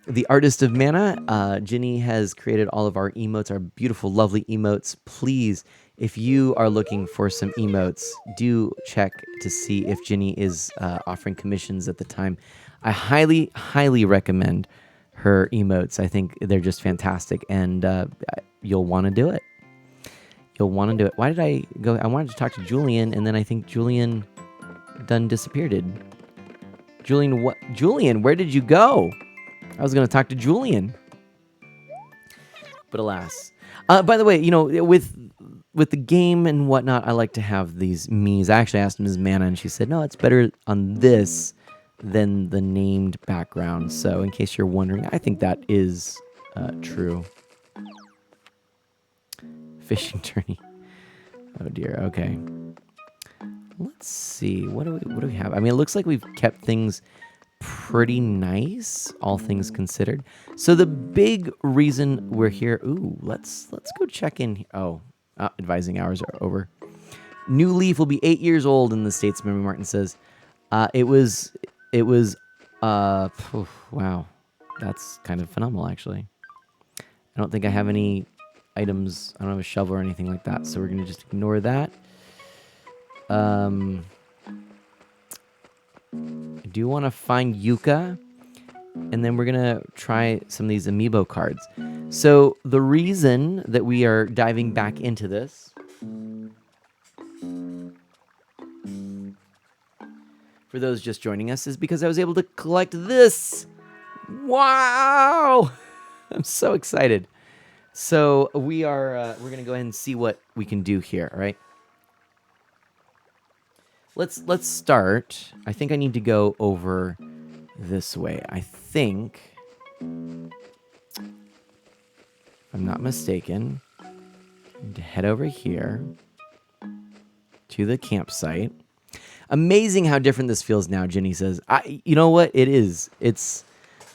the artist of mana. Ginny has created all of our emotes, our beautiful, lovely emotes. Please, if you are looking for some emotes, do check to see if Ginny is offering commissions at the time. I highly, highly recommend her emotes. I think they're just fantastic, and you'll want to do it. You'll want to do it. Why did I go? I wanted to talk to Julian, and then I think Julian done disappeared. Julian, what? Julian, where did you go? I was going to talk to Julian. But alas. By the way, you know, with the game and whatnot, I like to have these Miis. I actually asked Ms. Mana, and she said, no, it's better on this than the named background. So in case you're wondering, I think that is true. Fishing tourney. Oh dear. Okay. Let's see. What do we have? I mean, it looks like we've kept things pretty nice, all things considered. So the big reason we're here. Ooh, let's go check in. Oh, advising hours are over. New Leaf will be 8 years old in the States. Memory Martin says. It was. Wow, that's kind of phenomenal, actually. I don't think I have any items. I don't have a shovel or anything like that, so we're gonna just ignore that. I do want to find Yuka, and then we're gonna try some of these amiibo cards. So the reason that we are diving back into this, for those just joining us, is because I was able to collect this. Wow! I'm so excited. So we're gonna go ahead and see what we can do here. All right. Let's start. I think I need to go over this way. I think, if I'm not mistaken, I need to head over here to the campsite. Amazing how different this feels now, Ginny says. You know what? It is. It's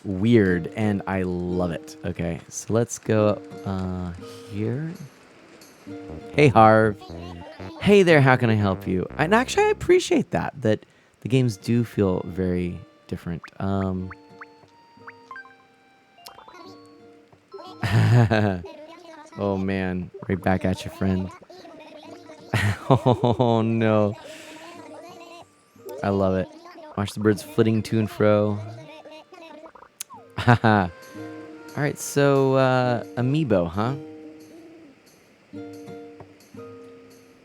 weird, and I love it. Okay, so let's go up here. Hey, Harv. Hey there, how can I help you? And actually, I appreciate that the games do feel very different. Oh, man. Right back at you, friend. Oh, no. I love it. Watch the birds flitting to and fro. Haha. All right, so amiibo, huh?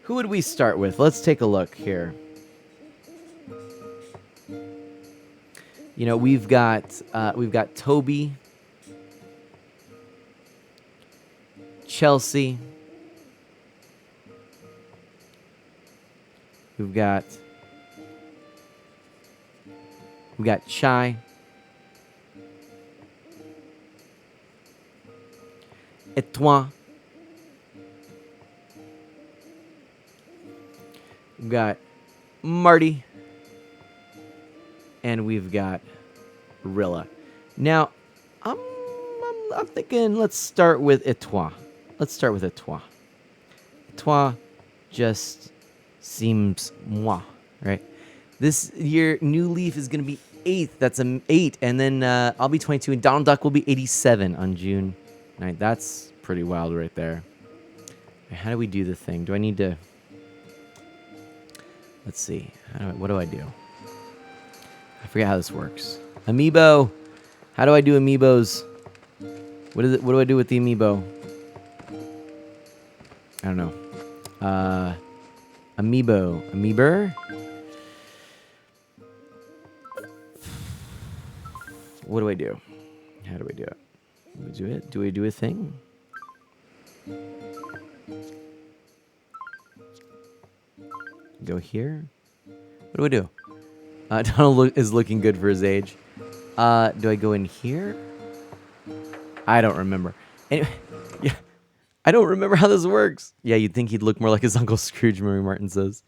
Who would we start with? Let's take a look here. You know, we've got Toby, Chelsea. We've got Chai. Etouin. We've got Marty. And we've got Rilla. Now, I'm thinking let's start with Etouin. Etouin just seems moi, right? This year, New Leaf is going to be 8th. That's an 8. And then I'll be 22. And Donald Duck will be 87 on June 9th. That's pretty wild right there. How do we do the thing? Do I need to... Let's see. What do I do? I forget how this works. Amiibo. How do I do amiibos? What is it? What do I do with the amiibo? I don't know. Amiibo. What do I do? How do I do it? Do we do a thing? Go here. What do I do? Donald is looking good for his age. Do I go in here? I don't remember. Anyway, yeah, I don't remember how this works. Yeah, you'd think he'd look more like his Uncle Scrooge, Mary Martin says.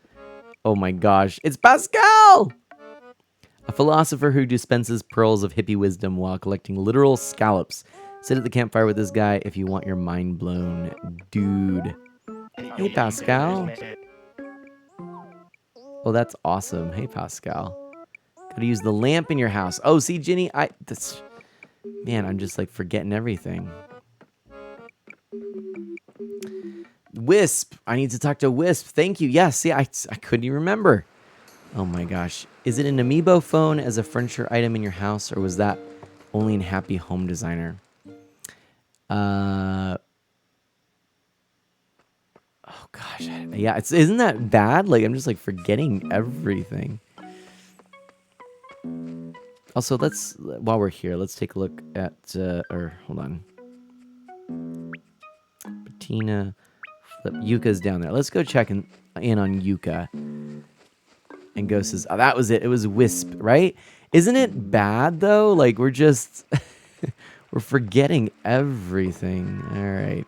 Oh my gosh, it's Pascal! A philosopher who dispenses pearls of hippie wisdom while collecting literal scallops. Sit at the campfire with this guy if you want your mind blown. Dude. Hey, Pascal. Oh, that's awesome. Hey, Pascal. Gotta use the lamp in your house. Oh, see, Ginny, man, I'm just like forgetting everything. Wisp. I need to talk to Wisp. Thank you. Yes, see, I couldn't even remember. Oh my gosh. Is it an amiibo phone as a furniture item in your house, or was that only in Happy Home Designer? Oh gosh. Yeah, isn't that bad? Like, I'm just like forgetting everything. Also, while we're here, let's take a look at, hold on. Bettina, Flip, Yuka's down there. Let's go check in on Yuka. And Ghost says, oh, that was it. It was Wisp, right? Isn't it bad, though? Like, we're just, we're forgetting everything. All right.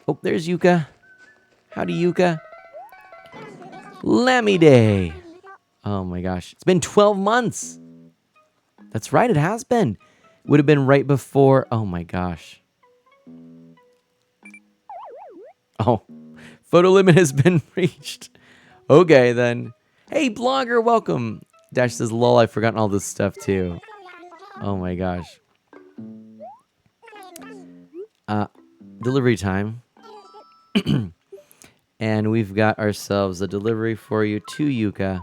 Oh, there's Yuka. Howdy, Yuka. Lammy Day. Oh, my gosh. It's been 12 months. That's right. It has been. Would have been right before. Oh, my gosh. Oh, photo limit has been reached. Okay, then. Hey, blogger, welcome. Dash says, lol, I've forgotten all this stuff, too. Oh, my gosh. Delivery time. And we've got ourselves a delivery for you to Yuka.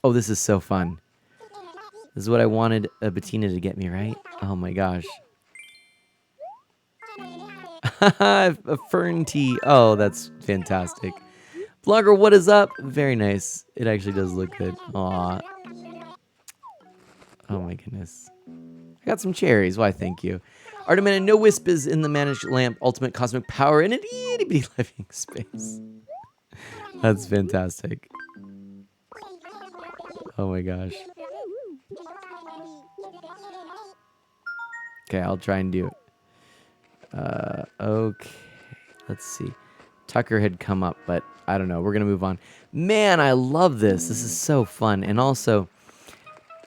Oh, this is so fun. This is what I wanted Bettina to get me, right? Oh, my gosh. A fern tea. Oh, that's fantastic. Blogger, what is up? Very nice. It actually does look good. Aw. Oh my goodness. I got some cherries. Why, thank you. Artemana, no wisp is in the managed lamp. Ultimate cosmic power in an itty bitty living space. That's fantastic. Oh my gosh. Okay, I'll try and do it. Okay. Let's see. Tucker had come up, but I don't know. We're going to move on. Man, I love this. This is so fun. And also,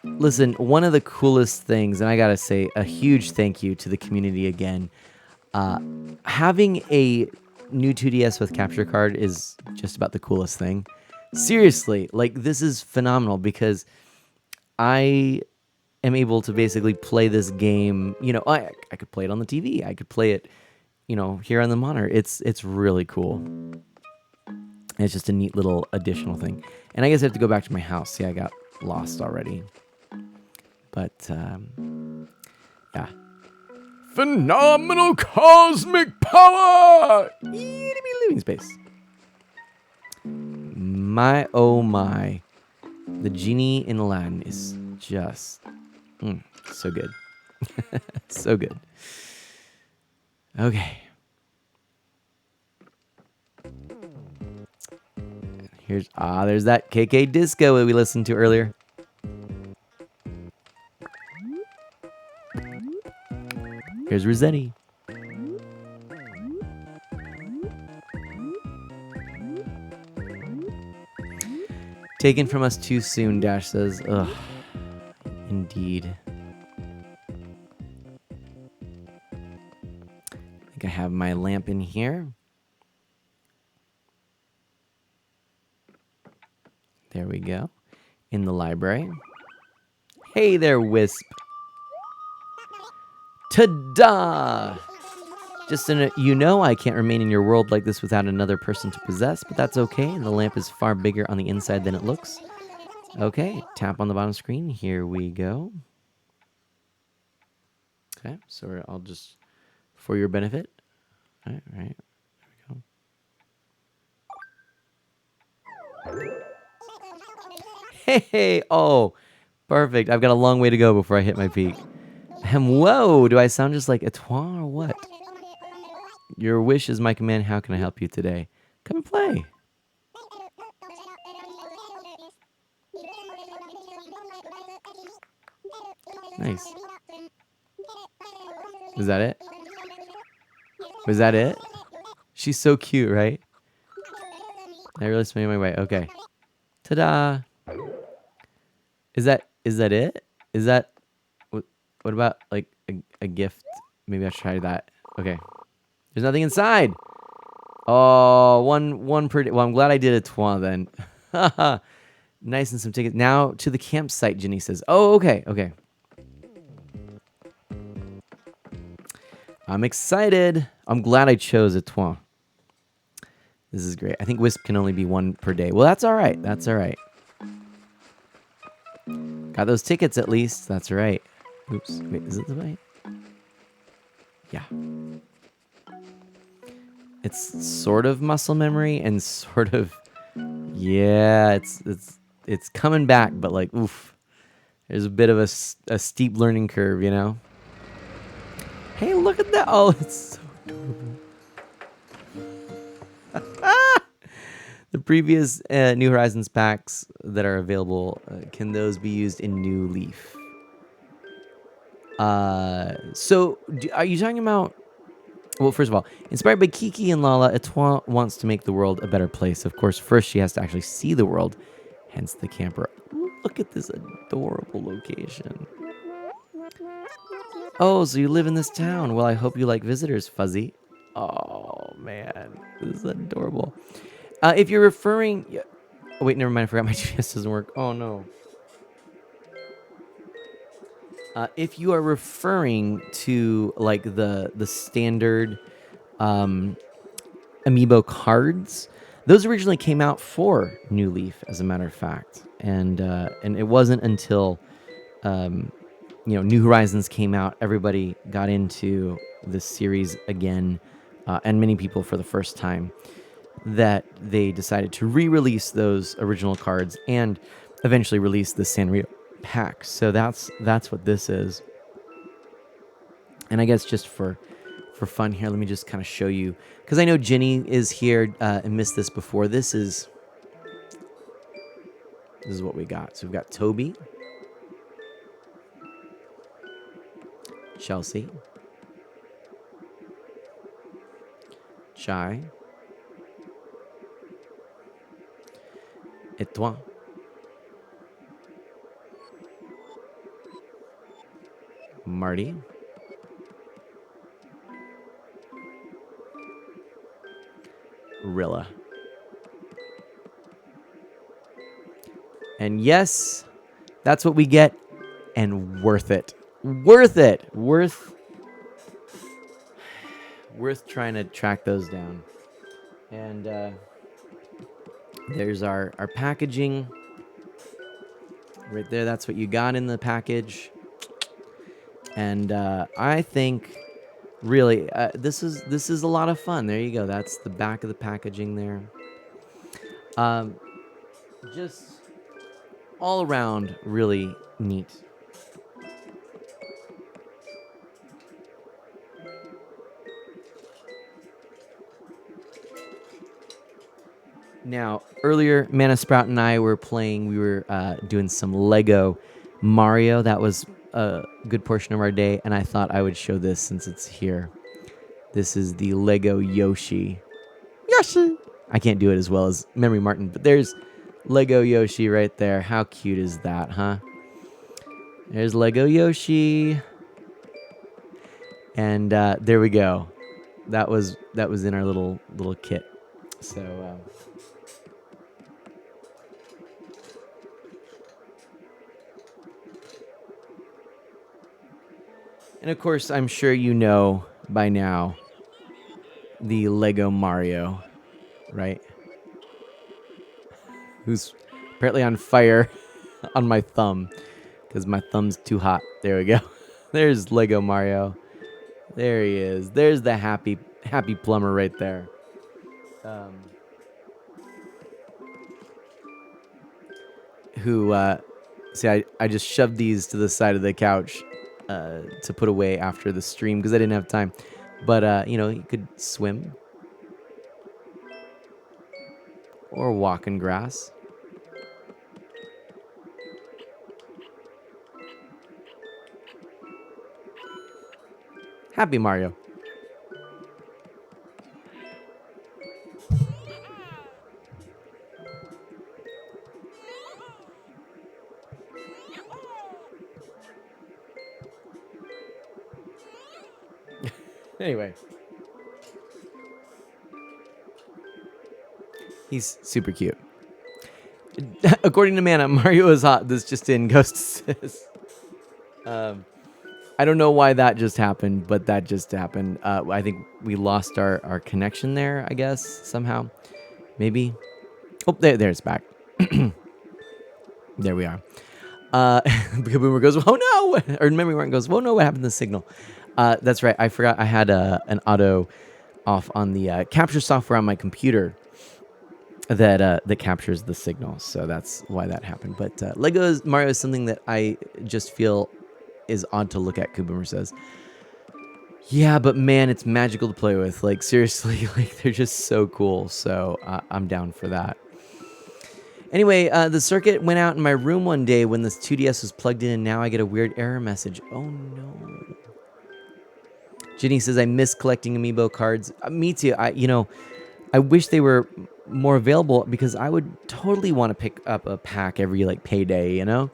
listen, one of the coolest things, and I got to say a huge thank you to the community again. Having a new 2DS with capture card is just about the coolest thing. Seriously, like this is phenomenal because I am able to basically play this game. You know, I could play it on the TV. I could play it, you know, here on the monitor. It's really cool. And it's just a neat little additional thing. And I guess I have to go back to my house. See, I got lost already. But, yeah. Phenomenal cosmic power! Living space. My, oh my. The genie in Aladdin is just so good. So good. Okay. There's that KK Disco that we listened to earlier. Here's Rossetti. Taken from us too soon, Dash says. Ugh. Indeed. I think I have my lamp in here. There we go. In the library. Hey there, Wisp. Ta-da! Just so you know, I can't remain in your world like this without another person to possess, but that's okay. The lamp is far bigger on the inside than it looks. Okay, tap on the bottom screen. Here we go. Okay, so I'll just, for your benefit. All right, there we go. Hey, oh, perfect. I've got a long way to go before I hit my peak. Whoa, do I sound just like Etoile or what? Your wish is my command. How can I help you today? Come and play. Nice. Was that it? Was that it? She's so cute, right? I really made my way. Okay. Ta-da! Is that it? Is that what about like a gift? Maybe I'll try that. Okay. There's nothing inside. Oh, one per day. Well, I'm glad I did a trois then. Nice and some tickets. Now to the campsite, Ginny says. Oh, okay, okay. I'm excited. I'm glad I chose a trois. This is great. I think Wisp can only be one per day. Well, that's all right. That's all right. Got those tickets at least. That's right. Oops. Wait, is it the way? Yeah. It's sort of muscle memory and sort of, yeah, it's coming back, but like, oof. There's a bit of a steep learning curve, you know? Hey, look at that. Oh, it's so adorable. The previous New Horizons packs that are available, can those be used in New Leaf? So, are you talking about... Well, first of all, inspired by Kiki and Lala, Etoile wants to make the world a better place. Of course, first she has to actually see the world, hence the camper. Ooh, look at this adorable location. Oh, so you live in this town. Well, I hope you like visitors, Fuzzy. Oh, man. This is adorable. If you're referring... Oh, wait, never mind. I forgot my GPS doesn't work. Oh, no. If you are referring to, like, the standard amiibo cards, those originally came out for New Leaf, as a matter of fact. And it wasn't until... New Horizons came out, everybody got into this series again, and many people for the first time, that they decided to re-release those original cards and eventually release the Sanrio pack. So that's what this is. And I guess just for fun here, let me just kind of show you, because I know Ginny is here and missed this before. This is what we got. So we've got Toby, Chelsea, Chai, et toi, Marty, Rilla. And yes, that's what we get, and worth it. Worth it. Worth trying to track those down. And there's our packaging. Right there, that's what you got in the package. And I think really this is a lot of fun. There you go. That's the back of the packaging there. Just all around really neat. Now, earlier, Mana Sprout and I were playing. We were doing some Lego Mario. That was a good portion of our day, and I thought I would show this since it's here. This is the Lego Yoshi. Yoshi! I can't do it as well as Memory Martin, but there's Lego Yoshi right there. How cute is that, huh? There's Lego Yoshi. And there we go. That was in our little kit. So... And of course, I'm sure you know by now the Lego Mario, right? Who's apparently on fire on my thumb because my thumb's too hot. There we go. There's Lego Mario. There he is. There's the happy plumber right there. See, I just shoved these to the side of the couch to put away after the stream because I didn't have time. But, you could swim or walk in grass. Happy Mario. Anyway. He's super cute. According to Mana, Mario is hot. This just in, Ghost says. I don't know why that just happened, but that just happened. I think we lost our connection there, I guess, somehow. Maybe. Oh, there's back. There we are. Boomer goes, oh no! Or Memory Martin goes, oh no, what happened to the signal? That's right. I forgot I had an auto off on the capture software on my computer that captures the signal. So that's why that happened. But Lego Mario is something that I just feel is odd to look at, Kuboomer says. Yeah, but man, it's magical to play with. Like, seriously, like they're just so cool. So I'm down for that. Anyway, the circuit went out in my room one day when this 2DS was plugged in, and now I get a weird error message. Oh no. Ginny says, I miss collecting amiibo cards. Me too. I wish they were more available because I would totally want to pick up a pack every like payday, you know?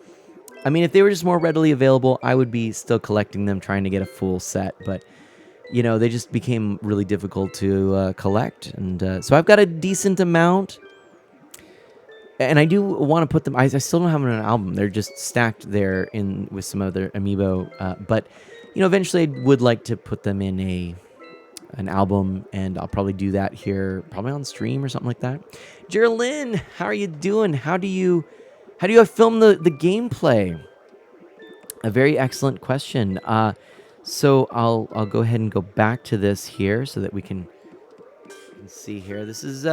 I mean, if they were just more readily available, I would be still collecting them, trying to get a full set. But, you know, they just became really difficult to collect. And so I've got a decent amount. And I do want to put them. I still don't have them in an album. They're just stacked there in with some other amiibo. But you know, eventually I would like to put them in an album, and I'll probably do that here, probably on stream or something like that. Geraldine, how are you doing? How do you film the gameplay? A very excellent question. So I'll go ahead and go back to this here so that we can see here. This is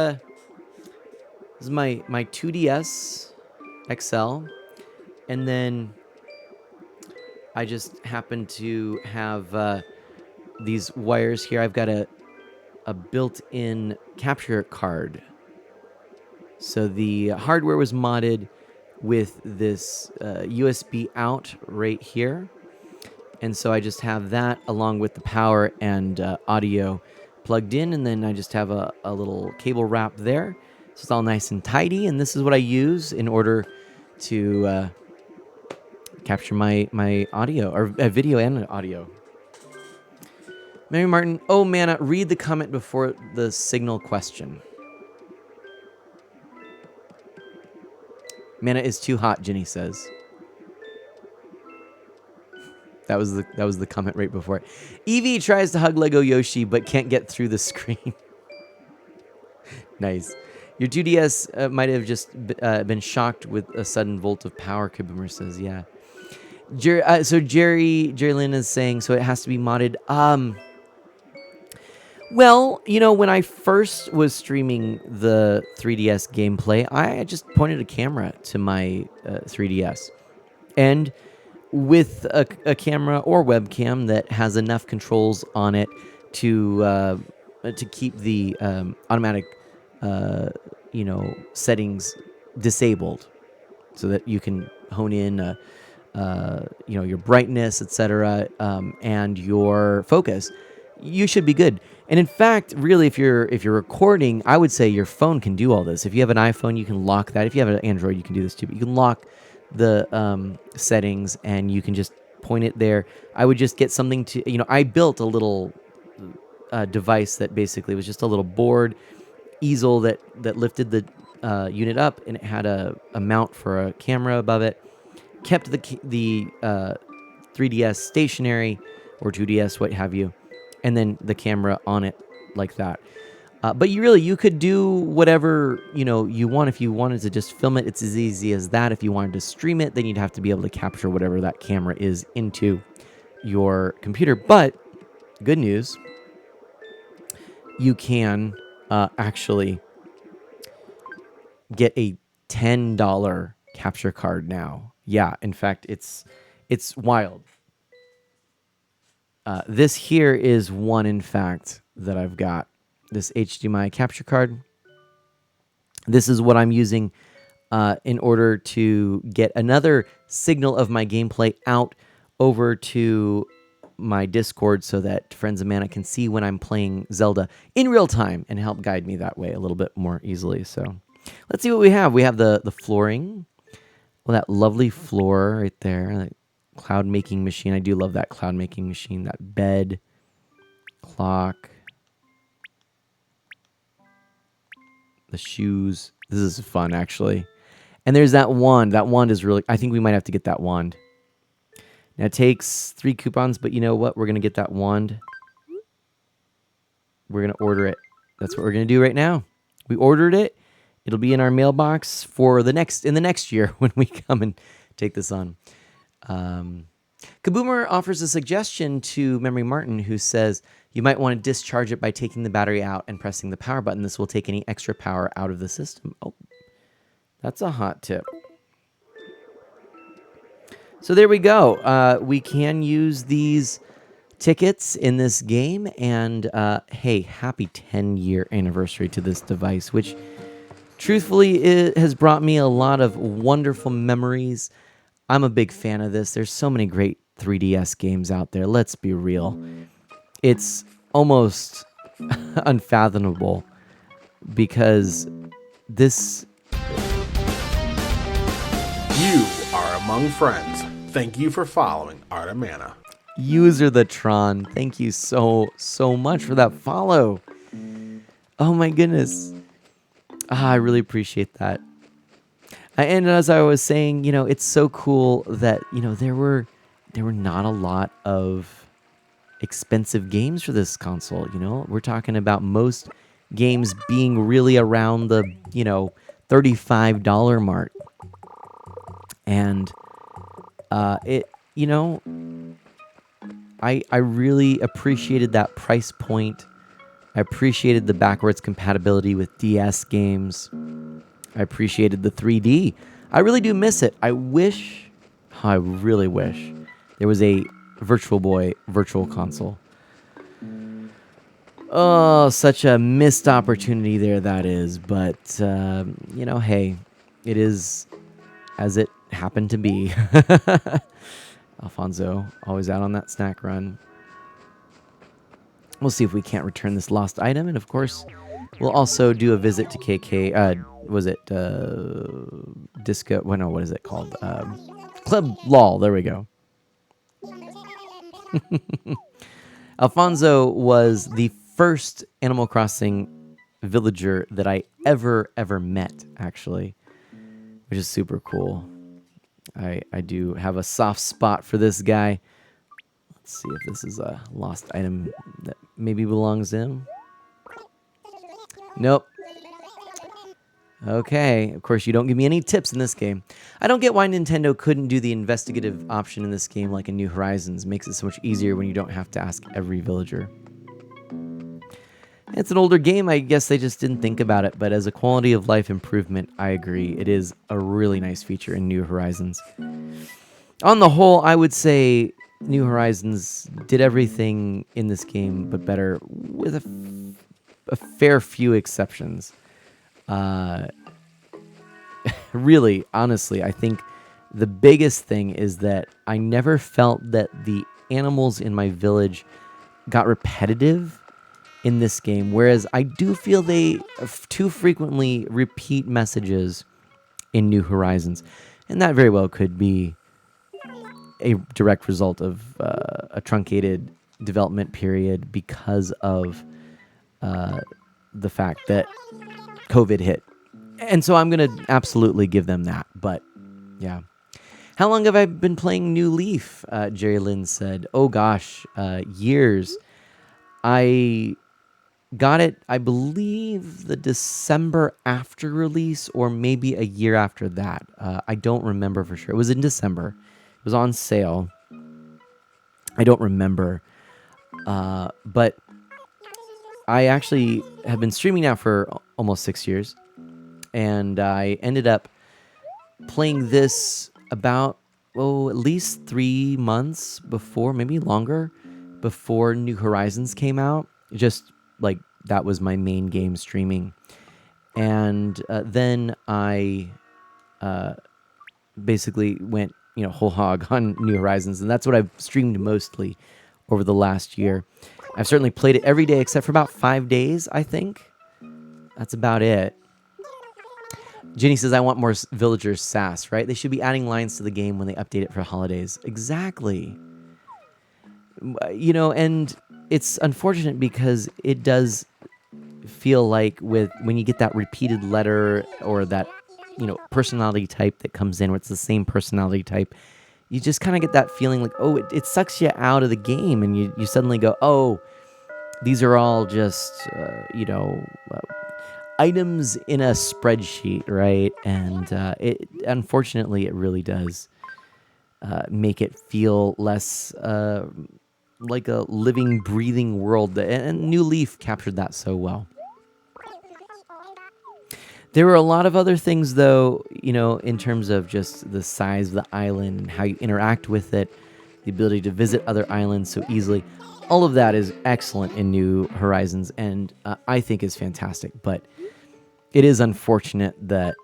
my 2DS XL, and then I just happen to have these wires here. I've got a built-in capture card. So the hardware was modded with this USB out right here, and so I just have that along with the power and audio plugged in, and then I just have a little cable wrap there. So it's all nice and tidy, and this is what I use in order to capture my audio, or video and audio. Mary Martin, oh Mana, read the comment before the signal question. Mana is too hot, Ginny says. That was the comment right before it. Evie tries to hug Lego Yoshi but can't get through the screen. Nice. Your 2DS might have just been shocked with a sudden volt of power, Kaboomer says. Yeah. So Jerry Lynn is saying, so it has to be modded. Well, you know, when I first was streaming the 3DS gameplay, I just pointed a camera to my 3DS. And with a camera or webcam that has enough controls on it to keep the automatic settings disabled, so that you can hone in your brightness, etc., and your focus, you should be good. And in fact, really, if you're recording, I would say your phone can do all this. If you have an iPhone, you can lock that. If you have an Android, you can do this too. But you can lock the settings, and you can just point it there. I would just get something to, I built a little device that basically was just a little board easel that lifted the unit up, and it had a mount for a camera above it. Kept the 3DS stationary, or 2DS, what have you, and then the camera on it like that. But you could do whatever you want. If you wanted to just film it, it's as easy as that. If you wanted to stream it, then you'd have to be able to capture whatever that camera is into your computer. But good news, you can actually get a $10 capture card now. Yeah, in fact, it's wild. This here is one, in fact, that I've got. This HDMI capture card. This is what I'm using in order to get another signal of my gameplay out over to my Discord, so that Friends of Mana can see when I'm playing Zelda in real time and help guide me that way a little bit more easily. So let's see what we have. We have the flooring. Well, that lovely floor right there. That cloud making machine. I do love that cloud making machine. That bed, clock. the shoes. This is fun, actually. And there's that wand. That wand is really... I think we might have to get that wand. Now, it takes 3 coupons, but you know what? We're going to get that wand. We're going to order it. That's what we're going to do right now. We ordered it. It'll be in our mailbox for in the next year when we come and take this on. Kaboomer offers a suggestion to Memory Martin, who says you might want to discharge it by taking the battery out and pressing the power button. This will take any extra power out of the system. Oh, that's a hot tip. So there we go. We can use these tickets in this game. And hey, happy 10-year anniversary to this device, which truthfully it has brought me a lot of wonderful memories. I'm a big fan of this. There's so many great 3DS games out there. Let's be real. It's almost unfathomable because this... You are among friends. Thank you for following Art of Mana. User the Tron, thank you so much for that follow. Oh my goodness. I really appreciate that. And as I was saying, it's so cool that, there were not a lot of expensive games for this console. We're talking about most games being really around the, $35 mark. And I really appreciated that price point. I appreciated the backwards compatibility with DS games. I appreciated the 3D. I really do miss it. I really wish there was a Virtual Boy Virtual Console. Oh, such a missed opportunity there that is. But, hey, it is as it happened to be. Alfonso, always out on that snack run. We'll see if we can't return this lost item. And, of course, we'll also do a visit to KK. Was it Disco? Well, no, what is it called? Club LOL. There we go. Alfonso was the first Animal Crossing villager that I ever met, actually, which is super cool. I do have a soft spot for this guy. Let's see if this is a lost item that maybe belongs to him. Nope. Okay, of course you don't give me any tips in this game. I don't get why Nintendo couldn't do the investigative option in this game like in New Horizons. It makes it so much easier when you don't have to ask every villager. It's an older game, I guess they just didn't think about it, but as a quality of life improvement, I agree. It is a really nice feature in New Horizons. On the whole, I would say New Horizons did everything in this game, but better with a fair few exceptions. Really, honestly, I think the biggest thing is that I never felt that the animals in my village got repetitive in this game, whereas I do feel they too frequently repeat messages in New Horizons, and that very well could be a direct result of a truncated development period because of the fact that COVID hit. And so I'm going to absolutely give them that. But, yeah. How long have I been playing New Leaf? Jerry Lynn said. Oh, gosh. Years. I got it, I believe, the December after release or maybe a year after that. I don't remember for sure. It was in December. It was on sale. I don't remember. But I actually have been streaming now for almost 6 years. And I ended up playing this about, at least 3 months before, maybe longer, before New Horizons came out. Just like that was my main game streaming. And then I basically went, whole hog on New Horizons. And that's what I've streamed mostly over the last year. I've certainly played it every day except for about 5 days, I think. That's about it. Jenny says, I want more villagers sass, right? They should be adding lines to the game when they update it for holidays. Exactly. And it's unfortunate because it does feel like when you get that repeated letter or that personality type that comes in, where it's the same personality type, you just kind of get that feeling like, oh, it sucks you out of the game, and you suddenly go, oh, these are all just items in a spreadsheet, right? And it unfortunately it really does make it feel less like a living, breathing world. And New Leaf captured that so well. There were a lot of other things, though, in terms of just the size of the island and how you interact with it, the ability to visit other islands so easily. All of that is excellent in New Horizons, and I think is fantastic. But it is unfortunate that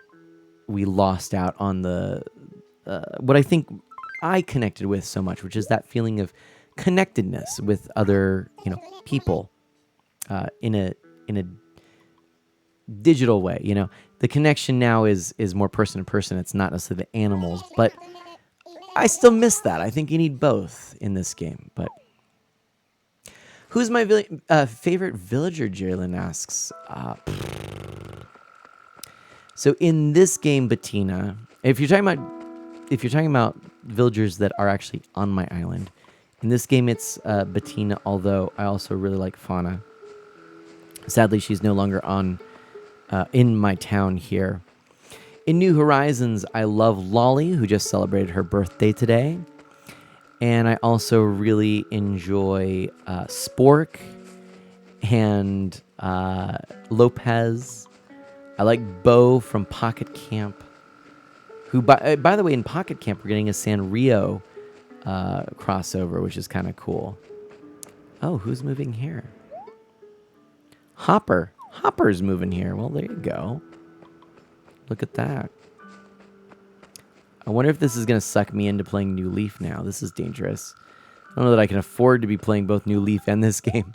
we lost out on the what I think I connected with so much, which is that feeling of connectedness with other people in a digital way. The connection now is more person to person. It's not necessarily the animals, but I still miss that. I think you need both in this game. But who's my favorite villager? Jalen asks. So in this game, Bettina, if you're talking about villagers that are actually on my island, in this game it's Bettina. Although I also really like Fauna. Sadly, she's no longer in my town here. In New Horizons, I love Lolly, who just celebrated her birthday today. And I also really enjoy Spork and Lopez. I like Bo from Pocket Camp, who, by the way, in Pocket Camp, we're getting a Sanrio crossover, which is kind of cool. Oh, who's moving here? Hopper. Hopper's moving here. Well, there you go. Look at that. I wonder if this is going to suck me into playing New Leaf now. This is dangerous. I don't know that I can afford to be playing both New Leaf and this game.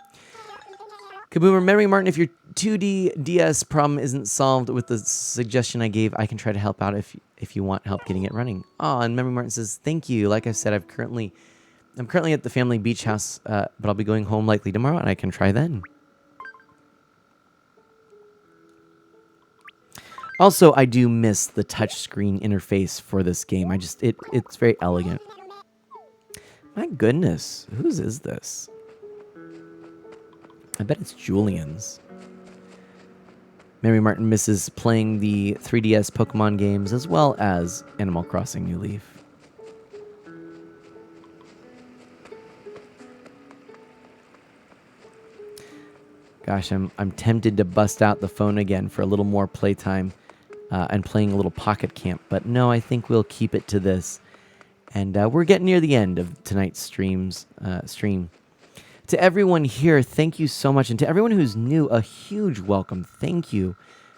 Kaboomer, Mary Martin, if your 2D DS problem isn't solved with the suggestion I gave, I can try to help out if you want help getting it running. Oh, and Mary Martin says, thank you. Like I said, I'm currently at the family beach house, but I'll be going home likely tomorrow, and I can try then. Also, I do miss the touchscreen interface for this game. It's very elegant. My goodness, whose is this? I bet it's Julian's. Mary Martin misses playing the 3DS Pokemon games as well as Animal Crossing New Leaf. Gosh, I'm tempted to bust out the phone again for a little more playtime and playing a little Pocket Camp. But no, I think we'll keep it to this. And we're getting near the end of tonight's stream. To everyone here, thank you so much. And to everyone who's new, a huge welcome. Thank you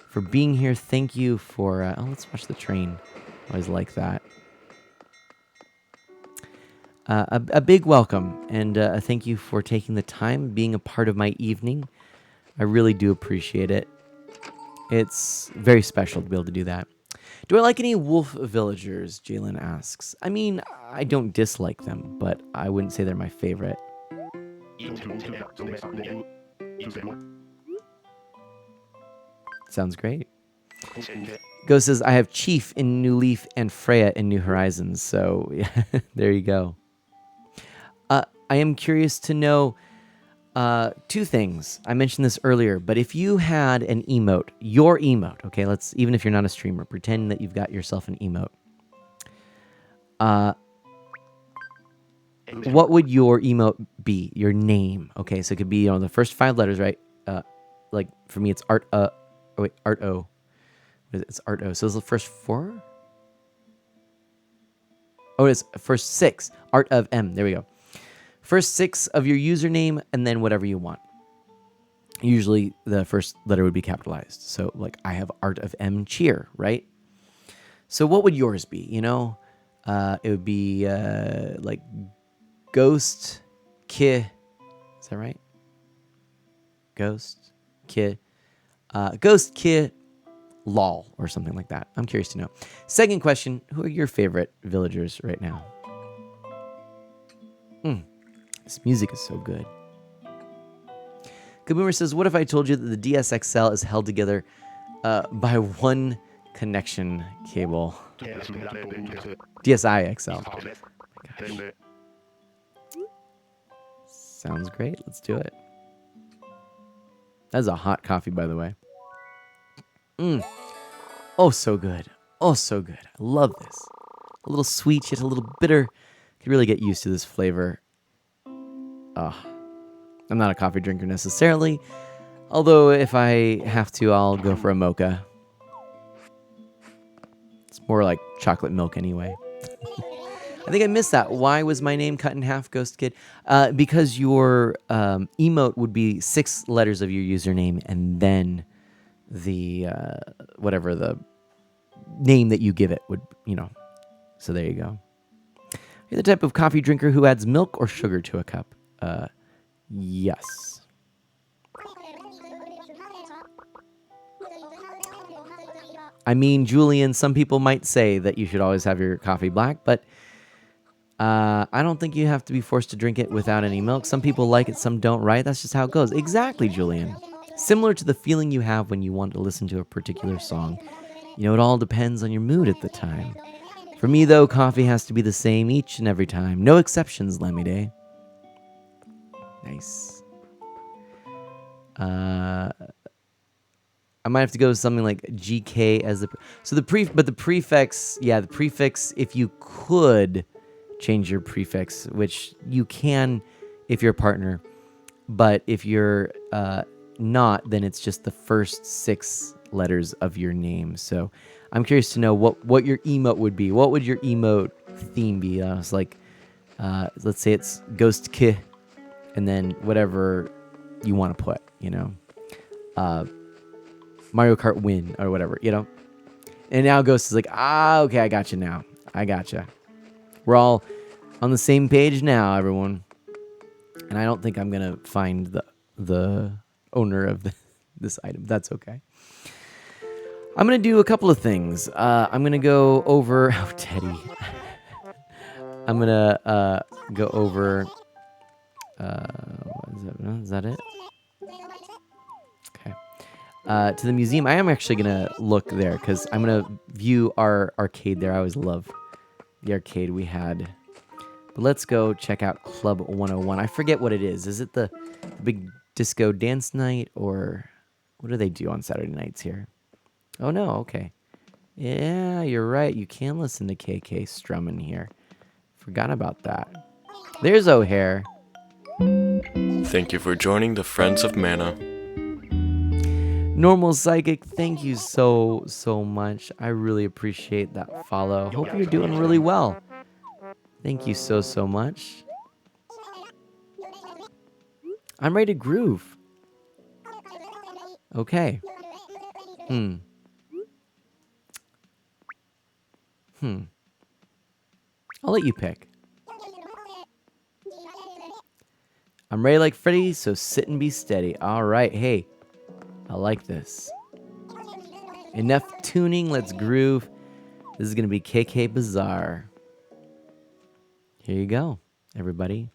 for being here. Thank you for... let's watch the train. I always like that. A big welcome. And a thank you for taking the time, being a part of my evening. I really do appreciate it. It's very special to be able to do that. Do I like any wolf villagers? Jalen asks. I mean, I don't dislike them, but I wouldn't say they're my favorite. Sounds great. Ghost says, I have Chief in New Leaf and Freya in New Horizons. So, yeah, there you go. I am curious to know two things. I mentioned this earlier, but if you had an emote, your emote, okay, even if you're not a streamer, pretend that you've got yourself an emote. What would your emote be? Your name, okay? So it could be the first 5 letters, right? Like for me, it's Art. Art O. It's Art O. So it's the first 4. Oh, it's first 6. Art of M. There we go. First 6 of your username, and then whatever you want. Usually the first letter would be capitalized. So like I have Art of M Cheer, right? So what would yours be? It would be like Ghost Ki. Is that right? Ghost Ki. Ghost Ki Lol or something like that. I'm curious to know. Second question, who are your favorite villagers right now? This music is so good. Kaboomer says, what if I told you that the DSXL is held together by one connection cable? DSiXL. Oh my gosh. Sounds great. Let's do it. That's a hot coffee, by the way. Oh, so good. Oh, so good. I love this. A little sweet, yet a little bitter. Could really get used to this flavor. I'm not a coffee drinker necessarily. Although, if I have to, I'll go for a mocha. It's more like chocolate milk anyway. I think I missed that. Why was my name cut in half, Ghost Kid? Because your emote would be 6 letters of your username and then the whatever the name that you give it would, So there you go. You're the type of coffee drinker who adds milk or sugar to a cup. Yes. I mean, Julian, some people might say that you should always have your coffee black, but I don't think you have to be forced to drink it without any milk. Some people like it, some don't, right? That's just how it goes. Exactly, Julian. Similar to the feeling you have when you want to listen to a particular song. It all depends on your mood at the time. For me, though, coffee has to be the same each and every time. No exceptions, Lemmy. Nice. I might have to go with something like GK as the... So the prefix, the prefix, if you could change your prefix, which you can if you're a partner, but if you're not, then it's just the first 6 letters of your name. So I'm curious to know what your emote would be. What would your emote theme be? It's like, let's say it's Ghost Ki, and then whatever you want to put, Mario Kart win or whatever, And now Ghost is like, okay, I got you now. I got you. We're all on the same page now, everyone. And I don't think I'm gonna find the owner of this item. That's okay. I'm gonna do a couple of things. I'm gonna go over. Oh, Teddy. I'm gonna go over. Is that it? Okay. To the museum. I am actually gonna look there because I'm gonna view our arcade there. I always love the arcade we had. But let's go check out Club 101. I forget what it is. Is it the big disco dance night, or what do they do on Saturday nights here? Oh no, okay. Yeah, you're right. You can listen to KK strumming here. Forgot about that. There's O'Hare. Thank you for joining the Friends of Mana. Normal Psychic, thank you so much. I really appreciate that follow. Hope you're doing really well. Thank you so much. I'm ready to groove. Okay. I'll let you pick. I'm ready like Freddy, so sit and be steady. All right, hey. I like this. Enough tuning, let's groove. This is going to be KK Bazaar. Here you go, everybody.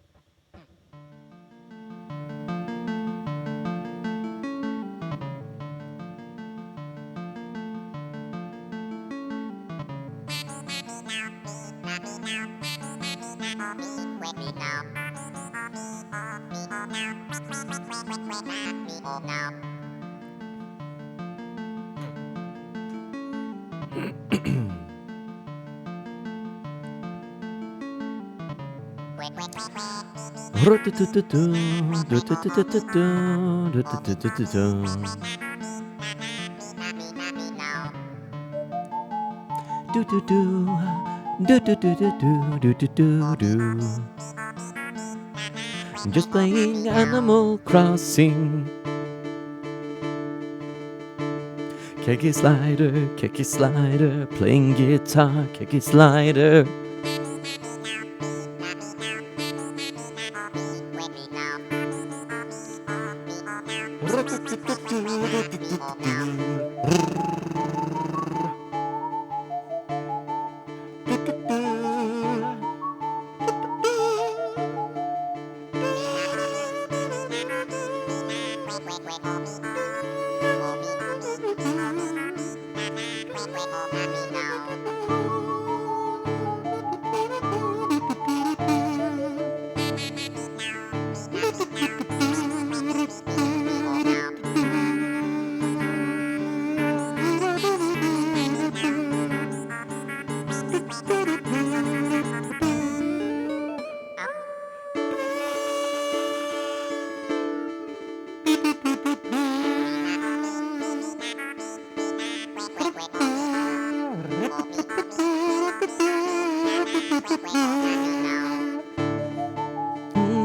Just playing Animal Crossing. Keke slider, playing guitar, keke slider.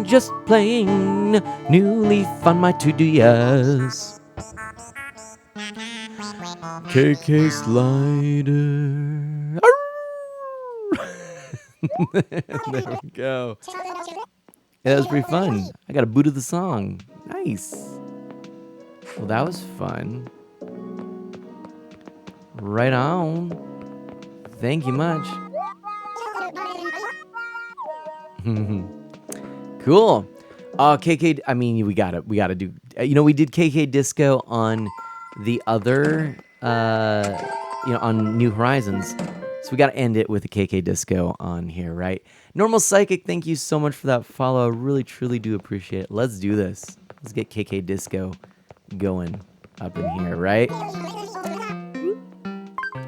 just playing New Leaf on my 2DS. KK Slider. There we go. Yeah, that was pretty fun. I got a boot of the song. Nice. Well, that was fun. Right on. Thank you much. Cool. KK, I mean, we gotta do, we did KK Disco on the other, on New Horizons. So we gotta end it with a KK Disco on here, right? Normal Psychic, thank you so much for that follow. I really, truly do appreciate it. Let's do this. Let's get KK Disco going up in here, right?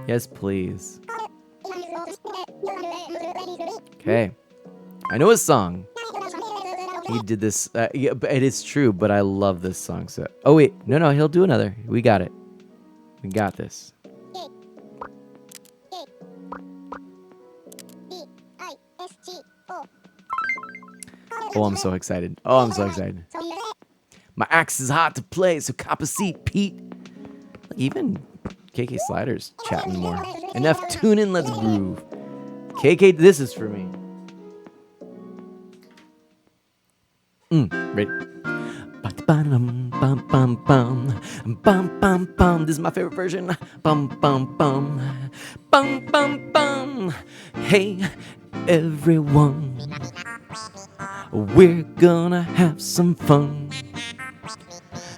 Yes, please. Okay. I know his song. He did this. Yeah, but it is true, but I love this song. So, oh wait, no, he'll do another. We got it. We got this. Oh, I'm so excited. Oh, I'm so excited. My axe is hot to play, so cop a seat, Pete. Even KK Slider's chatting more. Enough tuning, let's groove. KK, this is for me. Ready? Bum bum bum bum bum bum. This is my favorite version. Bum bum bum bum bum bum. Hey everyone, we're gonna have some fun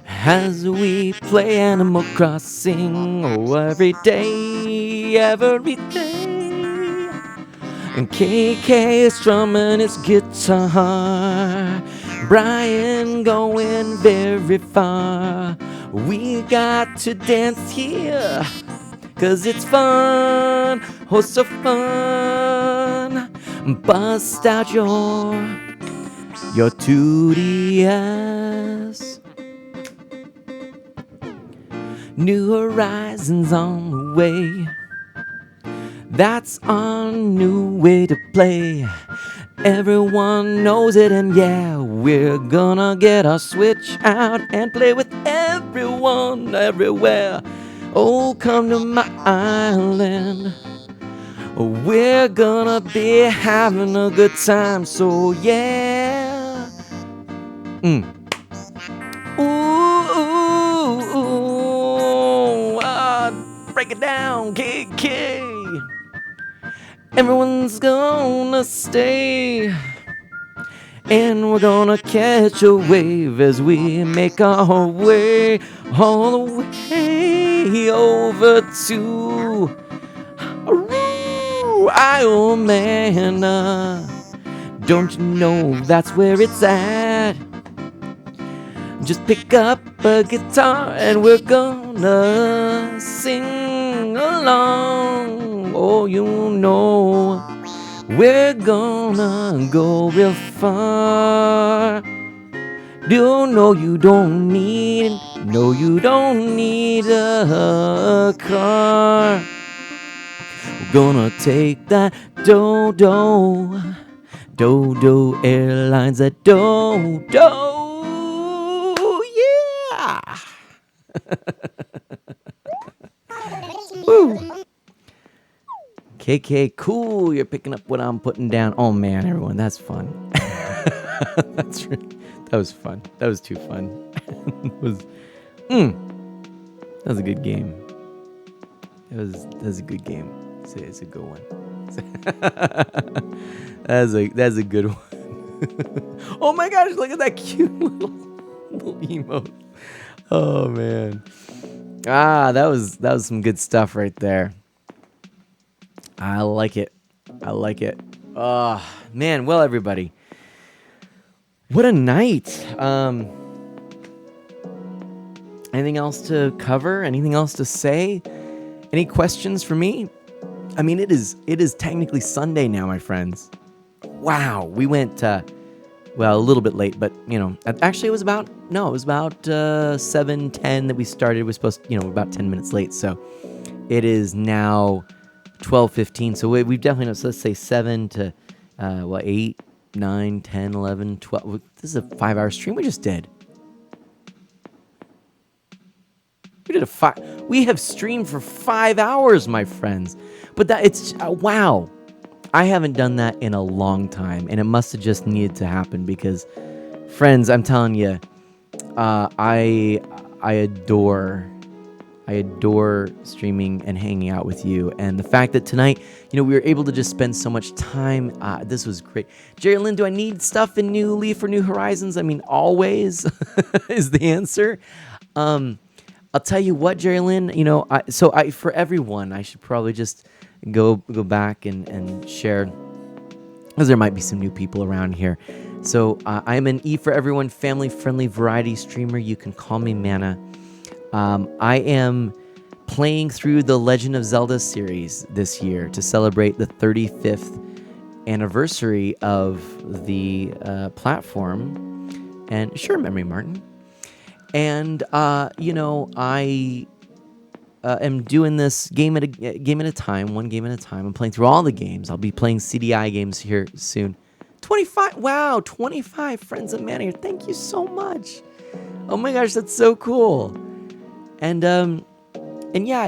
as we play Animal Crossing. Oh, every day, every day. And KK is strumming his guitar, Brian going very far. We got to dance here, 'cause it's fun, oh so fun. Bust out your 2DS. New Horizons on the way. That's our new way to play. Everyone knows it, and yeah, we're gonna get our Switch out and play with everyone, everywhere. Oh, come to my island. We're gonna be having a good time, so yeah. Break it down, KK. Everyone's gonna stay, and we're gonna catch a wave as we make our way all the way over to Iomana. Don't you know that's where it's at? Just pick up a guitar and we're gonna sing along. Oh, you know we're gonna go real far. You know you don't need a car. We're gonna take that Dodo Airlines, that Dodo. Yeah. Woo. KK, cool. You're picking up what I'm putting down. Oh man, everyone, that's fun. That was fun. That was too fun. That was a good game. That was a good game. It's a good one. That's a good one. Oh my gosh, look at that cute little emote. Oh man. That was some good stuff right there. I like it. Oh man, well everybody. What a night. Anything else to cover? Anything else to say? Any questions for me? I mean, it is technically Sunday now, my friends. Wow, we went a little bit late, but actually it was about 7:10 that we started. We're supposed to, about 10 minutes late, so it is now 12:15. So we've definitely, let's say 7 to 8, 9, 10, 11, 12. This is a 5-hour stream we just did. We have streamed for 5 hours, my friends. But it's wow. I haven't done that in a long time, and it must have just needed to happen because, friends, I'm telling you, I adore streaming and hanging out with you, and the fact that tonight, we were able to just spend so much time. This was great. Jerry Lynn, do I need stuff in New Leaf or New Horizons? I mean, always is the answer. I'll tell you what, Jerry Lynn, for everyone, I should probably just go back and share, because there might be some new people around here. So I'm an E for Everyone family-friendly variety streamer. You can call me Mana. I am playing through the Legend of Zelda series this year to celebrate the 35th anniversary of the platform. And sure, Memory Martin. And I am doing this game at a time, one game at a time. I'm playing through all the games. I'll be playing CDI games here soon. 25, wow, 25 Friends of Mana here. Thank you so much. Oh my gosh, that's so cool. And yeah,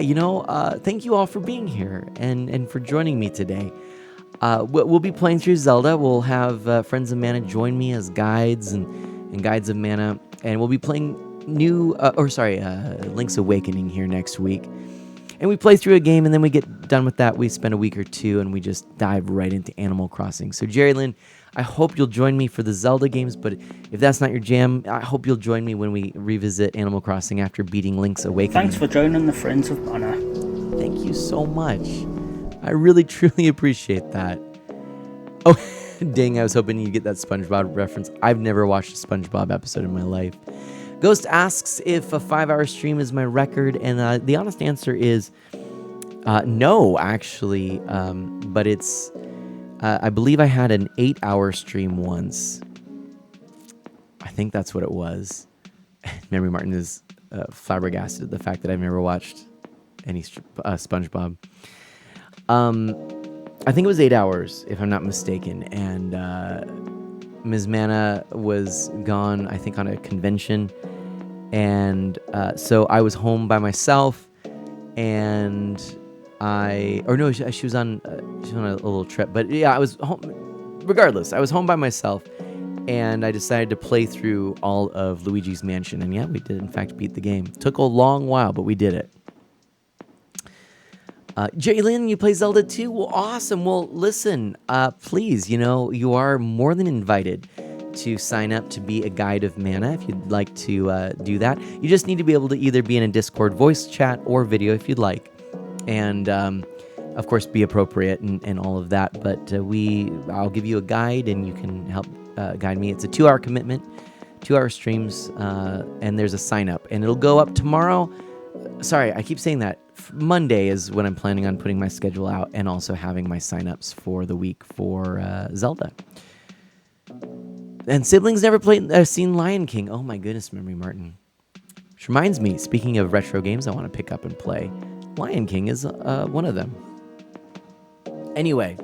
thank you all for being here and for joining me today. We'll be playing through Zelda. We'll have Friends of Mana join me as guides and guides of Mana, and we'll be playing Link's Awakening here next week. And we play through a game, and then we get done with that. We spend a week or two, and we just dive right into Animal Crossing. So, Jerry Lynn, I hope you'll join me for the Zelda games, but if that's not your jam, I hope you'll join me when we revisit Animal Crossing after beating Link's Awakening. Thanks for joining the Friends of Mana. Thank you so much. I really, truly appreciate that. Oh, dang, I was hoping you'd get that SpongeBob reference. I've never watched a SpongeBob episode in my life. Ghost asks if a 5-hour stream is my record, and the honest answer is no, actually. But it's, I believe I had an 8-hour stream once. I think that's what it was. Memory Martin is flabbergasted at the fact that I've never watched any SpongeBob. I think it was 8 hours, if I'm not mistaken, and Ms. Mana was gone, I think, on a convention. And so I was home by myself, and she was on a little trip. But yeah, I was home. Regardless, I was home by myself, and I decided to play through all of Luigi's Mansion. And yeah, we did in fact beat the game. Took a long while, but we did it. Jalen, you play Zelda too? Well, awesome. Well, listen, please, you are more than invited to sign up to be a guide of Mana if you'd like to do that. You just need to be able to either be in a Discord voice chat or video if you'd like. And, of course, be appropriate and all of that. But I'll give you a guide and you can help guide me. It's a 2-hour commitment, 2-hour streams, and there's a sign up. And it'll go up tomorrow. Sorry, I keep saying that. Monday is when I'm planning on putting my schedule out and also having my signups for the week for Zelda. And siblings never seen Lion King. Oh my goodness, Memory Martin. Which reminds me, speaking of retro games I want to pick up and play, Lion King is one of them. Anyway,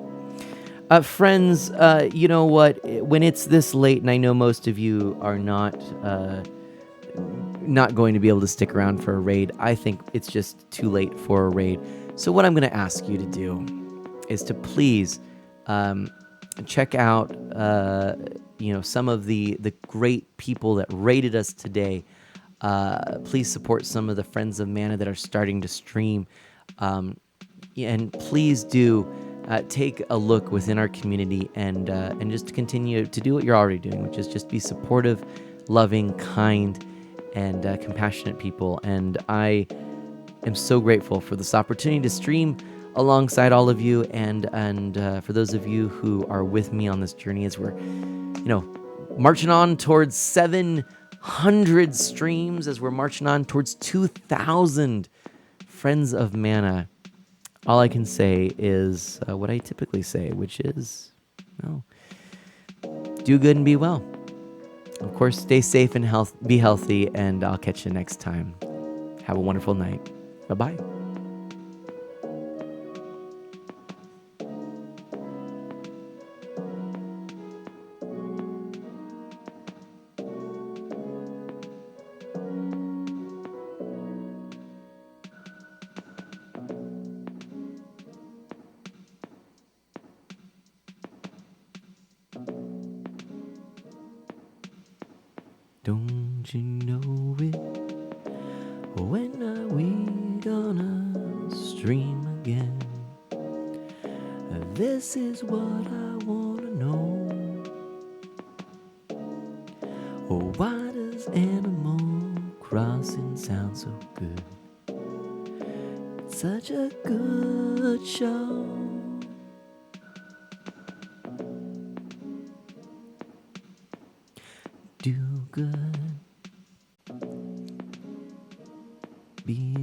friends, you know what? When it's this late, and I know most of you are not going to be able to stick around for a raid, I think it's just too late for a raid. So what I'm going to ask you to do is to please check out some of the great people that raided us today. Please support some of the Friends of Mana that are starting to stream, and please do take a look within our community and just continue to do what you're already doing, which is just be supportive, loving, kind, and compassionate people. And I am so grateful for this opportunity to stream alongside all of you, and for those of you who are with me on this journey as we're marching on towards 700 streams, as we're marching on towards 2,000 Friends of Mana. All I can say is what I typically say, which is, do good and be well. Of course, stay safe and be healthy, and I'll catch you next time. Have a wonderful night. Bye-bye. Don't you know it? When are we gonna stream again? This is what I wanna know. Oh, why does Animal Crossing sound so good? It's such a good show. Do good. Be